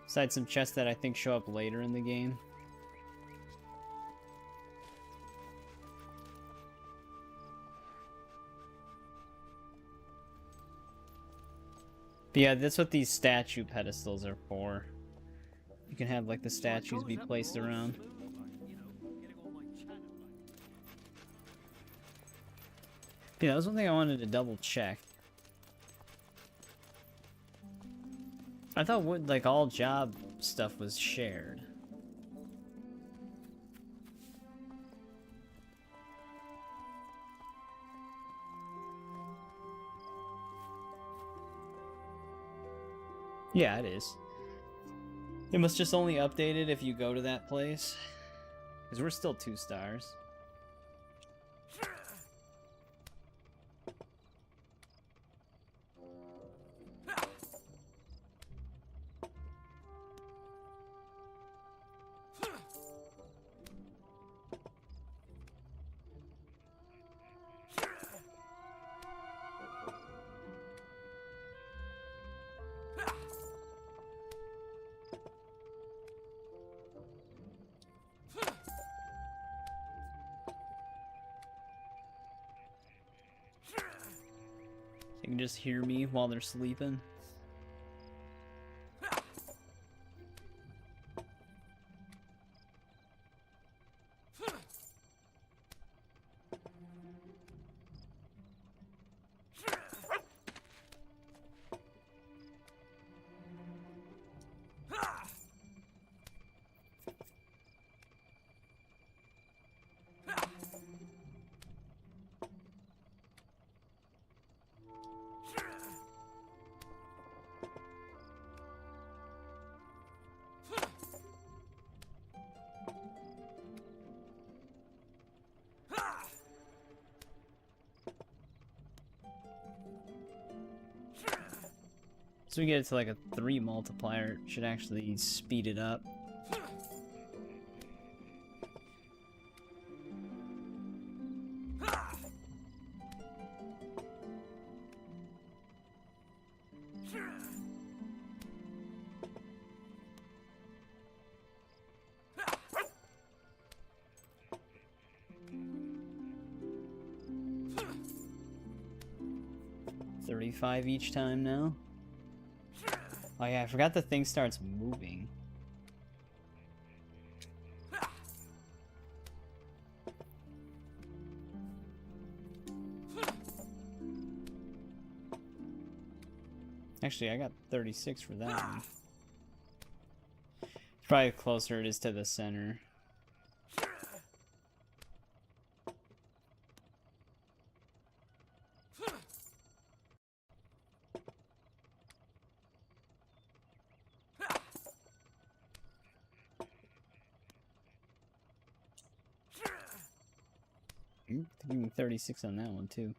Besides some chests that I think show up later in the game. But yeah, that's what these statue pedestals are for. You can have like the statues be placed around. Yeah, that was one thing I wanted to double check. I thought like all job stuff was shared. Yeah, it is. It must just only update it if you go to that place. Because we're still 2 stars. They can just hear me while they're sleeping. So we get it to like a 3 multiplier, it should actually speed it up. $35 each time now. Oh yeah, I forgot the thing starts moving. Actually, I got 36 for that one. It's probably closer it is to the center. Give me 36 on that one too.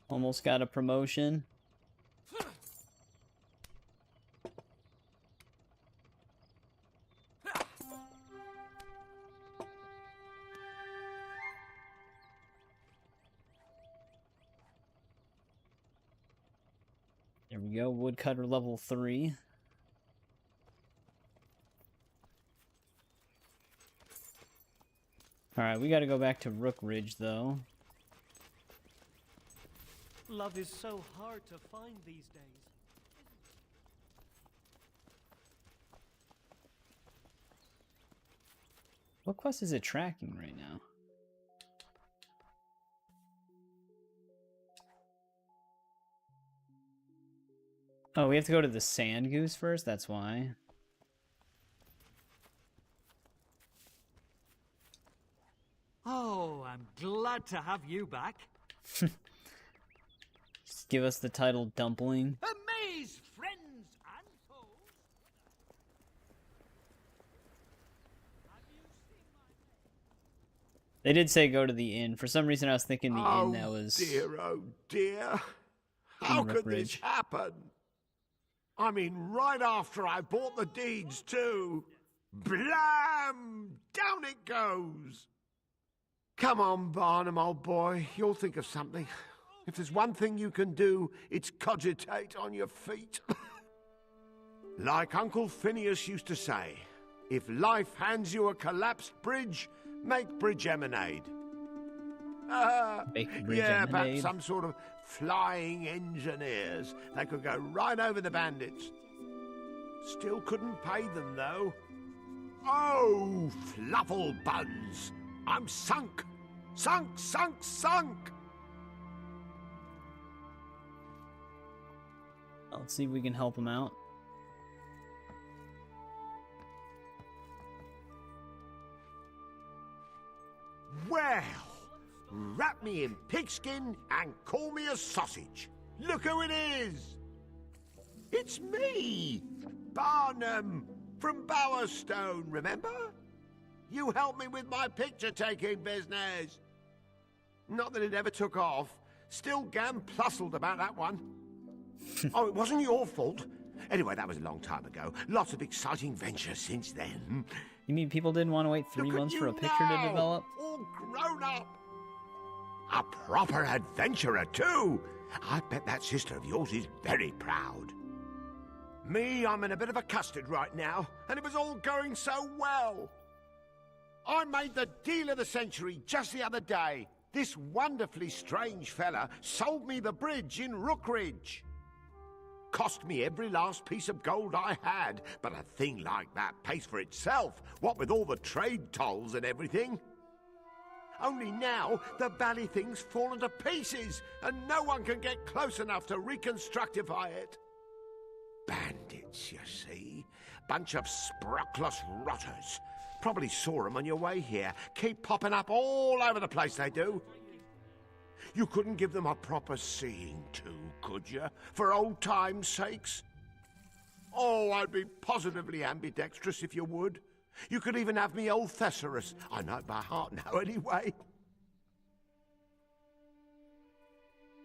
Almost got a promotion. go, woodcutter level 3. Alright, we gotta go back to Rook Ridge, though. Love is so hard to find these days. What quest is it tracking right now? Oh, we have to go to the Sand Goose first? That's why. Oh, I'm glad to have you back. Just give us the title Dumpling. Amaze, friends and foes. They did say go to the inn. For some reason, I was thinking the inn that was... Oh dear. How could this happen? I mean, right after I bought the deeds, too. Blam! Down it goes. Come on, Barnum, old boy. You'll think of something. If there's one thing you can do, it's cogitate on your feet. Like Uncle Phineas used to say, if life hands you a collapsed bridge, make bridge emanade. Yeah, perhaps some sort of flying engineers. They could go right over the bandits. Still couldn't pay them, though. Oh, fluffle buns! I'm sunk! Sunk, sunk, sunk! Let's see if we can help him out. Well, wrap me in pigskin and call me a sausage. Look who it is! It's me, Barnum, from Bowerstone, remember? You helped me with my picture-taking business. Not that it ever took off. Still gam-plussled about that one. Oh, it wasn't your fault. Anyway, that was a long time ago. Lots of exciting ventures since then. You mean people didn't want to wait 3 months for a picture to develop? All grown up. A proper adventurer, too. I bet that sister of yours is very proud. Me, I'm in a bit of a custard right now, and it was all going so well. I made the deal of the century just the other day. This wonderfully strange fella sold me the bridge in Rookridge. Cost me every last piece of gold I had, but a thing like that pays for itself, what with all the trade tolls and everything. Only now, the bally thing's fallen to pieces, and no one can get close enough to reconstructify it. Bandits, you see. Bunch of sprockless rotters. Probably saw 'em on your way here. Keep popping up all over the place, they do. You couldn't give them a proper seeing to, could you? For old time's sakes? Oh, I'd be positively ambidextrous if you would. You could even have me old thesaurus. I know it by heart now, anyway.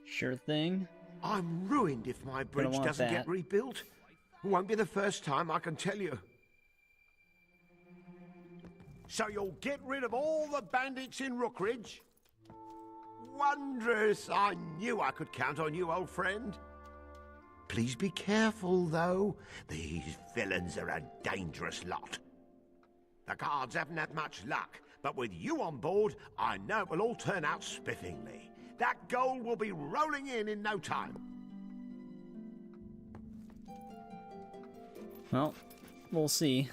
Sure thing. I'm ruined if my bridge doesn't get rebuilt. Won't be the first time, I can tell you. So you'll get rid of all the bandits in Rookridge? Wondrous! I knew I could count on you, old friend. Please be careful, though. These villains are a dangerous lot. The guards haven't had much luck, but with you on board, I know it will all turn out spiffingly. That gold will be rolling in no time. Well, we'll see.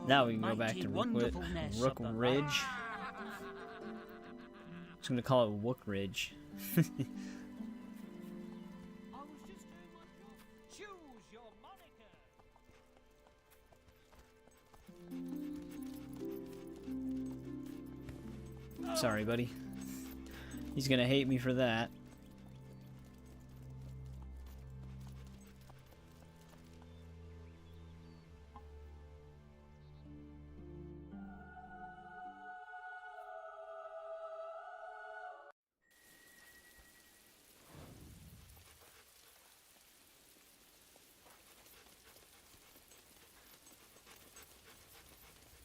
Now we can go back to Rook Ridge. I'm just gonna call it Wook Ridge. Sorry, buddy. He's gonna hate me for that.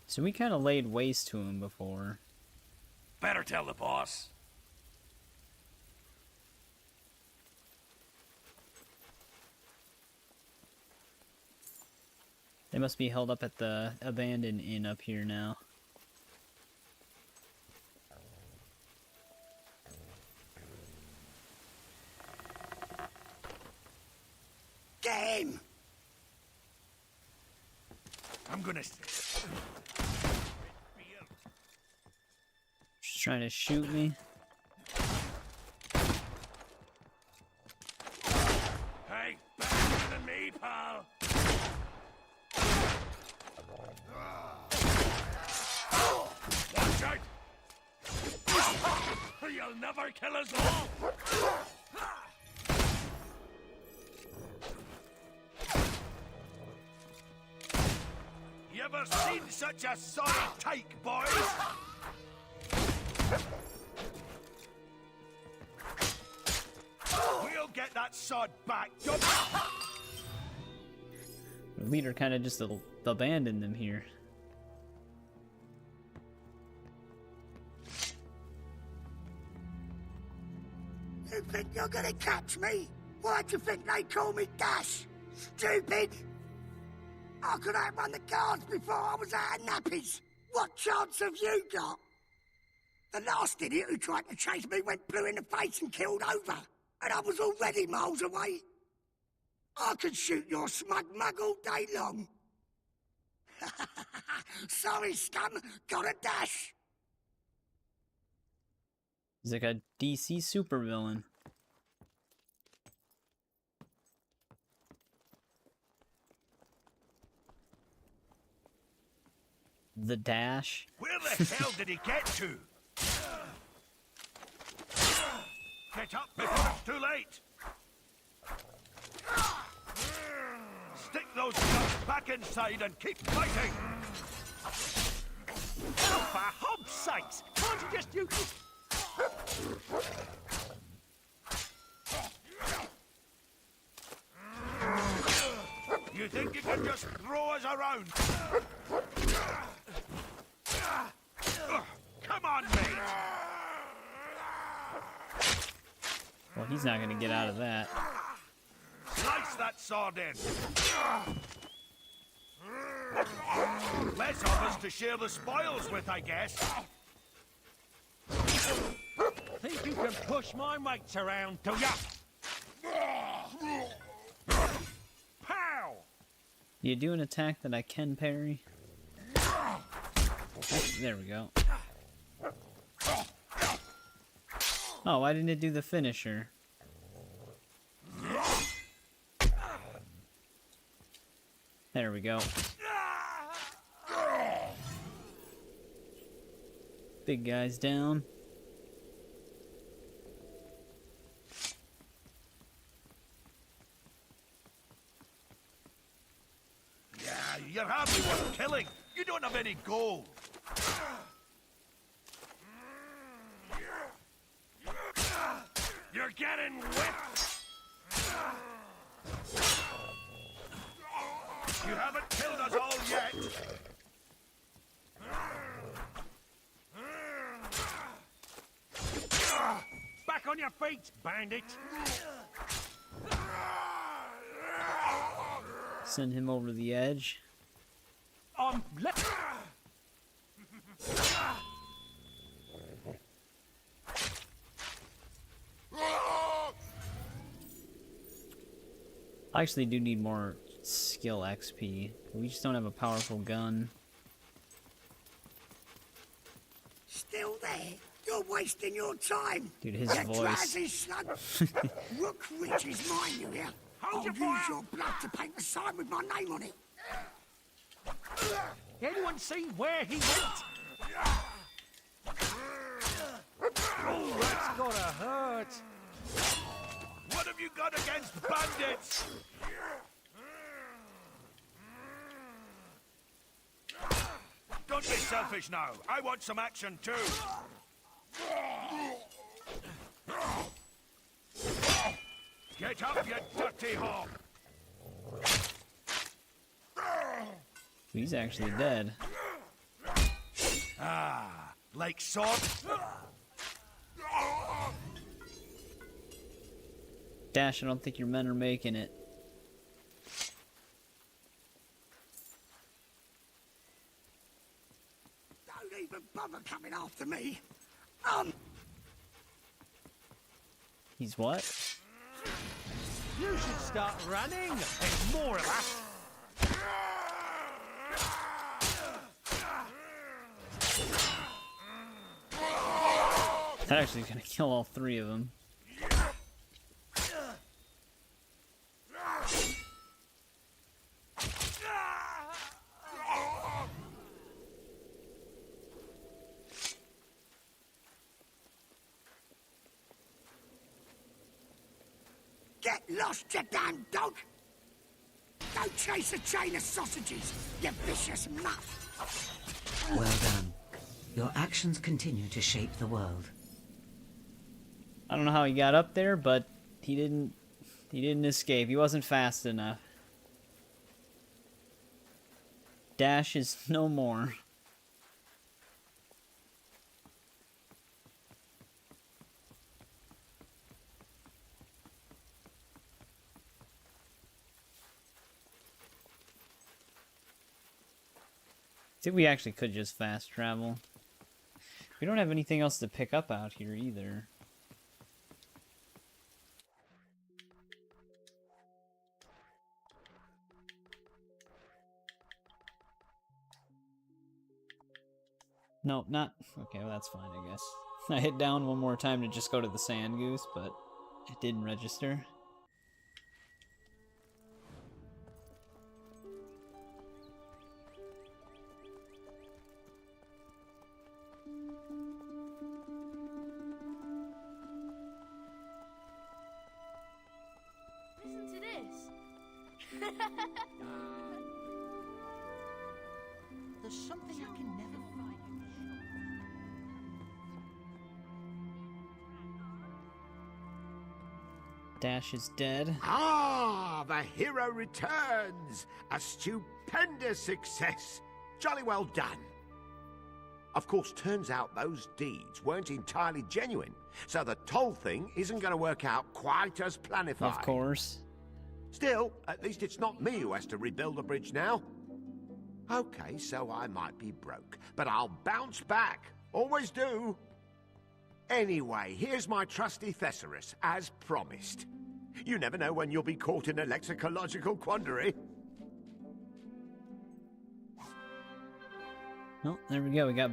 So we kind of laid waste to him before. Better tell the boss. They must be held up at the abandoned inn up here now. Get him! I'm gonna... She's trying to shoot me. Hey, better than me, pal! Watch out! You'll never kill us all! You ever seen such a sorry take, boys? We'll get that sod back. The leader kind of just abandoned them here. You think you're gonna catch me? Why do you think they call me Dash? Stupid! I could outrun the guards before I was out of nappies. What chance have you got? The last idiot who tried to chase me went blue in the face and killed over. And I was already miles away. I could shoot your smug mug all day long. Sorry, scum. Got a dash. He's like a DC supervillain. The dash. Where the hell did he get to? Get up before it's too late. Stick those guns back inside and keep fighting. Oh, for hob's sakes! Can't you just use... You think you can just throw us around? Come on, mate! Well, he's not gonna get out of that. Slice that sword in. Less of us to share the spoils with, I guess. Think you can push my mates around, do ya? Pow! Do you do an attack that I can parry? There we go. Oh, why didn't it do the finisher? There we go. Big guy's down. Yeah, you're hardly worth killing. You don't have any gold. You're getting whipped. You haven't killed us all yet. Back on your feet, bandit! Send him over the edge. Left. I actually do need more skill XP. We just don't have a powerful gun. Still there? You're wasting your time. Dude, his voice. Drowsy slug. Rook Ridge is mine, you hear? I'll use your blood to paint the sign with my name on it. Anyone see where he went? Oh, that's gotta hurt. What have you got against bandits? Don't be selfish now. I want some action too. Get up, you dirty hog! He's actually dead. Ah, like sword? Dash, I don't think your men are making it. even bother coming after me. He's what? You should start running. There's more of us. That actually is gonna kill all three of them. Get lost, you damn dog! Don't chase a chain of sausages, you vicious mutt! Well done. Your actions continue to shape the world. I don't know how he got up there, but he didn't escape. He wasn't fast enough. Dash is no more. I think we actually could just fast travel. We don't have anything else to pick up out here either. No, not... Okay, well that's fine, I guess. I hit down one more time to just go to the sand goose, but it didn't register. Listen to this. There's something I can never find in the shop. Dash is dead. Ah, the hero returns! A stupendous success! Jolly well done! Of course, turns out those deeds weren't entirely genuine, so the toll thing isn't going to work out quite as planified. Of course. Still, at least it's not me who has to rebuild the bridge now. Okay, so I might be broke, but I'll bounce back. Always do. Anyway, here's my trusty thesaurus, as promised. You never know when you'll be caught in a lexicological quandary. Oh, there we go. We got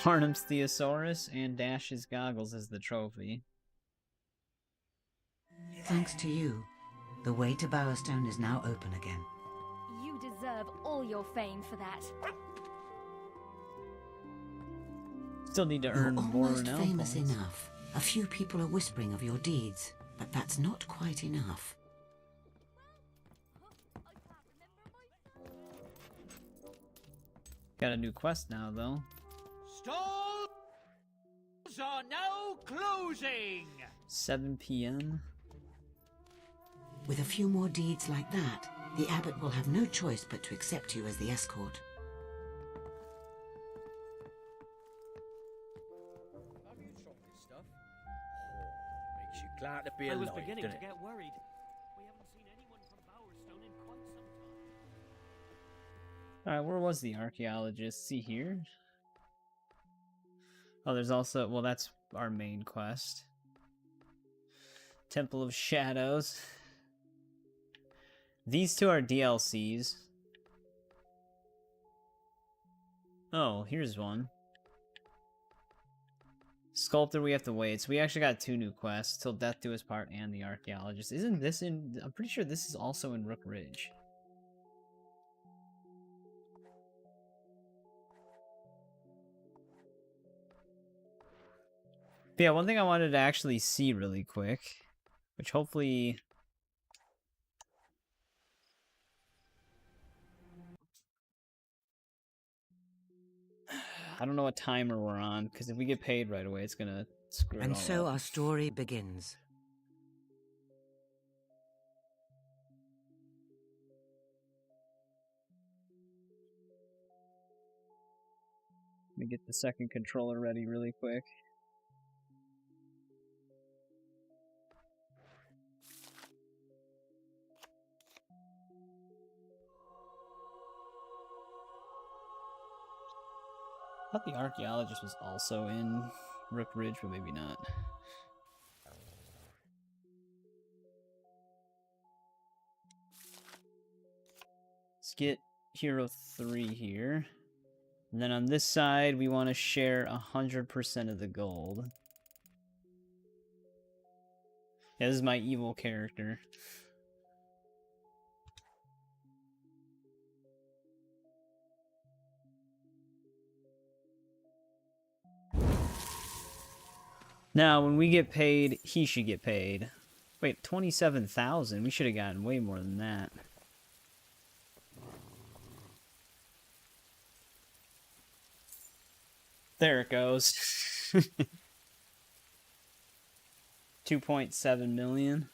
Barnum's Thesaurus and Dash's goggles as the trophy. Thanks to you, the way to Bowerstone is now open again. You deserve all your fame for that. Still need to earn You're more almost now. famous enough. A few people are whispering of your deeds, but that's not quite enough. Got a new quest now, though. Stalls are now closing. 7 p.m. With a few more deeds like that, the abbot will have no choice but to accept you as the escort. Have you tried this stuff? Oh, makes you glad to be I alive, was beginning doesn't to it? get worried. We haven't seen anyone from Bowerstone in quite some time. Alright, where was the archaeologist? See here? Oh, there's also... Well, that's our main quest. Temple of Shadows. These two are DLCs. Oh, here's one. Sculptor, we have to wait. So we actually got 2 new quests. Till Death Do Us Part and the Archaeologist. Isn't this in... I'm pretty sure this is also in Rook Ridge. But yeah, one thing I wanted to actually see really quick, which hopefully... I don't know what timer we're on, because if we get paid right away, it's gonna screw it And all so up. our story begins. Let me get the second controller ready really quick. I thought the archaeologist was also in Rook Ridge, but maybe not. Let's get Hero 3 here. And then on this side, we want to share 100% of the gold. Yeah, this is my evil character. Now, when we get paid, he should get paid. Wait, 27,000? We should have gotten way more than that. There it goes. 2.7 million.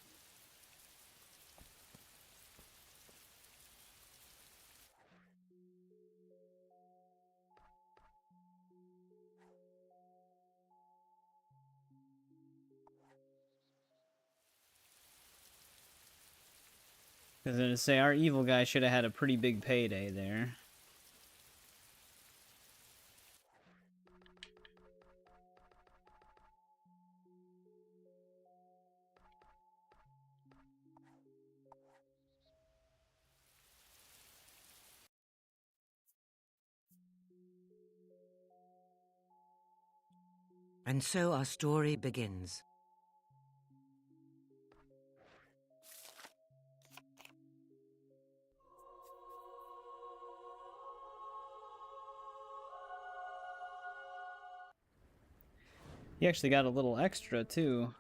I was gonna say, our evil guy should have had a pretty big payday there. And so our story begins. He actually got a little extra, too.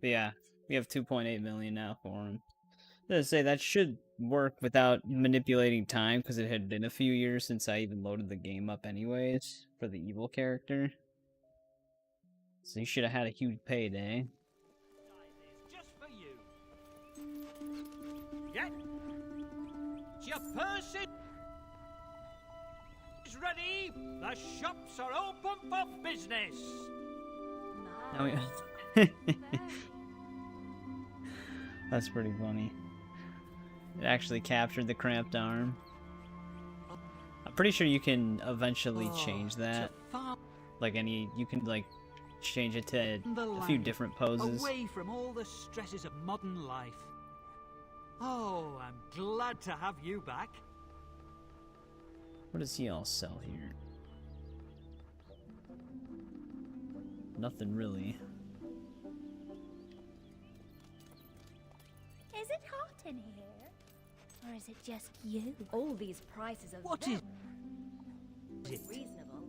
But yeah, we have 2.8 million now for him. I was gonna say, that should work without manipulating time, because it had been a few years since I even loaded the game up anyways, for the evil character. So he should have had a huge payday. Just for you. Get your purse is ready. The shops are open for business. Now we... That's pretty funny. It actually captured the cramped arm. I'm pretty sure you can eventually change that. Like you can like change it to a few different poses. Away from all the stresses of modern life. Oh, I'm glad to have you back. What does he all sell here? Nothing really. Is it hot in here? Or is it just you? All these prices are What is it? Reasonable.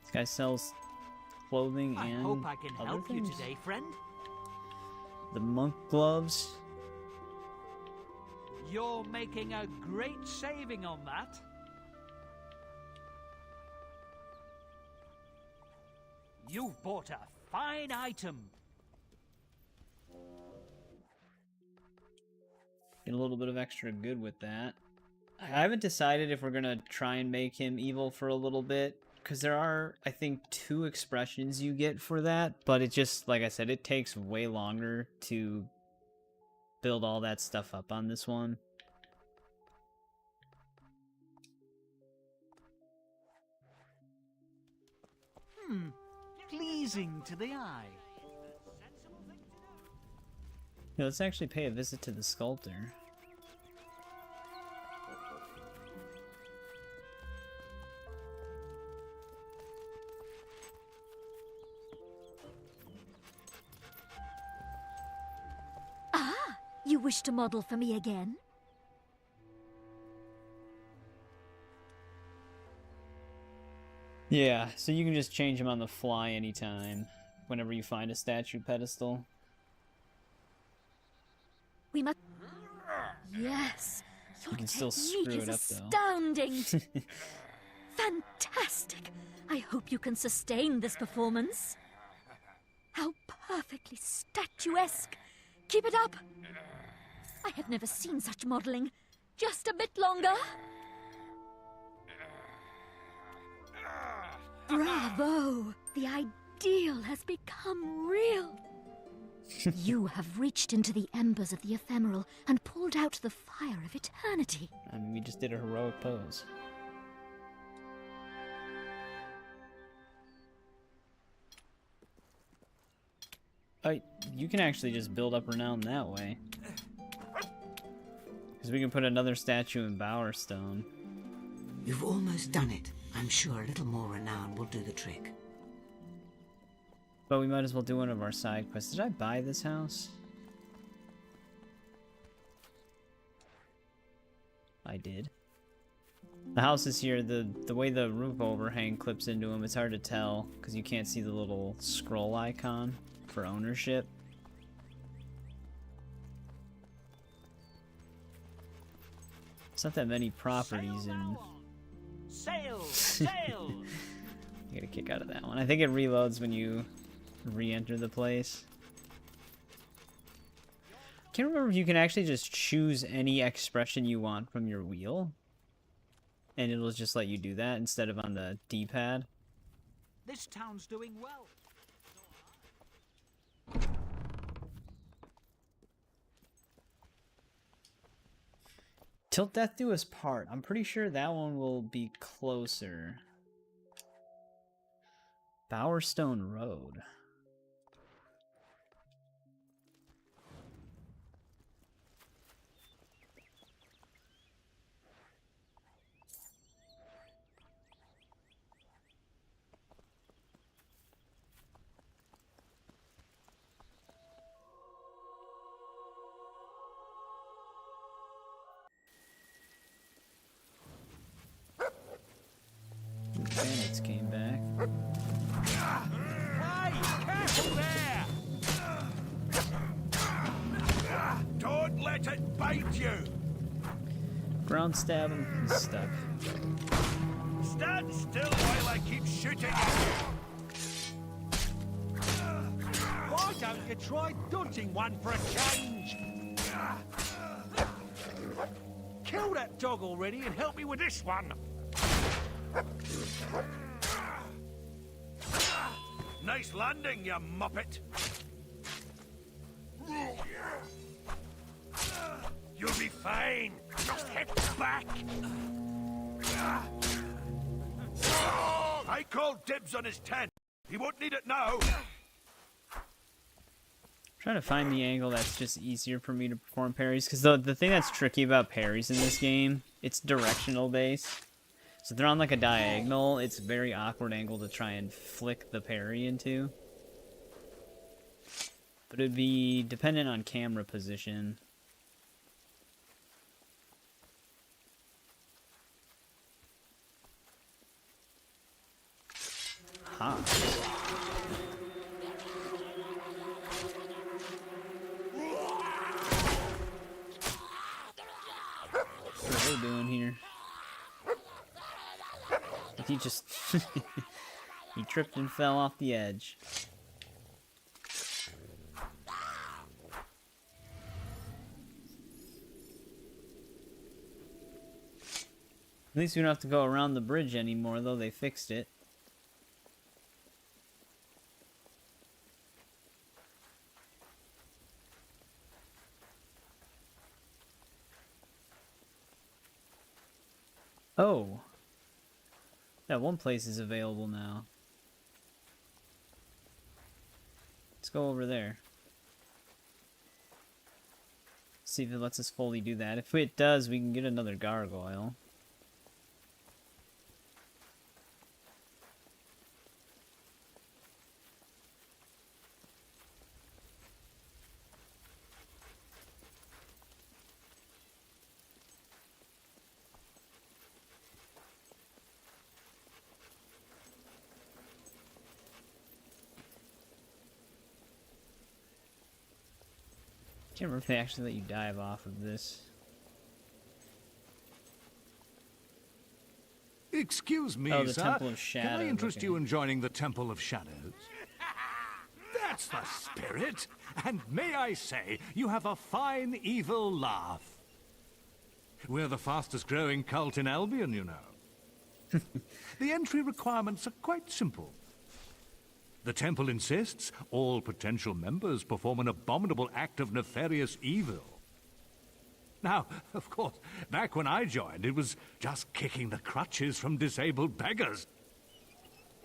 This guy sells clothing I and hope I can other help things. you today, friend. The monk gloves. You're making a great saving on that. You've bought a fine item. Get a little bit of extra good with that. I haven't decided if we're gonna try and make him evil for a little bit, because there are, I think, 2 expressions you get for that, but it just, like I said, it takes way longer to build all that stuff up on this one. Pleasing to the eye. Yeah, let's actually pay a visit to the sculptor. Ah, you wish to model for me again? Yeah, so you can just change him on the fly anytime, whenever you find a statue pedestal. We must... Yes, your You can still technique screw is it up, though. astounding. Fantastic. I hope you can sustain this performance. How perfectly statuesque. Keep it up. I have never seen such modeling. Just a bit longer. Bravo! The ideal has become real. You have reached into the embers of the ephemeral and pulled out the fire of eternity. I mean, we just did a heroic pose. You can actually just build up renown that way. Because we can put another statue in Bowerstone. You've almost done it. I'm sure a little more renown will do the trick. But we might as well do one of our side quests. Did I buy this house? I did. The house is here. The way the roof overhang clips into them, it's hard to tell because you can't see the little scroll icon for ownership. It's not that many properties in... Sail! Sail! I get a kick out of that one. I think it reloads when you re-enter the place. Can't remember if you can actually just choose any expression you want from your wheel. And it'll just let you do that instead of on the D-pad. This town's doing well. Till Death Do Us Part. I'm pretty sure that one will be closer. Bowerstone Road. Bandits came back. Hey, careful there! Don't let it bite you! Ground stab him. He's stuck. Stand still while I keep shooting at you! Why don't you try dodging one for a change? Kill that dog already and help me with this one! Nice landing, you muppet! You'll be fine! Just hit back! I called dibs on his tent. He won't need it now! Trying to find the angle that's just easier for me to perform parries, because the thing that's tricky about parries in this game, it's directional based. So if they're on like a diagonal, it's a very awkward angle to try and flick the parry into. But it'd be dependent on camera position. Ha. What are they doing here? He just... he tripped and fell off the edge. At least we don't have to go around the bridge anymore, though. They fixed it. Oh. That one place is available now. Let's go over there. See if it lets us fully do that. If it does, we can get another gargoyle. I can't remember if they actually let you dive off of this. Excuse me, oh, the sir. Temple of Shadows. Can I interest you in joining the Temple of Shadows? That's the spirit. And may I say, you have a fine evil laugh. We're the fastest growing cult in Albion, you know. The entry requirements are quite simple. The temple insists all potential members perform an abominable act of nefarious evil. Now, of course, back when I joined, it was just kicking the crutches from disabled beggars.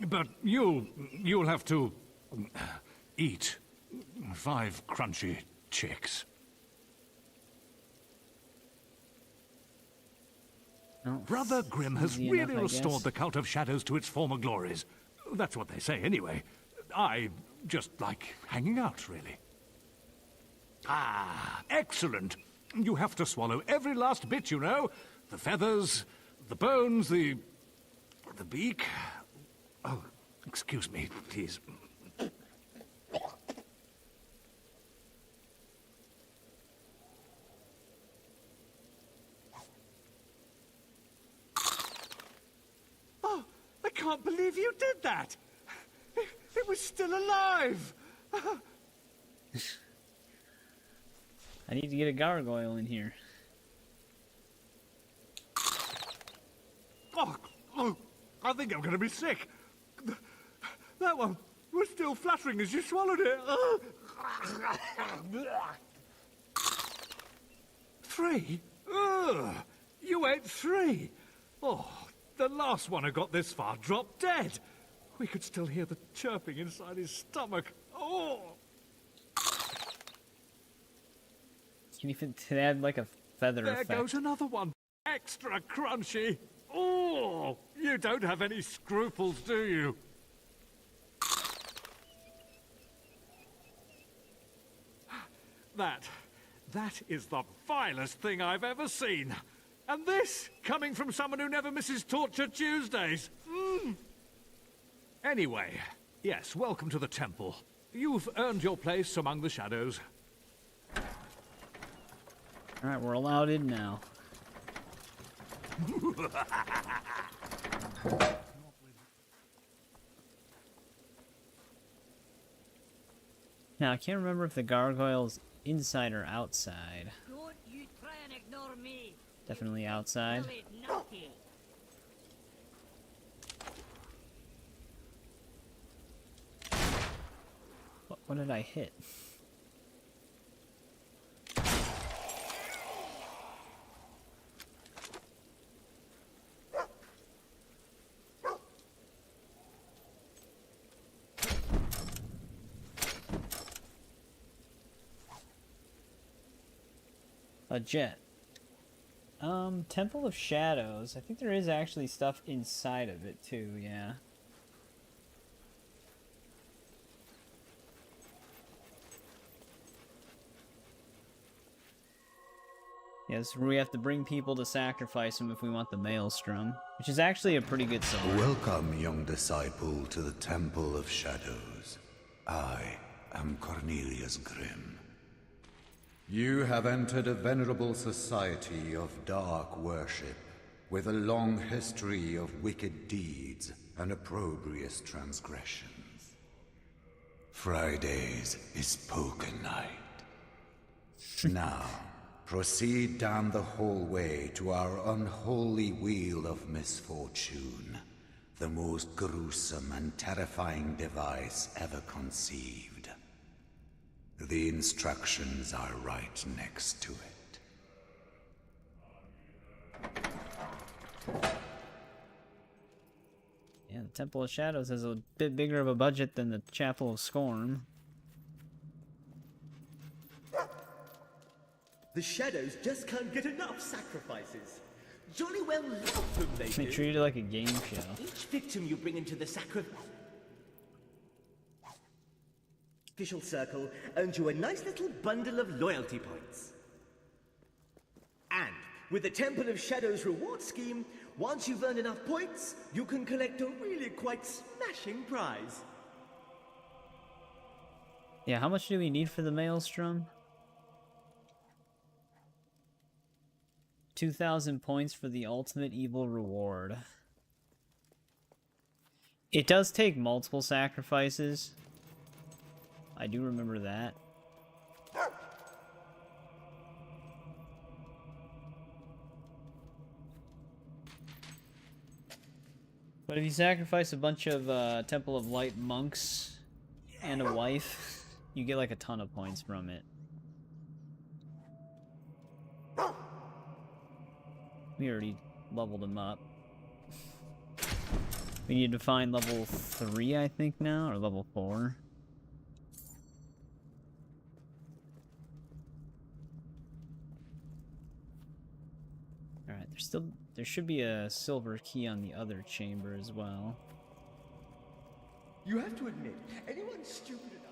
But you'll have to eat 5 crunchy chicks. Oh, Brother Grimm has easy really enough, I restored guess. the Cult of Shadows to its former glories. That's what they say, anyway. I just like hanging out, really. Ah, excellent. You have to swallow every last bit, you know. The feathers, the bones, the beak. Oh, excuse me, please. Oh, I can't believe you did that! It was still alive! I need to get a gargoyle in here. Oh, I think I'm going to be sick. That one was still fluttering as you swallowed it. 3? Ugh, you ate 3. Oh, the last one who got this far dropped dead. We could still hear the chirping inside his stomach. Oh! Can you even add like a feather There effect? goes another one. Extra crunchy. Oh, you don't have any scruples, do you? That is the vilest thing I've ever seen. And this, coming from someone who never misses Torture Tuesdays. Anyway, yes, welcome to the temple. You've earned your place among the shadows. Alright, we're allowed in now. Now, I can't remember if the gargoyle's inside or outside. Don't you try and ignore me. Definitely outside. Really naughty. What did I hit? A jet. Temple of Shadows. I think there is actually stuff inside of it too, yeah. Yes, we have to bring people to sacrifice them if we want the Maelstrom, which is actually a pretty good sword. Welcome, young disciple, to the Temple of Shadows. I am Cornelius Grimm. You have entered a venerable society of dark worship, with a long history of wicked deeds and opprobrious transgressions. Fridays is poker night. Now, proceed down the hallway to our unholy wheel of misfortune, the most gruesome and terrifying device ever conceived. The instructions are right next to it. Yeah, the Temple of Shadows has a bit bigger of a budget than the Chapel of Scorn. The Shadows just can't get enough sacrifices. Jolly well love them, they They do. treat it like a game show. Each victim you bring into the sacrificial circle earns you a nice little bundle of loyalty points. And with the Temple of Shadows reward scheme, once you've earned enough points, you can collect a really quite smashing prize. Yeah, how much do we need for the Maelstrom? 2,000 points for the ultimate evil reward. It does take multiple sacrifices. I do remember that. But if you sacrifice a bunch of Temple of Light monks, and a wife, you get like a ton of points from it. We already leveled him up. We need to find level 3, I think now, or level 4. Alright, there should be a silver key on the other chamber as well. You have to admit, anyone stupid enough.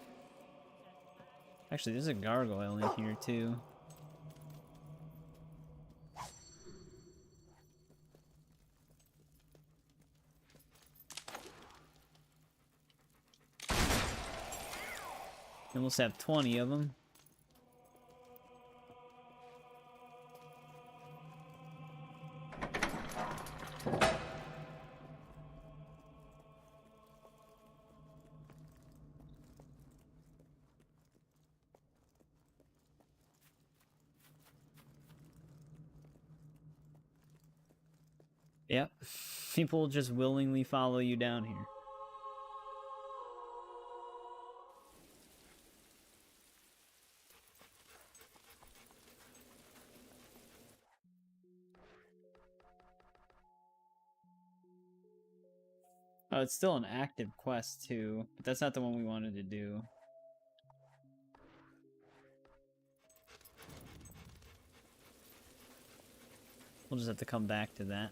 Actually, there's a gargoyle in here too. We almost have 20 of them. Yep, people just willingly follow you down here. Oh, it's still an active quest too, but that's not the one we wanted to do. We'll just have to come back to that.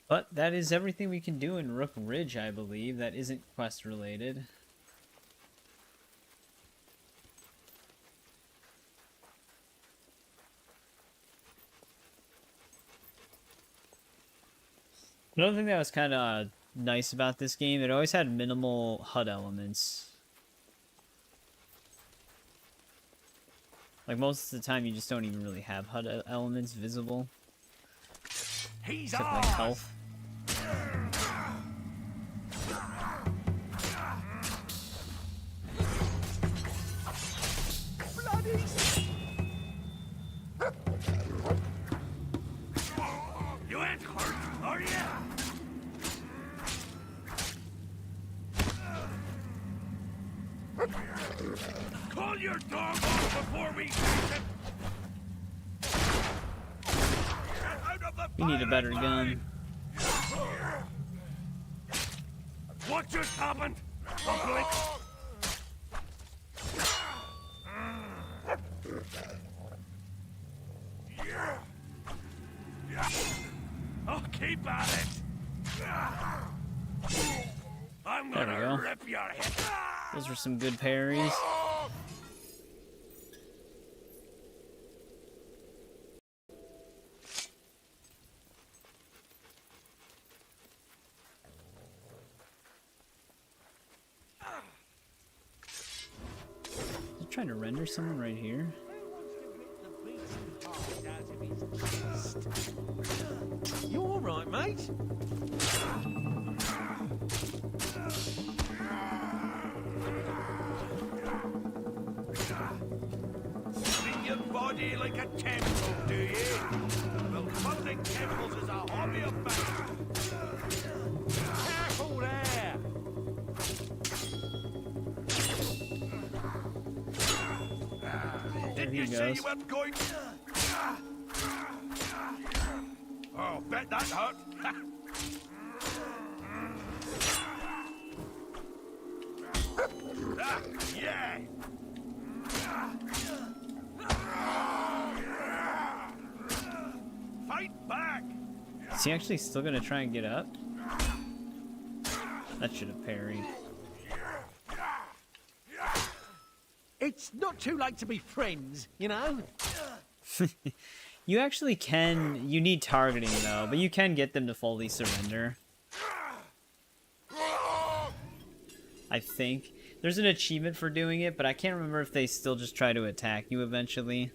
But that is everything we can do in Rook Ridge, I believe. That isn't quest related. Another thing that was kind of nice about this game, it always had minimal HUD elements. Like most of the time, you just don't even really have HUD elements visible. He's except like health. You ain't hurt, are you? Call your dog off before we catch him. We need a better gun. What just happened? Public? I'll keep at it. I'm There we gonna go. rip your head. Those were some good parries. Is it trying to render someone right here? You all right, mate? Treat your body like a temple, do you? Well, funding temples is a hobby of mine. Careful there! Didn't he you say goes. you weren't going? Oh, bet that hurt. Yeah. Fight back. Is he actually still gonna try and get up? That should have parried. It's not too late to be friends, you know? You actually can. You need targeting though, but you can get them to fully surrender. I think. There's an achievement for doing it, but I can't remember if they still just try to attack you eventually.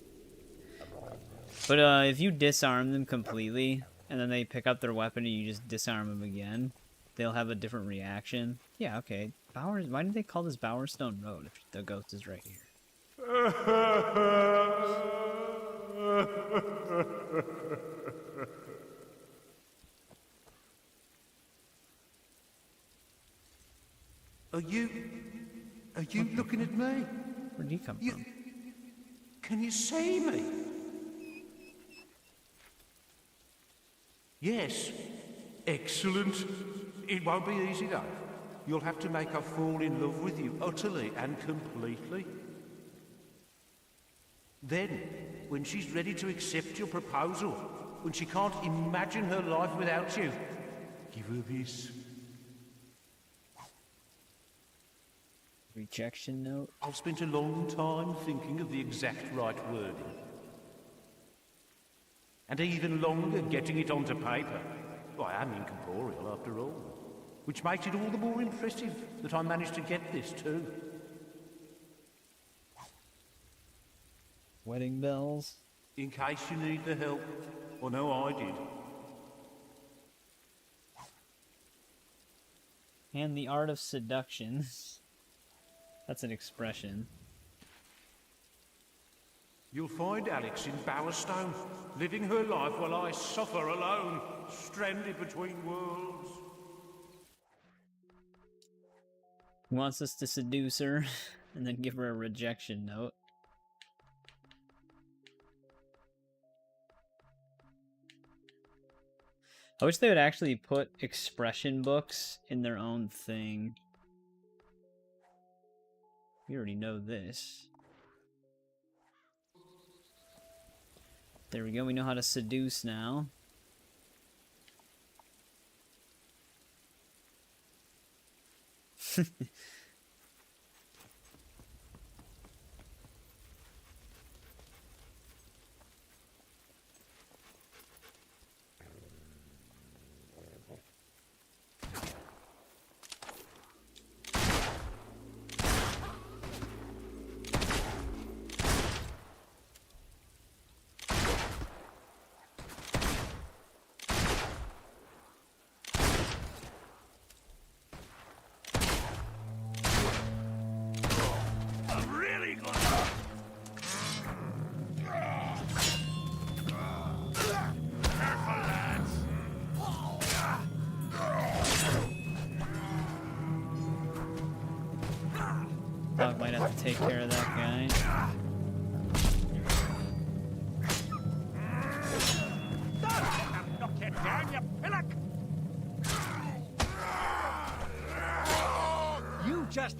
But if you disarm them completely, and then they pick up their weapon and you just disarm them again, they'll have a different reaction. Yeah, okay. Why did they call this Bowerstone Road if the ghost is right here? Are you looking at me? Where'd he come from? Can you see me? Yes. Excellent. It won't be easy though. You'll have to make her fall in love with you utterly and completely. Then, when she's ready to accept your proposal, when she can't imagine her life without you, give her this. Rejection note? I've spent a long time thinking of the exact right wording. And even longer getting it onto paper. I am incorporeal after all. Which makes it all the more impressive that I managed to get this too. Wedding bells? In case you need the help. Well, no, I did. And the art of seduction. That's an expression. You'll find Alex in Bowerstone, living her life while I suffer alone, stranded between worlds. He wants us to seduce her, and then give her a rejection note. I wish they would actually put expression books in their own thing. We already know this. There we go, we know how to seduce now. Dog might have to take care of that guy. Knock you down, you pillock! You just...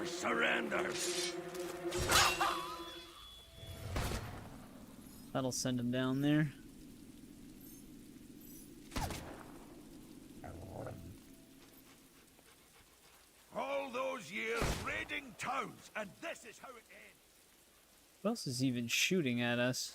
Surrenders. That'll send him down there. All those years raiding towns, and this is how it ends. Who else is even shooting at us?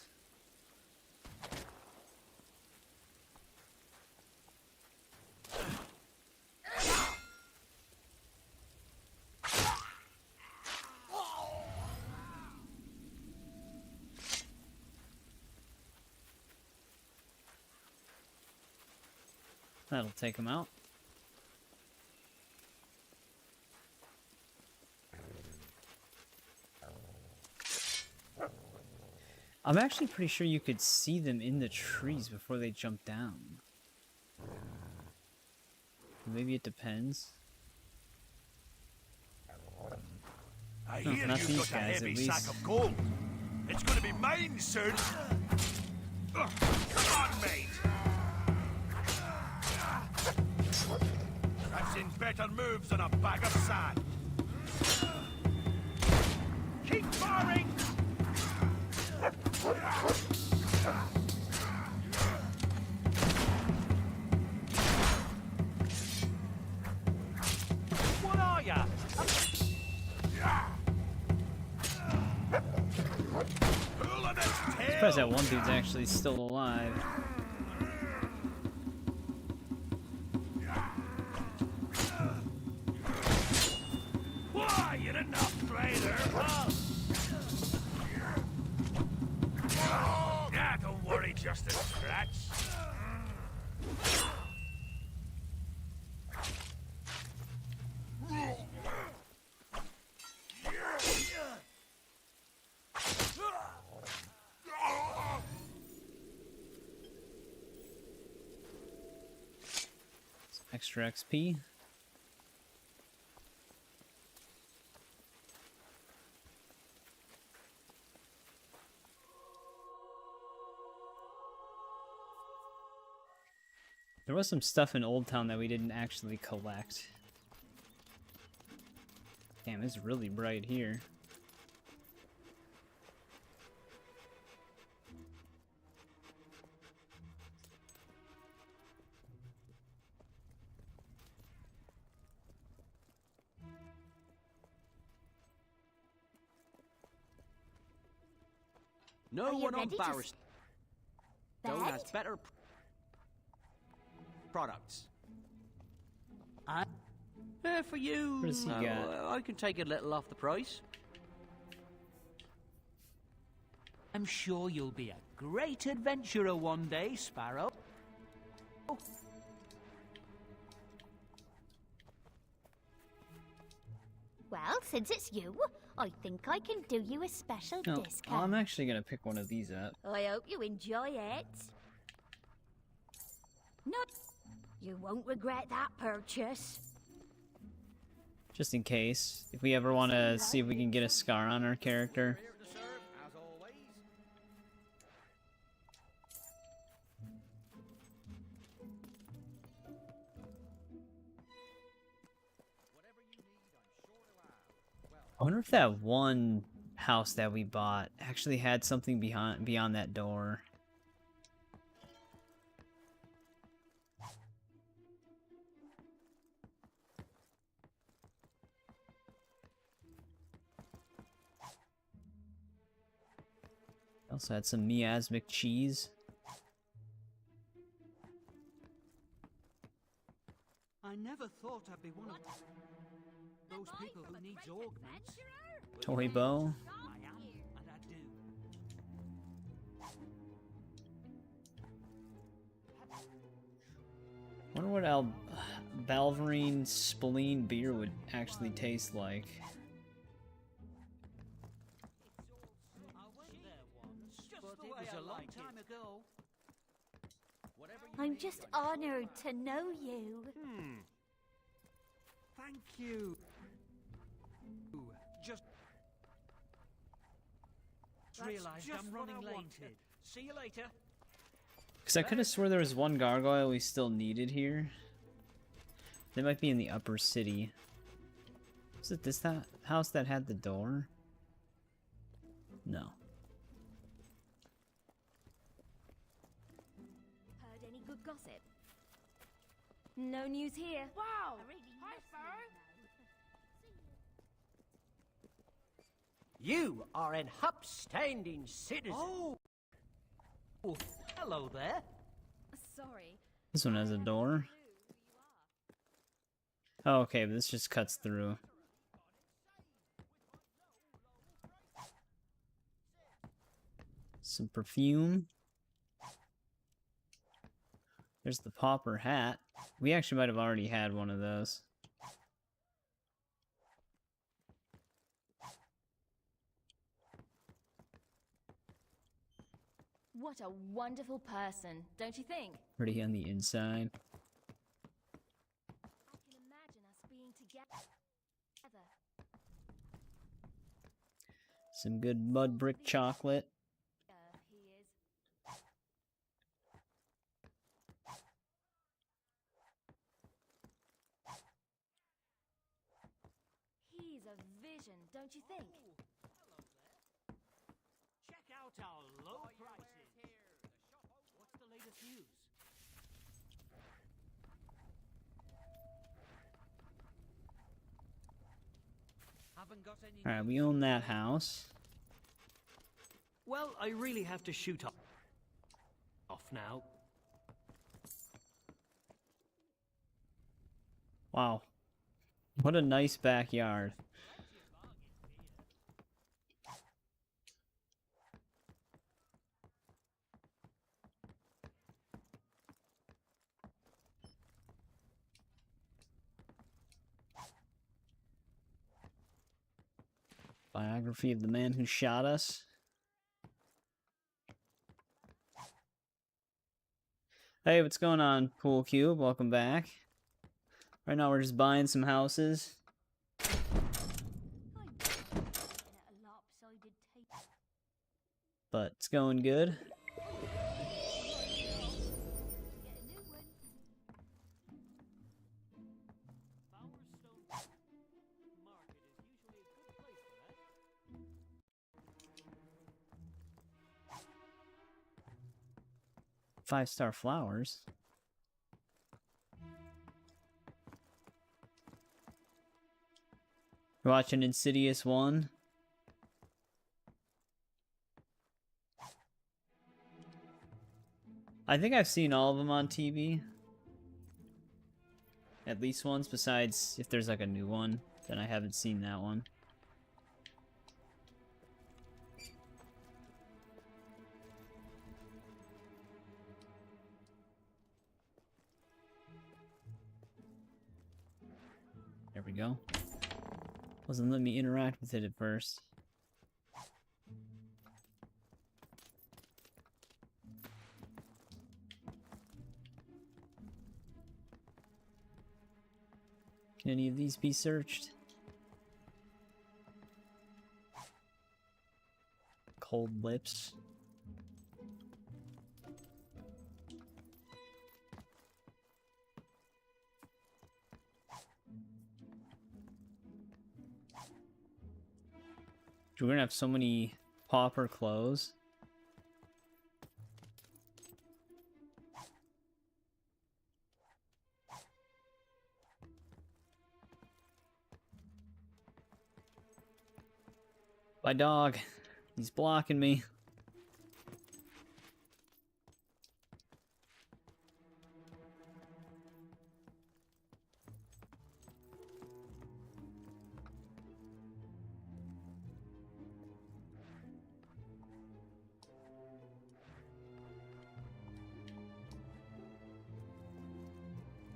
That'll take him out. I'm actually pretty sure you could see them in the trees before they jump down. Maybe it depends. I No, hear not you've these got a guys, heavy at sack least. of gold. It's going to be mine soon. Come on, mate. I've seen better moves than a bag of sand. Keep firing! What are ya? Pull surprised that one dude's actually still alive. Why, you enough traitor, huh? Yeah, don't worry, just a scratch. Some extra XP. There was some stuff in Old Town that we didn't actually collect. Damn, it's really bright here. No Are you one on ready to Bowerstone has bet? better products. For you, What does he got? I can take a little off the price. I'm sure you'll be a great adventurer one day, Sparrow. Well, since it's you, I think I can do you a special No, discount. I'm actually gonna pick one of these up. I hope you enjoy it. No, you won't regret that purchase. Just in case. If we ever want to see if we can get a scar on our character. I wonder if that one house that we bought actually had something beyond that door. Also had some miasmic cheese. I never thought I'd be one of those people who needs augments. Toy bow. I am, and I do. Wonder what Balverine Spleen beer would actually taste like. But it was a long time ago. I'm just honored to know you. Thank you. Just realized I'm running late. See you later. Because I could have swore there was one gargoyle we still needed here. They might be in the upper city. Was it this house that had the door? No. Heard any good gossip? No news here. Wow! Hi, Sparrow! You are an upstanding citizen. Oh, hello there. Sorry. This one has a door. Oh, okay, but this just cuts through. Some perfume. There's the pauper hat. We actually might have already had one of those. What a wonderful person, don't you think? Pretty on the inside. I can imagine us being together. Some good mud brick chocolate. He is. He's a vision, don't you think? Check out our low prices. What's the latest news? Haven't got any. Alright, we own that house. Well, I really have to shoot off now. Wow. What a nice backyard. Biography of the man who shot us. Hey, what's going on, Pool Cube? Welcome back. Right now we're just buying some houses. But it's going good. Five-star flowers. You're watching Insidious 1. I think I've seen all of them on TV. At least once, besides if there's like a new one, then I haven't seen that one. There we go. Wasn't letting me interact with it at first. Can any of these be searched? Cold lips. We're gonna have so many pauper clothes. My dog. He's blocking me.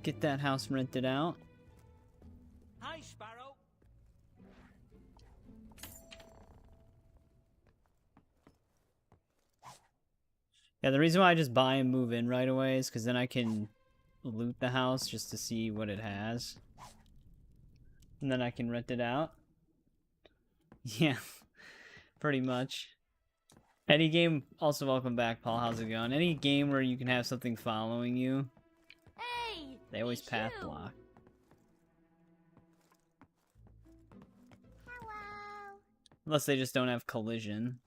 Get that house rented out. Hi, Sparrow. Yeah, the reason why I just buy and move in right away is because then I can loot the house just to see what it has. And then I can rent it out. Yeah, pretty much. Any game, also welcome back, Paul, how's it going? Any game where you can have something following you, Hey, they always it's path you. block. Hello. Unless they just don't have collision.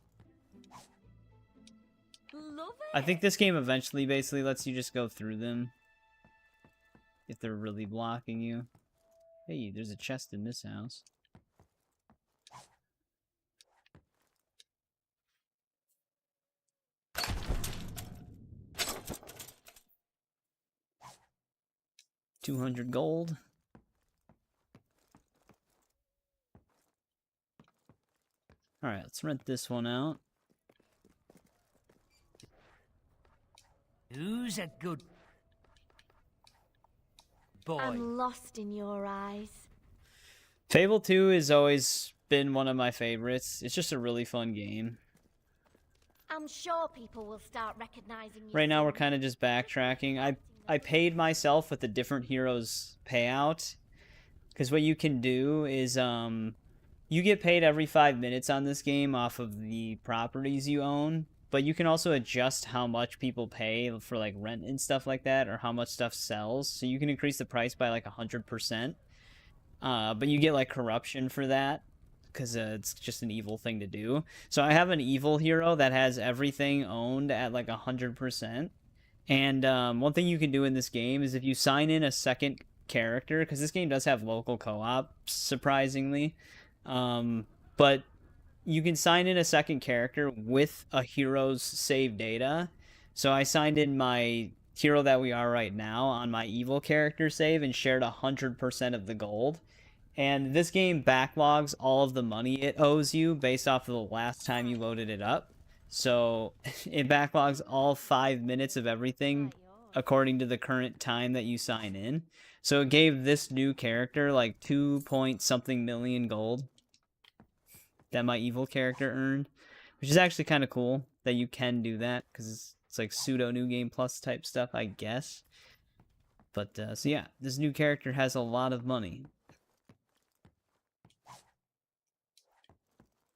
Love I think this game eventually basically lets you just go through them. If they're really blocking you. Hey, there's a chest in this house. $200 gold. Alright, let's rent this one out. Who's a good boy? I'm lost in your eyes. Fable 2 has always been one of my favorites. It's just a really fun game. I'm sure people will start recognizing you. Right now we're soon. kind of just backtracking. I paid myself with the different heroes payout. Because what you can do is you get paid every 5 minutes on this game off of the properties you own. But you can also adjust how much people pay for like rent and stuff like that, or how much stuff sells. So you can increase the price by like 100%. But you get like corruption for that, because it's just an evil thing to do. So I have an evil hero that has everything owned at like 100%. And one thing you can do in this game is if you sign in a second character, because this game does have local co-op, surprisingly. But you can sign in a second character with a hero's save data. So I signed in my hero that we are right now on my evil character save and shared 100% of the gold. And this game backlogs all of the money it owes you based off of the last time you loaded it up. So it backlogs all 5 minutes of everything according to the current time that you sign in. So it gave this new character like 2 point something million gold that my evil character earned, which is actually kind of cool that you can do that because it's like pseudo new game plus type stuff, I guess. But so yeah, this new character has a lot of money.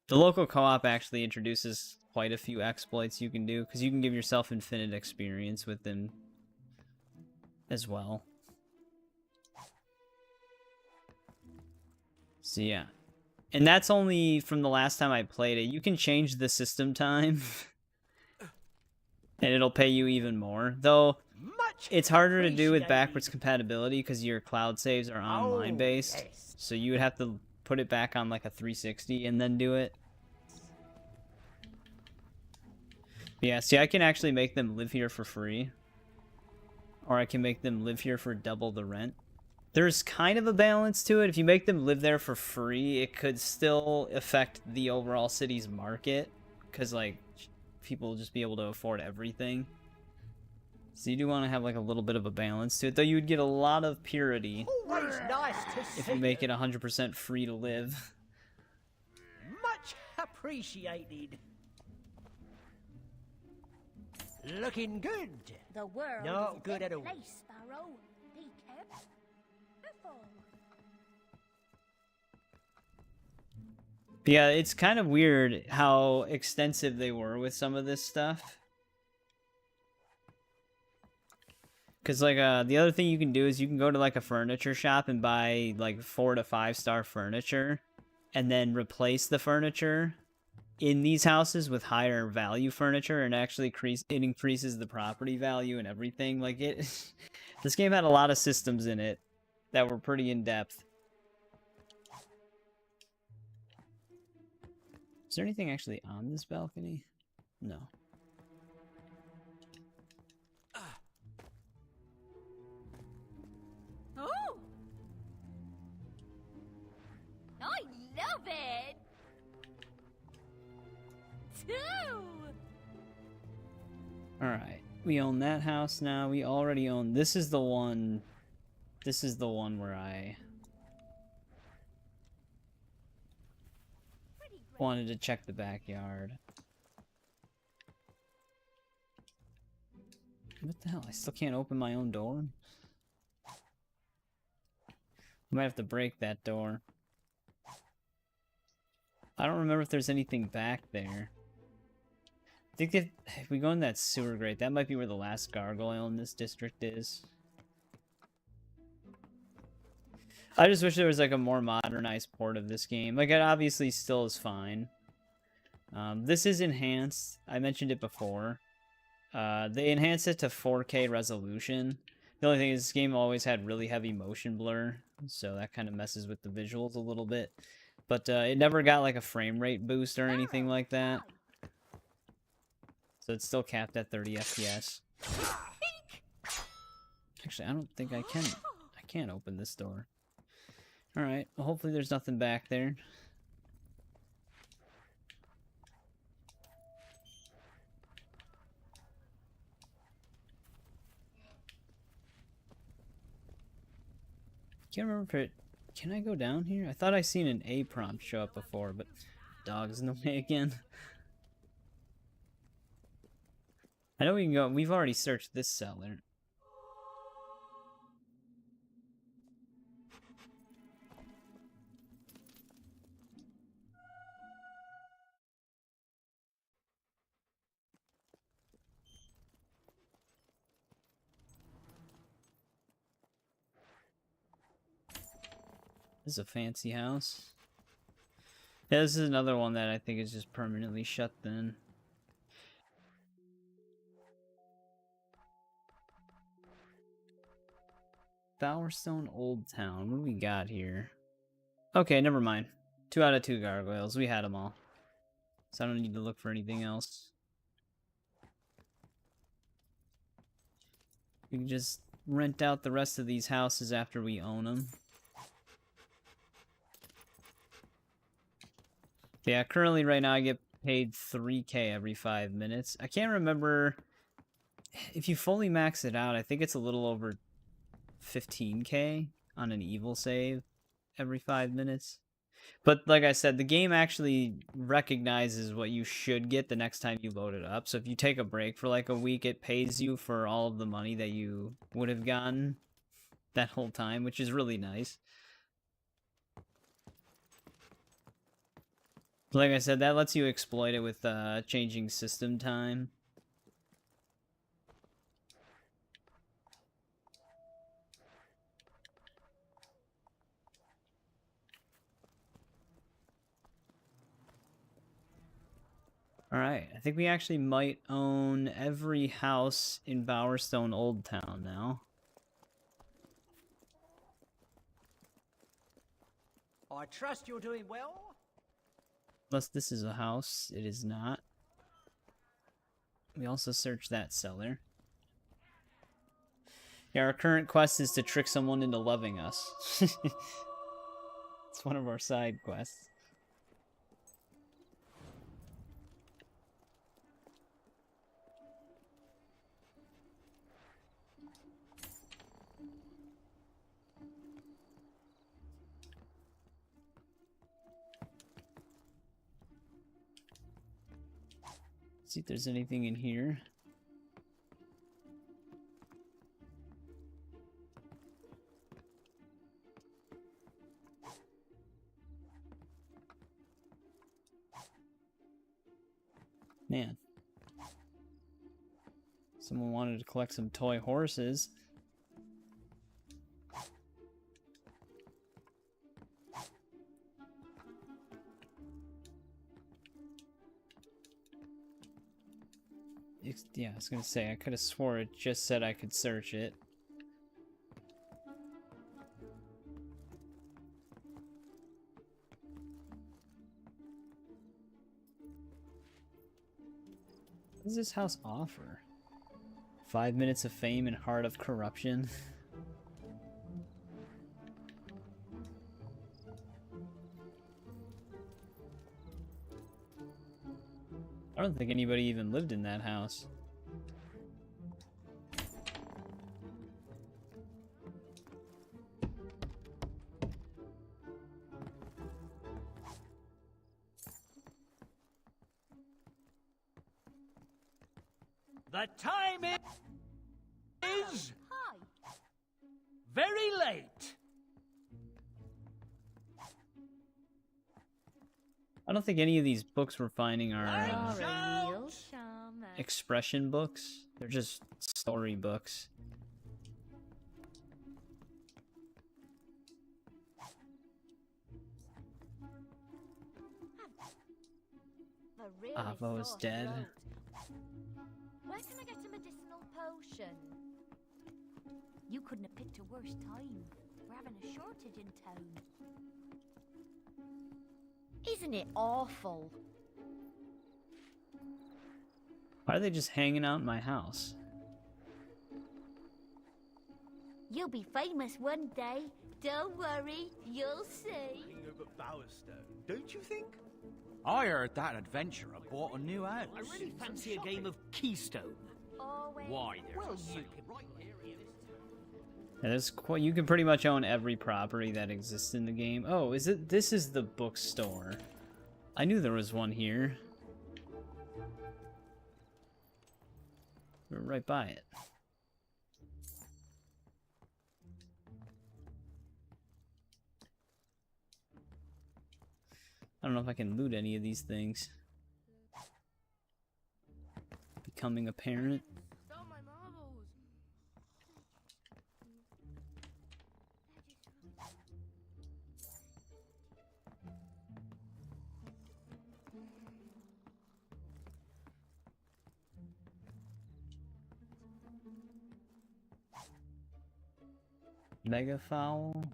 The local co-op actually introduces quite a few exploits you can do because you can give yourself infinite experience with them as well. So yeah. And that's only from the last time I played it. You can change the system time. And it'll pay you even more. Though, it's harder to do with backwards compatibility because your cloud saves are online based. So you would have to put it back on like a 360 and then do it. Yeah, see, I can actually make them live here for free. Or I can make them live here for double the rent. There's kind of a balance to it. If you make them live there for free, it could still affect the overall city's market. Because, like, people will just be able to afford everything. So you do want to have, like, a little bit of a balance to it. Though you would get a lot of purity if you make it 100% free to live. Much appreciated. Looking good. The world Not is a good big at all. place, Sparrow. Be careful. Yeah, it's kind of weird how extensive they were with some of this stuff. Because, like, the other thing you can do is you can go to, like, a furniture shop and buy, like, 4 to 5 star furniture. And then replace the furniture in these houses with higher value furniture. And actually it increases the property value and everything. Like, this game had a lot of systems in it that were pretty in-depth. Is there anything actually on this balcony? No. Oh! I love it! Too! Alright. We own that house now. We already own... This is the one... This is the one where I... wanted to check the backyard. What the hell? I still can't open my own door? I might have to break that door. I don't remember if there's anything back there. I think if we go in that sewer grate, that might be where the last gargoyle in this district is. I just wish there was like a more modernized port of this game. Like, it obviously still is fine. This is enhanced. I mentioned it before. They enhanced it to 4K resolution. The only thing is this game always had really heavy motion blur, so that kind of messes with the visuals a little bit. But it never got like a frame rate boost or anything like that. So it's still capped at 30 FPS. Actually, I don't think I can. I can't open this door. Alright, well, hopefully there's nothing back there. Can't remember if it... Can I go down here? I thought I seen an A prompt show up before, but... Dog's in the way again. I know we can go... We've already searched this cellar. This is a fancy house. Yeah, this is another one that I think is just permanently shut then. Bowerstone Old Town. What do we got here? Okay, never mind. 2 out of 2 gargoyles. We had them all. so I don't need to look for anything else. We can just rent out the rest of these houses after we own them. Yeah, currently right now I get paid 3K every 5 minutes. I can't remember if you fully max it out. I think it's a little over 15K on an evil save every 5 minutes. But like I said, the game actually recognizes what you should get the next time you load it up. So if you take a break for like a week, it pays you for all of the money that you would have gotten that whole time, which is really nice. Like I said, that lets you exploit it with changing system time. Alright, I think we actually might own every house in Bowerstone Old Town now. I trust you're doing well? Unless this is a house, it is not. We also searched that cellar. Yeah, our current quest is to trick someone into loving us. It's one of our side quests. See if there's anything in here. Man. Someone wanted to collect some toy horses. Yeah, I was gonna say, I could have swore it just said I could search it. What does this house offer? 5 minutes of fame and heart of corruption. I don't think anybody even lived in that house. The time is very late. I don't think any of these books we're finding are You're a real charmer. expression books. They're just story books. The really Avo is sore dead. throat. Where can I get a medicinal potion? You couldn't have picked a worse time. We're having a shortage in town. Isn't it awful? Why are they just hanging out in my house? You'll be famous one day. Don't worry, you'll see. Over Bowerstone, don't you think? I heard that adventurer bought a new house. I really fancy a game of Keystone. Always. Why, there's Well, a you second can right here. Yeah, there's you can pretty much own every property that exists in the game. Oh, is it? This is the bookstore. I knew there was one here. We're right by it. I don't know if I can loot any of these things. Becoming a parent. Stole my marbles. Mega foul.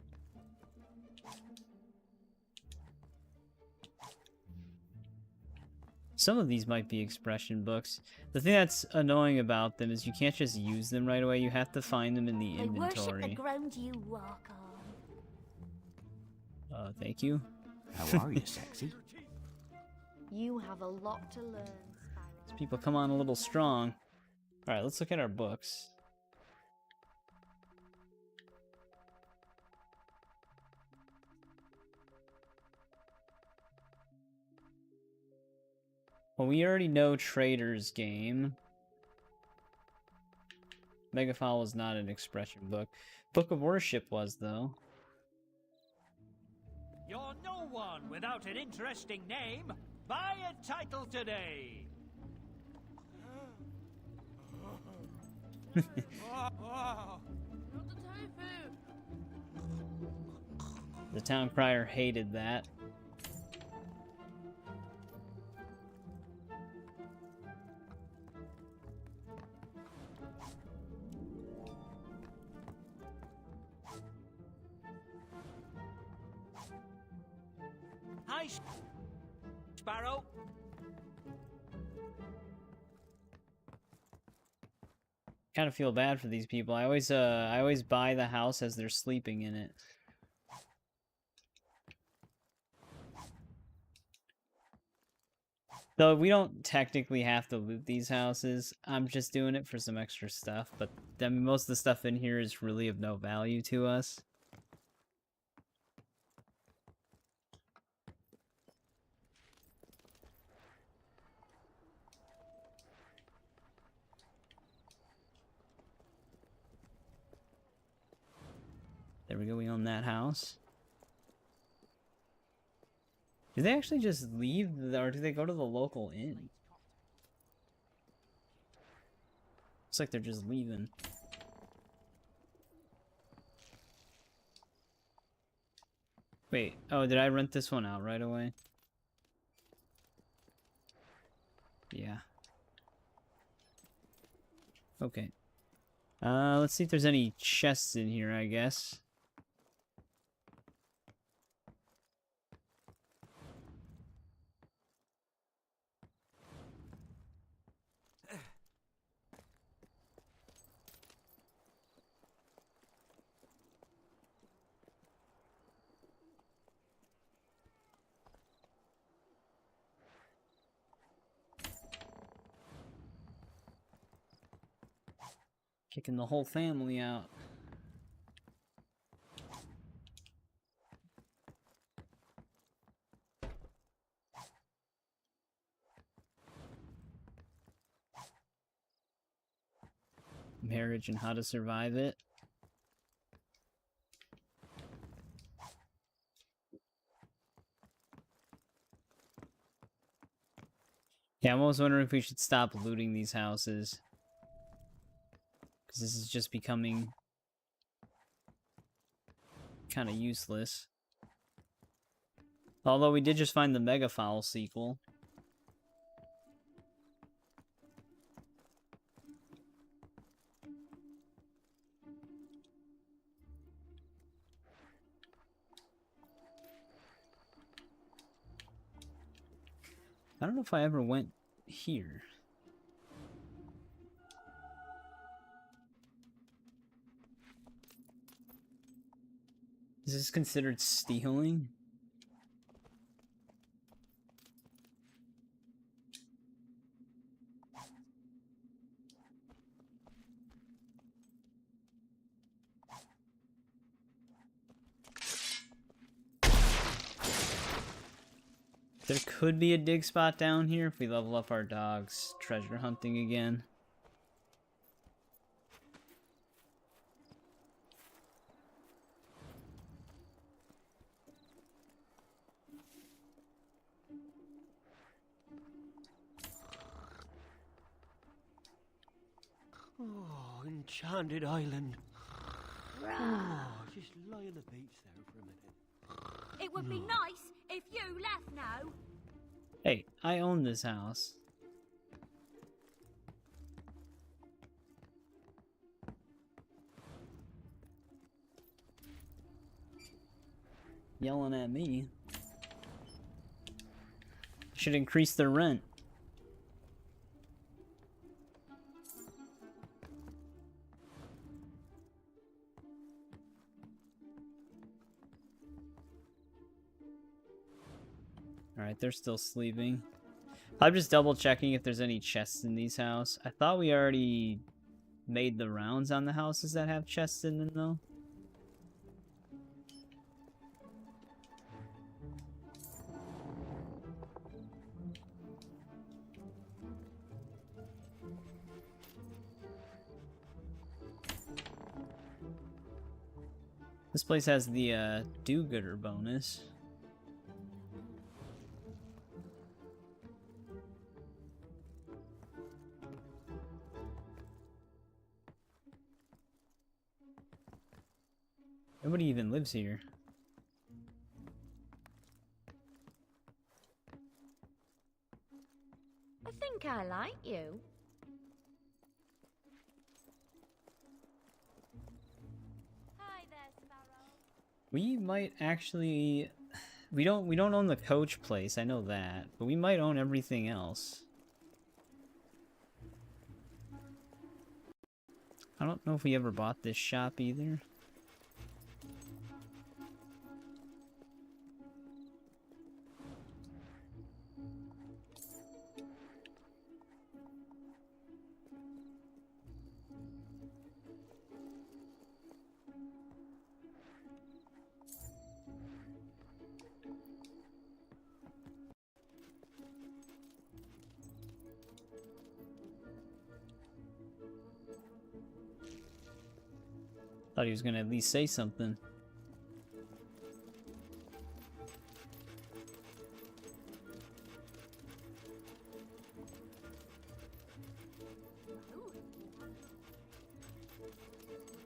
Some of these might be expression books. The thing that's annoying about them is you can't just use them right away. You have to find them in the I worship the inventory. ground you walk on. Thank you. How are you, sexy? You have a lot to learn, These people come on a little strong. Alright, let's look at our books. Well, we already know Trader's Game. Megaphile was not an expression book. Book of Worship was, though. You're no one without an interesting name. Buy a title today. The town crier hated that. Hi, Sparrow. Kind of feel bad for these people. I always buy the house as they're sleeping in it. Though we don't technically have to loot these houses. I'm just doing it for some extra stuff, but I mean, most of the stuff in here is really of no value to us. There we go, we own that house. Do they actually just leave, or do they go to the local inn? Looks like they're just leaving. Wait, oh, did I rent this one out right away? Yeah. Okay. Let's see if there's any chests in here, I guess. Kicking the whole family out. Marriage and how to survive it. Yeah, I'm always wondering if we should stop looting these houses. Because this is just becoming kind of useless. Although we did just find the Megaphile sequel. I don't know if I ever went here. Is this considered stealing? There could be a dig spot down here if we level up our dogs treasure hunting again. Oh, enchanted island. Oh, just lie on the beach there for a minute. It would be nice if you left now. Hey, I own this house. Yelling at me. Should increase the rent. Alright, they're still sleeping. I'm just double checking if there's any chests in these houses. I thought we already made the rounds on the houses that have chests in them, though. This place has the do-gooder bonus. Nobody even lives here. I think I like you. Hi there, Sparrow. We might actually... We don't own the coach place, I know that. But we might own everything else. I don't know if we ever bought this shop either. Thought he was gonna at least say something.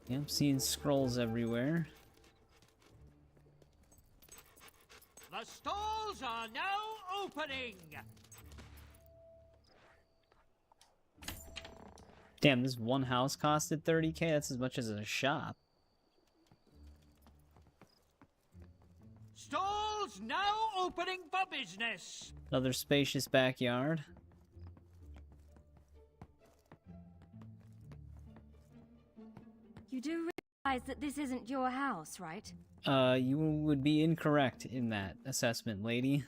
Yeah, I'm seeing scrolls everywhere. The stalls are now opening! Damn, this one house costed 30k? That's as much as a shop. Stalls now opening for business! Another spacious backyard. You do realize that this isn't your house, right? You would be incorrect in that assessment, lady.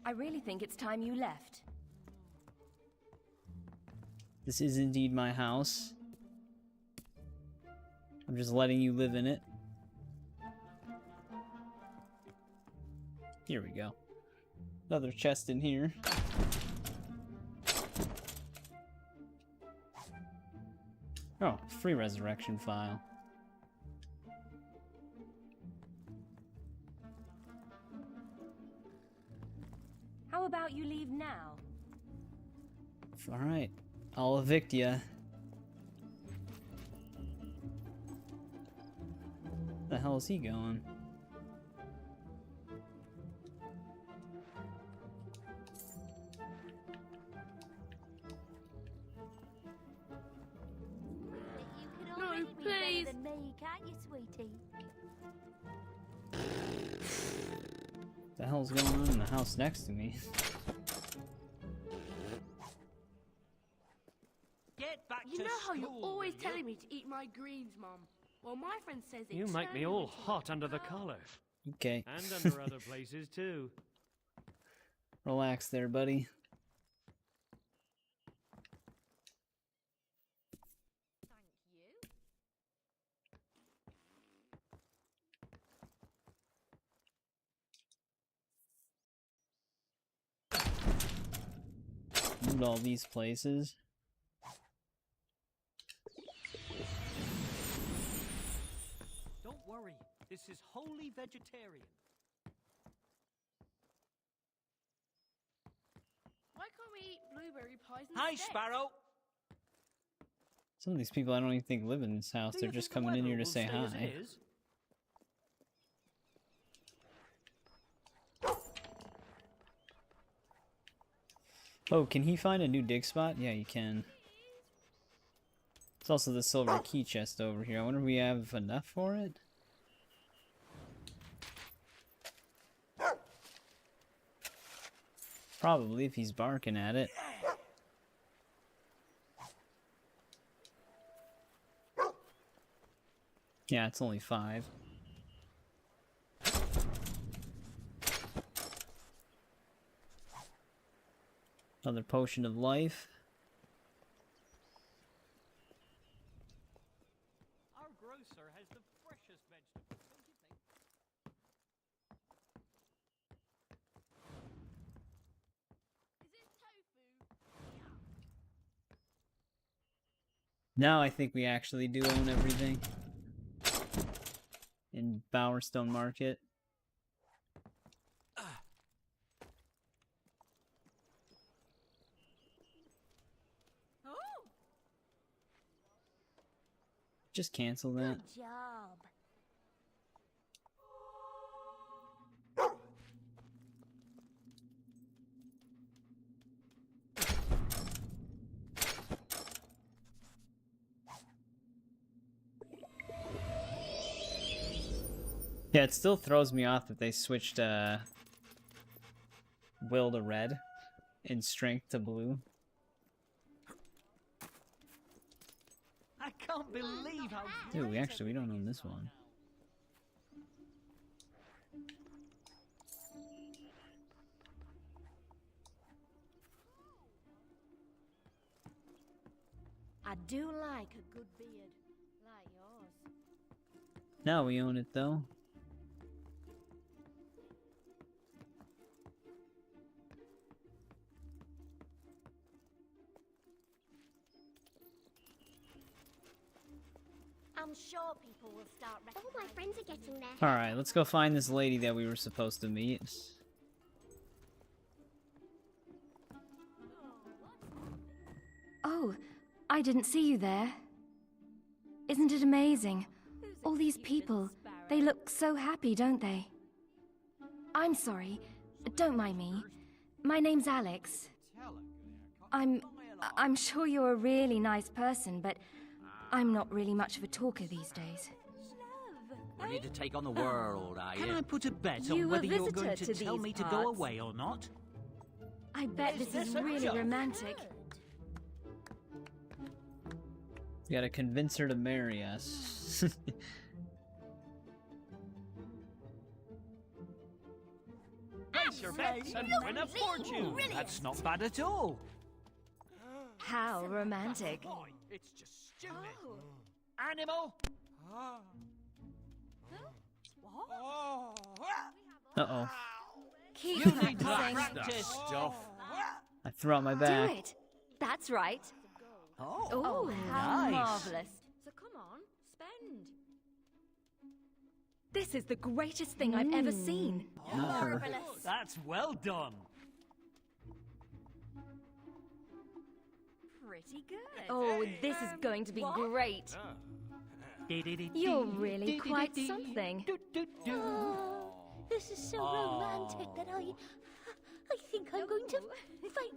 I really think it's time you left. This is indeed my house. I'm just letting you live in it. Here we go. Another chest in here. Oh, free resurrection file. How about you leave now? Alright, I'll evict ya. The hell is he going? No, please. Than me, can't you, sweetie? The hell's going on in the house next to me? Get back You to know how you're school, always will you? telling me to eat my greens, Mum? Well, my friend says it You make me turns all into a hot under the collar. Okay. And under other places, too. Relax there, buddy. Loot all these places. Don't worry, this is wholly vegetarian. Why can't we eat blueberry pies Hi, instead? Sparrow! Some of these people I don't even think live in this house. Do They're you just think the coming in weather here to will say stay as hi. it is? Oh, can he find a new dig spot? Yeah, you can. There's also the silver key chest over here. I wonder if we have enough for it? Probably, if he's barking at it. Yeah, it's only 5. Another potion of life. Our grocer has the freshest vegetables, don't you think? Is this tofu? Now I think we actually do own everything in Bowerstone Market. Just cancel that. Good job. Yeah, it still throws me off that they switched will to red and strength to blue. I can't believe how... Dude, we don't own this one. I do like a good beard, like yours. Now we own it, though. I'm sure people will start recognizing. All my friends are getting there. Alright, let's go find this lady that we were supposed to meet. Oh, I didn't see you there. Isn't it amazing? All these people, they look so happy, don't they? I'm sorry. Don't mind me. My name's Alex. I'm sure you're a really nice person, but I'm not really much of a talker these days. Ready to take on the world, are you? Can I put a bet You on whether a you're going visitor to to tell these me to go parts? away or not? I bet this is a really joke. romantic. We gotta convince her to marry us. Place your bets and win a fortune. That's not bad at all. How romantic. It's just stupid. Animal. Uh-oh. Keep You need to practicing. practice stuff. I threw out my Do back. it. That's right. Oh, how nice. marvelous. So come on, spend. This is the greatest thing I've ever seen. Not her. That's well done. Pretty good. Oh, this is going to be great. You're really quite something. Oh, this is so romantic that I think I'm going to faint.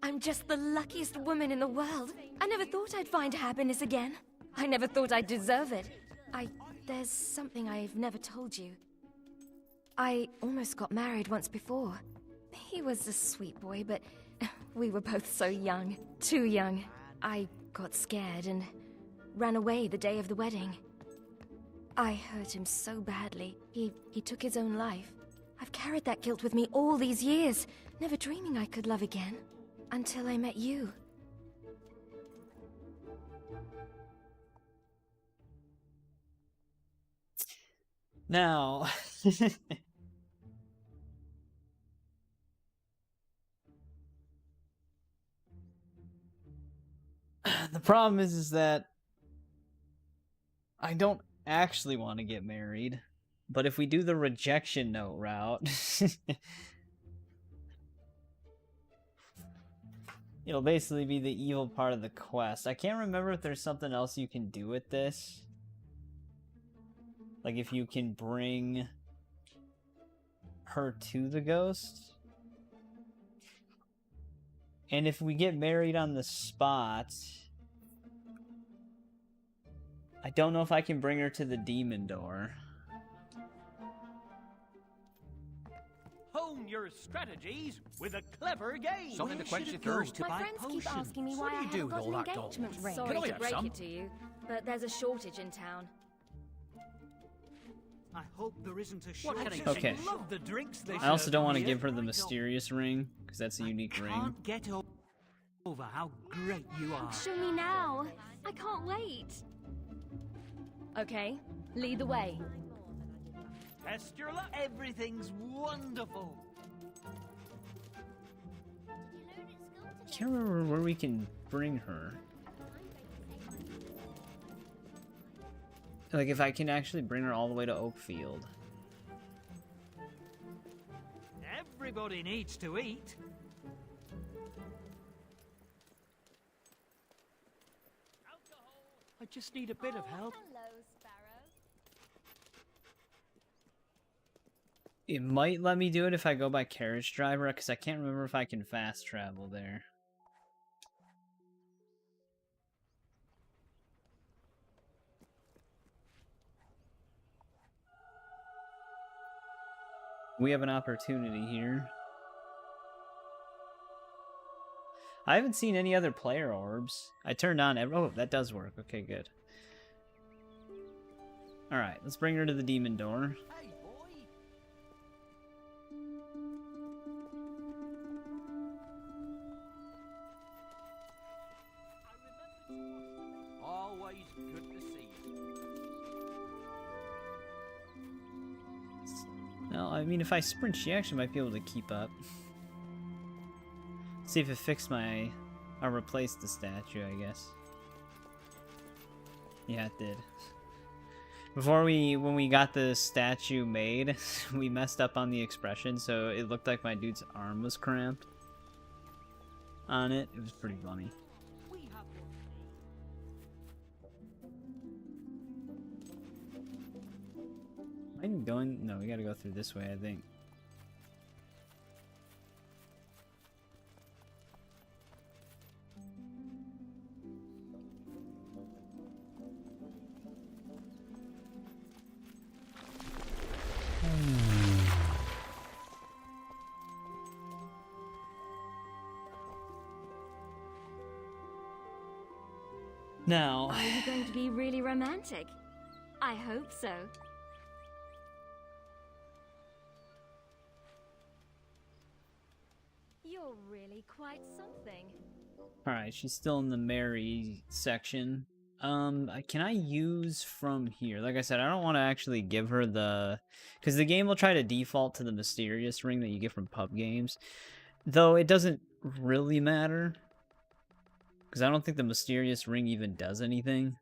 I'm just the luckiest woman in the world. I never thought I'd find happiness again. I never thought I'd deserve it. There's something I've never told you. I almost got married once before. He was a sweet boy, but we were both so young. Too young. I got scared and ran away the day of the wedding. I hurt him so badly. He took his own life. I've carried that guilt with me all these years, never dreaming I could love again. Until I met you. Now... the problem is that I don't actually want to get married, but if we do the rejection note route, it'll basically be the evil part of the quest. I can't remember if there's something else you can do with this. Like if you can bring her to the ghost. And if we get married on the spot, I don't know if I can bring her to the demon door. Hone your strategies with a clever game. Something to quench your thirst to My buy friends potions. keep asking me why What do I you do haven't with got all an that gold? engagement ring. Can Sorry I to have break some? it to you, but there's a shortage in town. I hope there isn't a What shortage. can I Okay. Love the drinks they I also serve don't want to here. give her the mysterious ring, because that's a unique ring. Can't get over how great you are. Show me now. I can't wait. Okay, lead the way. Test your luck. Everything's wonderful. I can't remember where we can bring her. Like, if I can actually bring her all the way to Oakfield. Everybody needs to eat. I just need a bit of help. Hello, Sparrow. It might let me do it if I go by Carriage Driver, because I can't remember if I can fast travel there. We have an opportunity here. I haven't seen any other player orbs. I turned on every— oh, that does work. Okay, good. Alright, let's bring her to the demon door. Hey, boy. Always good to see you. No, I mean, if I sprint, she actually might be able to keep up. See if it fixed my— or replaced the statue, I guess. Yeah, it did. Before when we got the statue made, we messed up on the expression, so it looked like my dude's arm was cramped on it. It was pretty funny. Am I even going? No, we gotta go through this way, I think. Now, Are you going to be really romantic? I hope so. You're really quite something. alright, she's still in the Mary section. Can I use from here? Like I said, I don't want to actually give her the— because the game will try to default to the mysterious ring that you get from pub games. Though it doesn't really matter. Because I don't think the mysterious ring even does anything.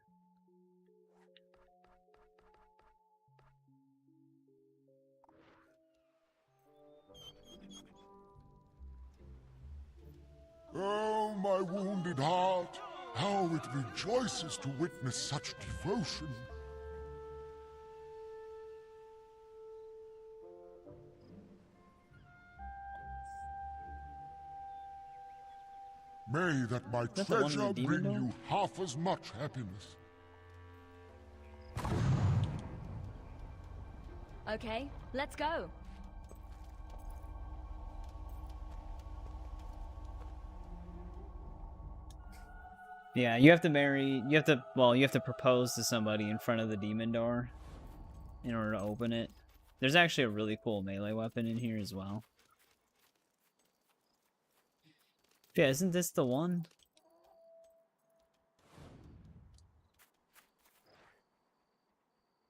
Oh, my wounded heart, how it rejoices to witness such devotion. May that my that the one in treasure the demon bring dome? you half as much happiness. Okay, let's go. Yeah, you have to marry— you have to— well, you have to propose to somebody in front of the demon door in order to open it. There's actually a really cool melee weapon in here as well. Yeah, isn't this the one?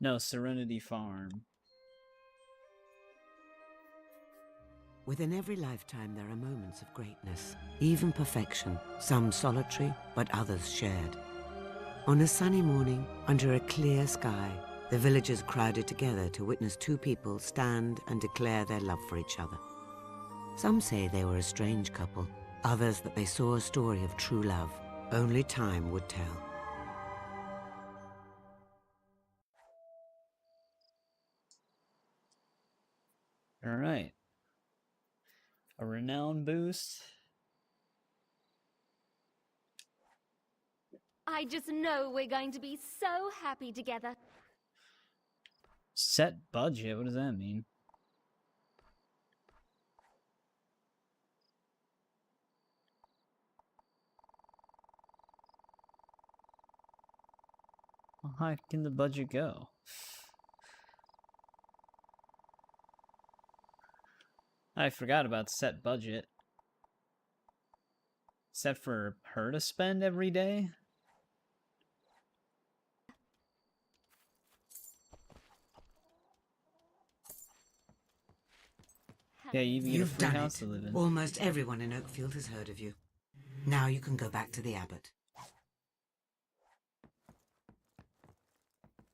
No, Serenity Farm. Within every lifetime, there are moments of greatness, even perfection, some solitary, but others shared. On a sunny morning, under a clear sky, the villagers crowded together to witness two people stand and declare their love for each other. Some say they were a strange couple, others that they saw a story of true love. Only time would tell. Alright. A renown boost. I just know we're going to be so happy together. Set budget? What does that mean? How high can the budget go? I forgot about set budget. Set for her to spend every day? Yeah, you even get a You've free done house it. to live in. Almost everyone in Oakfield has heard of you. Now you can go back to the abbot.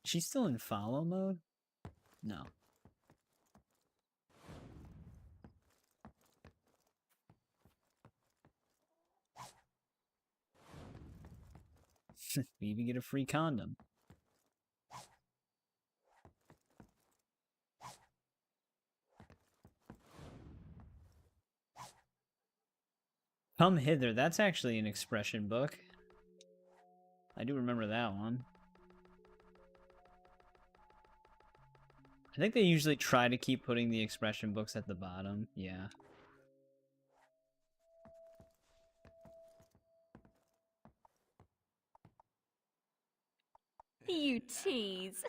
She's still in follow mode? No. We even get a free condom. Come Hither, that's actually an expression book. I do remember that one. I think they usually try to keep putting the expression books at the bottom, yeah. You tease.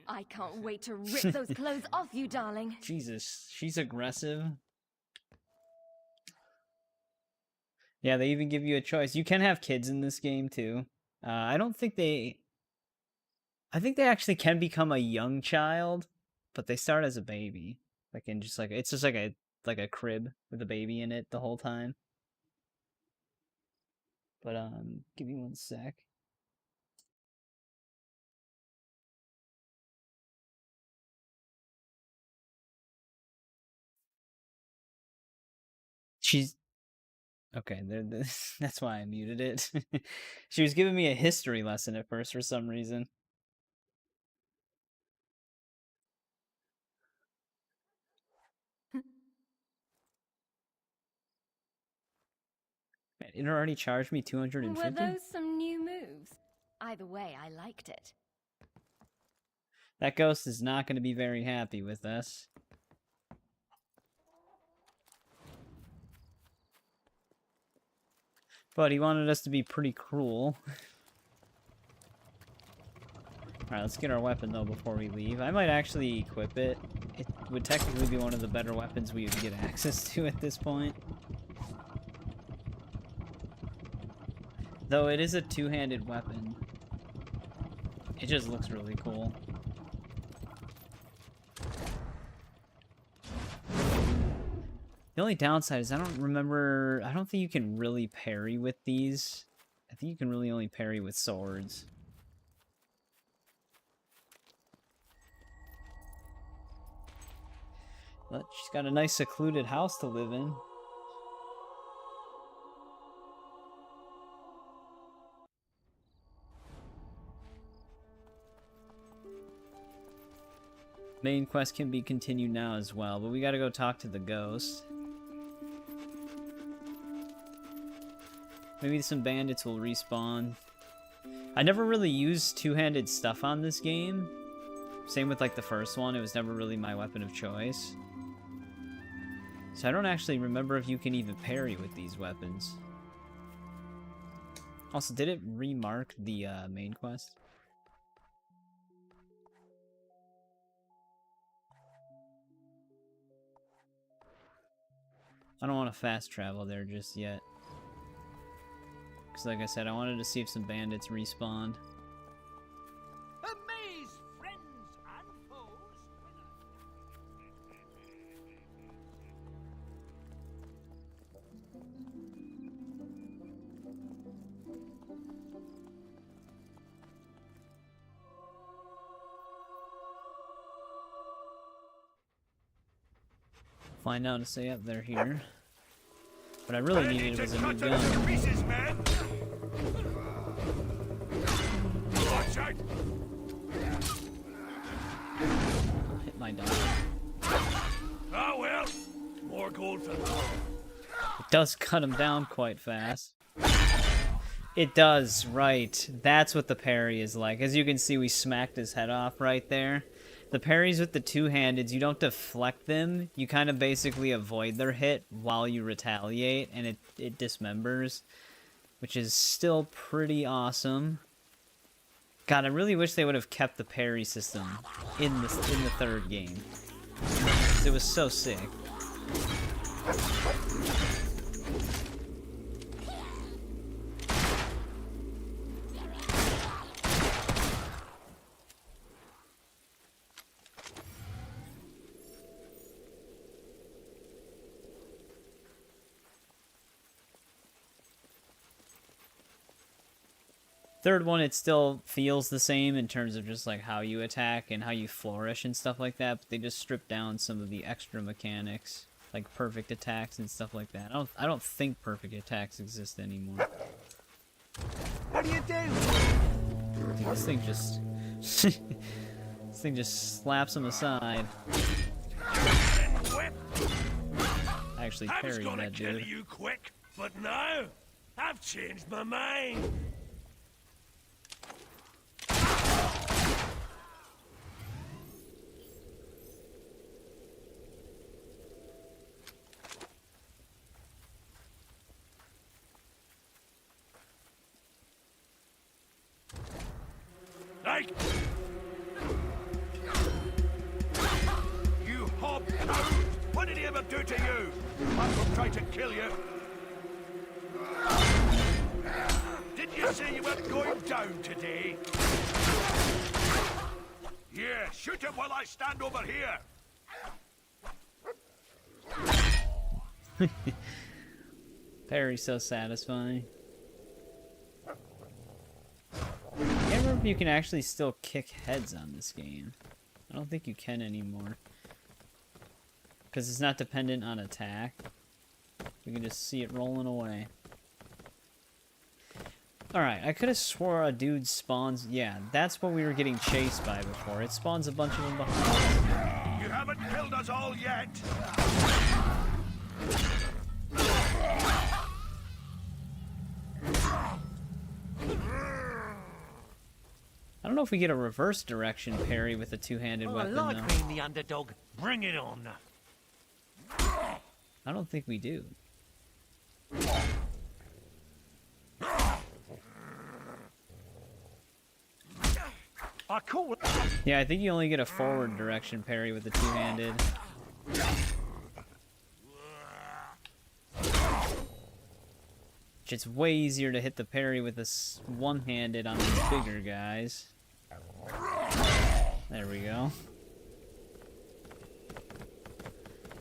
I can't wait to rip those clothes off you, darling. Jesus, she's aggressive. Yeah, they even give you a choice. You can have kids in this game, too. I don't think they... I think they actually can become a young child, but they start as a baby. Like, in just like... It's just like a crib with a baby in it the whole time. But, give me one sec. She's... Okay, that's why I muted it. She was giving me a history lesson at first for some reason. It already charged me 250? Were those some new moves? Either way, I liked it. That ghost is not going to be very happy with us. But he wanted us to be pretty cruel. Alright, let's get our weapon, though, before we leave. I might actually equip it. It would technically be one of the better weapons we would get access to at this point. Though it is a two-handed weapon. It just looks really cool. The only downside is I don't think you can really parry with these. I think you can really only parry with swords. But she's got a nice secluded house to live in. Main quest can be continued now as well, but we gotta go talk to the ghost. Maybe some bandits will respawn. I never really used two-handed stuff on this game. Same with like the first one, it was never really my weapon of choice. So I don't actually remember if you can even parry with these weapons. Also, did it remark the main quest? I don't want to fast travel there just yet. Because like I said, I wanted to see if some bandits respawned. Amaze friends and foes. Find out to say, yep, they're here. What I really needed was a new gun. Hit my dog. Ah well, more gold for the world. It does cut him down quite fast. It does, right. That's what the parry is like. As you can see, we smacked his head off right there. The parries with the two-handeds, you don't deflect them. You kind of basically avoid their hit while you retaliate, and it dismembers, which is still pretty awesome. God, I really wish they would have kept the parry system in the third game. It was so sick. Third one, it still feels the same in terms of just like how you attack and how you flourish and stuff like that, but they just stripped down some of the extra mechanics, like perfect attacks and stuff like that. I don't think perfect attacks exist anymore. What do you do? Dude, this thing just this thing just slaps him aside. I actually I was parried gonna that kill dude. you quick, but now I've changed my mind. Like you hobcode! What did he ever do to you? I will try to kill you. Did you say you were going down today? Yeah, shoot him while I stand over here. Parry's so satisfying. I can't remember if you can actually still kick heads on this game. I don't think you can anymore. Because it's not dependent on attack. You can just see it rolling away. Alright, I could have swore a dude spawns... Yeah, that's what we were getting chased by before. It spawns a bunch of them behind us. You haven't killed us all yet. I don't know if we get a reverse direction parry with a two-handed weapon, though. being the underdog. Bring it on. I don't think we do. Yeah, I think you only get a forward direction parry with the two-handed. It's way easier to hit the parry with this one-handed on these bigger guys. There we go.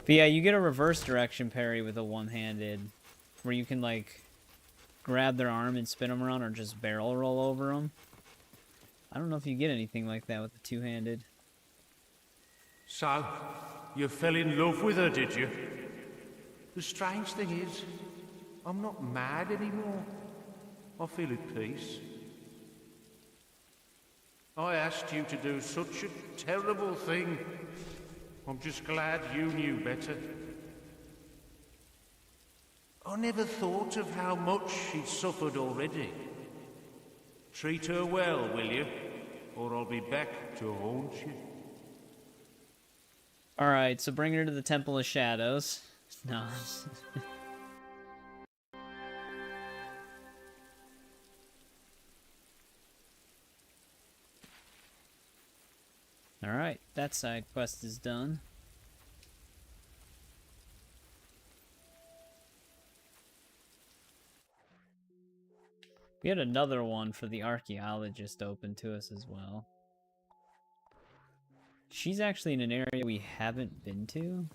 But yeah, you get a reverse direction parry with a one-handed, where you can like grab their arm and spin them around or just barrel roll over them. I don't know if you get anything like that with the two-handed. So, you fell in love with her, did you? The strange thing is, I'm not mad anymore. I feel at peace. I asked you to do such a terrible thing. I'm just glad you knew better. I never thought of how much she'd suffered already. Treat her well, will you? Or I'll be back to haunt you. Alright, so bring her to the Temple of Shadows. No. Alright, that side quest is done. We had another one for the archaeologist open to us as well. She's actually in an area we haven't been to.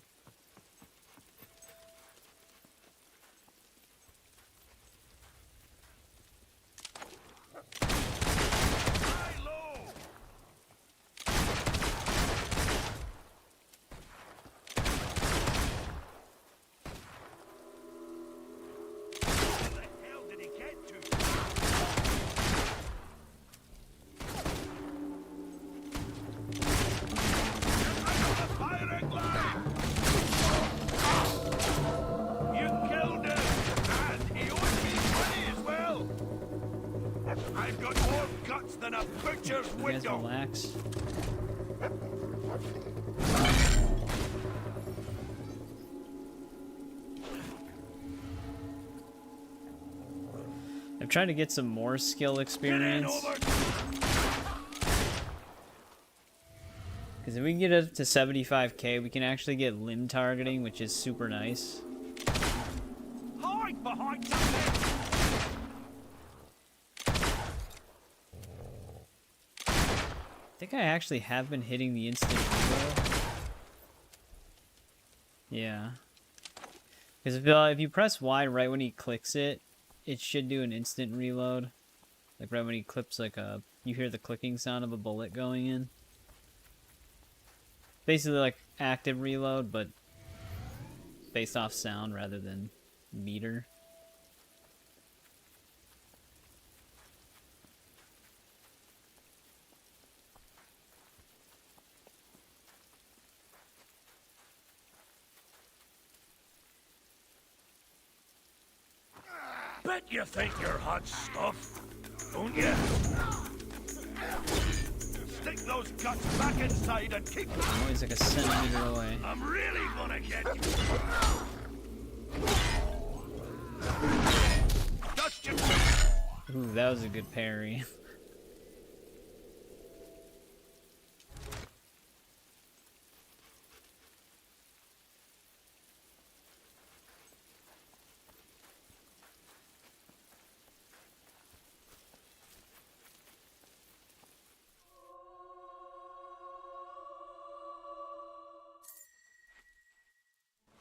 I've got more guts than a butcher's You guys window. relax. I'm trying to get some more skill experience. Because Because if we can get up to 75k, we can actually get limb targeting, which is super nice. Hide behind that! I think I actually have been hitting the instant reload. Yeah. Because if you press Y right when he clicks it, it should do an instant reload. Like right when he clips like a... You hear the clicking sound of a bullet going in. Basically like active reload, but based off sound rather than meter. Bet you think you're hot stuff, don't you? Stick those guts back inside and keep... I'm always like a centimeter away. I'm really gonna get you. Dust you. Ooh, that was a good parry.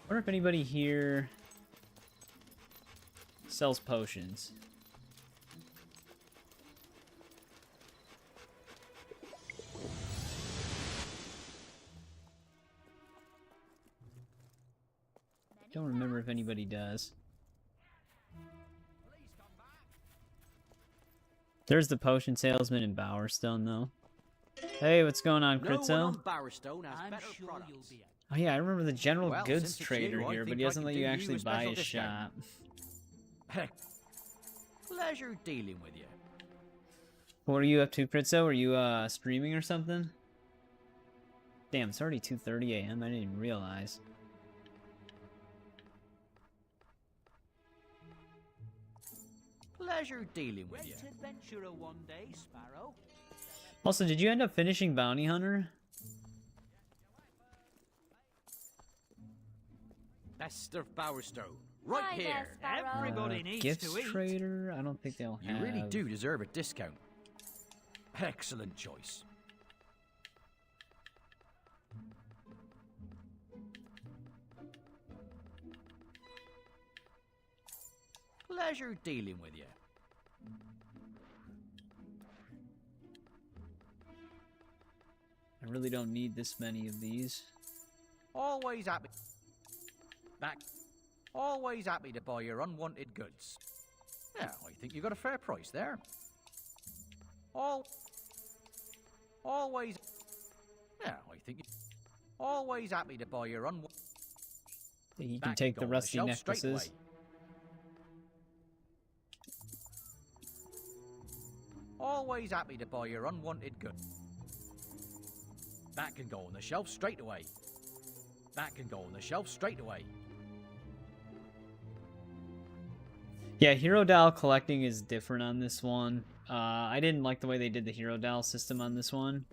I wonder if anybody here sells potions. Don't remember if anybody does. There's the potion salesman in Bowerstone, though. Hey, what's going on, Critzo? No one on Bowerstone has better products. Oh yeah, I remember the general Well, goods since it's trader you, I here, but think he I doesn't can let do you you actually a buy special his shop. discount. Pleasure dealing with you. What are you up to, Critzo? Are you streaming or something? Damn, it's already 2:30 a.m. I didn't even realize. Pleasure dealing with you. Adventurer one day, Sparrow. Also, did you end up finishing Bounty Hunter? Best of Bowerstone. Right Hi there, here. Sparrow. Everybody needs Gifts to eat. trader? I don't think they'll You have. really do deserve a discount. Excellent choice. Pleasure dealing with you. I really don't need this many of these. Always happy. Back. Always happy to buy your unwanted goods. Yeah, I think you got a fair price there. Always. Yeah, I think you. Always happy to buy your unwanted. You can take the rusty necklaces. Always happy to buy your unwanted goods. That can go on the shelf straight away. That can go on the shelf straight away. Yeah, Hero Doll collecting is different on this one. I didn't like the way they did the Hero Doll system on this one.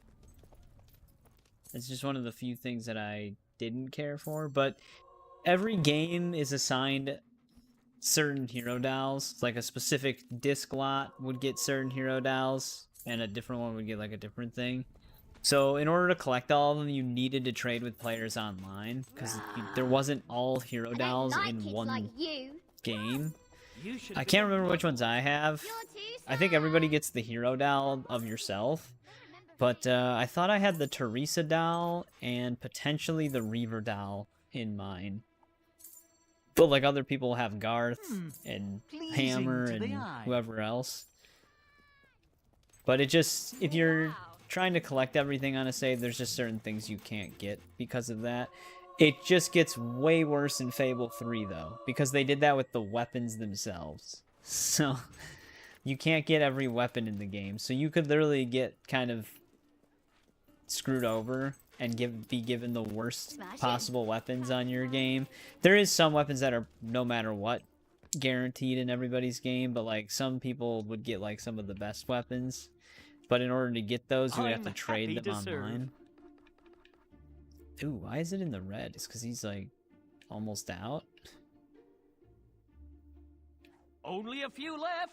It's just one of the few things that I didn't care for, but every game is assigned certain Hero Dolls. It's like a specific disc lot would get certain Hero Dolls, and a different one would get like a different thing. So in order to collect all of them, you needed to trade with players online, because there wasn't all Hero Dolls in one game. I can't remember which ones I have. I think everybody gets the Hero Doll of yourself. But I thought I had the Teresa Doll and potentially the Reaver Doll in mine. But like other people have Garth and Hammer and whoever else. But it just, if you're trying to collect everything on a save, there's just certain things you can't get because of that. It just gets way worse in Fable 3, though, because they did that with the weapons themselves. So, you can't get every weapon in the game. So you could literally get kind of screwed over and be given the worst possible weapons on your game. There is some weapons that are, no matter what, guaranteed in everybody's game, but like some people would get like some of the best weapons. But in order to get those, you would have to trade them online. Ooh, why is it in the red? It's because he's like almost out. Only a few left.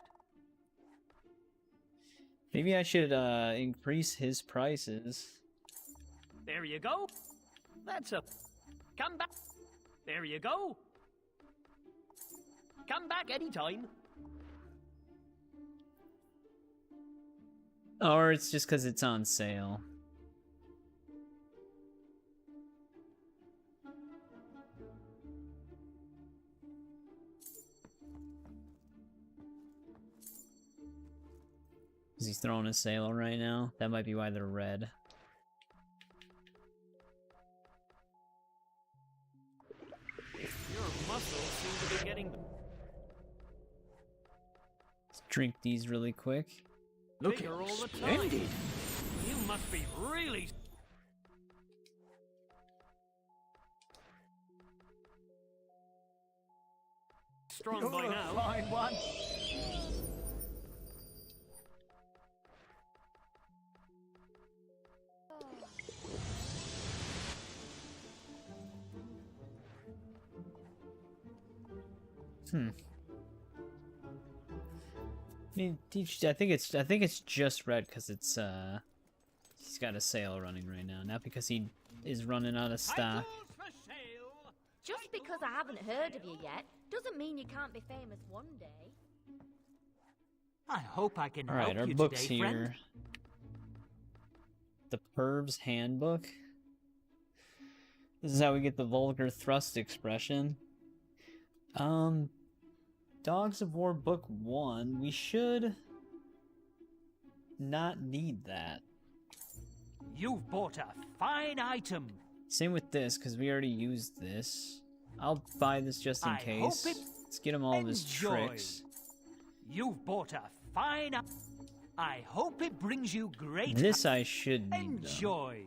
Maybe I should increase his prices. There you go. That's a... Come back. There you go. Come back anytime. Or it's just because it's on sale. Is he throwing a sale right now? That might be why they're red. Your muscles seem to be getting... Let's drink these really quick. Looking all the time. splendid. You must be really... strong You're by a now. fine one. I mean, I think it's just red because it's he's got a sale running right now, not because he is running out of stock. Just because I haven't heard of you yet, doesn't mean you can't be famous one day. I hope I can All right, help our you book's today, here. friend. The Perv's Handbook. This is how we get the vulgar thrust expression. Dogs of War Book 1. We should not need that. You've bought a fine item. Same with this, because we already used this. I'll buy this just in I case. hope it Let's get him all of his enjoy. tricks. You've bought a fine... I hope it brings you great... This I should need, though. Enjoy.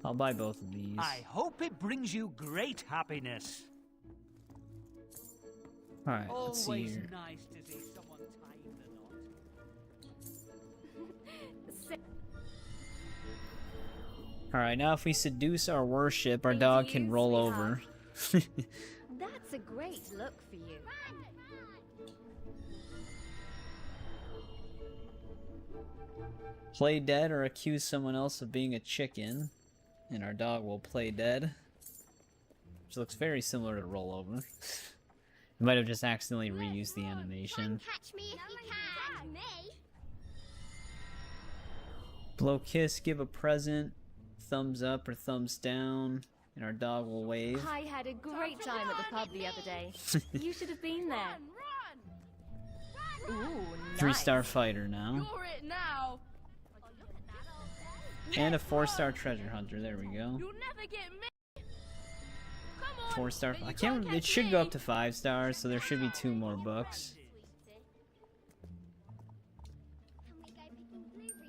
I'll buy both of these. I hope it brings you great happiness. Alright, let's see Always here. nice to see someone tying the knot. Alright, now if we seduce our worship, our dog can roll over. That's a great look for you. Play dead or accuse someone else of being a chicken, and our dog will play dead. Which looks very similar to rollover. We might have just accidentally reused the animation. Catch me if you can. Blow kiss, give a present, thumbs up or thumbs down, and our dog will wave. I had a great time at the pub the other day. You should have been there. Ooh, nice. 3-star fighter now. You're it now. And a 4-star treasure hunter, there we go. You'll never get me. Come on. 4-star, I can't, it should go up to 5 stars, so there should be 2 more books.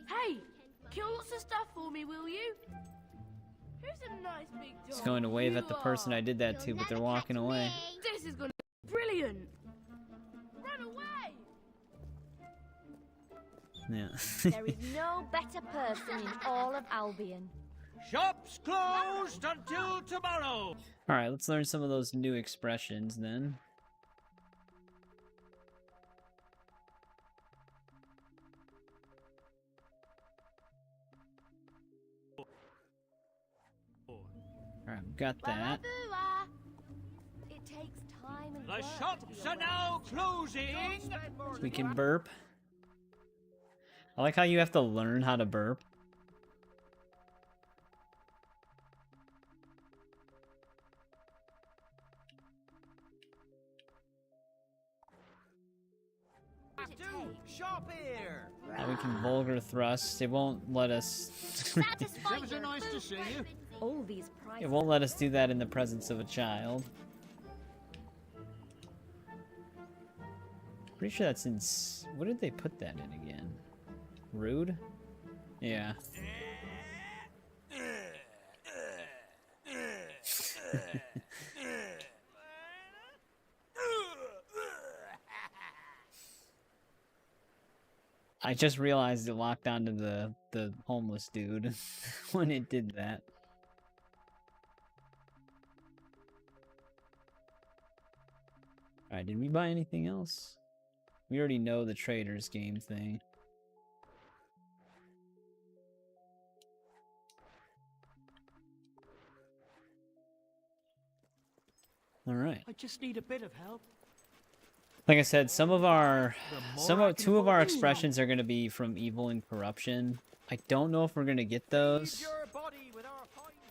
Hey, kill lots of stuff for me, will you? Here's a nice big dog. He's going to wave at the You person are. I did that to, but they're walking away. This is gonna be brilliant. Run away. Yeah. There is no better person in all of Albion. Shops closed until tomorrow. Alright, let's learn some of those new expressions then. Alright, we've got that. It takes time and The work to shops be are a now closing. We can burp. I like how you have to learn how to burp. Shop here. Now we can vulgar thrust. It won't let us. Ever so nice to see you. All these prizes. It won't let us do that in the presence of a child. Pretty sure that's in. What did they put that in again? Rude? Yeah. I just realized it locked onto the homeless dude when it did that. Alright, did we buy anything else? We already know the traders game thing. Alright. I just need a bit of help. Like I said, two of our expressions are going to be from evil and corruption. I don't know if we're going to get those.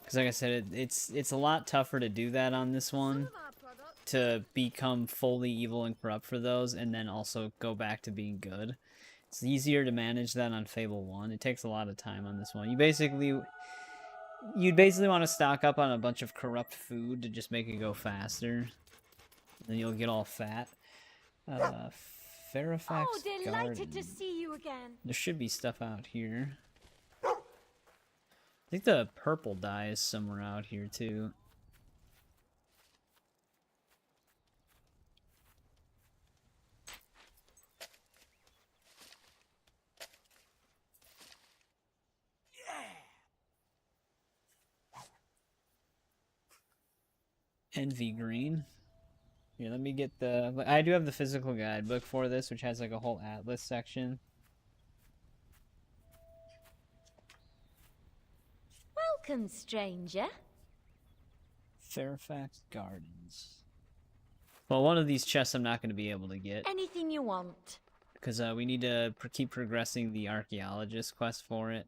Because like I said, it's a lot tougher to do that on this one. To become fully evil and corrupt for those, and then also go back to being good. It's easier to manage that on Fable 1. It takes a lot of time on this one. You'd basically want to stock up on a bunch of corrupt food to just make it go faster. Then you'll get all fat. Fairfax delighted Garden. to see you again. There should be stuff out here. I think the purple dye is somewhere out here too. Envy green. Here, let me get the... I do have the physical guidebook for this, which has like a whole atlas section. Welcome, stranger. Fairfax Gardens. Well, one of these chests I'm not going to be able to get. Anything you want. Because we need to keep progressing the archaeologist quest for it.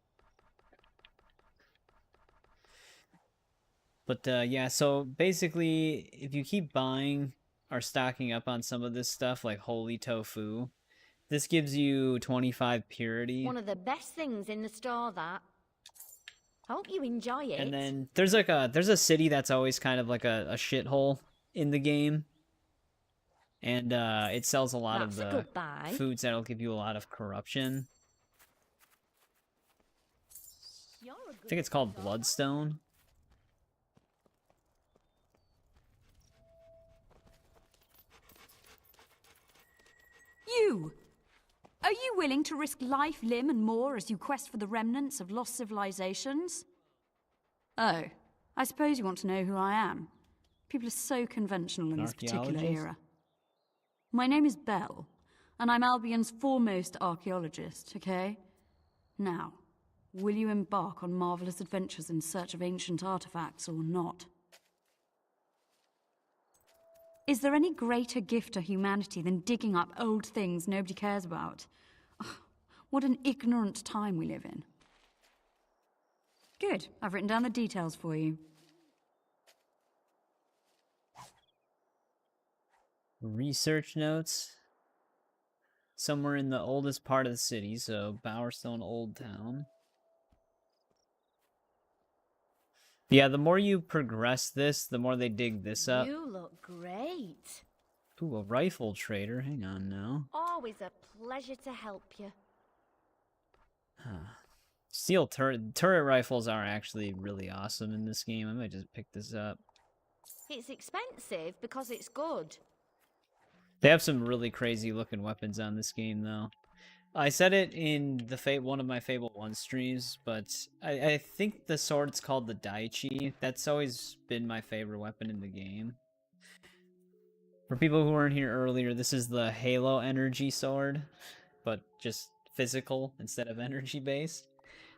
But yeah, so basically, if you keep buying or stocking up on some of this stuff, like holy tofu, this gives you 25 purity. One of the best things in the store, that. Hope you enjoy it. And then there's a city that's always kind of like a shithole in the game. And it sells a lot of the foods that'll give you a lot of corruption. I think it's called Bloodstone. You! Are you willing to risk life, limb, and more as you quest for the remnants of lost civilizations? Oh, I suppose you want to know who I am. People are so conventional in this particular era. My name is Belle, and I'm Albion's foremost archaeologist, okay? Now, will you embark on marvelous adventures in search of ancient artifacts or not? Is there any greater gift to humanity than digging up old things nobody cares about? Ugh, what an ignorant time we live in. Good, I've written down the details for you. Research notes. Somewhere in the oldest part of the city, so Bowerstone Old Town. Yeah, the more you progress this, the more they dig this up. You look great. Ooh, a rifle trader. Hang on now. Always a pleasure to help you. Steel turret rifles are actually really awesome in this game. I might just pick this up. It's expensive because it's good. They have some really crazy looking weapons on this game, though. I said it in the one of my Fable 1 streams, but I think the sword's called the Daichi. That's always been my favorite weapon in the game. For people who weren't here earlier, this is the Halo energy sword, but just physical instead of energy based.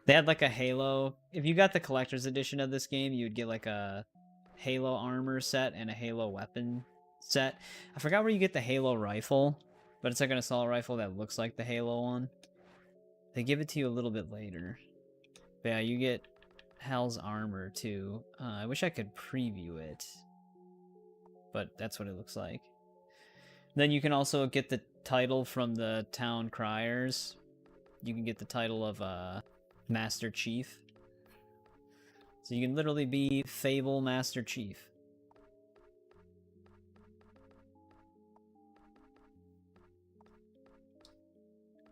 They had like a Halo. If you got the collector's edition of this game, you'd get like a Halo armor set and a Halo weapon set. I forgot where you get the Halo rifle, but it's like an assault rifle that looks like the Halo one. They give it to you a little bit later. But yeah, you get Hal's armor too. I wish I could preview it, but that's what it looks like. Then you can also get the title from the town criers. You can get the title of Master Chief. So you can literally be Fable Master Chief.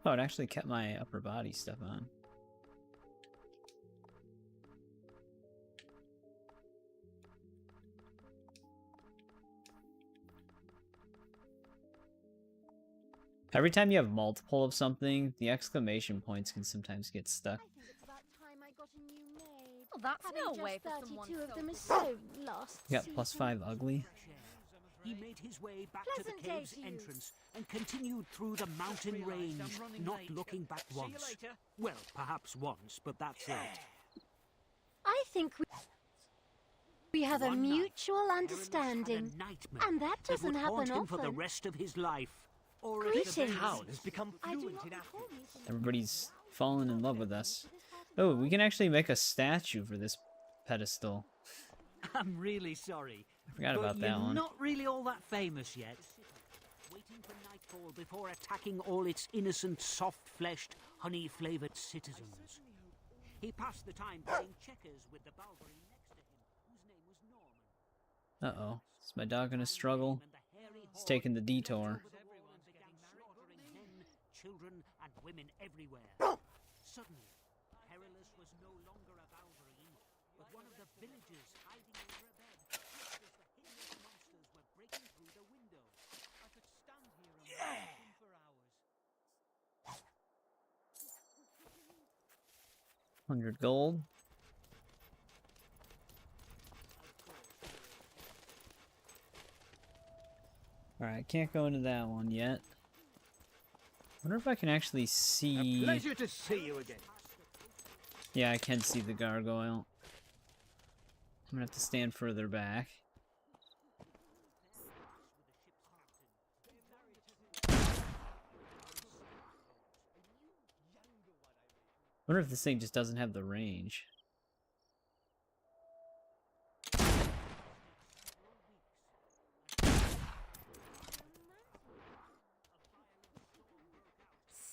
Oh, it actually kept my upper body stuff on. Every time you have multiple of something, the exclamation points can sometimes get stuck. Well, that's no way for someone of them is so lost. You got +5 ugly. He made his way back to the Pleasant day cave's to you. entrance and continued through the mountain range, not looking back once. Well, perhaps once, but that's it. I think we have a One night, mutual understanding, and that That would doesn't haunt happen him for the often. rest of his life. Or Greetings. at the Town has become I do fluent not in recall Athens. meeting Everybody's fallen in love with us. Oh, we can actually make a statue for this pedestal. I'm really sorry. I forgot but about that you're one. not really all that famous yet. Waiting for nightfall before attacking all its innocent, soft-fleshed, honey-flavored citizens. He passed the time playing checkers with the Balverine next to him, whose name was Norman. Uh-oh. Is my dog gonna struggle? It's taking the detour. Men, children, and women everywhere. Suddenly, Perillus was no longer a Balverine, but one of the villagers hiding under a bed, just as the hideous monsters were breaking through the window. I could stand here and watch them for hours. 100 gold. Alright, can't go into that one yet. Wonder if I can actually see... Pleasure to see you again. Yeah, I can see the gargoyle. I'm gonna have to stand further back. Wonder if this thing just doesn't have the range.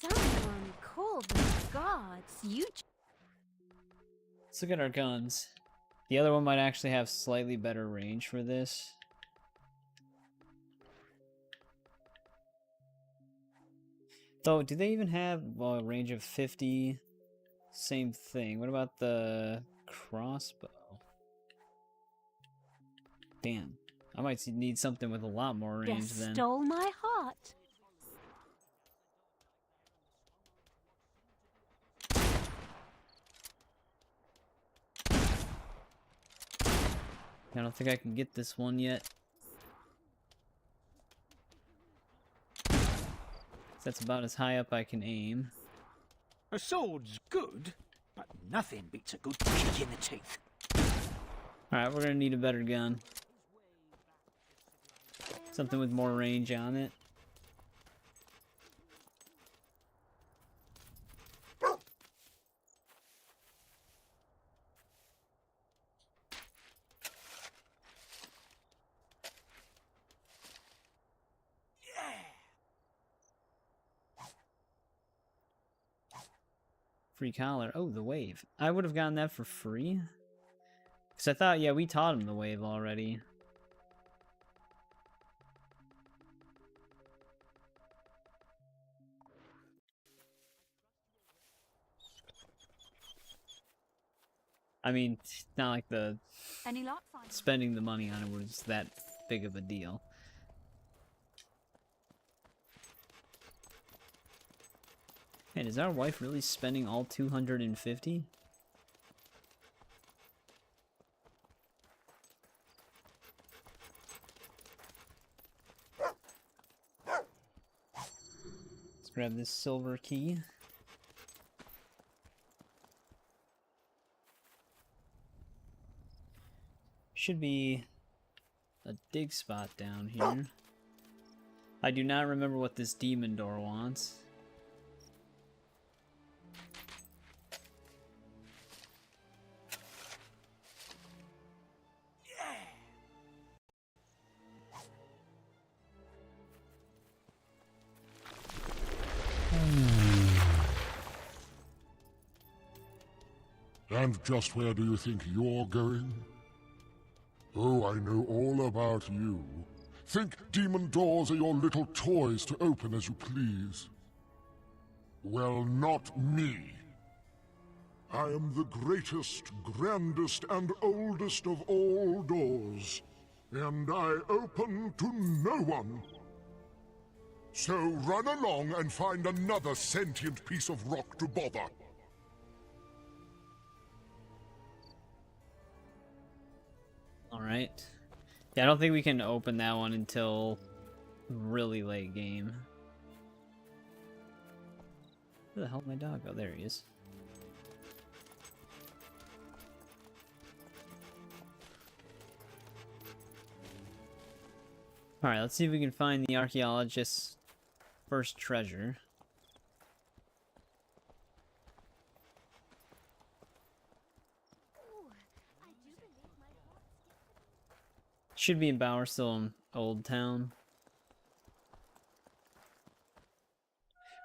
Someone called the gods. You. Let's look at our guns. The other one might actually have slightly better range for this. Though, do they even have a range of 50? Same thing. What about the crossbow? Damn. I might need something with a lot more range Guess then. stole my heart. I don't think I can get this one yet. That's about as high up I can aim. A sword's good, but nothing beats a good kick in the teeth. Alright, we're gonna need a better gun. Something with more range on it. Free collar. Oh, the wave. I would have gotten that for free. Because I thought, yeah, we taught him the wave already. I mean, it's not like the Any luck? spending the money on it was that big of a deal. Man, is our wife really spending all 250? Let's grab this silver key. Should be a dig spot down here. I do not remember what this demon door wants. And just where do you think you're going? Oh, I know all about you. Think demon doors are your little toys to open as you please. Well, not me. I am the greatest, grandest, and oldest of all doors, and I open to no one. So run along and find another sentient piece of rock to bother. Alright. Yeah, I don't think we can open that one until really late game. Where the hell did my dog go? There he is. Alright, let's see if we can find the archaeologist's first treasure. Should be in Bowerstone Old Town.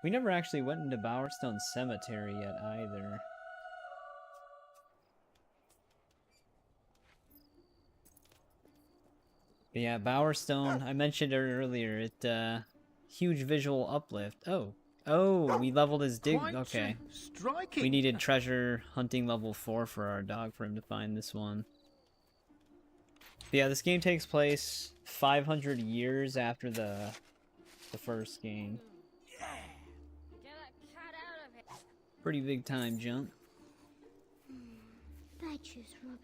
We never actually went into Bowerstone Cemetery yet either. But yeah, Bowerstone, I mentioned it earlier, it, huge visual uplift. Oh, we leveled his dig, okay. Striking. We needed treasure hunting level 4 for our dog for him to find this one. But yeah, this game takes place 500 years after the first game. Pretty big time jump. I choose robbing.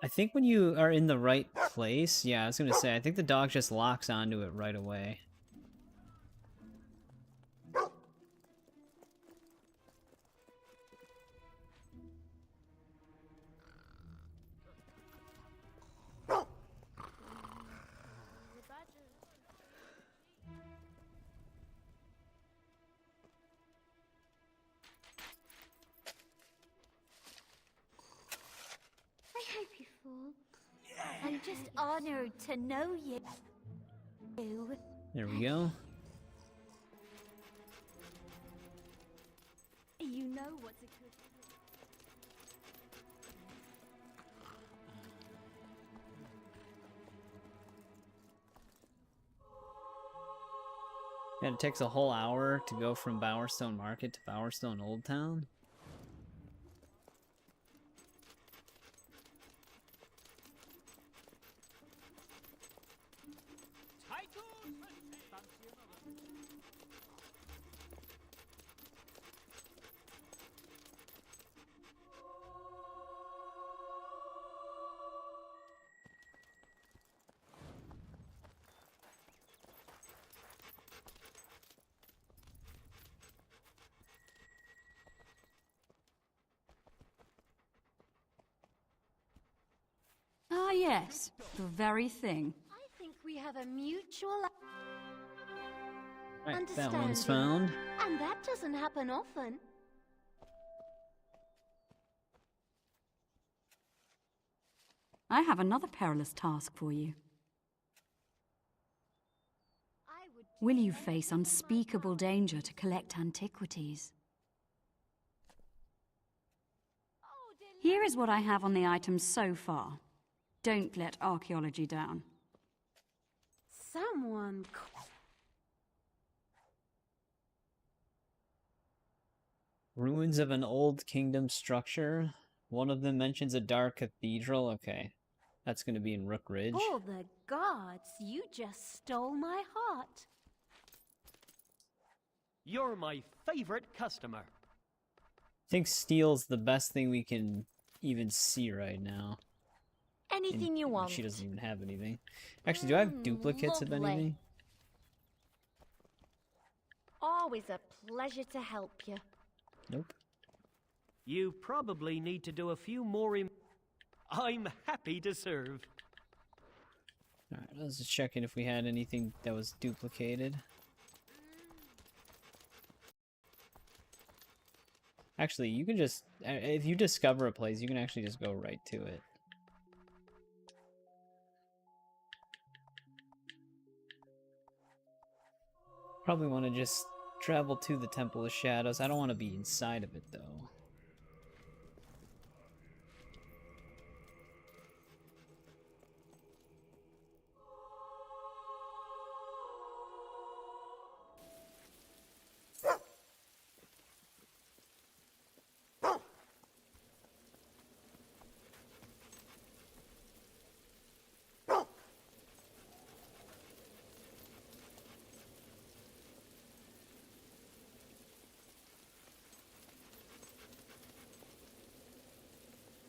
I think when you are in the right place, yeah, I was gonna say, I think the dog just locks onto it right away. I hope you fall. I'm just honored to know you. There we go. You know what's a good... Yeah, it takes a whole hour to go from Bowerstone Market to Bowerstone Old Town. Ah, yes, the very thing. I think we have a mutual Right, that understanding. one's found. And that doesn't happen often. I have another perilous task for you. Will you face unspeakable danger to collect antiquities? Here is what I have on the items so far. Don't let archaeology down. Someone... Ruins of an old kingdom structure. One of them mentions a dark cathedral. Okay, that's going to be in Rook Ridge. For the gods, you just stole my heart. You're my favorite customer. I think steel's the best thing we can even see right now. Anything And you want. She doesn't even have anything. Actually, do I have duplicates of lovely. anything? Always a pleasure to help you. Nope. You probably need to do a few more. I'm happy to serve. Alright, let's just check in if we had anything that was duplicated. Actually, you can just, if you discover a place, you can actually just go right to it. Probably want to just travel to the Temple of Shadows. I don't want to be inside of it, though.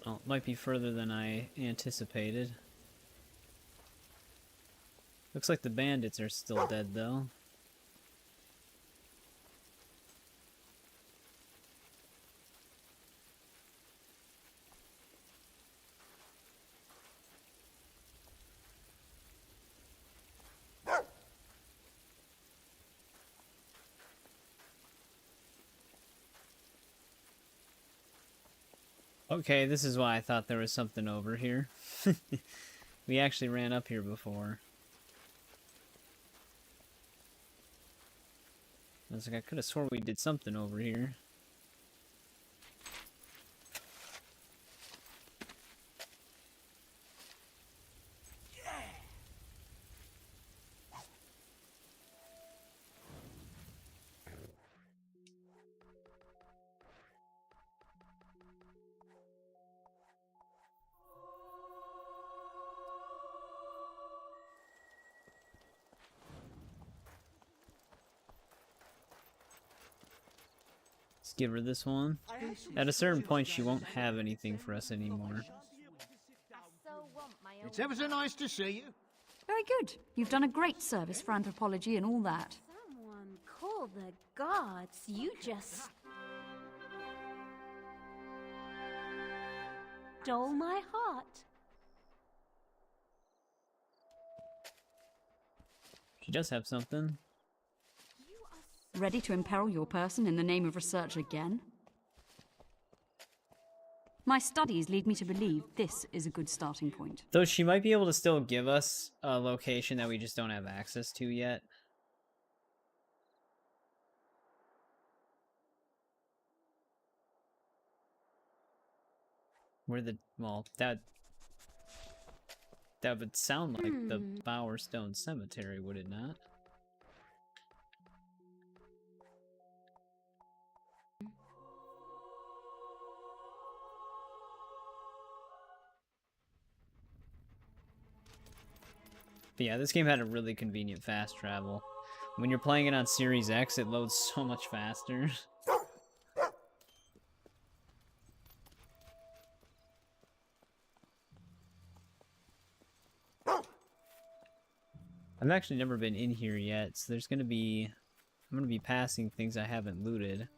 Oh, it might be further than I anticipated. Looks like the bandits are still dead, though. Okay, this is why I thought there was something over here. We actually ran up here before. I was like, I could have swore we did something over here. Let's give her this one. At a certain point, she won't have anything for us anymore. It's ever so nice to see you. Very good. You've done a great service for anthropology and all that. Someone call the gods. You just stole my heart. She does have something. Ready to imperil your person in the name of research again? My studies lead me to believe this is a good starting point. Though she might be able to still give us a location that we just don't have access to yet. Where the... well, that would sound like the Bowerstone Cemetery, would it not? But yeah, this game had a really convenient fast travel. When you're playing it on Series X, it loads so much faster. I've actually never been in here yet, so there's gonna be... I'm gonna be passing things I haven't looted.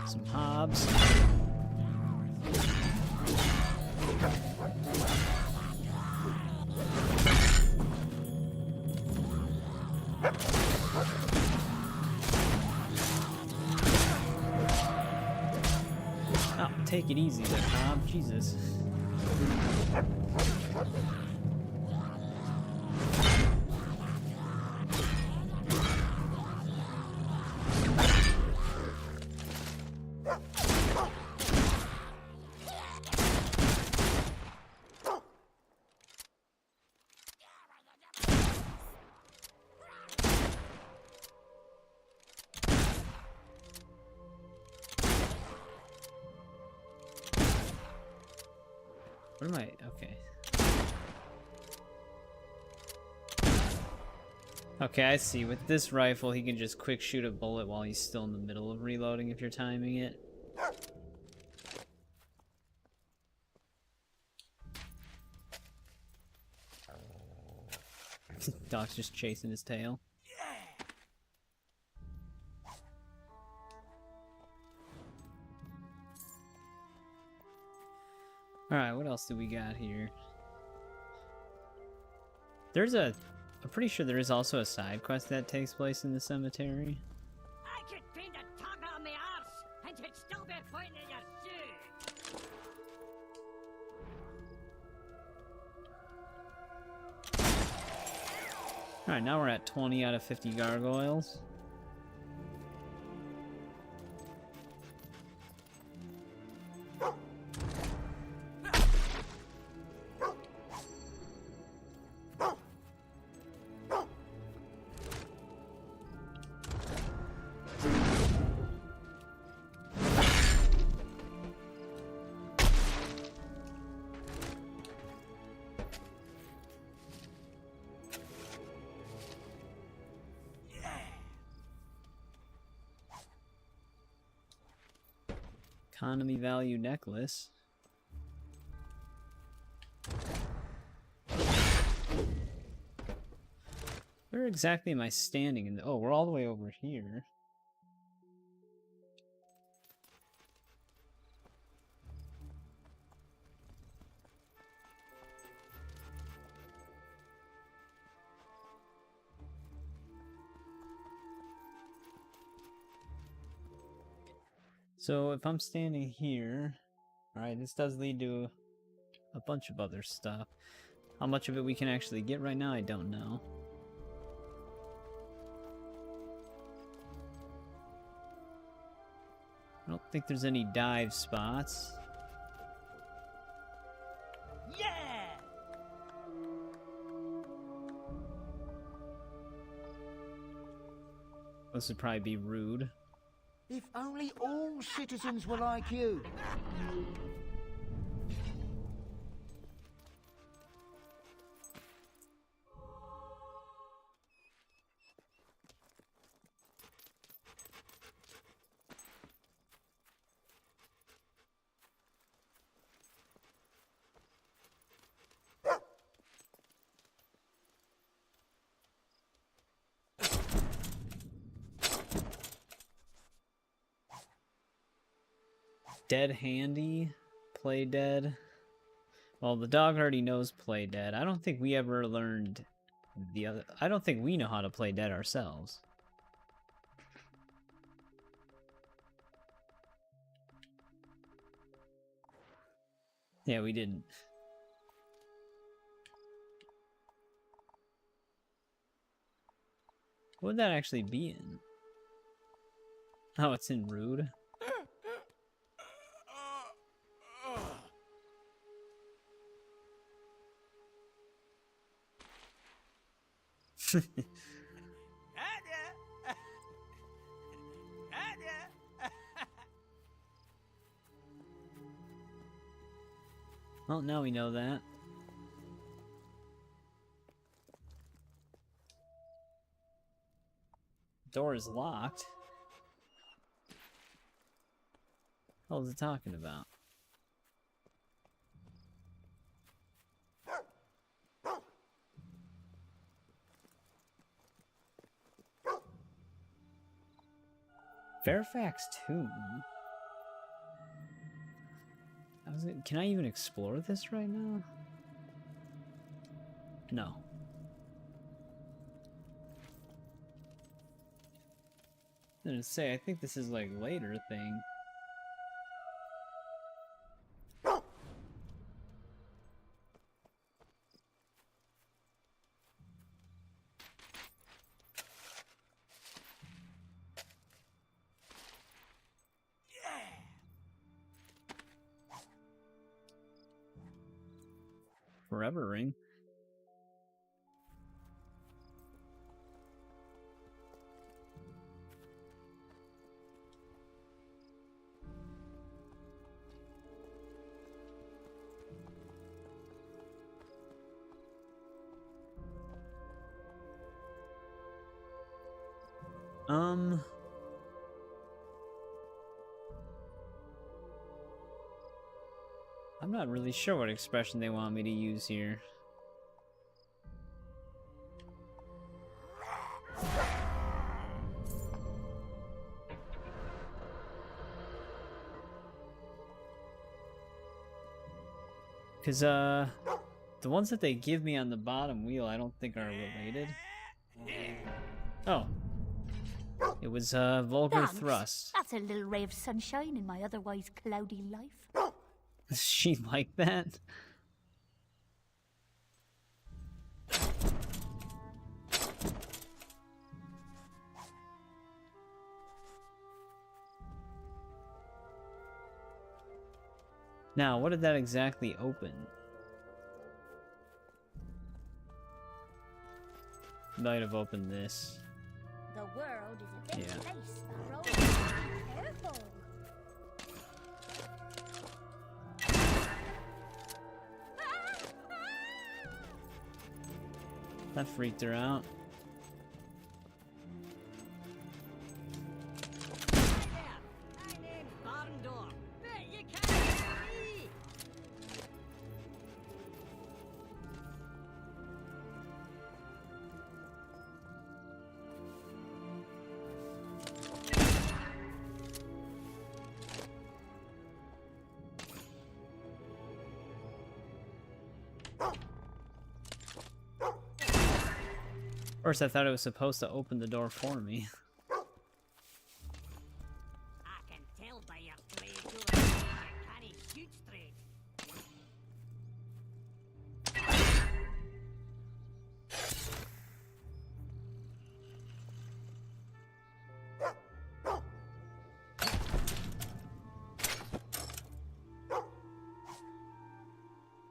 Some hobs. Oh, take it easy there, Hob. Jesus. What am I? Okay. Okay, I see. With this rifle, he can just quick shoot a bullet while he's still in the middle of reloading if you're timing it. Doc's just chasing his tail. Alright, what else do we got here? There's I'm pretty sure there is also a side quest that takes place in the cemetery. I could paint a tongue on the arse, and you'd still be pointing at your shoe. Alright, now we're at 20 out of 50 gargoyles. Economy value necklace. Where exactly am I standing in? Oh, we're all the way over here. So if I'm standing here, alright, this does lead to a bunch of other stuff. How much of it we can actually get right now, I don't know. I don't think there's any dive spots. Yeah! This would probably be rude. If only all citizens were like you. Dead handy? Play dead? Well, the dog already knows play dead. I don't think we ever learned the other... I don't think we know how to play dead ourselves. Yeah, we didn't. What would that actually be in? Oh, it's in rude. Well, now we know that. Door is locked. What was it talking about? Fairfax Tomb? Can I even explore this right now? No. I was gonna say, I think this is like later thing. Forever ring. I'm not really sure what expression they want me to use here. Because, the ones that they give me on the bottom wheel I don't think are related. Oh. It was, vulgar Thanks. thrust. That's a little ray of sunshine in my otherwise cloudy life. Is she like that? Now, what did that exactly open? Might have opened this. The world is a big Yeah. place, Sparrow. Be careful. That freaked her out. My name's Barndor. First, I thought it was supposed to open the door for me. I can tell by your trade you can't shoot straight.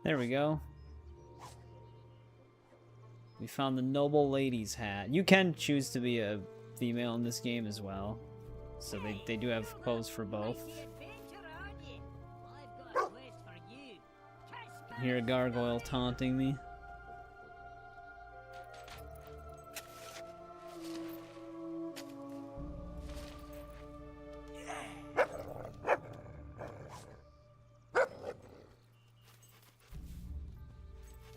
There we go. We found the noble lady's hat. You can choose to be a female in this game as well. So they do have clothes for both. I hear a gargoyle taunting me.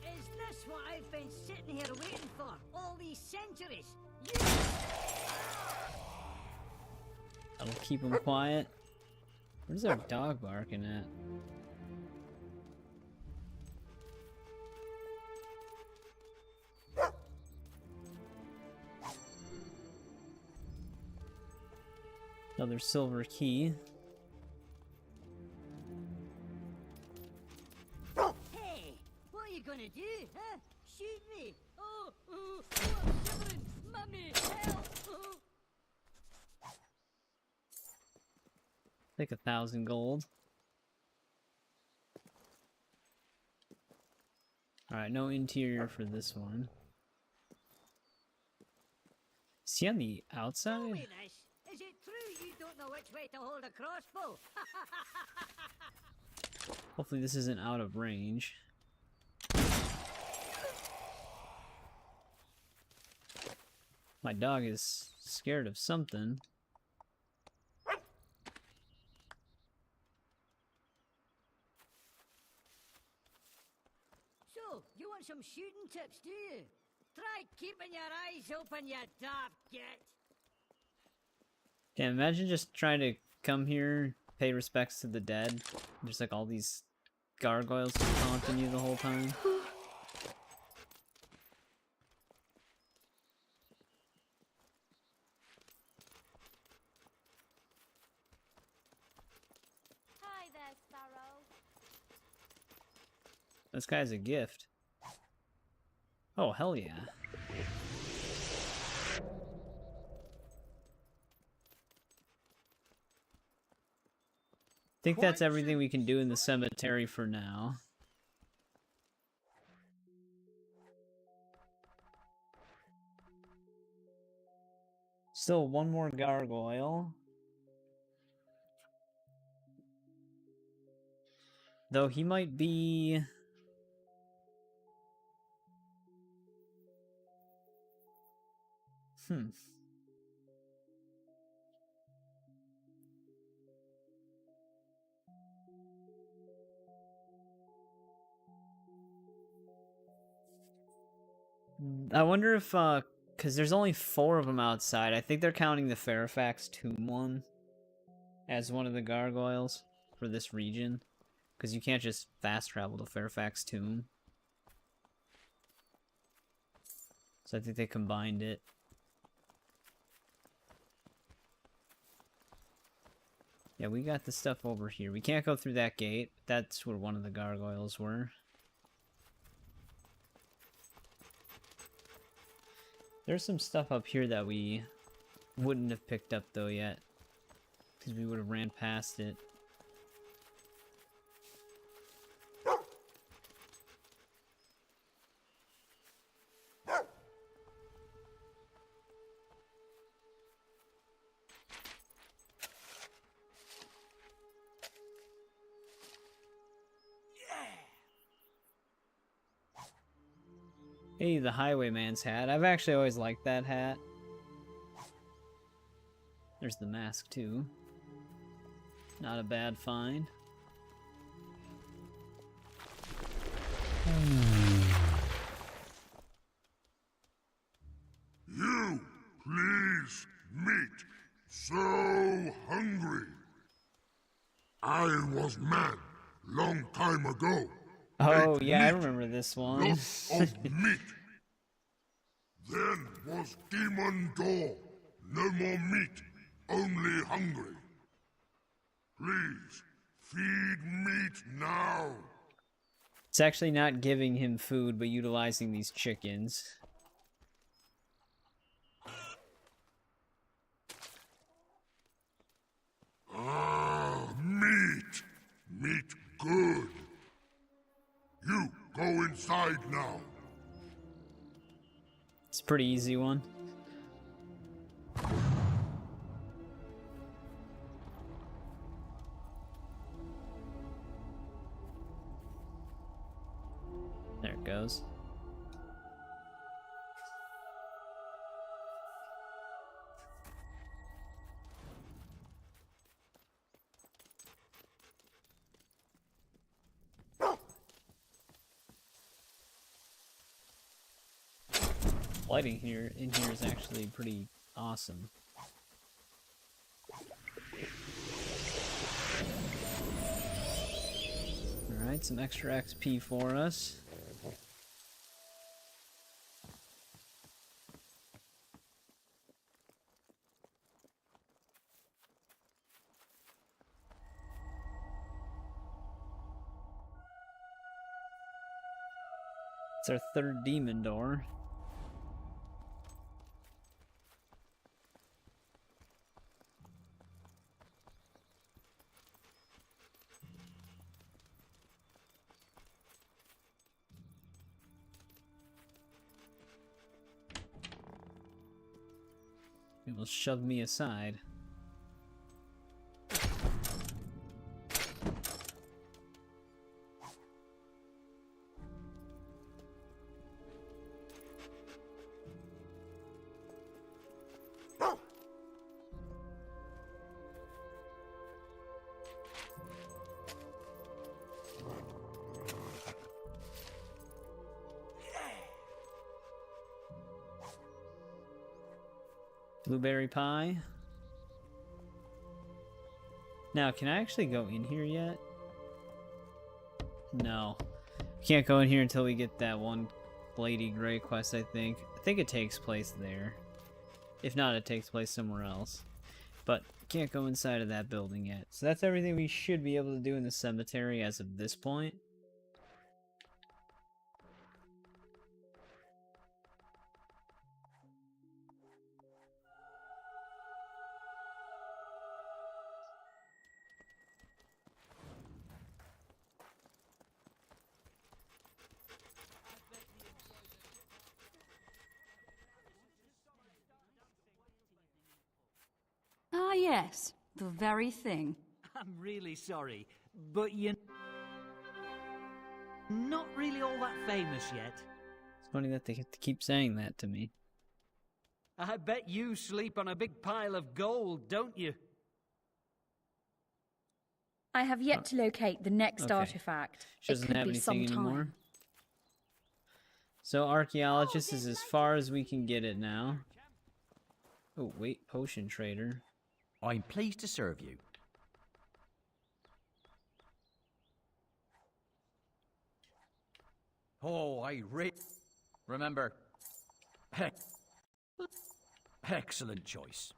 Is this what I've been sitting here waiting for all these centuries? I'll keep him quiet. Where's our dog barking at? Another silver key. Hey, what are you gonna do, huh? Shoot me? Oh, I'm shivering. Mummy, help! Take 1,000 gold. Alright, no interior for this one. Is he on the outside? Is it true you don't know which way to hold a crossbow? Hopefully this isn't out of range. My dog is scared of something. So, you want some shooting tips, do you? Try keeping your eyes open, you daft git. Damn, imagine just trying to come here, pay respects to the dead. There's like all these gargoyles just taunting you the whole time. Hi there, Sparrow. This guy's a gift. Oh, hell yeah. I think that's everything we can do in the cemetery for now. Still one more gargoyle. Though he might be... I wonder if, because there's only 4 of them outside. I think they're counting the Fairfax Tomb one as one of the gargoyles for this region. Because you can't just fast travel to Fairfax Tomb. So I think they combined it. Yeah, we got the stuff over here. We can't go through that gate. That's where one of the gargoyles were. There's some stuff up here that we wouldn't have picked up though yet. Because we would have ran past it. Hey, the highwayman's hat. I've actually always liked that hat. There's the mask, too. Not a bad find. You, please, meat. So hungry. I was man, long time ago. Oh, ate yeah, I meat, remember this one. lots of meat. Then was Demon Door. No more meat, only hungry. Please, feed meat now. It's actually not giving him food, but utilizing these chickens. Ah, meat. Meat good. You go inside now. It's a pretty easy one. There it goes. Lighting here in here is actually pretty awesome. Alright, some extra XP for us. It's our third demon door. It will shove me aside. Blueberry pie. Now, can I actually go in here yet? No. Can't go in here until we get that one Lady Grey quest, I think. I think it takes place there. If not, it takes place somewhere else. But can't go inside of that building yet. So that's everything we should be able to do in the cemetery as of this point. Ah, yes, the very thing. I'm really sorry, but you're not really all that famous yet. It's funny that they have to keep saying that to me. I bet you sleep on a big pile of gold, don't you? I have yet to locate the next artifact. She doesn't it could have be anything some time. anymore. So archaeologist is as far as we can get it now. Oh wait, potion trader. I'm pleased to serve you. Oh, remember. Excellent choice.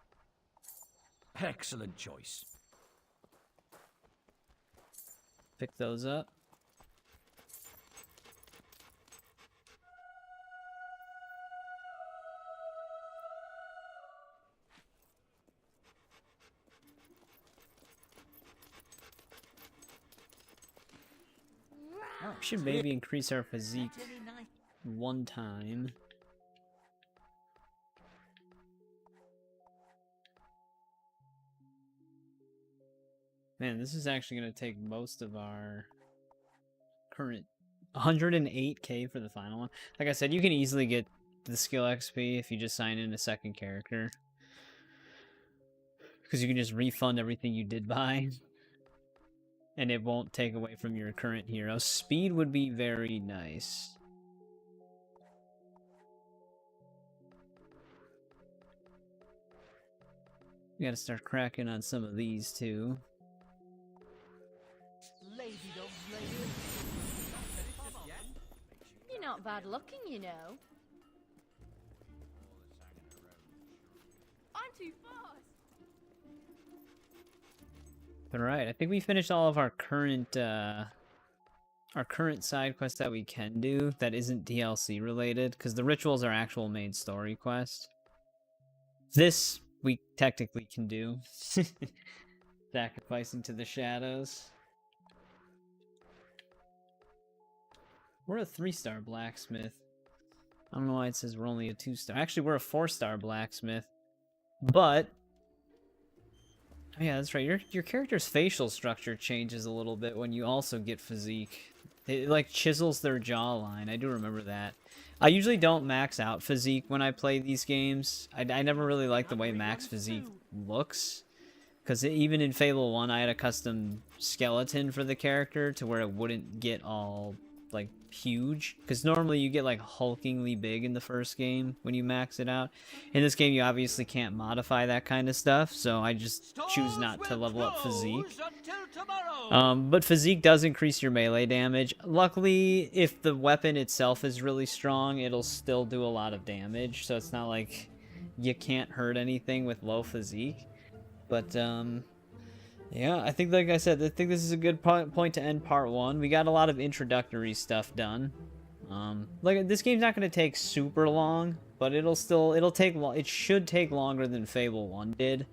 Excellent choice. Pick those up. Should maybe increase our physique one time. Man, this is actually going to take most of our current 108k for the final one. Like I said, you can easily get the skill XP if you just sign in a second character. Because you can just refund everything you did buy. And it won't take away from your current hero. Speed would be very nice. We gotta start cracking on some of these too. Lady dogs, lady. not bad looking, you know. I'm too fast. All right, I think we finished all of our current side quests that we can do that isn't DLC related, because the rituals are actual main story quest. This we technically can do. Sacrificing to the shadows. We're a 3-star blacksmith. I don't know why it says we're only a 2-star. Actually, we're a 4-star blacksmith. But oh yeah, that's right. Your character's facial structure changes a little bit when you also get physique. It like chisels their jawline. I do remember that. I usually don't max out physique when I play these games. I never really like the way max physique looks. Because even in Fable 1, I had a custom skeleton for the character to where it wouldn't get all, like, huge. Because normally you get, like, hulkingly big in the first game when you max it out. In this game, you obviously can't modify that kind of stuff, so I just choose not to level up physique. But physique does increase your melee damage. Luckily, if the weapon itself is really strong, it'll still do a lot of damage, so it's not like you can't hurt anything with low physique. But, yeah, I think, like I said, I think this is a good point to end part 1. We got a lot of introductory stuff done. Like, this game's not going to take super long, but it should take longer than Fable 1 did,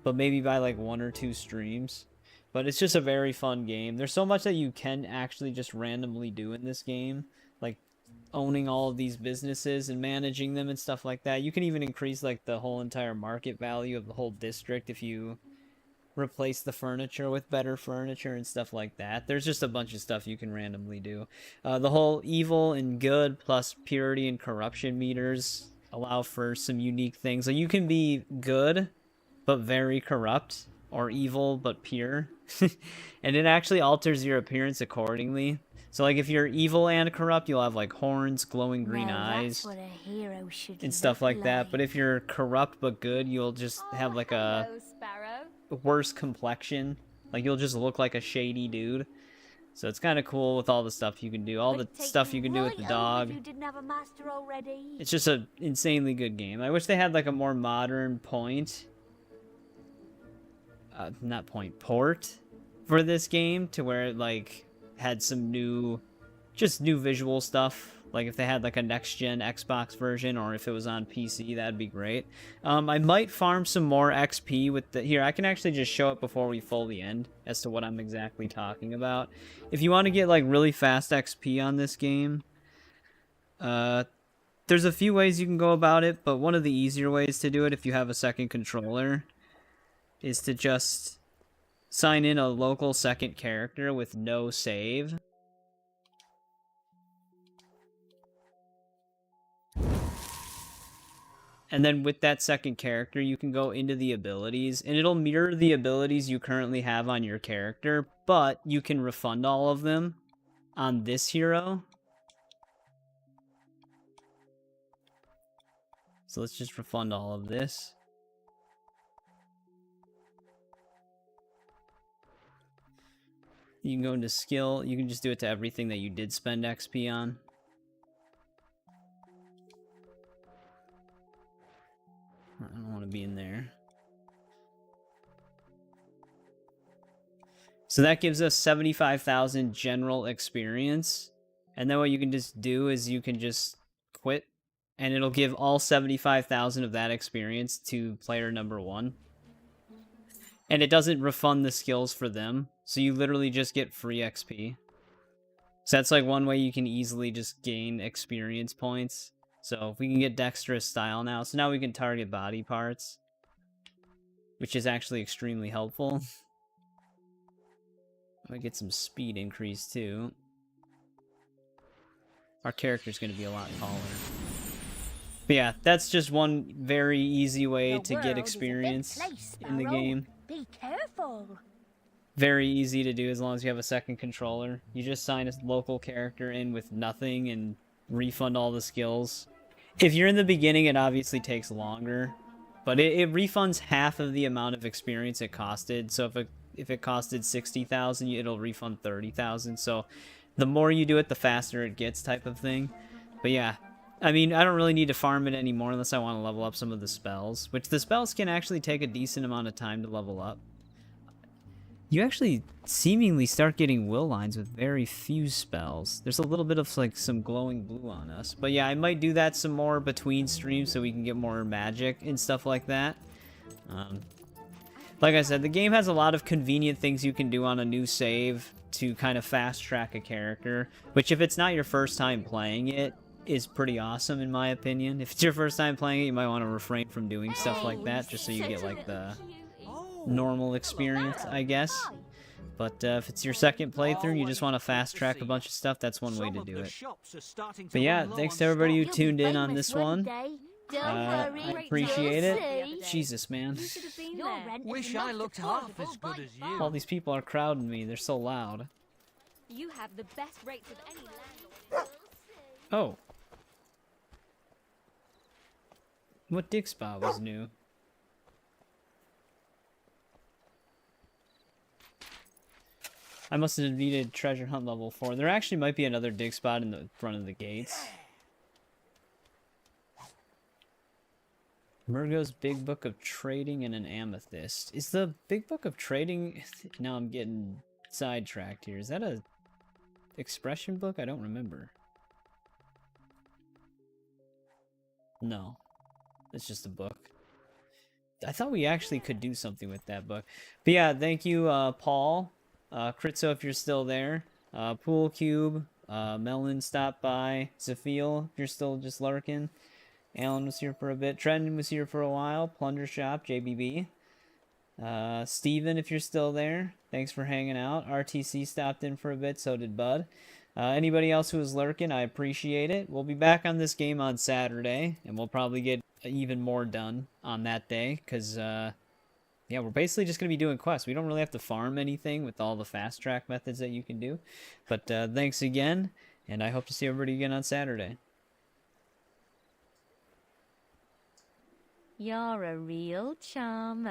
but maybe by, like, 1 or 2 streams. But it's just a very fun game. There's so much that you can actually just randomly do in this game, like owning all of these businesses and managing them and stuff like that. You can even increase like the whole entire market value of the whole district if you replace the furniture with better furniture and stuff like that. There's just a bunch of stuff you can randomly do. The whole evil and good plus purity and corruption meters allow for some unique things. So you can be good but very corrupt, or evil but pure. And it actually alters your appearance accordingly. So, like, if you're evil and corrupt, you'll have, like, horns, glowing green eyes, That's what a hero should and stuff like look that. But if you're corrupt but good, you'll just have, like, a Hello, Sparrow. worse complexion. Like, you'll just look like a shady dude. So it's kind of cool with all the stuff you can do. All the stuff you can do with the dog. If you didn't have a master already. It's just an insanely good game. I wish they had, like, a more modern port for this game to where it, like, had some new visual stuff. Like, if they had, like, a next-gen Xbox version, or if it was on PC, that'd be great. I might farm some more XP with the... Here, I can actually just show it before we fully end as to what I'm exactly talking about. If you want to get, like, really fast XP on this game, there's a few ways you can go about it, but one of the easier ways to do it, if you have a second controller, is to just sign in a local second character with no save. And then with that second character, you can go into the abilities, and it'll mirror the abilities you currently have on your character, but you can refund all of them on this hero. So let's just refund all of this. You can go into skill. You can just do it to everything that you did spend XP on. I don't want to be in there. So that gives us 75,000 general experience. And then what you can just do is you can just quit, and it'll give all 75,000 of that experience to player number 1. And it doesn't refund the skills for them, so you literally just get free XP. So that's like one way you can easily just gain experience points. So if we can get Dexterous Style now, so now we can target body parts, which is actually extremely helpful. I might get some speed increase too. Our character's going to be a lot taller. But yeah, that's just one very easy way to get experience in the game. Be careful. Very easy to do as long as you have a second controller. You just sign a local character in with nothing and refund all the skills. If you're in the beginning, it obviously takes longer, but it refunds half of the amount of experience it costed. So if it costed 60,000, it'll refund 30,000. So the more you do it, the faster it gets, type of thing. But yeah, I mean, I don't really need to farm it anymore unless I want to level up some of the spells, which the spells can actually take a decent amount of time to level up. You actually seemingly start getting will lines with very few spells. There's a little bit of like some glowing blue on us. But yeah, I might do that some more between streams so we can get more magic and stuff like that. Like I said, the game has a lot of convenient things you can do on a new save to kind of fast track a character, which if it's not your first time playing it, is pretty awesome in my opinion. If it's your first time playing it, you might want to refrain from doing stuff like that just so you get like the normal experience, I guess. But if it's your second playthrough and you just want to fast track a bunch of stuff, that's one way to do it. But yeah, thanks to everybody who tuned in on this one. I appreciate it. Jesus, man. Wish I looked half as good as you. All these people are crowding me. They're so loud. You have the best rates of any landlord. Oh. What dig spot was new? I must have defeated treasure hunt level 4. There actually might be another dig spot in the front of the gates. Murgo's Big Book of Trading and an Amethyst. Is the Big Book of Trading... Now I'm getting sidetracked here. Is that a expression book? I don't remember. No. It's just a book. I thought we actually could do something with that book. But yeah, thank you, Paul. Critzo, if you're still there. Pool Cube. Melon stopped by. Zephiel, if you're still just lurking. Alan was here for a bit. Trenton was here for a while. Plunder Shop, JBB. Steven, if you're still there. Thanks for hanging out. RTC stopped in for a bit, so did Bud. Anybody else who was lurking, I appreciate it. We'll be back on this game on Saturday, and we'll probably get even more done on that day, because, yeah, we're basically just going to be doing quests. We don't really have to farm anything with all the fast track methods that you can do. But thanks again, and I hope to see everybody again on Saturday. You're a real charmer.